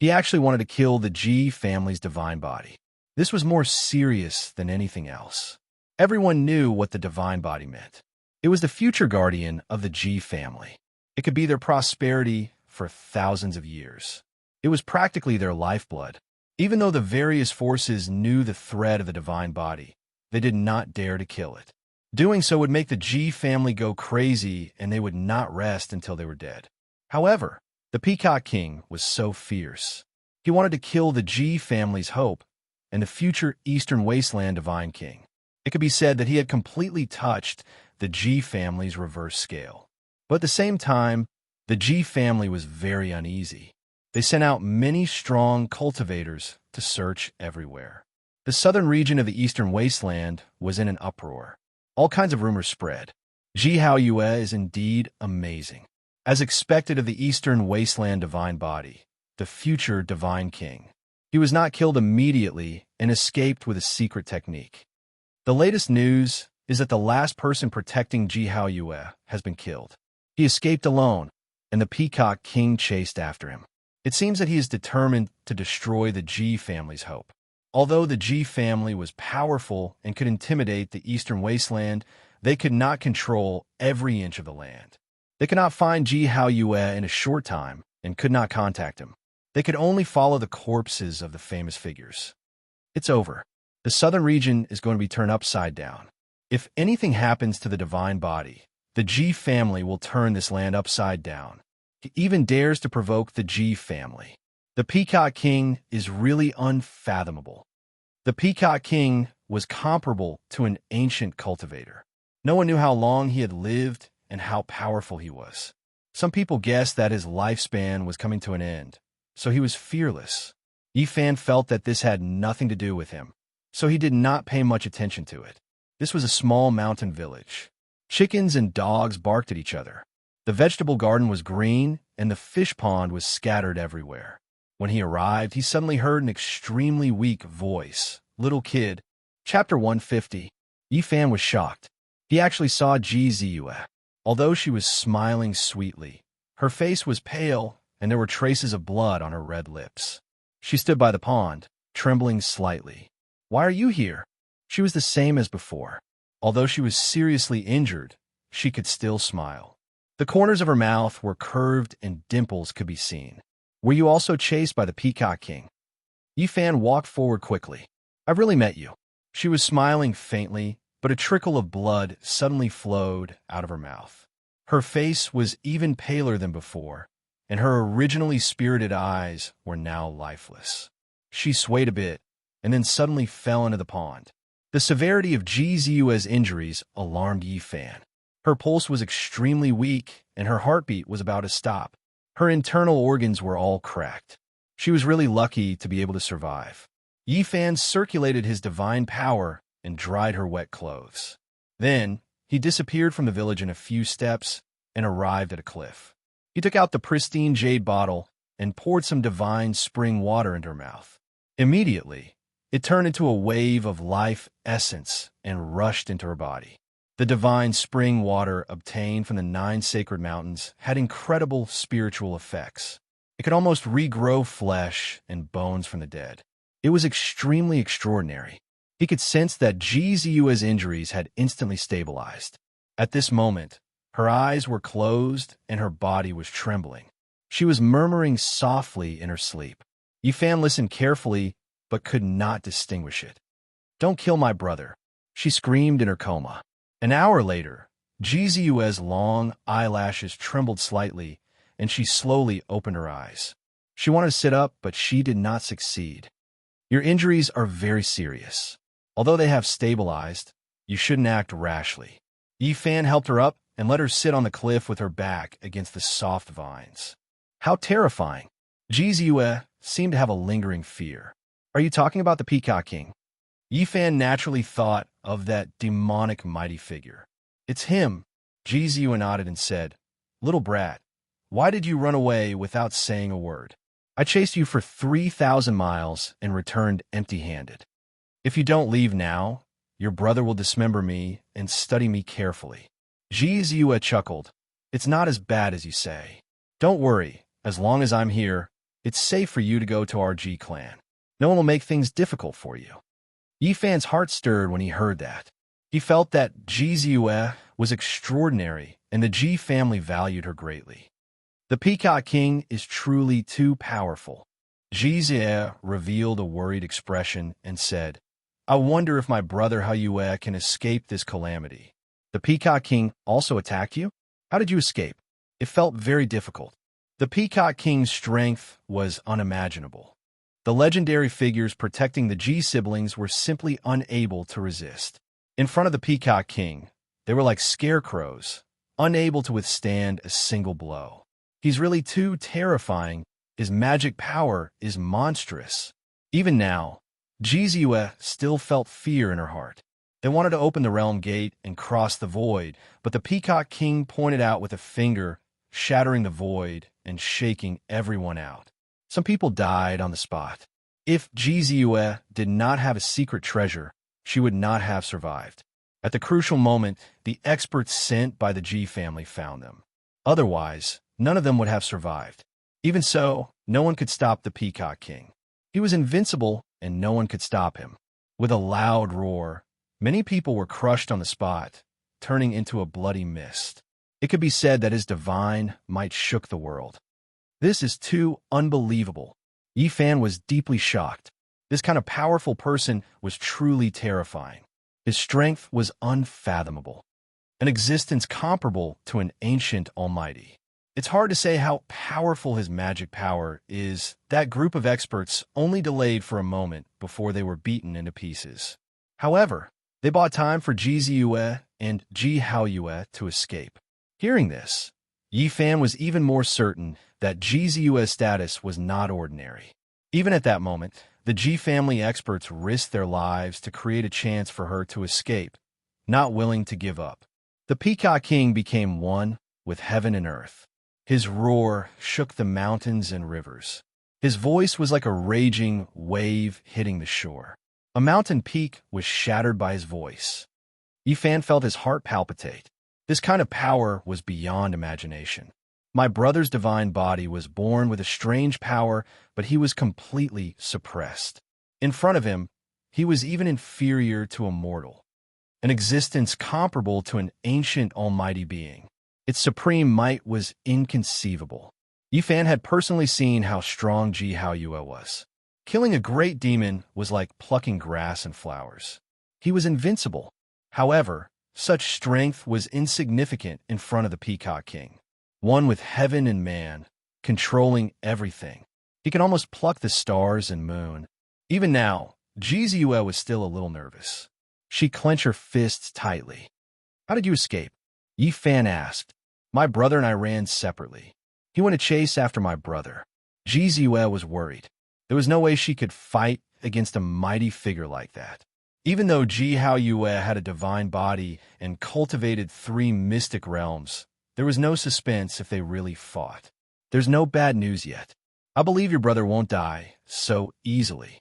He actually wanted to kill the Ji family's divine body. This was more serious than anything else. Everyone knew what the divine body meant. It was the future guardian of the Ji family. It could be their prosperity for thousands of years. It was practically their lifeblood. Even though the various forces knew the threat of the divine body, they did not dare to kill it. Doing so would make the Ji family go crazy, and they would not rest until they were dead. However, the Peacock King was so fierce. He wanted to kill the Ji family's hope and the future Eastern Wasteland Divine King. It could be said that he had completely touched the Ji family's reverse scale. But at the same time, the Ji family was very uneasy. They sent out many strong cultivators to search everywhere. The southern region of the Eastern Wasteland was in an uproar. All kinds of rumors spread. Ji Haoyue is indeed amazing. As expected of the Eastern Wasteland Divine Body, the future Divine King. He was not killed immediately and escaped with a secret technique. The latest news is that the last person protecting Ji Haoyue has been killed. He escaped alone, and the Peacock King chased after him. It seems that he is determined to destroy the G family's hope. Although the G family was powerful and could intimidate the eastern wasteland, they could not control every inch of the land. They could not find Ji Haoyue in a short time and could not contact him. They could only follow the corpses of the famous figures. It's over. The southern region is going to be turned upside down. If anything happens to the divine body, the Ji family will turn this land upside down. He even dares to provoke the Ji family. The Peacock King is really unfathomable. The Peacock King was comparable to an ancient cultivator. No one knew how long he had lived and how powerful he was. Some people guessed that his lifespan was coming to an end, so he was fearless. Yifan felt that this had nothing to do with him, so he did not pay much attention to it. This was a small mountain village. Chickens and dogs barked at each other. The vegetable garden was green, and the fish pond was scattered everywhere. When he arrived, he suddenly heard an extremely weak voice. Little kid. Chapter 150. Yifan was shocked. He actually saw Ji Ziyue. Although she was smiling sweetly, her face was pale, and there were traces of blood on her red lips. She stood by the pond, trembling slightly. "Why are you here?" She was the same as before. Although she was seriously injured, she could still smile. The corners of her mouth were curved and dimples could be seen. "Were you also chased by the Peacock King?" Yifan walked forward quickly. "I've really met you." She was smiling faintly, but a trickle of blood suddenly flowed out of her mouth. Her face was even paler than before, and her originally spirited eyes were now lifeless. She swayed a bit, and then suddenly fell into the pond. The severity of Ji Ziyue's injuries alarmed Yifan. Her pulse was extremely weak, and her heartbeat was about to stop. Her internal organs were all cracked. She was really lucky to be able to survive. Yifan circulated his divine power and dried her wet clothes. Then, he disappeared from the village in a few steps and arrived at a cliff. He took out the pristine jade bottle and poured some divine spring water into her mouth. Immediately, it turned into a wave of life essence and rushed into her body. The divine spring water obtained from the 9 sacred mountains had incredible spiritual effects. It could almost regrow flesh and bones from the dead. It was extremely extraordinary. He could sense that Ji Ziyue's injuries had instantly stabilized. At this moment, her eyes were closed and her body was trembling. She was murmuring softly in her sleep. Yifan listened carefully, but could not distinguish it. "Don't kill my brother," she screamed in her coma. An hour later, Ji Ziyue's long eyelashes trembled slightly, and she slowly opened her eyes. She wanted to sit up, but she did not succeed. "Your injuries are very serious. Although they have stabilized, you shouldn't act rashly." Yifan helped her up and let her sit on the cliff with her back against the soft vines. How terrifying! Ji Ziyue seemed to have a lingering fear. "Are you talking about the Peacock King?" Yifan naturally thought of that demonic mighty figure. "It's him." Ji Ziyue nodded and said, "Little brat, why did you run away without saying a word? I chased you for 3,000 miles and returned empty-handed. If you don't leave now, your brother will dismember me and study me carefully." Ji Ziyue chuckled. "It's not as bad as you say. Don't worry, as long as I'm here, it's safe for you to go to our Ji clan. No one will make things difficult for you." Yifan's heart stirred when he heard that. He felt that Ji Ziyue was extraordinary and the Ji family valued her greatly. The Peacock King is truly too powerful. Ji Ziyue revealed a worried expression and said, "I wonder if my brother Haoyue can escape this calamity." "The Peacock King also attacked you? How did you escape?" "It felt very difficult." The Peacock King's strength was unimaginable. The legendary figures protecting the Ji siblings were simply unable to resist. In front of the Peacock King, they were like scarecrows, unable to withstand a single blow. He's really too terrifying. His magic power is monstrous. Even now, Ji Ziyue still felt fear in her heart. They wanted to open the realm gate and cross the void, but the Peacock King pointed out with a finger, shattering the void and shaking everyone out. Some people died on the spot. If Ji Ziyue did not have a secret treasure, she would not have survived. At the crucial moment, the experts sent by the Ji family found them. Otherwise, none of them would have survived. Even so, no one could stop the Peacock King. He was invincible, and no one could stop him. With a loud roar, many people were crushed on the spot, turning into a bloody mist. It could be said that his divine might shook the world. This is too unbelievable. Yi Fan was deeply shocked. This kind of powerful person was truly terrifying. His strength was unfathomable, an existence comparable to an ancient almighty. It's hard to say how powerful his magic power is. That group of experts only delayed for a moment before they were beaten into pieces. However, they bought time for Ji Ziyue and Ji Haoyue to escape. Hearing this, Yi Fan was even more certain that Ji Ziyue's status was not ordinary. Even at that moment, the Ji family experts risked their lives to create a chance for her to escape, not willing to give up. The Peacock King became one with heaven and earth. His roar shook the mountains and rivers. His voice was like a raging wave hitting the shore. A mountain peak was shattered by his voice. Yi Fan felt his heart palpitate. This kind of power was beyond imagination. My brother's divine body was born with a strange power, but he was completely suppressed. In front of him, he was even inferior to a mortal, an existence comparable to an ancient almighty being. Its supreme might was inconceivable. Yi Fan had personally seen how strong Ji Haoyue was. Killing a great demon was like plucking grass and flowers. He was invincible. However, such strength was insignificant in front of the Peacock King, one with heaven and man, controlling everything. He could almost pluck the stars and moon. Even now, Ji Ziyue was still a little nervous. She clenched her fists tightly. "How did you escape?" Yi Fan asked. "My brother and I ran separately. He went to chase after my brother." Ji Ziyue was worried. There was no way she could fight against a mighty figure like that. Even though Ji Haoyue had a divine body and cultivated 3 mystic realms, there was no suspense if they really fought. "There's no bad news yet. I believe your brother won't die so easily."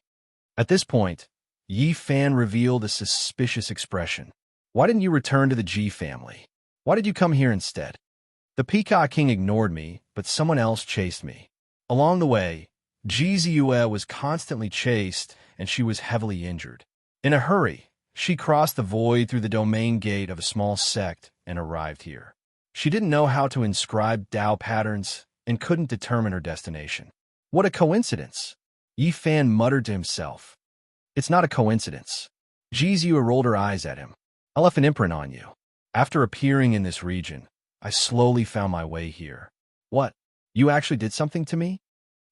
At this point, Yi Fan revealed a suspicious expression. "Why didn't you return to the Ji family? Why did you come here instead?" "The Peacock King ignored me, but someone else chased me." Along the way, Ji Ziyue was constantly chased, and she was heavily injured. In a hurry, she crossed the void through the domain gate of a small sect and arrived here. She didn't know how to inscribe Dao patterns and couldn't determine her destination. "What a coincidence!" Yi Fan muttered to himself. "It's not a coincidence." Ji Ziyue rolled her eyes at him. "I left an imprint on you. After appearing in this region, I slowly found my way here." "What? You actually did something to me?"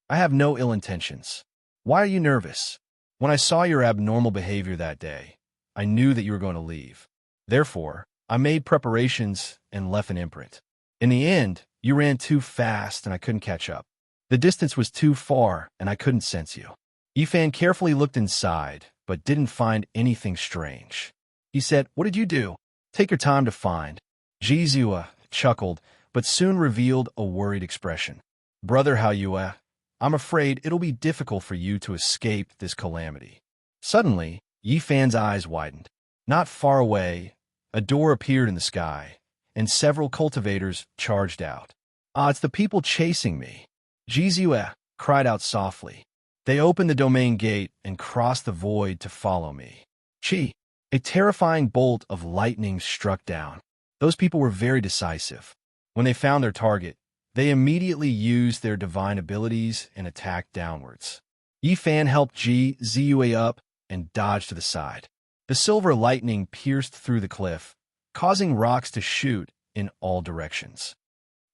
"I have no ill intentions. Why are you nervous?" "When I saw your abnormal behavior that day, I knew that you were going to leave. Therefore, I made preparations and left an imprint. In the end, you ran too fast and I couldn't catch up. The distance was too far and I couldn't sense you." Yi Fan carefully looked inside, but didn't find anything strange. He said, "What did you do?" "Take your time to find." Ji Ziyue chuckled, but soon revealed a worried expression. "Brother Haoyue, I'm afraid it'll be difficult for you to escape this calamity." Suddenly, Yi Fan's eyes widened. Not far away, a door appeared in the sky, and several cultivators charged out. "Ah, it's the people chasing me." Ji Ziyue cried out softly. They opened the domain gate and crossed the void to follow me. Chi! A terrifying bolt of lightning struck down. Those people were very decisive. When they found their target, they immediately used their divine abilities and attacked downwards. Yi Fan helped Ji Ziyue up and dodged to the side. The silver lightning pierced through the cliff, causing rocks to shoot in all directions.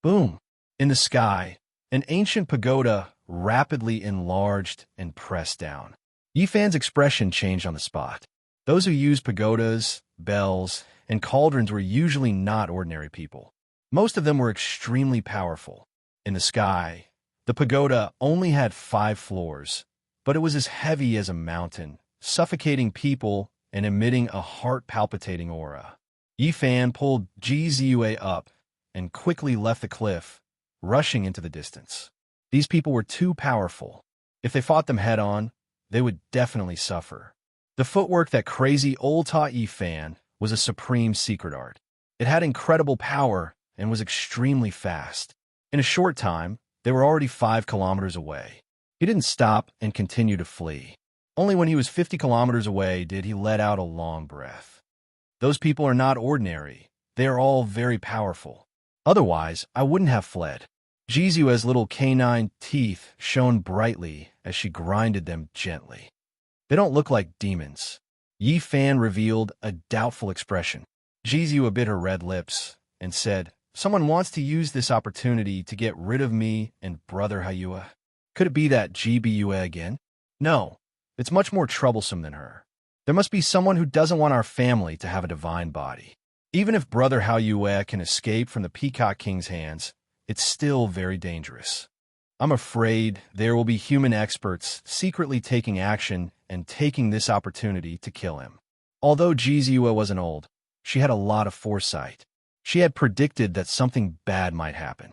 Boom! In the sky, an ancient pagoda rapidly enlarged and pressed down. Yi Fan's expression changed on the spot. Those who used pagodas, bells, and cauldrons were usually not ordinary people. Most of them were extremely powerful. In the sky, the pagoda only had 5 floors, but it was as heavy as a mountain, suffocating people and emitting a heart-palpitating aura. Yi Fan pulled Ji Ziyue up and quickly left the cliff, rushing into the distance. These people were too powerful. If they fought them head-on, they would definitely suffer. The footwork that crazy old taught Yi Fan was a supreme secret art. It had incredible power and was extremely fast. In a short time, they were already 5 kilometers away. He didn't stop and continue to flee. Only when he was 50 kilometers away did he let out a long breath. Those people are not ordinary. They are all very powerful. Otherwise, I wouldn't have fled. Jizue's little canine teeth shone brightly as she grinded them gently. They don't look like demons. Yi Fan revealed a doubtful expression. Jizue bit her red lips and said, "Someone wants to use this opportunity to get rid of me and Brother Hayue. Could it be that Gbue again? No, it's much more troublesome than her. There must be someone who doesn't want our family to have a divine body. Even if Brother Hayue can escape from the Peacock King's hands, it's still very dangerous. I'm afraid there will be human experts secretly taking action and taking this opportunity to kill him." Although Jizue wasn't old, she had a lot of foresight. She had predicted that something bad might happen.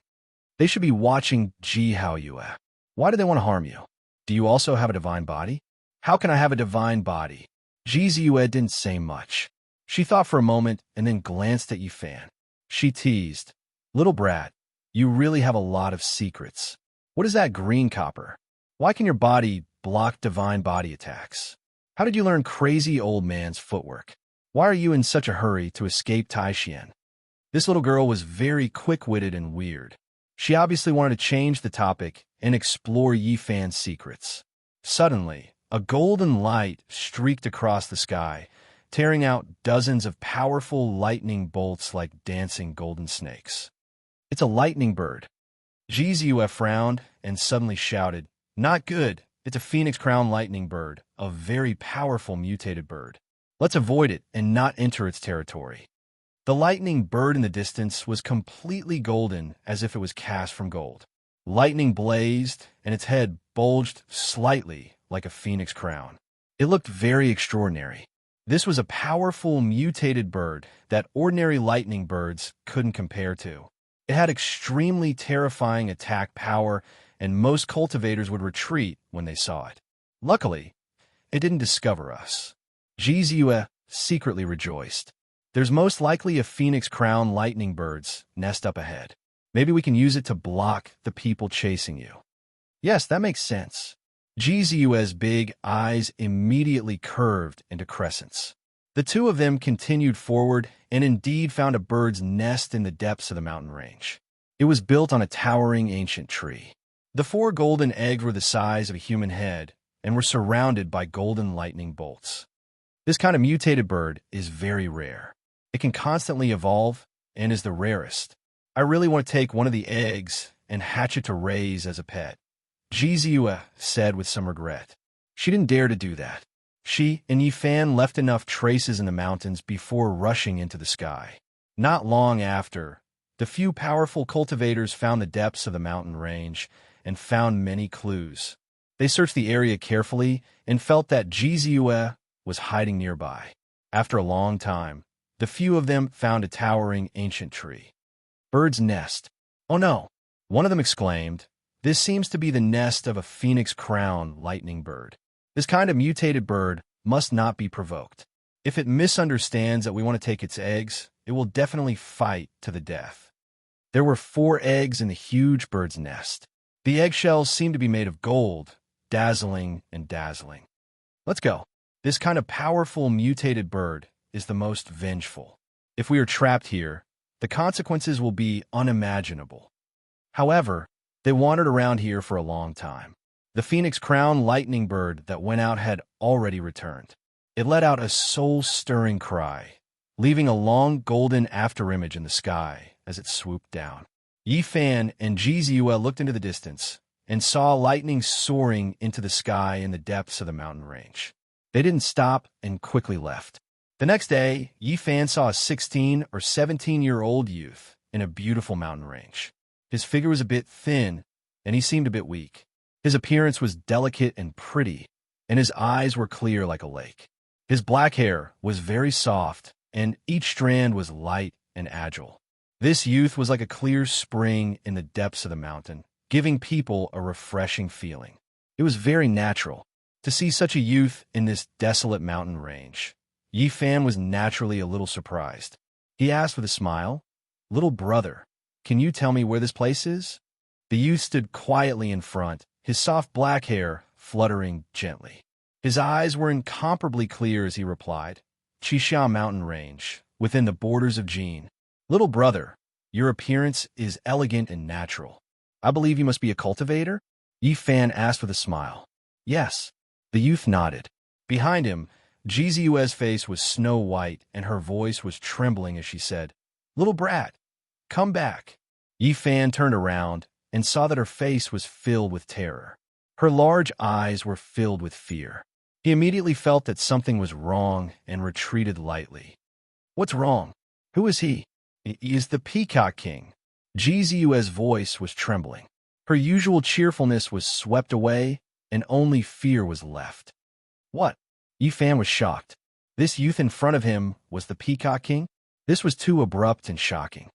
They should be watching Ji Haoyue. Why do they want to harm you? Do you also have a divine body? How can I have a divine body? Jizue didn't say much. She thought for a moment and then glanced at Yi Fan. She teased, "Little brat, you really have a lot of secrets. What is that green copper? Why can your body block divine body attacks? How did you learn crazy old man's footwork? Why are you in such a hurry to escape Taishian?" This little girl was very quick-witted and weird. She obviously wanted to change the topic and explore Yi Fan's secrets. Suddenly, a golden light streaked across the sky, tearing out dozens of powerful lightning bolts like dancing golden snakes. "It's a lightning bird." Jizue frowned and suddenly shouted, "Not good. It's a phoenix crown lightning bird, a very powerful mutated bird. Let's avoid it and not enter its territory." The lightning bird in the distance was completely golden, as if it was cast from gold. Lightning blazed, and its head bulged slightly like a phoenix crown. It looked very extraordinary. This was a powerful mutated bird that ordinary lightning birds couldn't compare to. It had extremely terrifying attack power, and most cultivators would retreat when they saw it. Luckily, it didn't discover us. Jizue secretly rejoiced. There's most likely a phoenix crown lightning bird's nest up ahead. Maybe we can use it to block the people chasing you. Yes, that makes sense. Jizue's big eyes immediately curved into crescents. The two of them continued forward and indeed found a bird's nest in the depths of the mountain range. It was built on a towering ancient tree. The 4 golden eggs were the size of a human head and were surrounded by golden lightning bolts. This kind of mutated bird is very rare. It can constantly evolve and is the rarest. I really want to take one of the eggs and hatch it to raise as a pet. Jizue said with some regret. She didn't dare to do that. She and Yi Fan left enough traces in the mountains before rushing into the sky. Not long after, the few powerful cultivators found the depths of the mountain range and found many clues. They searched the area carefully and felt that Jizue was hiding nearby. After a long time, the few of them found a towering ancient tree. "Bird's nest. Oh no!" one of them exclaimed. "This seems to be the nest of a phoenix crown lightning bird. This kind of mutated bird must not be provoked. If it misunderstands that we want to take its eggs, it will definitely fight to the death." There were 4 eggs in the huge bird's nest. The eggshells seemed to be made of gold, dazzling and dazzling. "Let's go. This kind of powerful mutated bird is the most vengeful. If we are trapped here, the consequences will be unimaginable." However, they wandered around here for a long time. The phoenix crown lightning bird that went out had already returned. It let out a soul-stirring cry, leaving a long golden afterimage in the sky as it swooped down. Yi Fan and Jizue looked into the distance and saw lightning soaring into the sky in the depths of the mountain range. They didn't stop and quickly left. The next day, Yi Fan saw a 16 or 17-year-old youth in a beautiful mountain range. His figure was a bit thin, and he seemed a bit weak. His appearance was delicate and pretty, and his eyes were clear like a lake. His black hair was very soft, and each strand was light and agile. This youth was like a clear spring in the depths of the mountain, giving people a refreshing feeling. It was very natural to see such a youth in this desolate mountain range. Yi Fan was naturally a little surprised. He asked with a smile, "Little brother, can you tell me where this place is?" The youth stood quietly in front, his soft black hair fluttering gently. His eyes were incomparably clear as he replied, Qixia Mountain Range, within the borders of Jin. Little brother, your appearance is elegant and natural. I believe you must be a cultivator? Yi Fan asked with a smile. Yes. The youth nodded. Behind him, Jizue's face was snow white and her voice was trembling as she said, Little brat, come back. Yi Fan turned around and saw that her face was filled with terror. Her large eyes were filled with fear. He immediately felt that something was wrong and retreated lightly. What's wrong? Who is he? He is the Peacock King. Jizue's voice was trembling. Her usual cheerfulness was swept away, and only fear was left. What? Yi Fan was shocked. This youth in front of him was the Peacock King? This was too abrupt and shocking.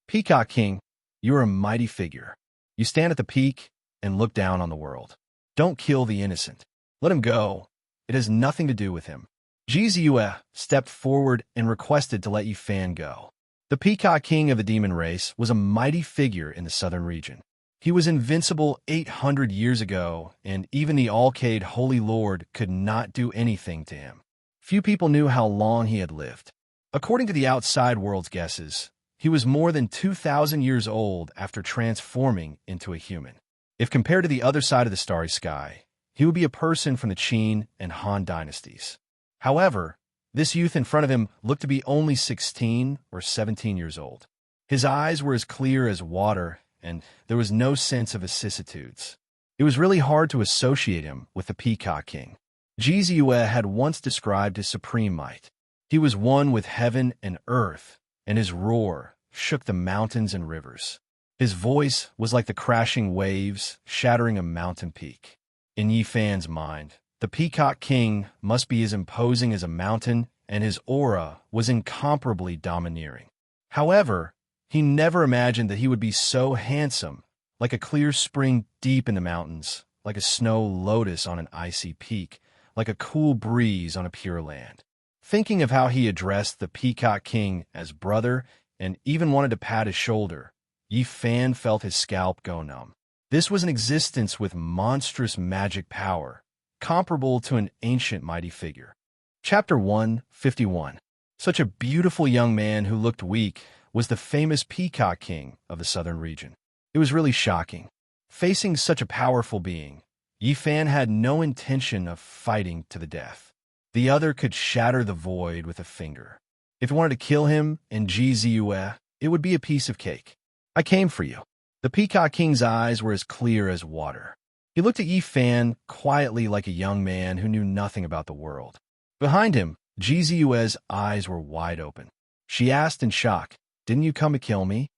Peacock King, you are a mighty figure. You stand at the peak and look down on the world. Don't kill the innocent. Let him go. It has nothing to do with him. Jizue stepped forward and requested to let Yi Fan go. The Peacock King of the demon race was a mighty figure in the southern region. He was invincible 800 years ago, and even the Alcade Holy Lord could not do anything to him. Few people knew how long he had lived. According to the outside world's guesses, he was more than 2,000 years old after transforming into a human. If compared to the other side of the starry sky, he would be a person from the Qin and Han dynasties. However, this youth in front of him looked to be only 16 or 17 years old. His eyes were as clear as water, and there was no sense of vicissitudes. It was really hard to associate him with the Peacock King. Jizue had once described his supreme might. He was one with heaven and earth, and his roar shook the mountains and rivers. His voice was like the crashing waves shattering a mountain peak. In Yi Fan's mind, the Peacock King must be as imposing as a mountain, and his aura was incomparably domineering. However, he never imagined that he would be so handsome, like a clear spring deep in the mountains, like a snow lotus on an icy peak, like a cool breeze on a pure land. Thinking of how he addressed the Peacock King as brother and even wanted to pat his shoulder, Yi Fan felt his scalp go numb. This was an existence with monstrous magic power, comparable to an ancient mighty figure. Chapter 151. Such a beautiful young man who looked weak was the famous Peacock King of the southern region. It was really shocking. Facing such a powerful being, Yi Fan had no intention of fighting to the death. The other could shatter the void with a finger. If he wanted to kill him and Jizue, it would be a piece of cake. I came for you. The Peacock King's eyes were as clear as water. He looked at Yi Fan quietly like a young man who knew nothing about the world. Behind him, Jizue's eyes were wide open. She asked in shock, Didn't you come to kill me?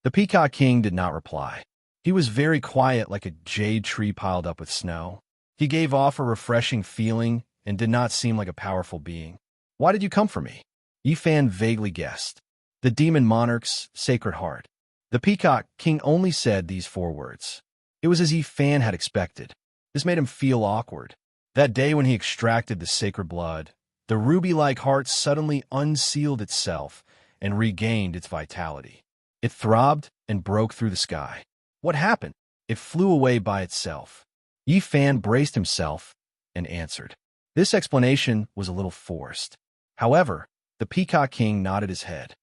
The Peacock King did not reply. He was very quiet like a jade tree piled up with snow. He gave off a refreshing feeling and did not seem like a powerful being. Why did you come for me? Yi Fan vaguely guessed. The demon monarch's sacred heart. The Peacock King only said these 4 words. It was as Yi Fan had expected. This made him feel awkward. That day when he extracted the sacred blood, the ruby-like heart suddenly unsealed itself and regained its vitality. It throbbed and broke through the sky. What happened? It flew away by itself. Yi Fan braced himself and answered. This explanation was a little forced. However, the Peacock King nodded his head.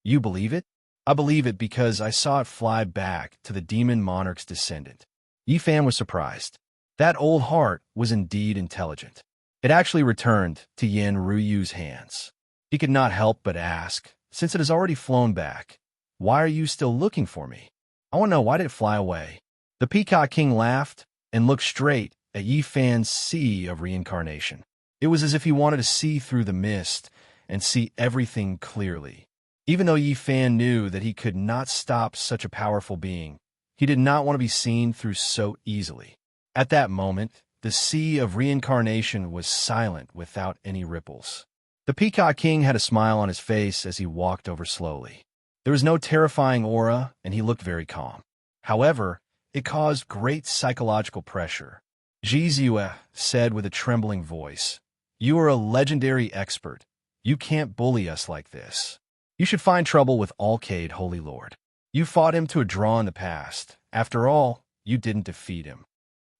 You believe it? I believe it because I saw it fly back to the demon monarch's descendant. Yi Fan was surprised. That old heart was indeed intelligent. It actually returned to Yin Ruyu's hands. He could not help but ask, since it has already flown back, why are you still looking for me? I want to know, why did it fly away? The Peacock King laughed and looked straight at Yi Fan's sea of reincarnation. It was as if he wanted to see through the mist and see everything clearly. Even though Yi Fan knew that he could not stop such a powerful being, he did not want to be seen through so easily. At that moment, the sea of reincarnation was silent without any ripples. The Peacock King had a smile on his face as he walked over slowly. There was no terrifying aura, and he looked very calm. However, it caused great psychological pressure. Jizue said with a trembling voice, You are a legendary expert. You can't bully us like this. You should find trouble with Alcade, Holy Lord. You fought him to a draw in the past. After all, you didn't defeat him.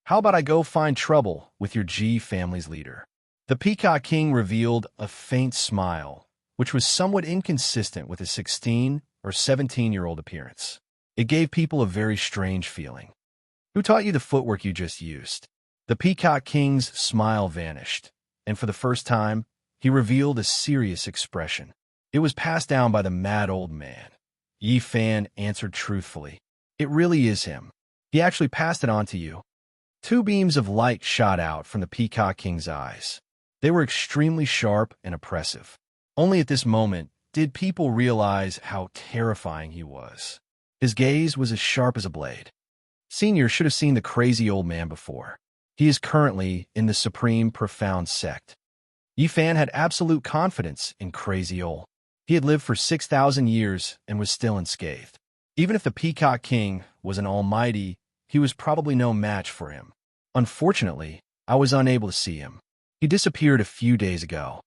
How about I go find trouble with your G family's leader? The Peacock King revealed a faint smile, which was somewhat inconsistent with his 16 or 17-year-old appearance. It gave people a very strange feeling. Who taught you the footwork you just used? The Peacock King's smile vanished, and for the first time, he revealed a serious expression. It was passed down by the mad old man. Yi Fan answered truthfully. It really is him. He actually passed it on to you. Two beams of light shot out from the Peacock King's eyes. They were extremely sharp and oppressive. Only at this moment did people realize how terrifying he was. His gaze was as sharp as a blade. Senior should have seen the crazy old man before. He is currently in the Supreme Profound Sect. Yi Fan had absolute confidence in Crazy Ol. He had lived for 6,000 years and was still unscathed. Even if the Peacock King was an almighty, he was probably no match for him. Unfortunately, I was unable to see him. He disappeared a few days ago.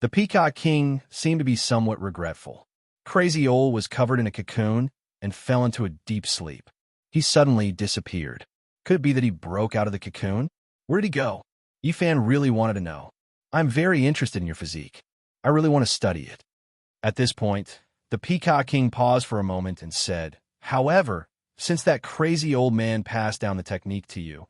The Peacock King seemed to be somewhat regretful. Crazy Ol was covered in a cocoon and fell into a deep sleep. He suddenly disappeared. Could it be that he broke out of the cocoon? Where did he go? Yi Fan really wanted to know. I'm very interested in your physique. I really want to study it. At this point, the Peacock King paused for a moment and said, However, since that crazy old man passed down the technique to you,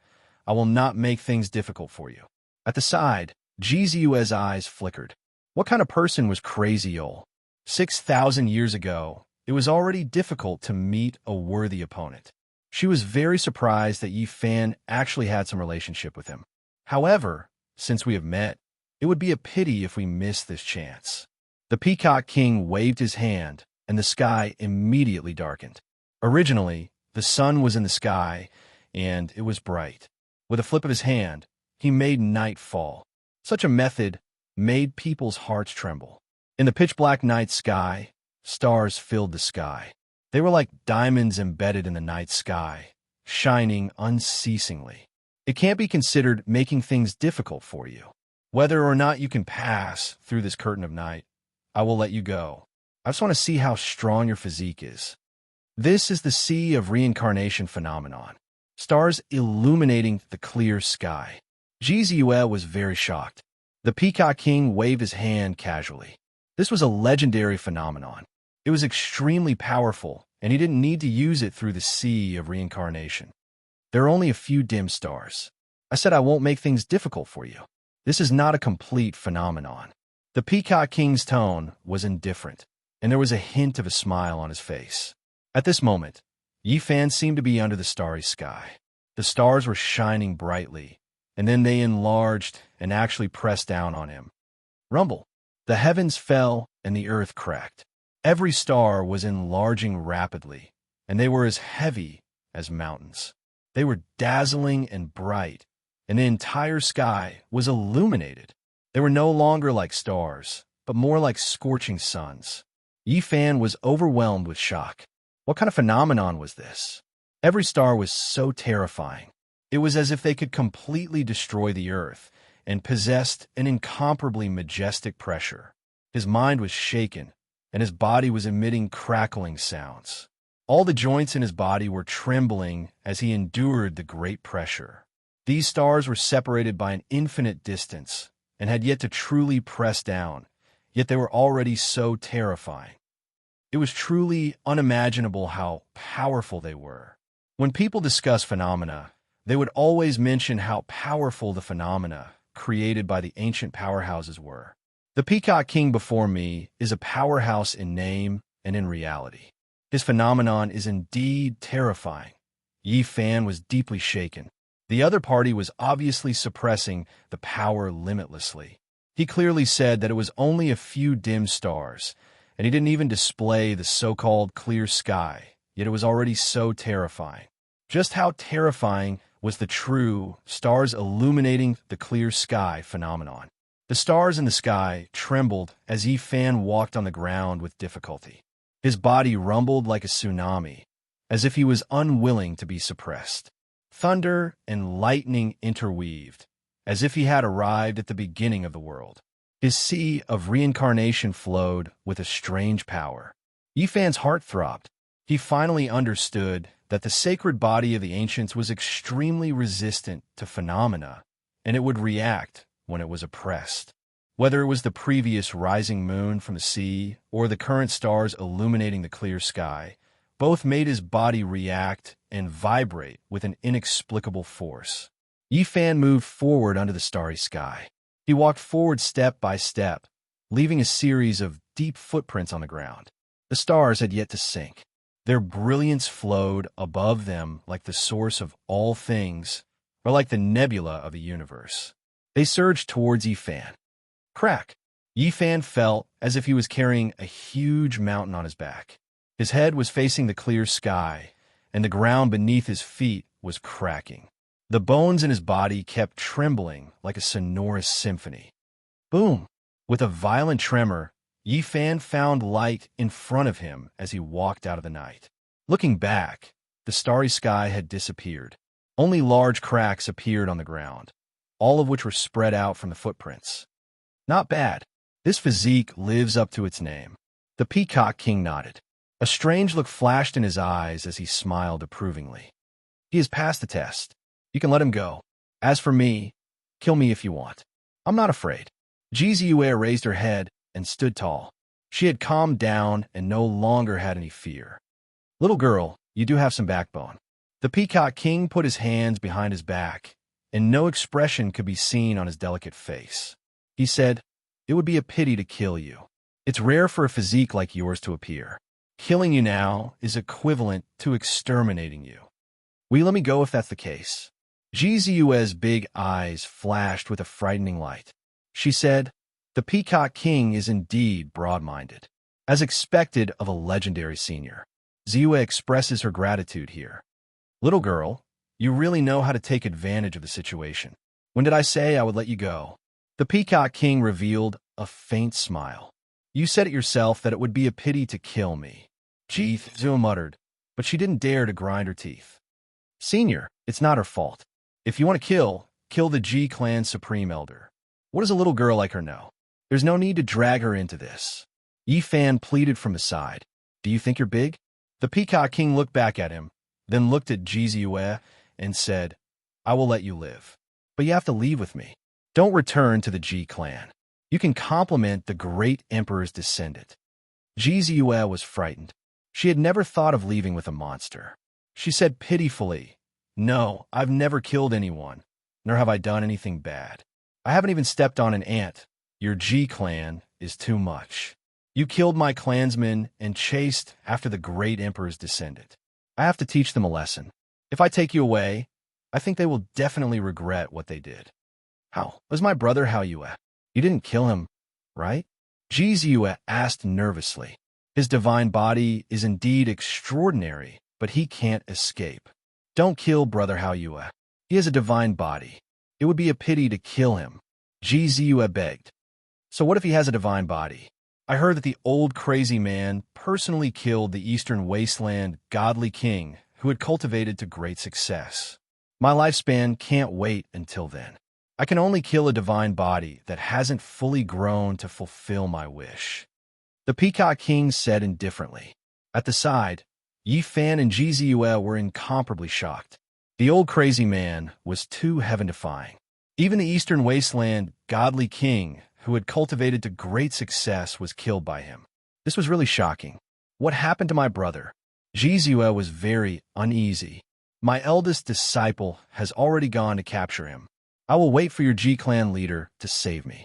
I will not make things difficult for you. At the side, Jizue's eyes flickered. What kind of person was Crazy Ol? 6,000 years ago, it was already difficult to meet a worthy opponent. She was very surprised that Yi Fan actually had some relationship with him. However, since we have met, it would be a pity if we missed this chance. The Peacock King waved his hand, and the sky immediately darkened. Originally, the sun was in the sky, and it was bright. With a flip of his hand, he made night fall. Such a method made people's hearts tremble. In the pitch-black night sky, stars filled the sky. They were like diamonds embedded in the night sky, shining unceasingly. It can't be considered making things difficult for you. Whether or not you can pass through this curtain of night, I will let you go. I just want to see how strong your physique is. This is the Sea of Reincarnation phenomenon. Stars illuminating the clear sky. Jizue was very shocked. The Peacock King waved his hand casually. This was a legendary phenomenon. It was extremely powerful, and he didn't need to use it through the Sea of Reincarnation. There are only a few dim stars. I said I won't make things difficult for you. This is not a complete phenomenon. The Peacock King's tone was indifferent, and there was a hint of a smile on his face. At this moment, Yi Fan seemed to be under the starry sky. The stars were shining brightly, and then they enlarged and actually pressed down on him. Rumble. The heavens fell and the earth cracked. Every star was enlarging rapidly, and they were as heavy as mountains. They were dazzling and bright, and the entire sky was illuminated. They were no longer like stars, but more like scorching suns. Yi Fan was overwhelmed with shock. What kind of phenomenon was this? Every star was so terrifying. It was as if they could completely destroy the earth and possessed an incomparably majestic pressure. His mind was shaken, and his body was emitting crackling sounds. All the joints in his body were trembling as he endured the great pressure. These stars were separated by an infinite distance and had yet to truly press down, yet they were already so terrifying. It was truly unimaginable how powerful they were. When people discuss phenomena, they would always mention how powerful the phenomena created by the ancient powerhouses were. The Peacock King before me is a powerhouse in name and in reality. His phenomenon is indeed terrifying. Yi Fan was deeply shaken. The other party was obviously suppressing the power limitlessly. He clearly said that it was only a few dim stars, and he didn't even display the so-called clear sky, yet it was already so terrifying. Just how terrifying was the true stars illuminating the clear sky phenomenon? The stars in the sky trembled as Yi Fan walked on the ground with difficulty. His body rumbled like a tsunami, as if he was unwilling to be suppressed. Thunder and lightning interweaved, as if he had arrived at the beginning of the world. His sea of reincarnation flowed with a strange power. Yi Fan's heart throbbed. He finally understood that the sacred body of the ancients was extremely resistant to phenomena, and it would react when it was oppressed. Whether it was the previous rising moon from the sea or the current stars illuminating the clear sky, both made his body react and vibrate with an inexplicable force. Yi Fan moved forward under the starry sky. He walked forward step by step, leaving a series of deep footprints on the ground. The stars had yet to sink. Their brilliance flowed above them like the source of all things, or like the nebula of the universe. They surged towards Yi Fan. Crack! Yi Fan felt as if he was carrying a huge mountain on his back. His head was facing the clear sky, and the ground beneath his feet was cracking. The bones in his body kept trembling like a sonorous symphony. Boom! With a violent tremor, Yi Fan found light in front of him as he walked out of the night. Looking back, the starry sky had disappeared. Only large cracks appeared on the ground, all of which were spread out from the footprints. Not bad. This physique lives up to its name. The Peacock King nodded. A strange look flashed in his eyes as he smiled approvingly. He has passed the test. You can let him go. As for me, kill me if you want. I'm not afraid. Jizue raised her head and stood tall. She had calmed down and no longer had any fear. Little girl, you do have some backbone. The Peacock King put his hands behind his back, and no expression could be seen on his delicate face. He said, "It would be a pity to kill you. It's rare for a physique like yours to appear. Killing you now is equivalent to exterminating you. Will you let me go if that's the case?" Jizue's big eyes flashed with a frightening light. She said, "The Peacock King is indeed broad-minded. As expected of a legendary senior. Zue expresses her gratitude here. Little girl, you really know how to take advantage of the situation. When did I say I would let you go?" The Peacock King revealed a faint smile. "You said it yourself that it would be a pity to kill me." Zue muttered, but she didn't dare to grind her teeth. "Senior, it's not her fault. If you want to kill the G Clan's Supreme Elder. What does a little girl like her know? There's no need to drag her into this." Yi Fan pleaded from the side. "Do you think you're big?" The Peacock King looked back at him, then looked at Jizue and said, "I will let you live. But you have to leave with me. Don't return to the G Clan. You can compliment the great Emperor's descendant." Jizue was frightened. She had never thought of leaving with a monster. She said pitifully, "No, I've never killed anyone, nor have I done anything bad. I haven't even stepped on an ant. Your G Clan is too much. You killed my clansmen and chased after the great Emperor's descendant. I have to teach them a lesson. If I take you away, I think they will definitely regret what they did." "How? Was my brother Haoyue? You didn't kill him, right?" Jizue asked nervously. "His divine body is indeed extraordinary, but he can't escape. Don't kill Brother Haoyue. He has a divine body. It would be a pity to kill him." Jizue begged. "So what if he has a divine body? I heard that the old crazy man personally killed the Eastern Wasteland godly king who had cultivated to great success. My lifespan can't wait until then. I can only kill a divine body that hasn't fully grown to fulfill my wish." The Peacock King said indifferently. At the side, Yi Fan and Jizue were incomparably shocked. The old crazy man was too heaven-defying. Even the Eastern Wasteland godly king who had cultivated to great success was killed by him. This was really shocking. What happened to my brother? Jizue was very uneasy. "My eldest disciple has already gone to capture him. I will wait for your G-Clan leader to save me."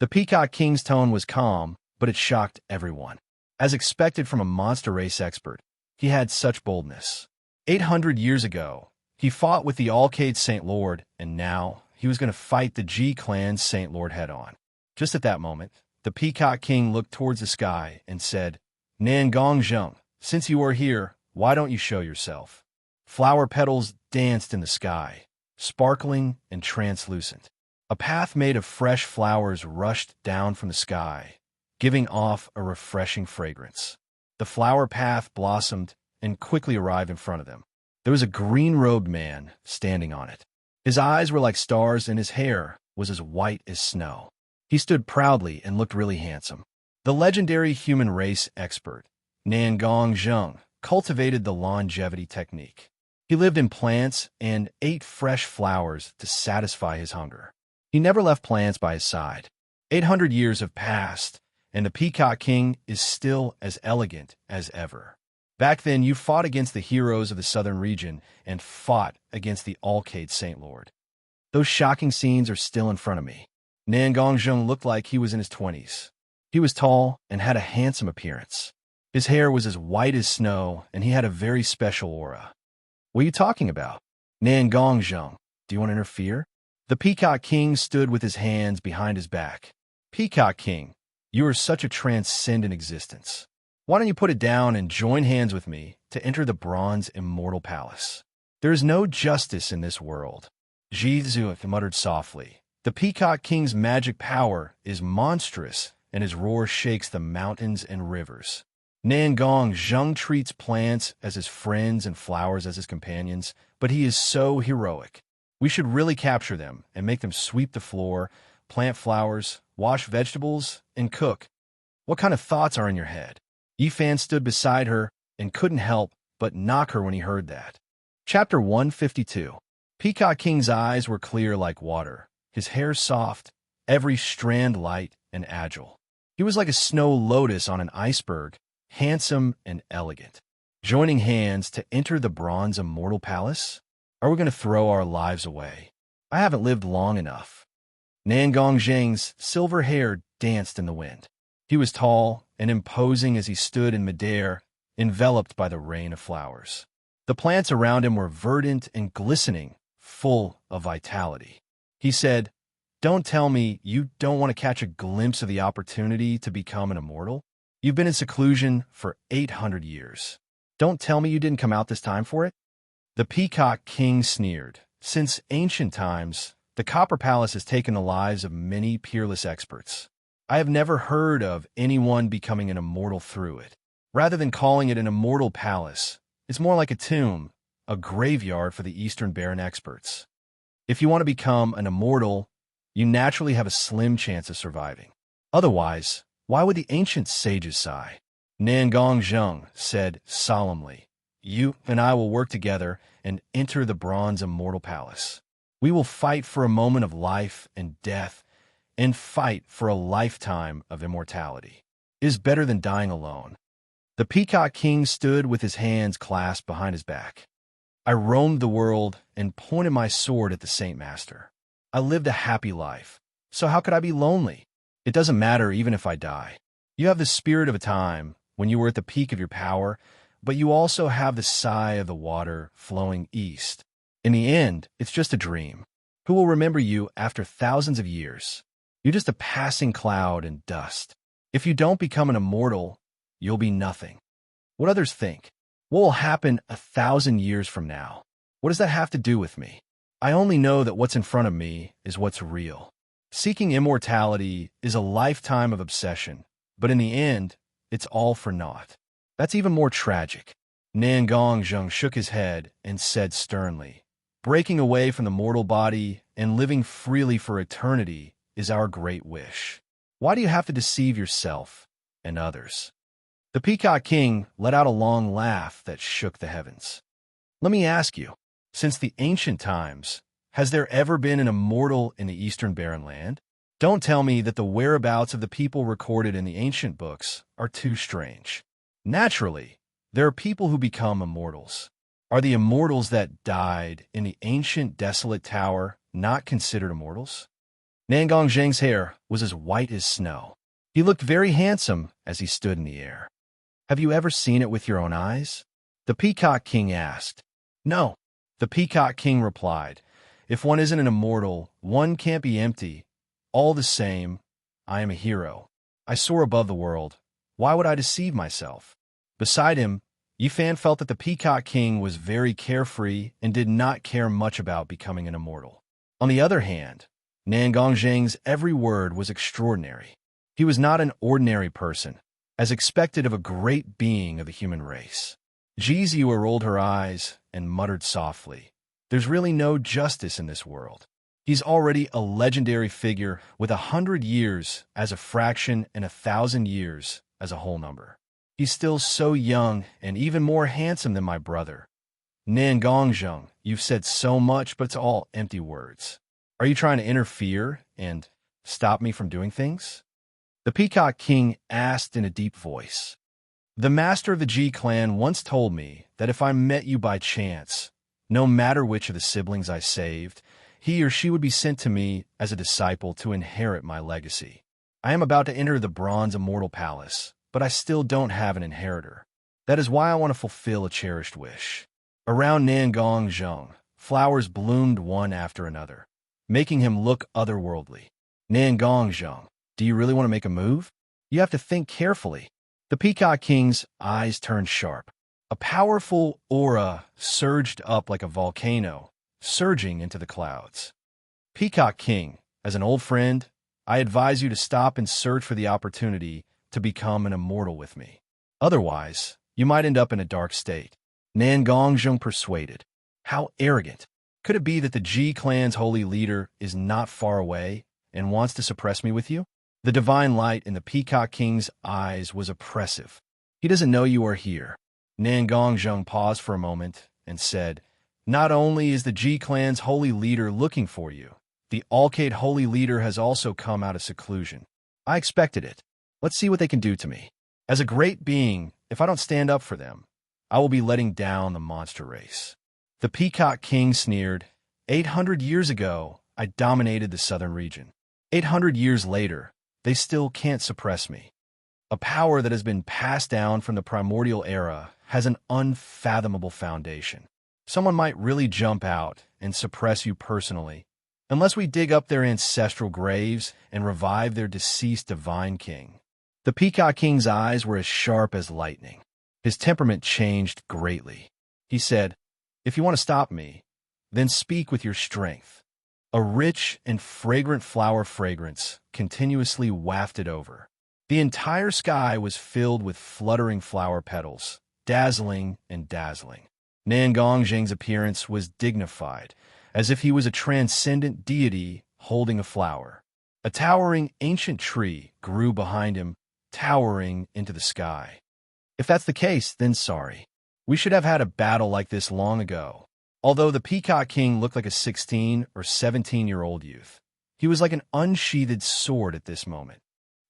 The Peacock King's tone was calm, but it shocked everyone. As expected from a monster race expert, he had such boldness. 800 years ago, he fought with the Alcade Saint Lord, and now he was going to fight the G-Clan's Saint Lord head-on. Just at that moment, the Peacock King looked towards the sky and said, "Nangong Zheng, since you are here, why don't you show yourself?" Flower petals danced in the sky, sparkling and translucent. A path made of fresh flowers rushed down from the sky, giving off a refreshing fragrance. The flower path blossomed and quickly arrived in front of them. There was a green-robed man standing on it. His eyes were like stars and his hair was as white as snow. He stood proudly and looked really handsome. The legendary human race expert, Nangong Zheng, cultivated the longevity technique. He lived in plants and ate fresh flowers to satisfy his hunger. He never left plants by his side. 800 years have passed, and the Peacock King is still as elegant as ever. Back then, you fought against the heroes of the southern region and fought against the Alcade Saint Lord. Those shocking scenes are still in front of me. Nan Gongzheng looked like he was in his 20s. He was tall and had a handsome appearance. His hair was as white as snow, and he had a very special aura. What are you talking about? Nan Gongzheng, do you want to interfere? The Peacock King stood with his hands behind his back. Peacock King, you are such a transcendent existence. Why don't you put it down and join hands with me to enter the Bronze Immortal Palace? There is no justice in this world. Ji Zuo muttered softly. The Peacock King's magic power is monstrous, and his roar shakes the mountains and rivers. Nan Gongzheng treats plants as his friends and flowers as his companions, but he is so heroic. We should really capture them and make them sweep the floor, plant flowers, wash vegetables, and cook. What kind of thoughts are in your head? Yifan stood beside her and couldn't help but knock her when he heard that. Chapter 152. Peacock King's eyes were clear like water, his hair soft, every strand light and agile. He was like a snow lotus on an iceberg, handsome and elegant. Joining hands to enter the Bronze Immortal Palace? Are we going to throw our lives away? I haven't lived long enough. Nan Gongzheng's silver hair danced in the wind. He was tall and imposing as he stood in midair, enveloped by the rain of flowers. The plants around him were verdant and glistening, full of vitality. He said, "Don't tell me you don't want to catch a glimpse of the opportunity to become an immortal? You've been in seclusion for 800 years. Don't tell me you didn't come out this time for it?" The Peacock King sneered. Since ancient times, the Copper Palace has taken the lives of many peerless experts. I have never heard of anyone becoming an immortal through it. Rather than calling it an immortal palace, it's more like a tomb, a graveyard for the Eastern Baron experts. If you want to become an immortal, you naturally have a slim chance of surviving. Otherwise, why would the ancient sages sigh? Nan Gongzheng said solemnly, "You and I will work together and enter the Bronze Immortal Palace. We will fight for a moment of life and death, and fight for a lifetime of immortality. It is better than dying alone." The Peacock King stood with his hands clasped behind his back. "I roamed the world and pointed my sword at the Saint Master. I lived a happy life, so how could I be lonely? It doesn't matter even if I die. You have the spirit of a time when you were at the peak of your power, but you also have the sigh of the water flowing east. In the end, it's just a dream. Who will remember you after thousands of years? You're just a passing cloud and dust. If you don't become an immortal, you'll be nothing. What others think? What will happen 1,000 years from now? What does that have to do with me? I only know that what's in front of me is what's real. Seeking immortality is a lifetime of obsession, but in the end, it's all for naught. That's even more tragic." Nan Gongzheng shook his head and said sternly, "Breaking away from the mortal body and living freely for eternity is our great wish. Why do you have to deceive yourself and others?" The Peacock King let out a long laugh that shook the heavens. "Let me ask you, since the ancient times, has there ever been an immortal in the Eastern Barren Land? Don't tell me that the whereabouts of the people recorded in the ancient books are too strange. Naturally, there are people who become immortals. Are the immortals that died in the ancient desolate tower not considered immortals?" Nan Gongzheng's hair was as white as snow. He looked very handsome as he stood in the air. "Have you ever seen it with your own eyes?" the Peacock King asked. "No," the Peacock King replied. "If one isn't an immortal, one can't be empty. All the same, I am a hero. I soar above the world. Why would I deceive myself?" Beside him, Yifan felt that the Peacock King was very carefree and did not care much about becoming an immortal. On the other hand, Nan Gongzheng's every word was extraordinary. He was not an ordinary person, as expected of a great being of the human race. Ji Zuo rolled her eyes and muttered softly, "There's really no justice in this world. He's already a legendary figure with 100 years as a fraction and 1,000 years as a whole number. He's still so young and even more handsome than my brother. Nangongzheng, you've said so much, but it's all empty words. Are you trying to interfere and stop me from doing things? The Peacock King asked in a deep voice. The master of the Ji clan once told me that if I met you by chance, no matter which of the siblings I saved, he or she would be sent to me as a disciple to inherit my legacy. I am about to enter the Bronze Immortal Palace, but I still don't have an inheritor. That is why I want to fulfill a cherished wish. Around Nangongzheng, flowers bloomed one after another, making him look otherworldly. Nangongzheng, do you really want to make a move? You have to think carefully. The Peacock King's eyes turned sharp. A powerful aura surged up like a volcano, surging into the clouds. Peacock King, as an old friend, I advise you to stop and search for the opportunity to become an immortal with me. Otherwise, you might end up in a dark state. Nangongzheng persuaded. How arrogant. Could it be that the Ji clan's holy leader is not far away and wants to suppress me with you? The divine light in the Peacock King's eyes was oppressive. He doesn't know you are here. Nangongzheng paused for a moment and said, not only is the Ji clan's holy leader looking for you, the Alcate holy leader has also come out of seclusion. I expected it. Let's see what they can do to me. As a great being, if I don't stand up for them, I will be letting down the monster race. The Peacock King sneered, 800 years ago, I dominated the southern region. 800 years later, they still can't suppress me. A power that has been passed down from the primordial era has an unfathomable foundation. Someone might really jump out and suppress you personally, unless we dig up their ancestral graves and revive their deceased divine king. The Peacock King's eyes were as sharp as lightning. His temperament changed greatly. He said, if you want to stop me, then speak with your strength. A rich and fragrant flower fragrance continuously wafted over. The entire sky was filled with fluttering flower petals, dazzling and dazzling. Nangongzheng's appearance was dignified, as if he was a transcendent deity holding a flower. A towering ancient tree grew behind him, towering into the sky. If that's the case, then sorry. We should have had a battle like this long ago. Although the Peacock King looked like a 16 or 17-year-old youth, he was like an unsheathed sword at this moment.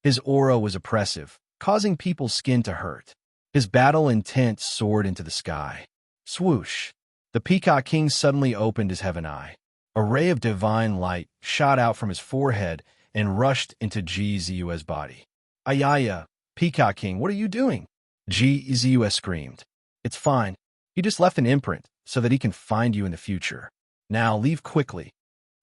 His aura was oppressive, causing people's skin to hurt. His battle intent soared into the sky. Swoosh! The Peacock King suddenly opened his heaven eye. A ray of divine light shot out from his forehead and rushed into Gzu's body. Ayaya, Peacock King, what are you doing? Gzu screamed. It's fine. He just left an imprint so that he can find you in the future. Now leave quickly.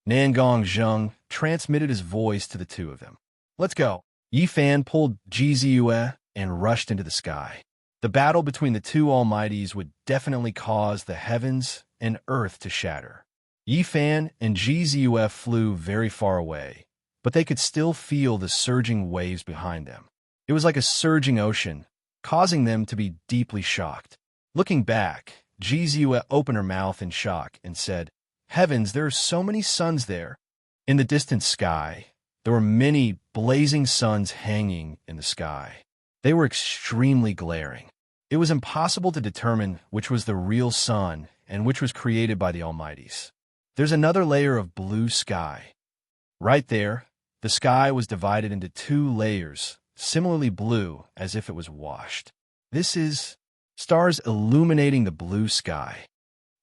Nangongzheng transmitted his voice to the two of them. Let's go. Yifan pulled Gzu and rushed into the sky. The battle between the two almighties would definitely cause the heavens and earth to shatter. Yifan and Gzu flew very far away, but they could still feel the surging waves behind them. It was like a surging ocean, causing them to be deeply shocked. Looking back, Gzu opened her mouth in shock and said, Heavens, there are so many suns there. In the distant sky, there were many blazing suns hanging in the sky. They were extremely glaring. It was impossible to determine which was the real sun and which was created by the Almighties. There's another layer of blue sky. Right there, the sky was divided into two layers, similarly blue as if it was washed. This is stars illuminating the blue sky.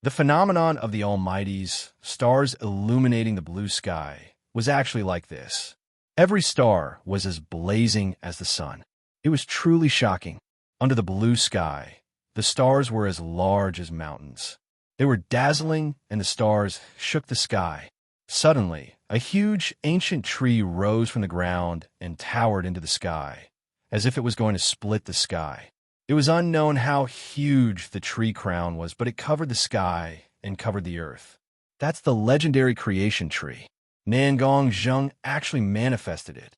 The phenomenon of the Almighty's stars illuminating the blue sky was actually like this. Every star was as blazing as the sun. It was truly shocking. Under the blue sky, the stars were as large as mountains. They were dazzling, and the stars shook the sky. Suddenly, a huge ancient tree rose from the ground and towered into the sky, as if it was going to split the sky. It was unknown how huge the tree crown was, but it covered the sky and covered the earth. That's the legendary creation tree. Nangongzheng actually manifested it.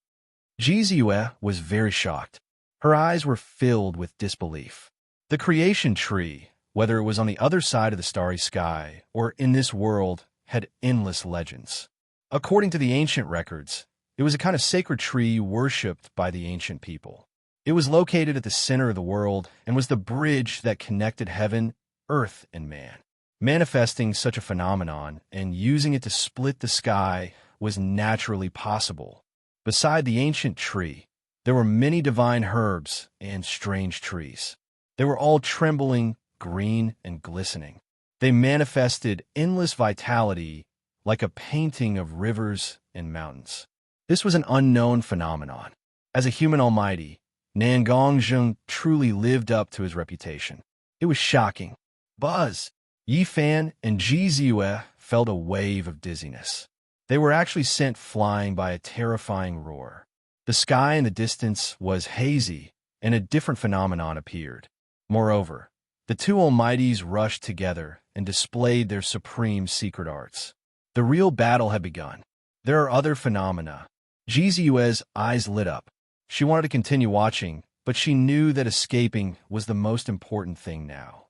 Gzu was very shocked. Her eyes were filled with disbelief. The creation tree, whether it was on the other side of the starry sky or in this world, had endless legends. According to the ancient records, it was a kind of sacred tree worshipped by the ancient people. It was located at the center of the world and was the bridge that connected heaven, earth, and man. Manifesting such a phenomenon and using it to split the sky was naturally possible. Beside the ancient tree, there were many divine herbs and strange trees. They were all trembling, green, and glistening. They manifested endless vitality like a painting of rivers and mountains. This was an unknown phenomenon. As a human almighty, Nangongjung truly lived up to his reputation. It was shocking. Buzz, Yifan, and Jizue felt a wave of dizziness. They were actually sent flying by a terrifying roar. The sky in the distance was hazy, and a different phenomenon appeared. Moreover, the two almighties rushed together and displayed their supreme secret arts. The real battle had begun. There are other phenomena. Jizue's eyes lit up. She wanted to continue watching, but she knew that escaping was the most important thing now.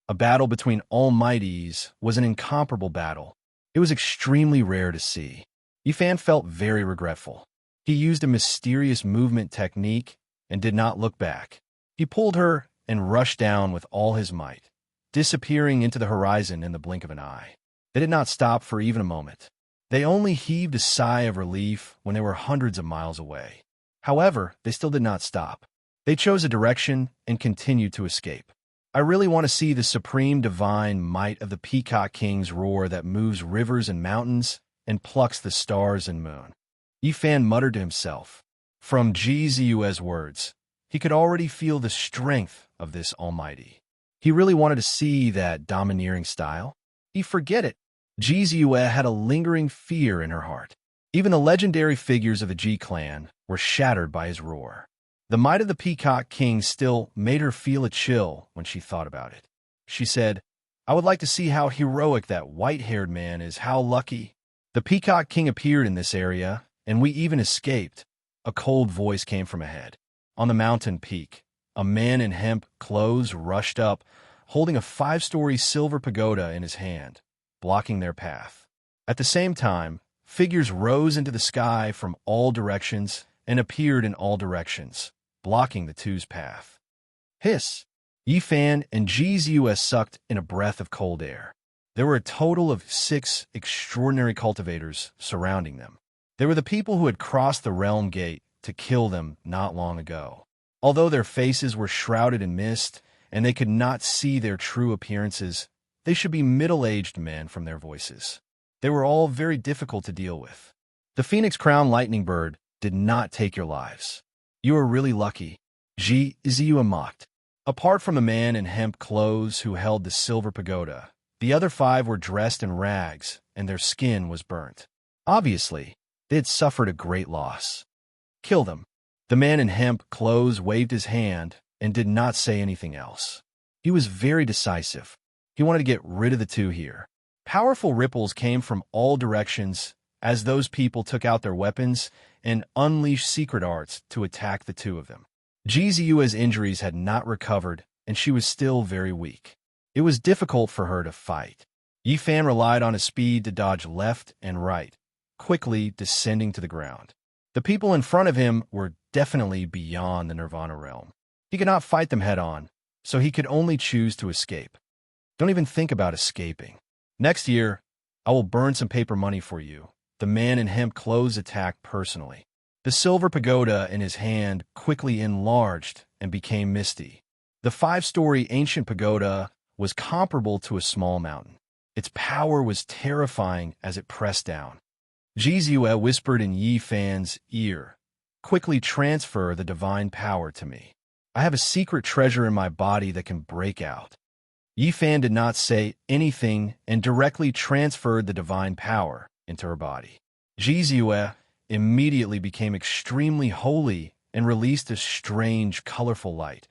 A battle between almighties was an incomparable battle. It was extremely rare to see. Yifan felt very regretful. He used a mysterious movement technique and did not look back. He pulled her and rushed down with all his might, disappearing into the horizon in the blink of an eye. They did not stop for even a moment. They only heaved a sigh of relief when they were hundreds of miles away. However, they still did not stop. They chose a direction and continued to escape. I really want to see the supreme divine might of the Peacock King's roar that moves rivers and mountains and plucks the stars and moon. Yifan muttered to himself. From Jizue's words, he could already feel the strength of this almighty. He really wanted to see that domineering style. He forget it. Jizue had a lingering fear in her heart. Even the legendary figures of the Ji clan were shattered by his roar. The might of the Peacock King still made her feel a chill when she thought about it. She said, I would like to see how heroic that white-haired man is, how lucky. The Peacock King appeared in this area, and we even escaped. A cold voice came from ahead. On the mountain peak, a man in hemp clothes rushed up, holding a 5-story silver pagoda in his hand, blocking their path. At the same time, figures rose into the sky from all directions and appeared in all directions, blocking the two's path. Hiss! Yifan and Jizue sucked in a breath of cold air. There were a total of 6 extraordinary cultivators surrounding them. They were the people who had crossed the realm gate to kill them not long ago. Although their faces were shrouded in mist and they could not see their true appearances, they should be middle-aged men from their voices. They were all very difficult to deal with. The Phoenix Crown Lightning Bird did not take your lives. You are really lucky, Jizue mocked. Apart from the man in hemp clothes who held the silver pagoda, the other 5 were dressed in rags and their skin was burnt. Obviously, they had suffered a great loss. Kill them. The man in hemp clothes waved his hand and did not say anything else. He was very decisive. He wanted to get rid of the two here. Powerful ripples came from all directions as those people took out their weapons and unleashed secret arts to attack the two of them. Jizue's injuries had not recovered, and she was still very weak. It was difficult for her to fight. Yifan relied on his speed to dodge left and right, quickly descending to the ground. The people in front of him were definitely beyond the Nirvana realm. He could not fight them head-on, so he could only choose to escape. Don't even think about escaping. Next year, I will burn some paper money for you. The man in hemp clothes attacked personally. The silver pagoda in his hand quickly enlarged and became misty. The 5-story ancient pagoda was comparable to a small mountain. Its power was terrifying as it pressed down. Jizue whispered in Yifan's ear, quickly transfer the divine power to me. I have a secret treasure in my body that can break out. Yifan did not say anything and directly transferred the divine power into her body. Jizue immediately became extremely holy and released a strange, colorful light,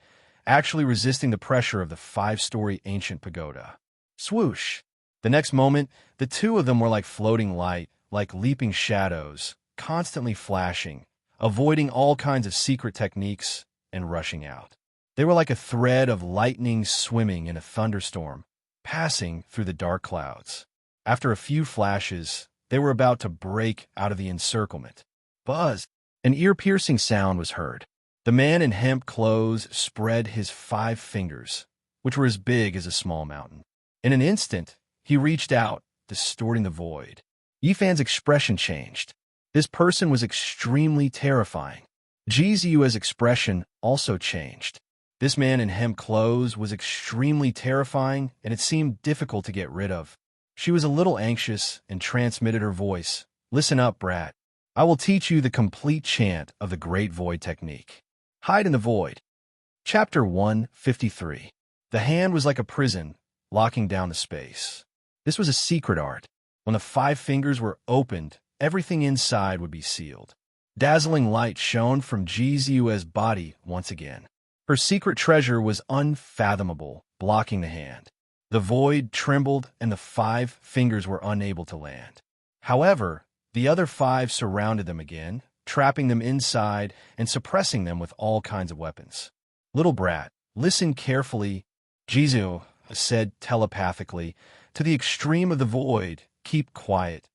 actually resisting the pressure of the 5-story ancient pagoda. Swoosh! The next moment, the two of them were like floating light, like leaping shadows, constantly flashing, avoiding all kinds of secret techniques and rushing out. They were like a thread of lightning swimming in a thunderstorm, passing through the dark clouds. After a few flashes, they were about to break out of the encirclement. Buzz! An ear-piercing sound was heard. The man in hemp clothes spread his 5 fingers, which were as big as a small mountain. In an instant, he reached out, distorting the void. Yifan's expression changed. This person was extremely terrifying. Jizu's expression also changed. This man in hemp clothes was extremely terrifying, and it seemed difficult to get rid of. She was a little anxious and transmitted her voice. Listen up, brat. I will teach you the complete chant of the Great Void technique. Hide in the void. Chapter 153. The hand was like a prison, locking down the space. This was a secret art. When the 5 fingers were opened, everything inside would be sealed. Dazzling light shone from Jizu's body once again. Her secret treasure was unfathomable, blocking the hand. The void trembled and the 5 fingers were unable to land. However, the other 5 surrounded them again, trapping them inside and suppressing them with all kinds of weapons. Little brat, listen carefully, Jizu said telepathically. To the extreme of the void, keep quiet.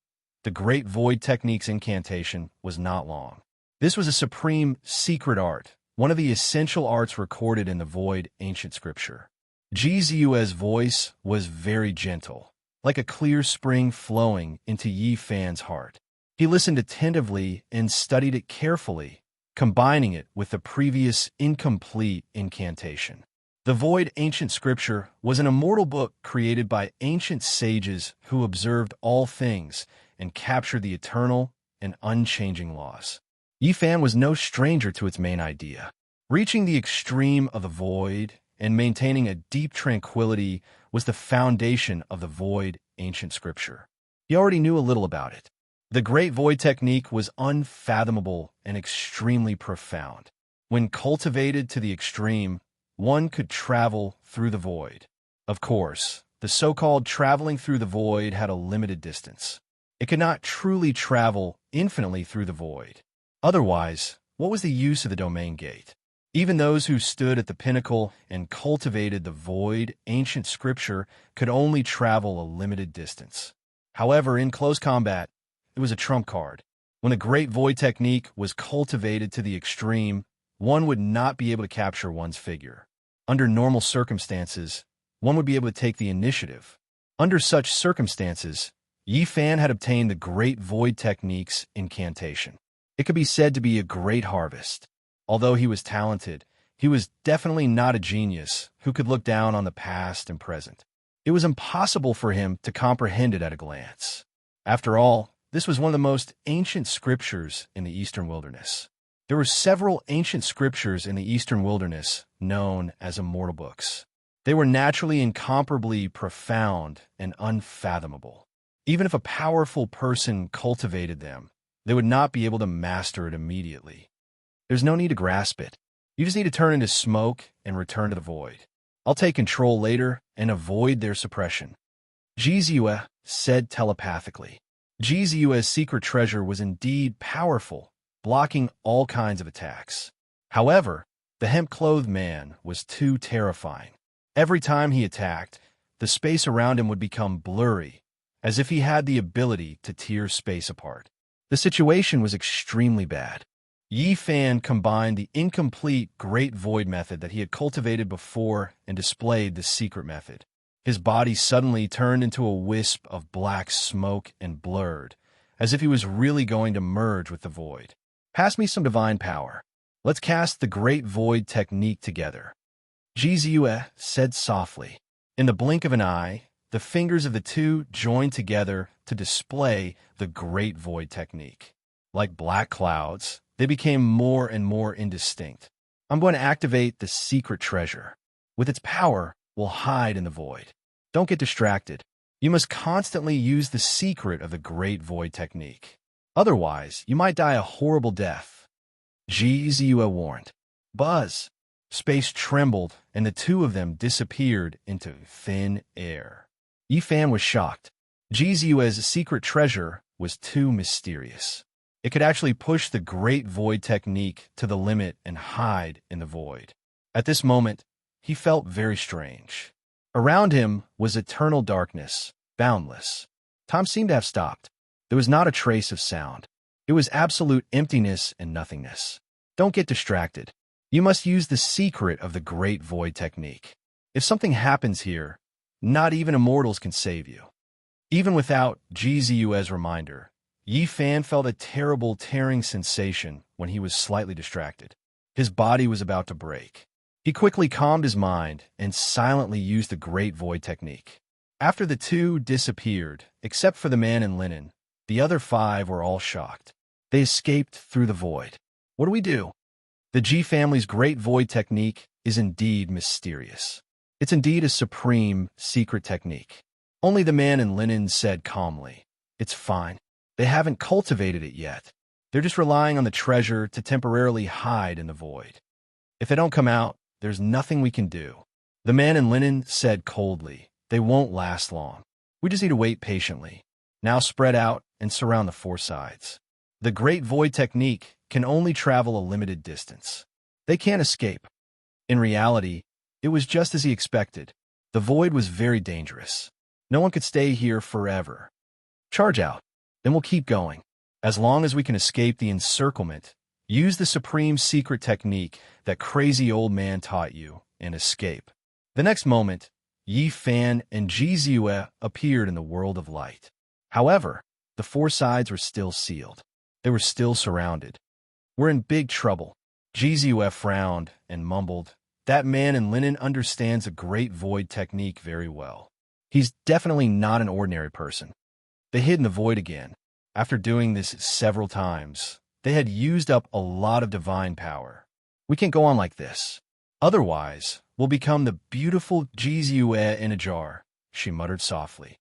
The Great Void Technique's incantation was not long. This was a supreme secret art, one of the essential arts recorded in the Void ancient scripture. Jizu's voice was very gentle, like a clear spring flowing into Yifan's heart. He listened attentively and studied it carefully, combining it with the previous incomplete incantation. The Void ancient scripture was an immortal book created by ancient sages who observed all things and captured the eternal and unchanging laws. Yifan was no stranger to its main idea. Reaching the extreme of the void and maintaining a deep tranquility was the foundation of the Void ancient scripture. He already knew a little about it. The Great Void technique was unfathomable and extremely profound. When cultivated to the extreme, one could travel through the void. Of course, the so-called traveling through the void had a limited distance. It could not truly travel infinitely through the void. Otherwise, what was the use of the domain gate? Even those who stood at the pinnacle and cultivated the Void ancient scripture could only travel a limited distance. However, in close combat, it was a trump card. When the Great Void technique was cultivated to the extreme, one would not be able to capture one's figure. Under normal circumstances, one would be able to take the initiative. Under such circumstances, Yifan had obtained the Great Void technique's incantation. It could be said to be a great harvest. Although he was talented, he was definitely not a genius who could look down on the past and present. It was impossible for him to comprehend it at a glance. After all, this was one of the most ancient scriptures in the Eastern Wilderness. There were several ancient scriptures in the Eastern Wilderness known as immortal books. They were naturally incomparably profound and unfathomable. Even if a powerful person cultivated them, they would not be able to master it immediately. There's no need to grasp it. You just need to turn into smoke and return to the void. I'll take control later and avoid their suppression. Jizu said telepathically. Jizu's secret treasure was indeed powerful, blocking all kinds of attacks. However, the hemp-clothed man was too terrifying. Every time he attacked, the space around him would become blurry, as if he had the ability to tear space apart. The situation was extremely bad. Yifan combined the incomplete Great Void method that he had cultivated before and displayed the secret method. His body suddenly turned into a wisp of black smoke and blurred, as if he was really going to merge with the void. Pass me some divine power. Let's cast the Great Void technique together. Jizu said softly. In the blink of an eye, the fingers of the two joined together to display the Great Void technique. Like black clouds, they became more and more indistinct. I'm going to activate the secret treasure. With its power, we'll hide in the void. Don't get distracted. You must constantly use the secret of the Great Void technique. Otherwise, you might die a horrible death. Jizu warned. Buzz. Space trembled, and the two of them disappeared into thin air. Yifan was shocked. Jizu's secret treasure was too mysterious. It could actually push the Great Void technique to the limit and hide in the void. At this moment, he felt very strange. Around him was eternal darkness, boundless. Time seemed to have stopped. There was not a trace of sound. It was absolute emptiness and nothingness. Don't get distracted. You must use the secret of the Great Void technique. If something happens here, not even immortals can save you. Even without GZU's reminder, Yi Fan felt a terrible tearing sensation when he was slightly distracted. His body was about to break. He quickly calmed his mind and silently used the Great Void technique. After the two disappeared, except for the man in linen, the other 5 were all shocked. They escaped through the void. What do we do? The G family's Great Void technique is indeed mysterious. It's indeed a supreme, secret technique. Only the man in linen said calmly, "It's fine. They haven't cultivated it yet. They're just relying on the treasure to temporarily hide in the void. If they don't come out, there's nothing we can do." The man in linen said coldly, "They won't last long. We just need to wait patiently. Now spread out and surround the 4 sides." The Great Void technique can only travel a limited distance. They can't escape. In reality, it was just as he expected. The void was very dangerous. No one could stay here forever. Charge out, then we'll keep going. As long as we can escape the encirclement, use the supreme secret technique that crazy old man taught you and escape. The next moment, Yi Fan and Ji Ziyue appeared in the world of light. However, the 4 sides were still sealed. They were still surrounded. "We're in big trouble." Ji Ziyue frowned and mumbled, "That man in linen understands the Great Void technique very well. He's definitely not an ordinary person." They hid in the void again. After doing this several times, they had used up a lot of divine power. "We can't go on like this. Otherwise, we'll become the beautiful Ji Ziyue in a jar," she muttered softly.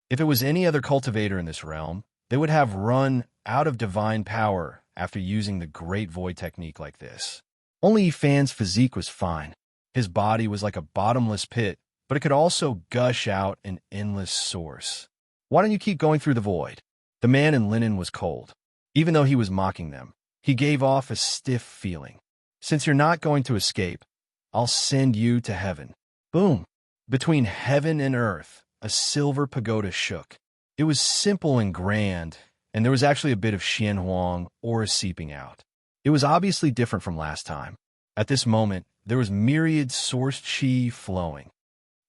If it was any other cultivator in this realm, they would have run out of divine power after using the Great Void technique like this. Only Yi Fan's physique was fine. His body was like a bottomless pit, but it could also gush out an endless source. "Why don't you keep going through the void?" The man in linen was cold. Even though he was mocking them, he gave off a stiff feeling. "Since you're not going to escape, I'll send you to heaven." Boom! Between heaven and earth, a silver pagoda shook. It was simple and grand, and there was actually a bit of Xianhuang aura seeping out. It was obviously different from last time. At this moment, there was myriad source qi flowing.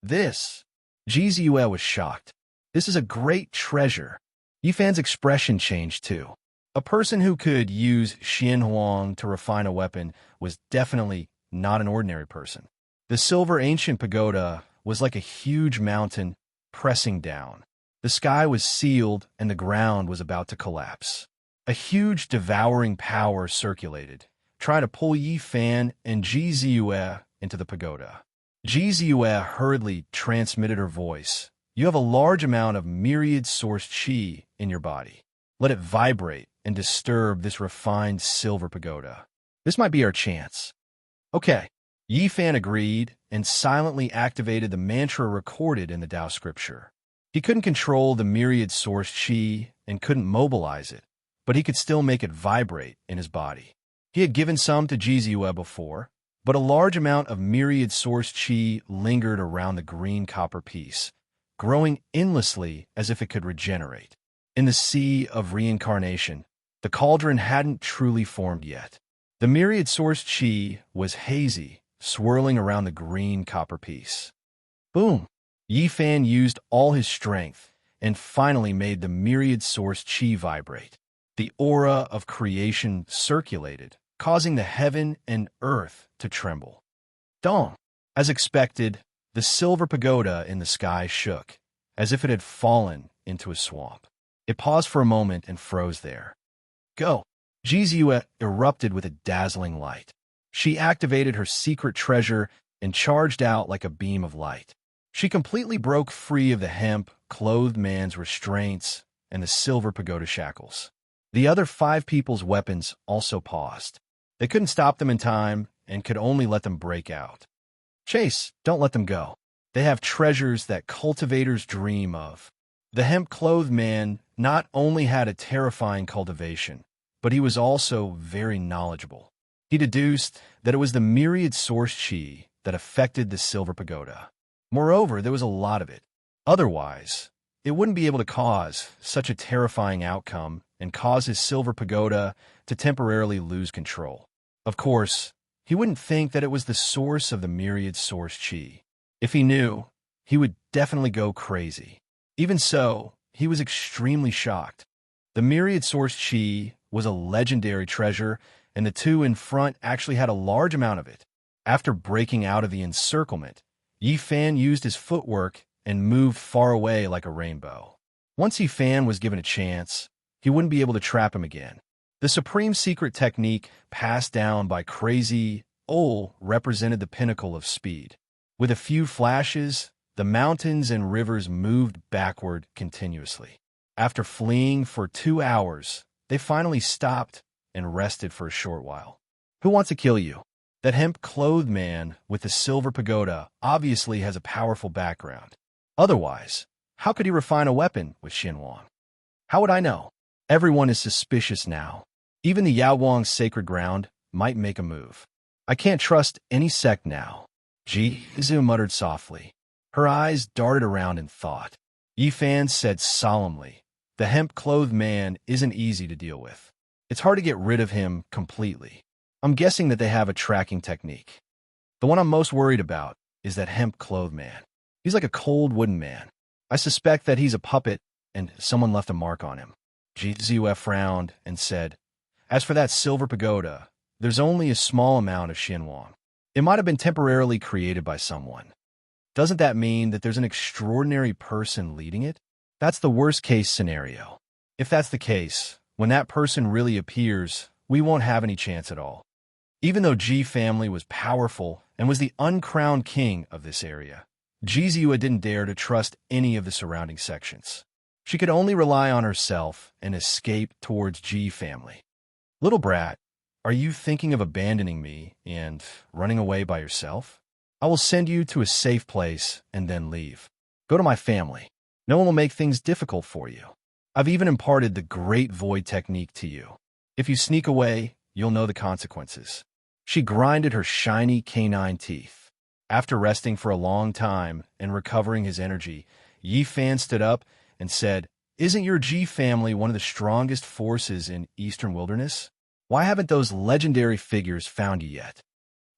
This, Ji Ziyue was shocked. This is a great treasure. Yi Fan's expression changed too. A person who could use Xianhuang to refine a weapon was definitely not an ordinary person. The silver ancient pagoda was like a huge mountain pressing down. The sky was sealed and the ground was about to collapse. A huge devouring power circulated, trying to pull Yi Fan and Ji Ziyue into the pagoda. Ji Ziyue hurriedly transmitted her voice. "You have a large amount of myriad source qi in your body. Let it vibrate and disturb this refined silver pagoda. This might be our chance." Okay. Yi Fan agreed and silently activated the mantra recorded in the Tao scripture. He couldn't control the myriad source qi and couldn't mobilize it, but he could still make it vibrate in his body. He had given some to Ji Ziyue before, but a large amount of myriad source qi lingered around the green copper piece, growing endlessly as if it could regenerate. In the sea of reincarnation, the cauldron hadn't truly formed yet. The myriad source qi was hazy, swirling around the green copper piece. Boom! Yi Fan used all his strength and finally made the myriad source qi vibrate. The aura of creation circulated, causing the heaven and earth to tremble. Dong! As expected, the silver pagoda in the sky shook, as if it had fallen into a swamp. It paused for a moment and froze there. Go! Ji Ziyue erupted with a dazzling light. She activated her secret treasure and charged out like a beam of light. She completely broke free of the hemp-clothed man's restraints and the silver pagoda shackles. The other 5 people's weapons also paused. They couldn't stop them in time and could only let them break out. Chase, don't let them go. They have treasures that cultivators dream of. The hemp-clothed man not only had a terrifying cultivation, but he was also very knowledgeable. He deduced that it was the myriad source qi that affected the silver pagoda. Moreover, there was a lot of it. Otherwise, it wouldn't be able to cause such a terrifying outcome and cause his silver pagoda to temporarily lose control. Of course, he wouldn't think that it was the source of the myriad source chi. If he knew, he would definitely go crazy. Even so, he was extremely shocked. The myriad source chi was a legendary treasure, and the two in front actually had a large amount of it. After breaking out of the encirclement, Yi Fan used his footwork and moved far away like a rainbow. Once Yi Fan was given a chance, he wouldn't be able to trap him again. The supreme secret technique passed down by Crazy Ol represented the pinnacle of speed. With a few flashes, the mountains and rivers moved backward continuously. After fleeing for 2 hours, they finally stopped and rested for a short while. Who wants to kill you? That hemp-clothed man with the silver pagoda obviously has a powerful background. Otherwise, how could he refine a weapon with Xinhuang? How would I know? Everyone is suspicious now. Even the Yaowang's sacred ground might make a move. I can't trust any sect now. Jizu muttered softly. Her eyes darted around in thought. Yi Fan said solemnly, the hemp-clothed man isn't easy to deal with. It's hard to get rid of him completely. I'm guessing that they have a tracking technique. The one I'm most worried about is that hemp-clothed man. He's like a cold wooden man. I suspect that he's a puppet and someone left a mark on him. Jizu frowned and said, as for that silver pagoda, there's only a small amount of Xinhuang. It might have been temporarily created by someone. Doesn't that mean that there's an extraordinary person leading it? That's the worst-case scenario. If that's the case, when that person really appears, we won't have any chance at all. Even though Ji family was powerful and was the uncrowned king of this area, Jiziua didn't dare to trust any of the surrounding sections. She could only rely on herself and escape towards Ji family. Little brat, are you thinking of abandoning me and running away by yourself? I will send you to a safe place and then leave. Go to my family. No one will make things difficult for you. I've even imparted the Great Void technique to you. If you sneak away, you'll know the consequences. She grinded her shiny canine teeth. After resting for a long time and recovering his energy, Yi Fan stood up and said, isn't your Ji family one of the strongest forces in Eastern Wilderness? Why haven't those legendary figures found you yet?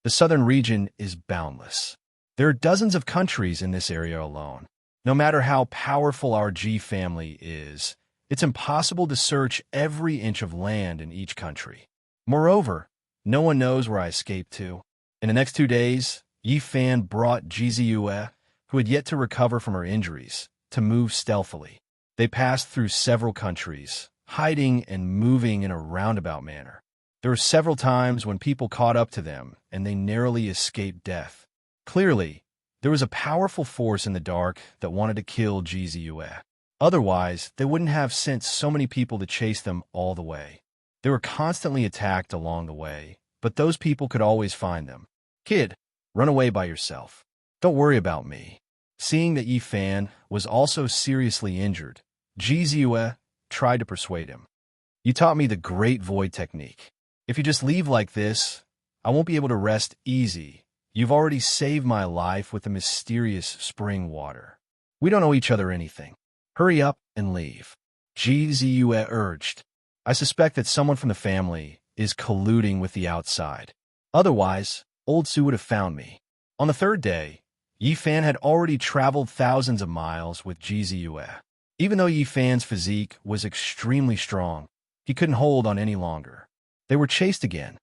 The southern region is boundless. There are dozens of countries in this area alone. No matter how powerful our Ji family is, it's impossible to search every inch of land in each country. Moreover, no one knows where I escaped to. In the next 2 days, Yi Fan brought Jiziua, who had yet to recover from her injuries, to move stealthily. They passed through several countries, hiding and moving in a roundabout manner. There were several times when people caught up to them, and they narrowly escaped death. Clearly, there was a powerful force in the dark that wanted to kill Jiziua. Otherwise, they wouldn't have sent so many people to chase them all the way. They were constantly attacked along the way, but those people could always find them. Kid, run away by yourself. Don't worry about me. Seeing that Yi Fan was also seriously injured, Jiziua tried to persuade him. You taught me the Great Void technique. If you just leave like this, I won't be able to rest easy. You've already saved my life with the mysterious spring water. We don't owe each other anything. Hurry up and leave. Jiziua urged. I suspect that someone from the family is colluding with the outside. Otherwise, Old Su would have found me. On the 3rd day, Yi Fan had already traveled thousands of miles with Jiziua. Even though Yi Fan's physique was extremely strong, he couldn't hold on any longer. They were chased again.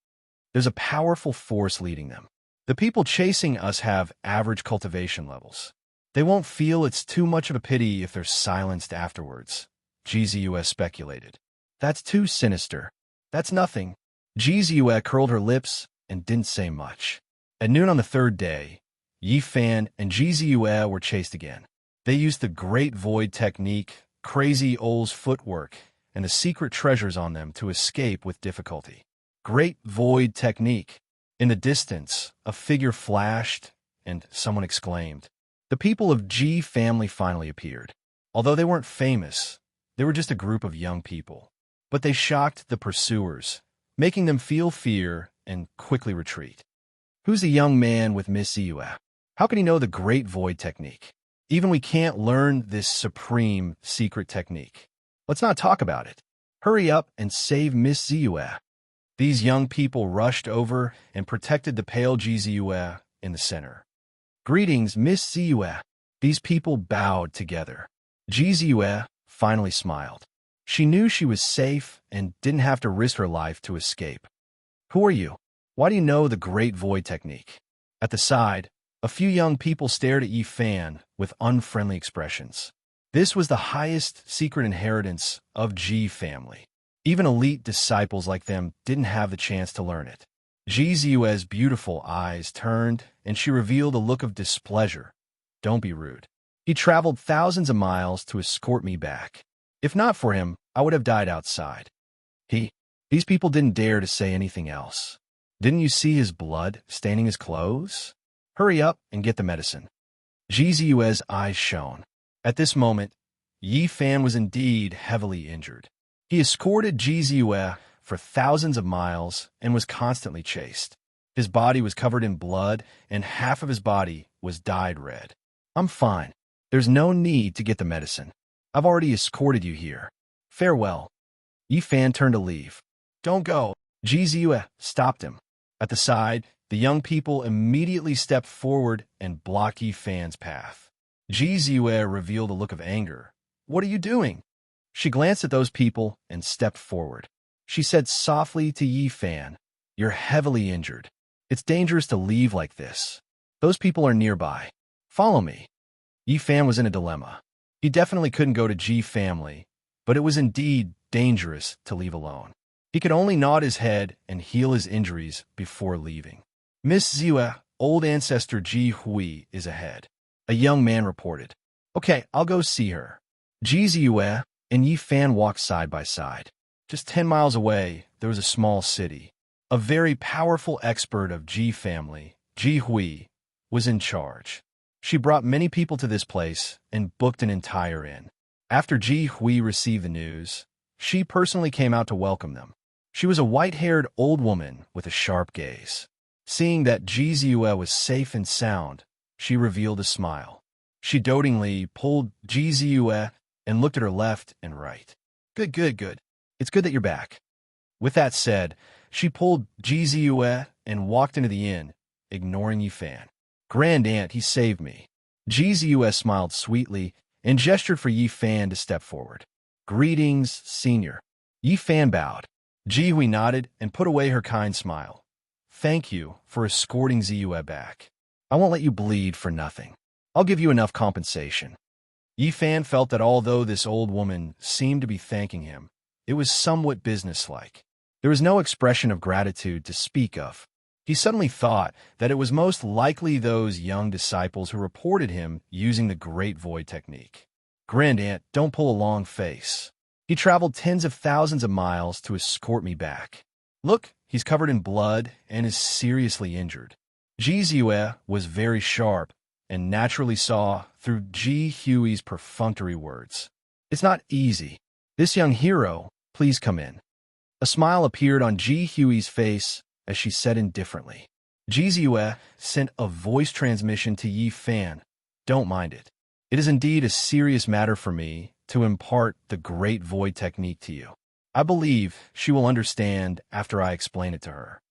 There's a powerful force leading them. The people chasing us have average cultivation levels. They won't feel it's too much of a pity if they're silenced afterwards, Jiziua speculated. That's too sinister. That's nothing. Jiziua curled her lips and didn't say much. At noon on the 3rd day, Yi Fan and Jiziua were chased again. They used the Great Void technique, Crazy Ol's footwork, and the secret treasures on them to escape with difficulty. Great Void technique. In the distance, a figure flashed, and someone exclaimed. The people of Ji family finally appeared. Although they weren't famous, they were just a group of young people. But they shocked the pursuers, making them feel fear and quickly retreat. Who's the young man with Miss Ziua? How can he know the Great Void technique? Even we can't learn this supreme secret technique. Let's not talk about it. Hurry up and save Miss Ziua. These young people rushed over and protected the pale Ji Ziyue in the center. "Greetings, Miss Ziyue." These people bowed together. Ji Ziyue finally smiled. She knew she was safe and didn't have to risk her life to escape. "Who are you? Why do you know the Great Void technique?" At the side, a few young people stared at Yi Fan with unfriendly expressions. This was the highest secret inheritance of Ji family. Even elite disciples like them didn't have the chance to learn it. Ji Ziyue's beautiful eyes turned, and she revealed a look of displeasure. "Don't be rude. He traveled thousands of miles to escort me back. If not for him, I would have died outside." These people didn't dare to say anything else. "Didn't you see his blood staining his clothes? Hurry up and get the medicine." Ji Ziyue's eyes shone. At this moment, Yi Fan was indeed heavily injured. He escorted Ji Ziyue for thousands of miles and was constantly chased. His body was covered in blood, and half of his body was dyed red. "I'm fine. There's no need to get the medicine. I've already escorted you here. Farewell." Yi Fan turned to leave. "Don't go." Ji Ziyue stopped him. At the side, the young people immediately stepped forward and blocked Yi Fan's path. Ji Ziyue revealed a look of anger. "What are you doing?" She glanced at those people and stepped forward. She said softly to Yi Fan, "You're heavily injured. It's dangerous to leave like this. Those people are nearby. Follow me." Yi Fan was in a dilemma. He definitely couldn't go to Ji family, but it was indeed dangerous to leave alone. He could only nod his head and heal his injuries before leaving. "Miss Ziyue, old ancestor Ji Hui is ahead," a young man reported. "Okay, I'll go see her." Ji Ziyue and Yi Fan walked side by side. Just 10 miles away, there was a small city. A very powerful expert of Ji family, Ji Hui, was in charge. She brought many people to this place and booked an entire inn. After Ji Hui received the news, she personally came out to welcome them. She was a white-haired old woman with a sharp gaze. Seeing that Ji Ziyue was safe and sound, she revealed a smile. She dotingly pulled Ji Ziyue and looked at her left and right. Good. It's good that you're back." With that said, she pulled Ji Ziyue and walked into the inn, ignoring Yi Fan. "Grand Aunt, he saved me." Ji Ziyue smiled sweetly and gestured for Yi Fan to step forward. "Greetings, senior." Yi Fan bowed. Ji Hui nodded and put away her kind smile. "Thank you for escorting Ziyue back. I won't let you bleed for nothing. I'll give you enough compensation." Yi Fan felt that although this old woman seemed to be thanking him, it was somewhat businesslike. There was no expression of gratitude to speak of. He suddenly thought that it was most likely those young disciples who reported him using the Great Void technique. "Grand Aunt, don't pull a long face. He traveled tens of thousands of miles to escort me back. Look, he's covered in blood and is seriously injured." Ji Ziyue was very sharp and naturally saw through Ji Hui's perfunctory words. "It's not easy. This young hero, please come in." A smile appeared on Ji Hui's face as she said indifferently. Ji Ziyue sent a voice transmission to Yi Fan. "Don't mind it. It is indeed a serious matter for me to impart the Great Void technique to you. I believe she will understand after I explain it to her."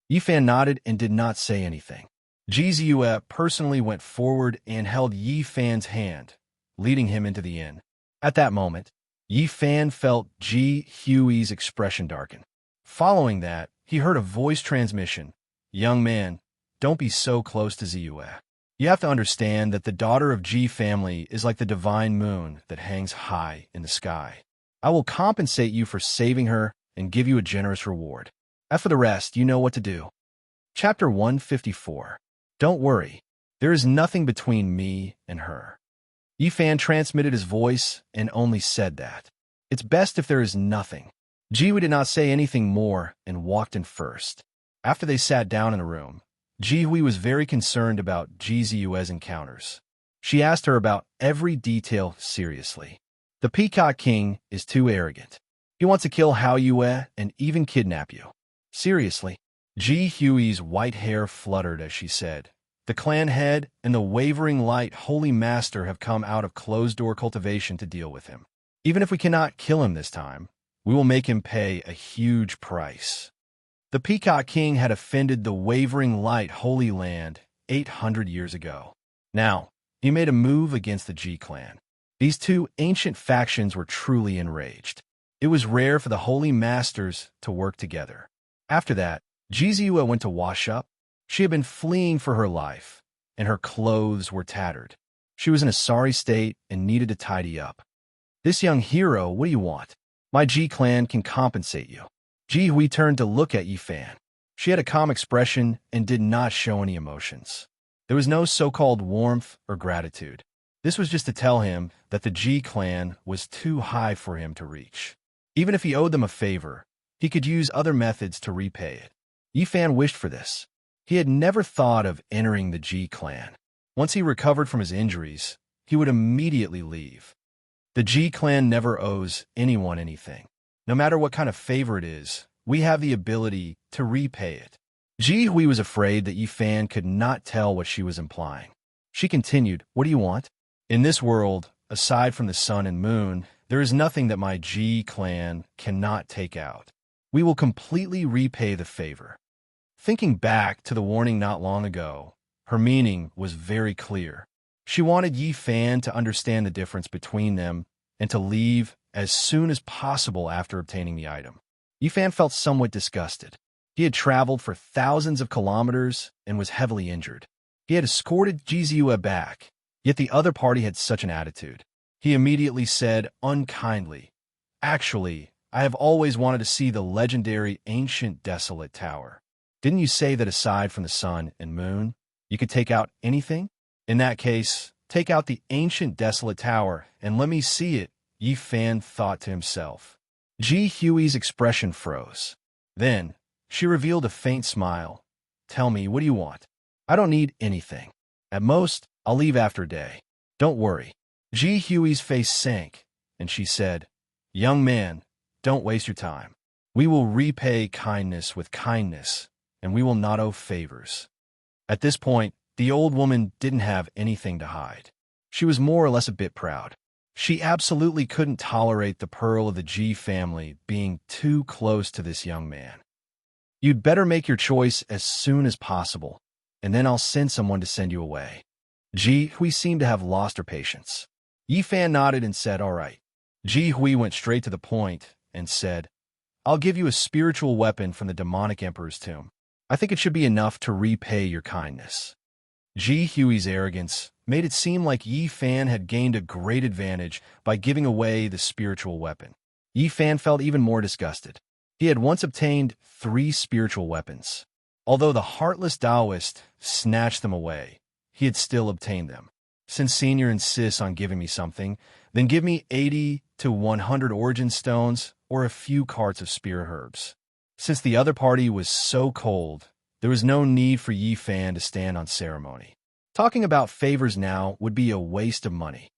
Yi Fan nodded and did not say anything. Ji Ziyue personally went forward and held Yi Fan's hand, leading him into the inn. At that moment, Yi Fan felt Ji Hui's expression darken. Following that, he heard a voice transmission. "Young man, don't be so close to Ziyue. You have to understand that the daughter of Ji family is like the divine moon that hangs high in the sky. I will compensate you for saving her and give you a generous reward. As for the rest, you know what to do." Chapter 154. Don't worry. There is nothing between me and her. Yi Fan transmitted his voice and only said that. It's best if there is nothing. Ji Hui did not say anything more and walked in first. After they sat down in a room, Ji Hui was very concerned about Ji Ziyue's encounters. She asked her about every detail seriously. "The Peacock King is too arrogant. He wants to kill Hao Yue and even kidnap you." "Seriously?" Ji Hui's white hair fluttered as she said, "The clan head and the wavering light holy master have come out of closed-door cultivation to deal with him. Even if we cannot kill him this time, we will make him pay a huge price." The Peacock King had offended the wavering light Holy Land 800 years ago. Now, he made a move against the G clan. These two ancient factions were truly enraged. It was rare for the Holy Masters to work together. After that, Jiziua went to wash up. She had been fleeing for her life, and her clothes were tattered. She was in a sorry state and needed to tidy up. "This young hero, what do you want? My G clan can compensate you." Ji Hui turned to look at Yi Fan. She had a calm expression and did not show any emotions. There was no so-called warmth or gratitude. This was just to tell him that the G clan was too high for him to reach. Even if he owed them a favor, he could use other methods to repay it. Yi Fan wished for this. He had never thought of entering the G clan. Once he recovered from his injuries, he would immediately leave. The G clan never owes anyone anything. No matter what kind of favor it is, we have the ability to repay it. Ji Hui was afraid that Yi Fan could not tell what she was implying. She continued, "What do you want? In this world, aside from the sun and moon, there is nothing that my G clan cannot take out. We will completely repay the favor." Thinking back to the warning not long ago, her meaning was very clear. She wanted Yi Fan to understand the difference between them and to leave as soon as possible after obtaining the item. Yi Fan felt somewhat disgusted. He had traveled for thousands of kilometers and was heavily injured. He had escorted Jiziua back, yet the other party had such an attitude. He immediately said unkindly, "Actually, I have always wanted to see the legendary ancient desolate tower. Didn't you say that aside from the sun and moon, you could take out anything? In that case, take out the ancient desolate tower and let me see it," Yi Fan thought to himself. Ji Hui's expression froze. Then, she revealed a faint smile. "Tell me, what do you want? I don't need anything. At most, I'll leave after a day. Don't worry." Ji Hui's face sank, and she said, "Young man, don't waste your time. We will repay kindness with kindness, and we will not owe favors." At this point, the old woman didn't have anything to hide. She was more or less a bit proud. She absolutely couldn't tolerate the pearl of the G family being too close to this young man. "You'd better make your choice as soon as possible, and then I'll send someone to send you away." Ji Hui seemed to have lost her patience. Yi Fan nodded and said, "All right." Ji Hui went straight to the point and said, "I'll give you a spiritual weapon from the demonic emperor's tomb. I think it should be enough to repay your kindness." Ji Hui's arrogance made it seem like Yi Fan had gained a great advantage by giving away the spiritual weapon. Yi Fan felt even more disgusted. He had once obtained 3 spiritual weapons. Although the heartless Taoist snatched them away, he had still obtained them. "Since Senior insists on giving me something, then give me 80 to 100 origin stones or a few carts of spear herbs." Since the other party was so cold, there was no need for Yi Fan to stand on ceremony. Talking about favors now would be a waste of money.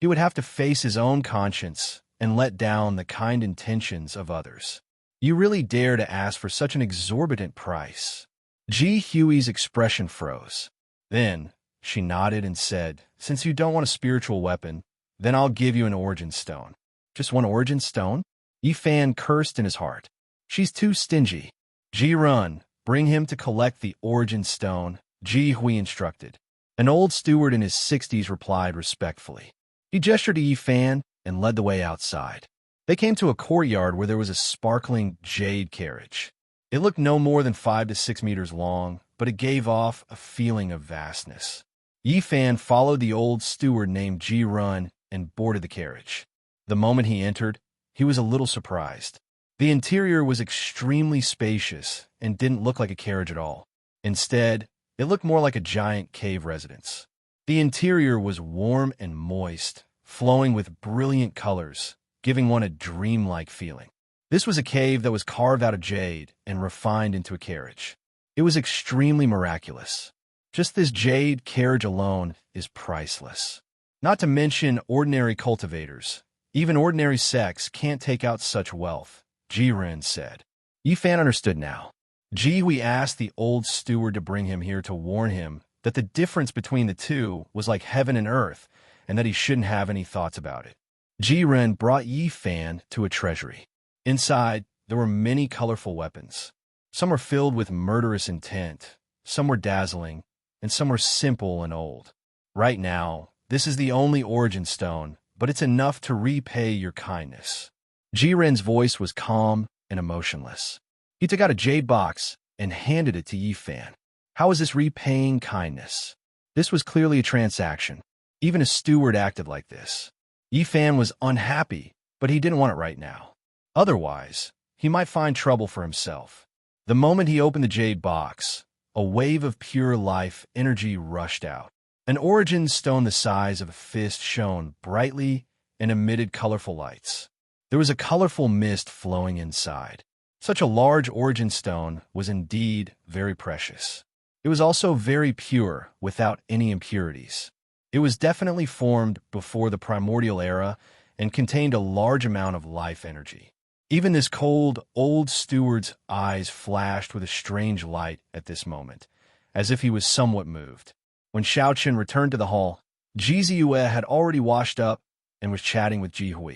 He would have to face his own conscience and let down the kind intentions of others. "You really dare to ask for such an exorbitant price?" Ji Hui's expression froze. Then, she nodded and said, "Since you don't want a spiritual weapon, then I'll give you an origin stone." "Just one origin stone?" Yi Fan cursed in his heart. "She's too stingy." "Ji Run, bring him to collect the origin stone," Ji Hui instructed. An old steward in his 60s replied respectfully. He gestured to Yi Fan and led the way outside. They came to a courtyard where there was a sparkling jade carriage. It looked no more than 5 to 6 meters long, but it gave off a feeling of vastness. Yi Fan followed the old steward named Ji Run and boarded the carriage. The moment he entered, he was a little surprised. The interior was extremely spacious and didn't look like a carriage at all. Instead, it looked more like a giant cave residence. The interior was warm and moist, flowing with brilliant colors, giving one a dreamlike feeling. This was a cave that was carved out of jade and refined into a carriage. It was extremely miraculous. Just this jade carriage alone is priceless. Not to mention ordinary cultivators. Even ordinary sects can't take out such wealth, Jiren said. Yi Fan understood now. Ji Hui asked the old steward to bring him here to warn him that the difference between the two was like heaven and earth, and that he shouldn't have any thoughts about it. Jiren brought Yi Fan to a treasury. Inside, there were many colorful weapons. Some were filled with murderous intent, some were dazzling, and some were simple and old. Right now, this is the only origin stone, but it's enough to repay your kindness. Jiren's voice was calm and emotionless. He took out a jade box and handed it to Yifan. How is this repaying kindness? This was clearly a transaction. Even a steward acted like this. Yifan was unhappy, but he didn't want it right now. Otherwise, he might find trouble for himself. The moment he opened the jade box, a wave of pure life energy rushed out. An origin stone the size of a fist shone brightly and emitted colorful lights. There was a colorful mist flowing inside. Such a large origin stone was indeed very precious. It was also very pure, without any impurities. It was definitely formed before the primordial era and contained a large amount of life energy. Even this cold, old steward's eyes flashed with a strange light at this moment, as if he was somewhat moved. When Xiaoqin returned to the hall, Ji Ziyue had already washed up and was chatting with Ji Hui.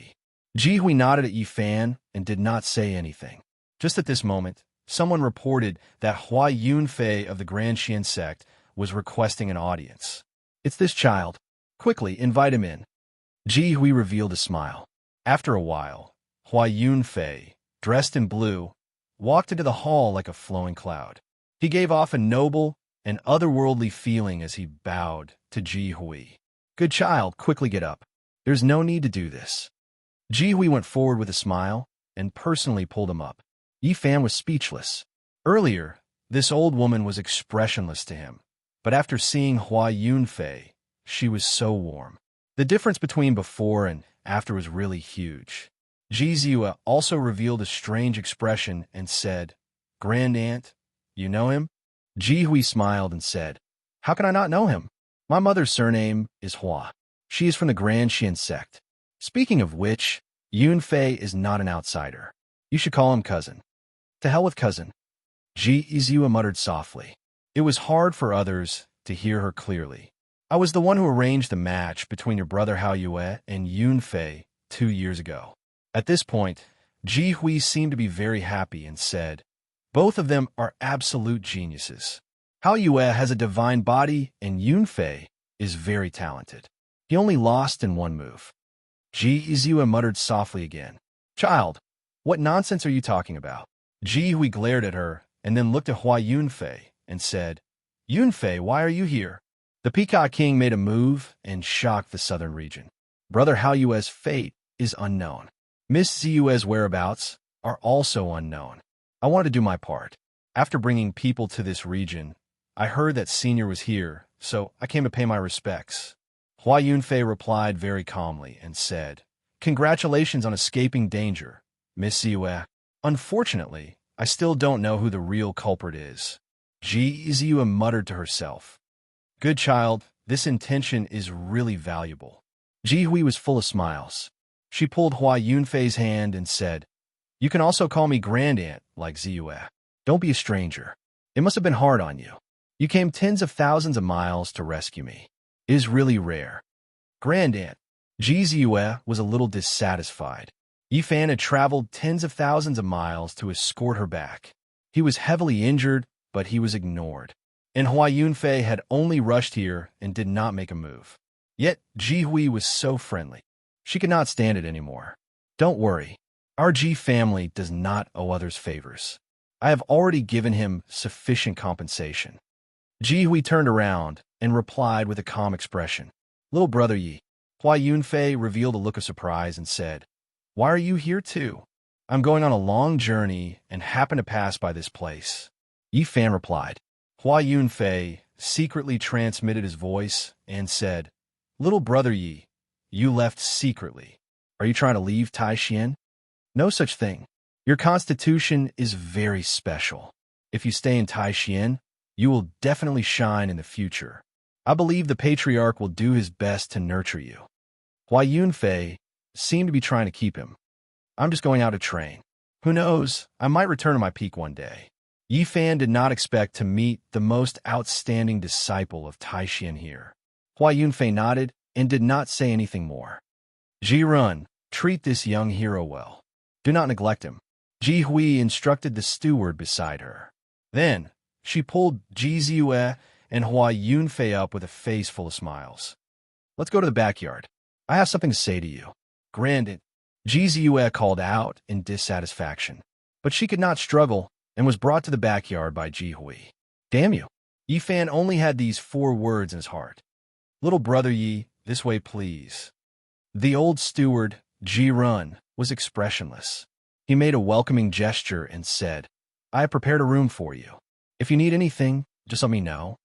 Ji Hui nodded at Yifan and did not say anything. Just at this moment, someone reported that Hua Yunfei of the Grand Xian sect was requesting an audience. It's this child. Quickly, invite him in. Ji Hui revealed a smile. After a while, Hua Yunfei, dressed in blue, walked into the hall like a flowing cloud. He gave off a noble and otherworldly feeling as he bowed to Ji Hui. Good child, quickly get up. There's no need to do this. Ji Hui went forward with a smile and personally pulled him up. Yifan was speechless. Earlier, this old woman was expressionless to him, but after seeing Hua Yunfei, she was so warm. The difference between before and after was really huge. Ji Ziyue also revealed a strange expression and said, Grand Aunt, you know him? Ji Hui smiled and said, How can I not know him? My mother's surname is Hua. She is from the Grand Xian sect. Speaking of which, Yunfei is not an outsider. You should call him cousin. To hell with cousin. Ji Ziyue muttered softly. It was hard for others to hear her clearly. I was the one who arranged the match between your brother Hao Yue and Yunfei 2 years ago. At this point, Ji Hui seemed to be very happy and said, Both of them are absolute geniuses. Hao Yue has a divine body and Yunfei is very talented. He only lost in one move. Ji Ziyue muttered softly again. Child, what nonsense are you talking about? Ji Hui glared at her and then looked at Hua Yunfei and said, Yunfei, why are you here? The Peacock King made a move and shocked the southern region. Brother Hao Yue's fate is unknown. Miss Ziyue's whereabouts are also unknown. I want to do my part. After bringing people to this region, I heard that Senior was here, so I came to pay my respects. Hua Yunfei replied very calmly and said, Congratulations on escaping danger, Miss Ziyue. Unfortunately, I still don't know who the real culprit is. Ji Ziyue muttered to herself. Good child, this intention is really valuable. Ji Hui was full of smiles. She pulled Hua Yunfei's hand and said, You can also call me Grand Aunt, like Ziyue. Don't be a stranger. It must have been hard on you. You came tens of thousands of miles to rescue me. It is really rare. Grand Aunt. Ji Ziyue was a little dissatisfied. Yifan had traveled tens of thousands of miles to escort her back. He was heavily injured, but he was ignored. And Hua Yunfei had only rushed here and did not make a move. Yet Ji Hui was so friendly. She could not stand it anymore. Don't worry. Our Ji family does not owe others favors. I have already given him sufficient compensation. Ji Hui turned around and replied with a calm expression. Little brother Yi. Hua Yunfei revealed a look of surprise and said, Why are you here too? I'm going on a long journey and happen to pass by this place. Yifan replied. Hua Yunfei secretly transmitted his voice and said, Little brother Yi, you left secretly. Are you trying to leave Taixin? No such thing. Your constitution is very special. If you stay in Taixin, you will definitely shine in the future. I believe the patriarch will do his best to nurture you. Hua Yunfei seemed to be trying to keep him. I'm just going out to train. Who knows, I might return to my peak one day. Yifan did not expect to meet the most outstanding disciple of Taixin here. Hua Yunfei nodded and did not say anything more. Ji Run, treat this young hero well. Do not neglect him. Ji Hui instructed the steward beside her. Then, she pulled Ji Ziyue and Hua Yunfei up with a face full of smiles. Let's go to the backyard. I have something to say to you. Granted, Ji Ziyue called out in dissatisfaction, but she could not struggle and was brought to the backyard by Ji Hui. Damn you. Yi Fan only had these 4 words in his heart. Little brother Yi, this way please. The old steward, Ji Run, was expressionless. He made a welcoming gesture and said, I have prepared a room for you. If you need anything, just let me know.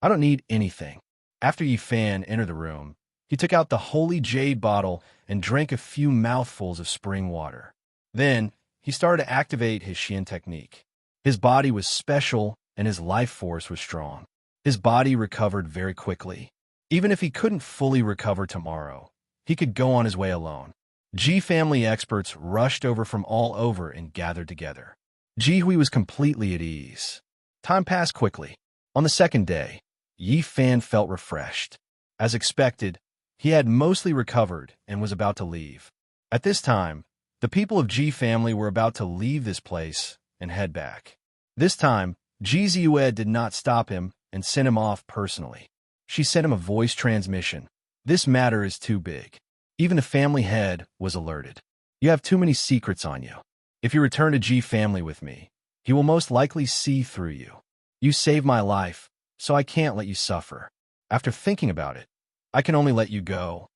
I don't need anything. After Yi Fan entered the room, he took out the holy jade bottle and drank a few mouthfuls of spring water. Then, he started to activate his Xian technique. His body was special and his life force was strong. His body recovered very quickly. Even if he couldn't fully recover tomorrow, he could go on his way alone. Ji family experts rushed over from all over and gathered together. Ji Hui was completely at ease. Time passed quickly. On the second day, Yi Fan felt refreshed. As expected, he had mostly recovered and was about to leave. At this time, the people of Ji family were about to leave this place and head back. This time, Ji Ziyue did not stop him and sent him off personally. She sent him a voice transmission. This matter is too big. Even the family head was alerted. You have too many secrets on you. If you return to Ji family with me, he will most likely see through you. You saved my life, so I can't let you suffer. After thinking about it, I can only let you go.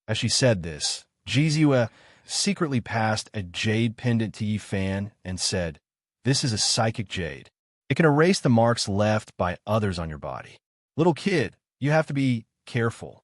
As she said this, Ji Ziyue secretly passed a jade pendant to Yi Fan and said, This is a psychic jade. It can erase the marks left by others on your body. Little kid, you have to be careful.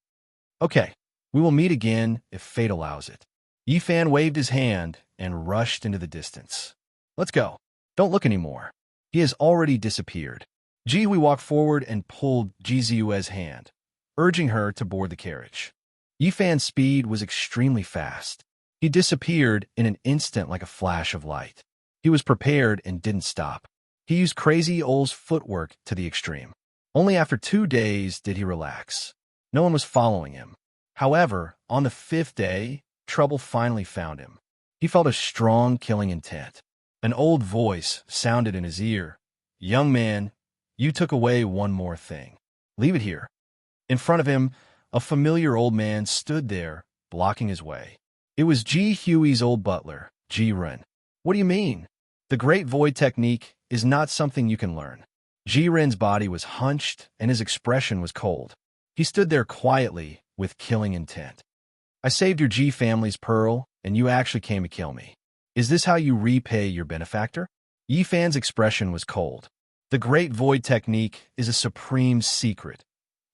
Okay, we will meet again if fate allows it. Yi Fan waved his hand and rushed into the distance. Let's go. Don't look anymore. He has already disappeared. Ji Hui walked forward and pulled Ji Ziyue's hand, urging her to board the carriage. Yi Fan's speed was extremely fast. He disappeared in an instant like a flash of light. He was prepared and didn't stop. He used Crazy Ole's footwork to the extreme. Only after 2 days did he relax. No one was following him. However, on the 5th day, trouble finally found him. He felt a strong killing intent. An old voice sounded in his ear. Young man, you took away one more thing. Leave it here. In front of him, a familiar old man stood there, blocking his way. It was Ji Hui's old butler, Ji Ren. What do you mean? The Great Void technique is not something you can learn. Ji Ren's body was hunched and his expression was cold. He stood there quietly with killing intent. I saved your Ji family's pearl, and you actually came to kill me. Is this how you repay your benefactor? Yi Fan's expression was cold. The Great Void technique is a supreme secret,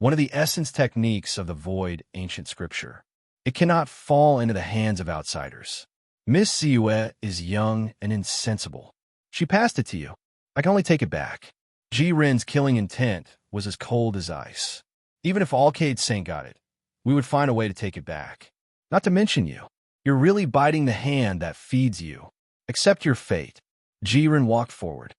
one of the essence techniques of the Void ancient scripture. It cannot fall into the hands of outsiders. Miss Ziyue is young and insensible. She passed it to you. I can only take it back. Ji Ren's killing intent was as cold as ice. Even if Alcade Saint got it, we would find a way to take it back. Not to mention you. You're really biting the hand that feeds you. Accept your fate. Ji Ren walked forward.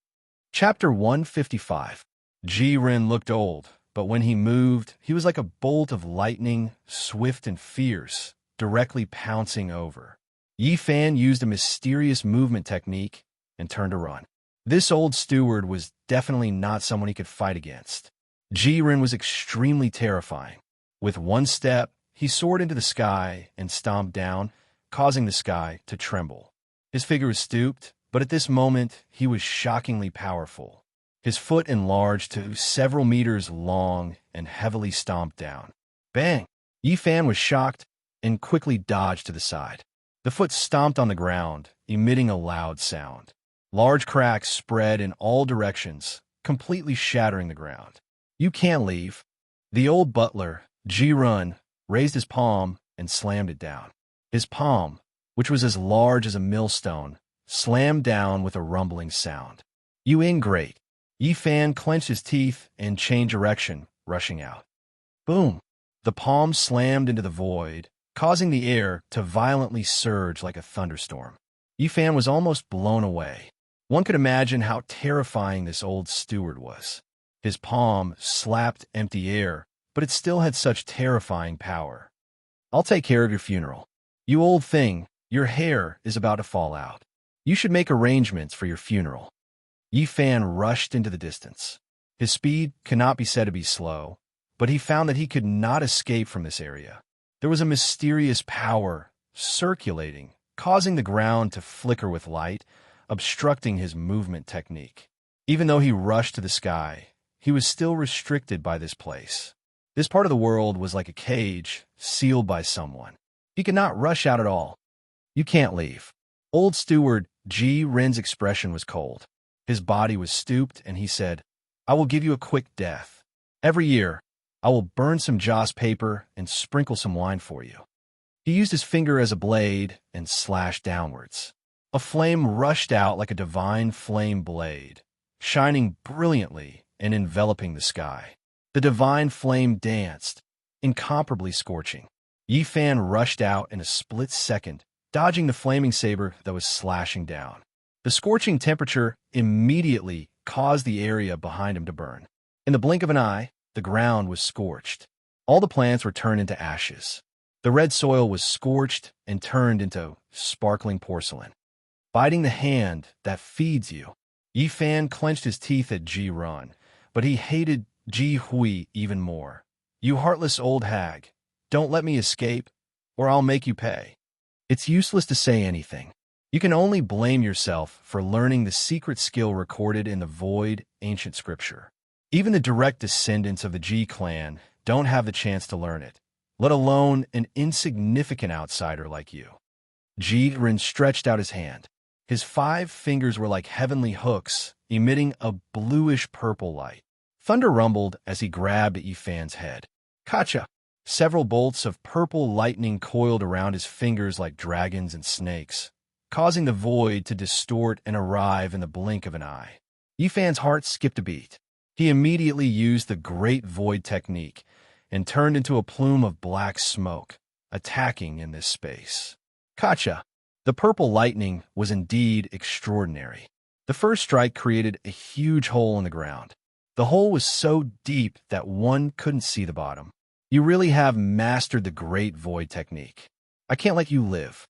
Chapter 155. Ji Ren looked old, but when he moved, he was like a bolt of lightning, swift and fierce, directly pouncing over. Yi Fan used a mysterious movement technique and turned to run. This old steward was definitely not someone he could fight against. Ji Ren was extremely terrifying. With one step, he soared into the sky and stomped down, causing the sky to tremble. His figure was stooped, but at this moment, he was shockingly powerful. His foot enlarged to several meters long and heavily stomped down. Bang! Yi Fan was shocked and quickly dodged to the side. The foot stomped on the ground, emitting a loud sound. Large cracks spread in all directions, completely shattering the ground. You can't leave. The old butler, Ji Run, raised his palm and slammed it down. His palm, which was as large as a millstone, slammed down with a rumbling sound. You ingrate. Yi Fan clenched his teeth and changed direction, rushing out. Boom! The palm slammed into the void, causing the air to violently surge like a thunderstorm. Yi Fan was almost blown away. One could imagine how terrifying this old steward was. His palm slapped empty air, but it still had such terrifying power. I'll take care of your funeral. You old thing, your hair is about to fall out. You should make arrangements for your funeral. Yi Fan rushed into the distance. His speed cannot be said to be slow, but he found that he could not escape from this area. There was a mysterious power circulating, causing the ground to flicker with light, obstructing his movement technique. Even though he rushed to the sky, he was still restricted by this place. This part of the world was like a cage sealed by someone. He could not rush out at all. You can't leave. Old steward Ji Ren's expression was cold. His body was stooped, and he said, I will give you a quick death. Every year, I will burn some joss paper and sprinkle some wine for you. He used his finger as a blade and slashed downwards. A flame rushed out like a divine flame blade, shining brilliantly and enveloping the sky. The divine flame danced, incomparably scorching. Yi Fan rushed out in a split second, dodging the flaming saber that was slashing down. The scorching temperature immediately caused the area behind him to burn. In the blink of an eye, the ground was scorched. All the plants were turned into ashes. The red soil was scorched and turned into sparkling porcelain. Biting the hand that feeds you, Yi Fan clenched his teeth at Ji Ren, but he hated Ji Hui even more. You heartless old hag, don't let me escape, or I'll make you pay. It's useless to say anything. You can only blame yourself for learning the secret skill recorded in the void ancient scripture. Even the direct descendants of the Ji clan don't have the chance to learn it, let alone an insignificant outsider like you. Ji Ren stretched out his hand. His 5 fingers were like heavenly hooks, emitting a bluish-purple light. Thunder rumbled as he grabbed at Yi Fan's head. Kacha! Several bolts of purple lightning coiled around his fingers like dragons and snakes, causing the void to distort and arrive in the blink of an eye. Yi Fan's heart skipped a beat. He immediately used the Great Void technique and turned into a plume of black smoke, attacking in this space. Kacha! The purple lightning was indeed extraordinary. The first strike created a huge hole in the ground. The hole was so deep that one couldn't see the bottom. You really have mastered the Great Void technique. I can't let you live.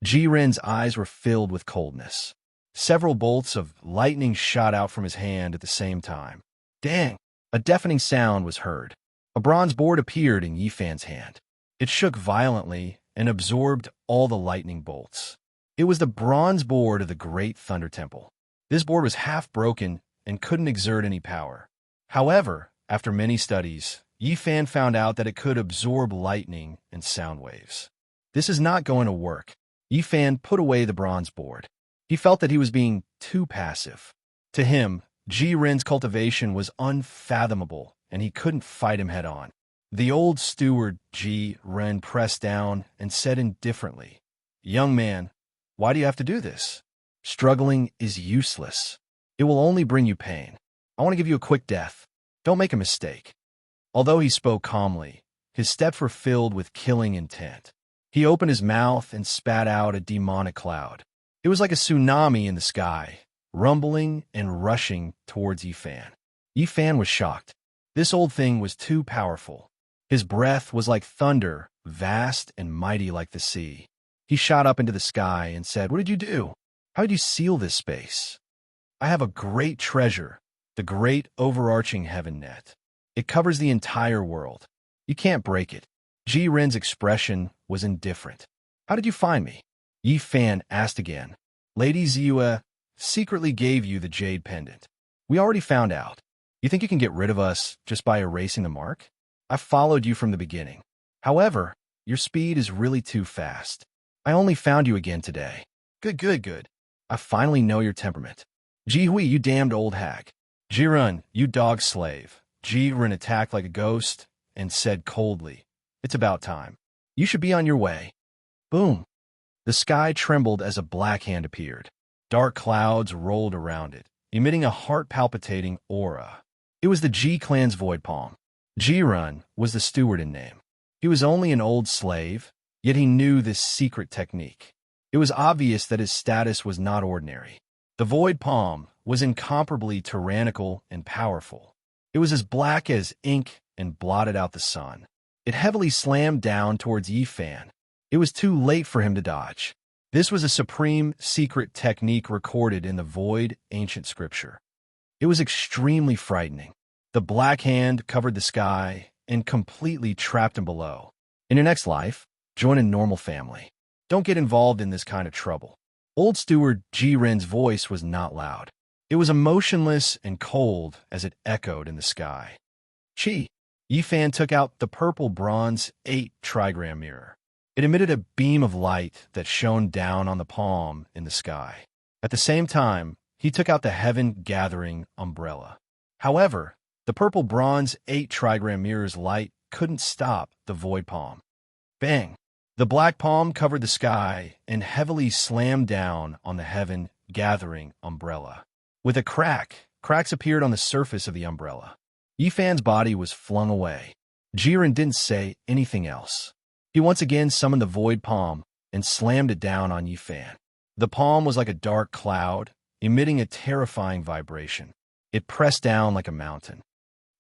Ji Ren's eyes were filled with coldness. Several bolts of lightning shot out from his hand at the same time. Dang! A deafening sound was heard. A bronze board appeared in Yi Fan's hand. It shook violently and absorbed all the lightning bolts. It was the bronze board of the Great Thunder Temple. This board was half broken and couldn't exert any power. However, after many studies, Yi Fan found out that it could absorb lightning and sound waves. This is not going to work. Yi Fan put away the bronze board. He felt that he was being too passive. To him, Ji Ren's cultivation was unfathomable, and he couldn't fight him head-on. The old steward Ji Ren pressed down and said indifferently, Young man, why do you have to do this? Struggling is useless. It will only bring you pain. I want to give you a quick death. Don't make a mistake. Although he spoke calmly, his steps were filled with killing intent. He opened his mouth and spat out a demonic cloud. It was like a tsunami in the sky, rumbling and rushing towards Yi Fan. Yi Fan was shocked. This old thing was too powerful. His breath was like thunder, vast and mighty like the sea. He shot up into the sky and said, What did you do? How did you seal this space? I have a great treasure, the great overarching heaven net. It covers the entire world. You can't break it. Ji Ren's expression was indifferent. How did you find me? Yi Fan asked again. Lady Ziyue secretly gave you the jade pendant. We already found out. You think you can get rid of us just by erasing the mark? I followed you from the beginning. However, your speed is really too fast. I only found you again today. Good. I finally know your temperament. Ji Hui, you damned old hag. Ji Ren, you dog slave. Ji Ren attacked like a ghost and said coldly, It's about time. You should be on your way. Boom. The sky trembled as a black hand appeared. Dark clouds rolled around it, emitting a heart-palpitating aura. It was the Ji clan's void palm. Ji Ren was the steward in name. He was only an old slave, yet he knew this secret technique. It was obvious that his status was not ordinary. The void palm was incomparably tyrannical and powerful. It was as black as ink and blotted out the sun. It heavily slammed down towards Yi Fan. It was too late for him to dodge. This was a supreme secret technique recorded in the void ancient scripture. It was extremely frightening. The black hand covered the sky and completely trapped him below. In your next life, join a normal family. Don't get involved in this kind of trouble. Old Steward Ji-Ren's voice was not loud. It was emotionless and cold as it echoed in the sky. Chi. Yi-Fan took out the purple bronze 8 trigram mirror. It emitted a beam of light that shone down on the palm in the sky. At the same time, he took out the heaven-gathering umbrella. However, the purple bronze 8 trigram mirror's light couldn't stop the void palm. Bang! The black palm covered the sky and heavily slammed down on the heaven-gathering umbrella. With a crack, cracks appeared on the surface of the umbrella. Yi-Fan's body was flung away. Ji-Ren didn't say anything else. He once again summoned the void palm and slammed it down on Yi-Fan. The palm was like a dark cloud, emitting a terrifying vibration. It pressed down like a mountain.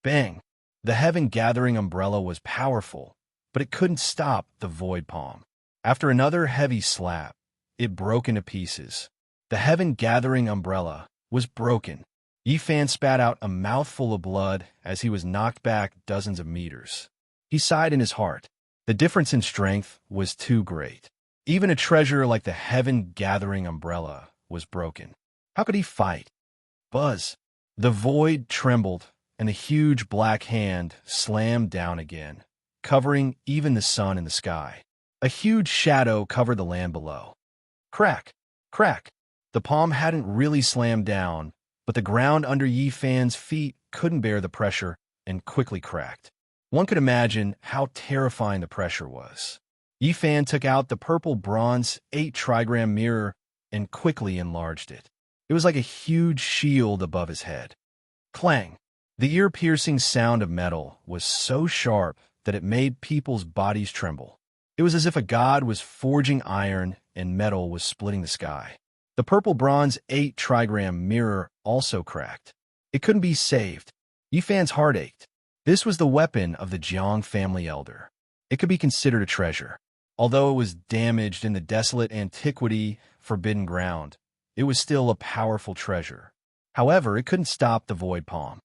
Bang! The heaven-gathering umbrella was powerful, but it couldn't stop the void palm. After another heavy slap, it broke into pieces. The heaven-gathering umbrella was broken. Yi-Fan spat out a mouthful of blood as he was knocked back dozens of meters. He sighed in his heart. The difference in strength was too great. Even a treasure like the heaven-gathering umbrella was broken. How could he fight? Buzz! The void trembled, and the huge black hand slammed down again, covering even the sun in the sky. A huge shadow covered the land below. Crack! Crack! The palm hadn't really slammed down, but the ground under Yi-Fan's feet couldn't bear the pressure and quickly cracked. One could imagine how terrifying the pressure was. Yi-Fan took out the purple bronze 8 trigram mirror and quickly enlarged it. It was like a huge shield above his head. Clang! The ear-piercing sound of metal was so sharp that it made people's bodies tremble. It was as if a god was forging iron and metal was splitting the sky. The purple bronze 8 trigram mirror also cracked. It couldn't be saved. Yi-Fan's heart ached. This was the weapon of the Jiang family elder. It could be considered a treasure. Although it was damaged in the desolate antiquity forbidden ground, it was still a powerful treasure. However, it couldn't stop the void palm.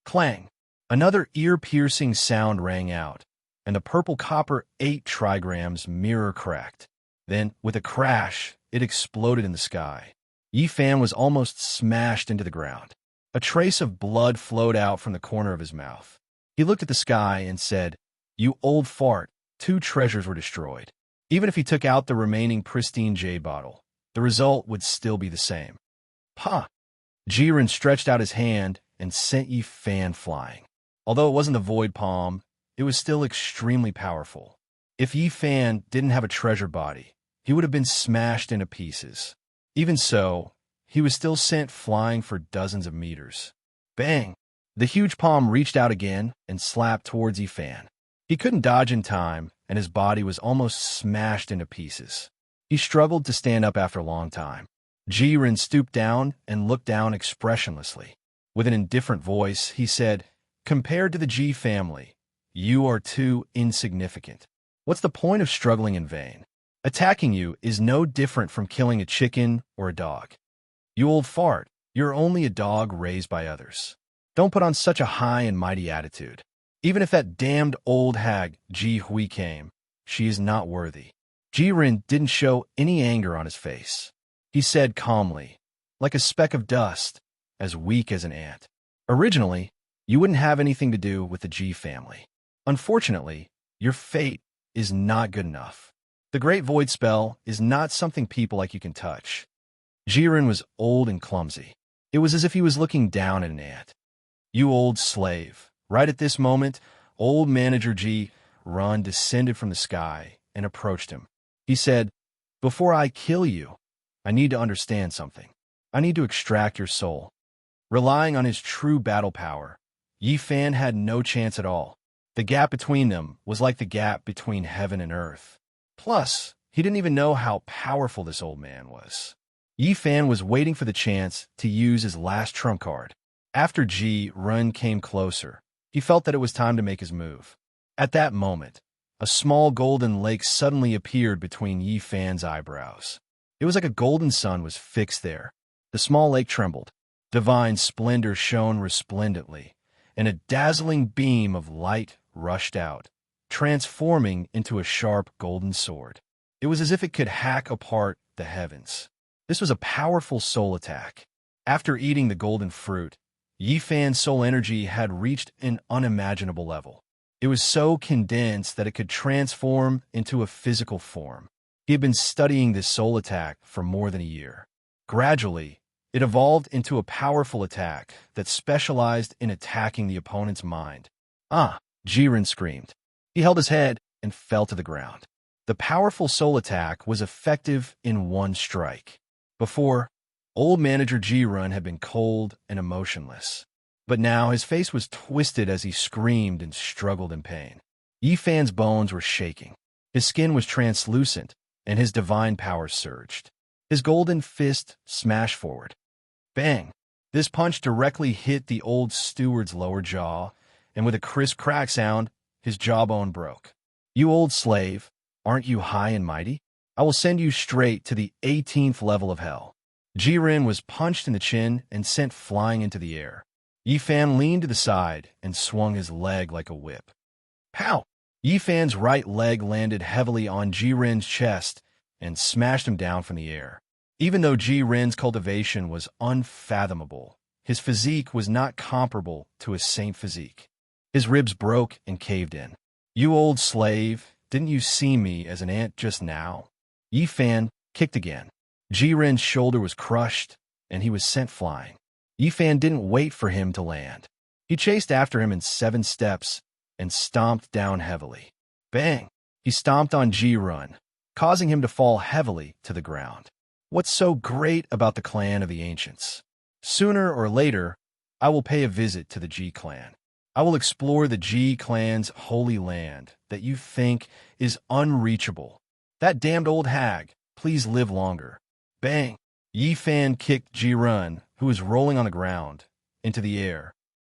Clang! Another ear-piercing sound rang out, and the purple copper 8 trigrams mirror cracked. Then, with a crash, it exploded in the sky. Yi-Fan was almost smashed into the ground. A trace of blood flowed out from the corner of his mouth. He looked at the sky and said, "You old fart, 2 treasures were destroyed." Even if he took out the remaining pristine jade bottle, the result would still be the same. Pa! Ji-Ren stretched out his hand and sent Yi-Fan flying. Although it wasn't the void palm, it was still extremely powerful. If Yi-Fan didn't have a treasure body, he would have been smashed into pieces. Even so, he was still sent flying for dozens of meters. Bang! The huge palm reached out again and slapped towards Yi-Fan. He couldn't dodge in time, and his body was almost smashed into pieces. He struggled to stand up after a long time. Ji-Ren stooped down and looked down expressionlessly. With an indifferent voice, he said, "Compared to the Ji family, you are too insignificant. What's the point of struggling in vain? Attacking you is no different from killing a chicken or a dog. You old fart, you're only a dog raised by others. Don't put on such a high and mighty attitude. Even if that damned old hag Ji Hui came, she is not worthy." Ji-Ren didn't show any anger on his face. He said calmly, like a speck of dust, as weak as an ant, "Originally, you wouldn't have anything to do with the Ji family. Unfortunately, your fate is not good enough. The Great Void spell is not something people like you can touch." Ji-Ren was old and clumsy. It was as if he was looking down at an ant. "You old slave." Right at this moment, old manager Ji-Ren descended from the sky and approached him. He said, "Before I kill you, I need to understand something. I need to extract your soul." Relying on his true battle power, Yi-Fan had no chance at all. The gap between them was like the gap between heaven and earth. Plus, he didn't even know how powerful this old man was. Yi-Fan was waiting for the chance to use his last trump card. After Ji-Ren came closer, he felt that it was time to make his move. At that moment, a small golden lake suddenly appeared between Yi-Fan's eyebrows. It was like a golden sun was fixed there. The small lake trembled. Divine splendor shone resplendently, and a dazzling beam of light rushed out, transforming into a sharp golden sword. It was as if it could hack apart the heavens. This was a powerful soul attack. After eating the golden fruit, Yi Fan's soul energy had reached an unimaginable level. It was so condensed that it could transform into a physical form. He had been studying this soul attack for more than a year. Gradually, it evolved into a powerful attack that specialized in attacking the opponent's mind. Ah! Jiren screamed. He held his head and fell to the ground. The powerful soul attack was effective in one strike. Before, old manager Jiren had been cold and emotionless. But now his face was twisted as he screamed and struggled in pain. Yi Fan's bones were shaking. His skin was translucent, and his divine power surged. His golden fist smashed forward. Bang! This punch directly hit the old steward's lower jaw, and with a crisp crack sound, his jawbone broke. You old slave, aren't you high and mighty? I will send you straight to the 18th level of hell. Jiren was punched in the chin and sent flying into the air. Yi Fan leaned to the side and swung his leg like a whip. Pow! Yi Fan's right leg landed heavily on Jiren's chest and smashed him down from the air. Even though Jiren's cultivation was unfathomable, his physique was not comparable to his saint physique. His ribs broke and caved in. You old slave, didn't you see me as an ant just now? Yi Fan kicked again. Jiren's shoulder was crushed, and he was sent flying. Yi Fan didn't wait for him to land. He chased after him in 7 steps and stomped down heavily. Bang! He stomped on Jiren, causing him to fall heavily to the ground. What's so great about the clan of the ancients? Sooner or later, I will pay a visit to the Ji clan. I will explore the Ji clan's holy land that you think is unreachable. That damned old hag, please live longer. Bang! Yi Fan kicked Jiren, who was rolling on the ground, into the air,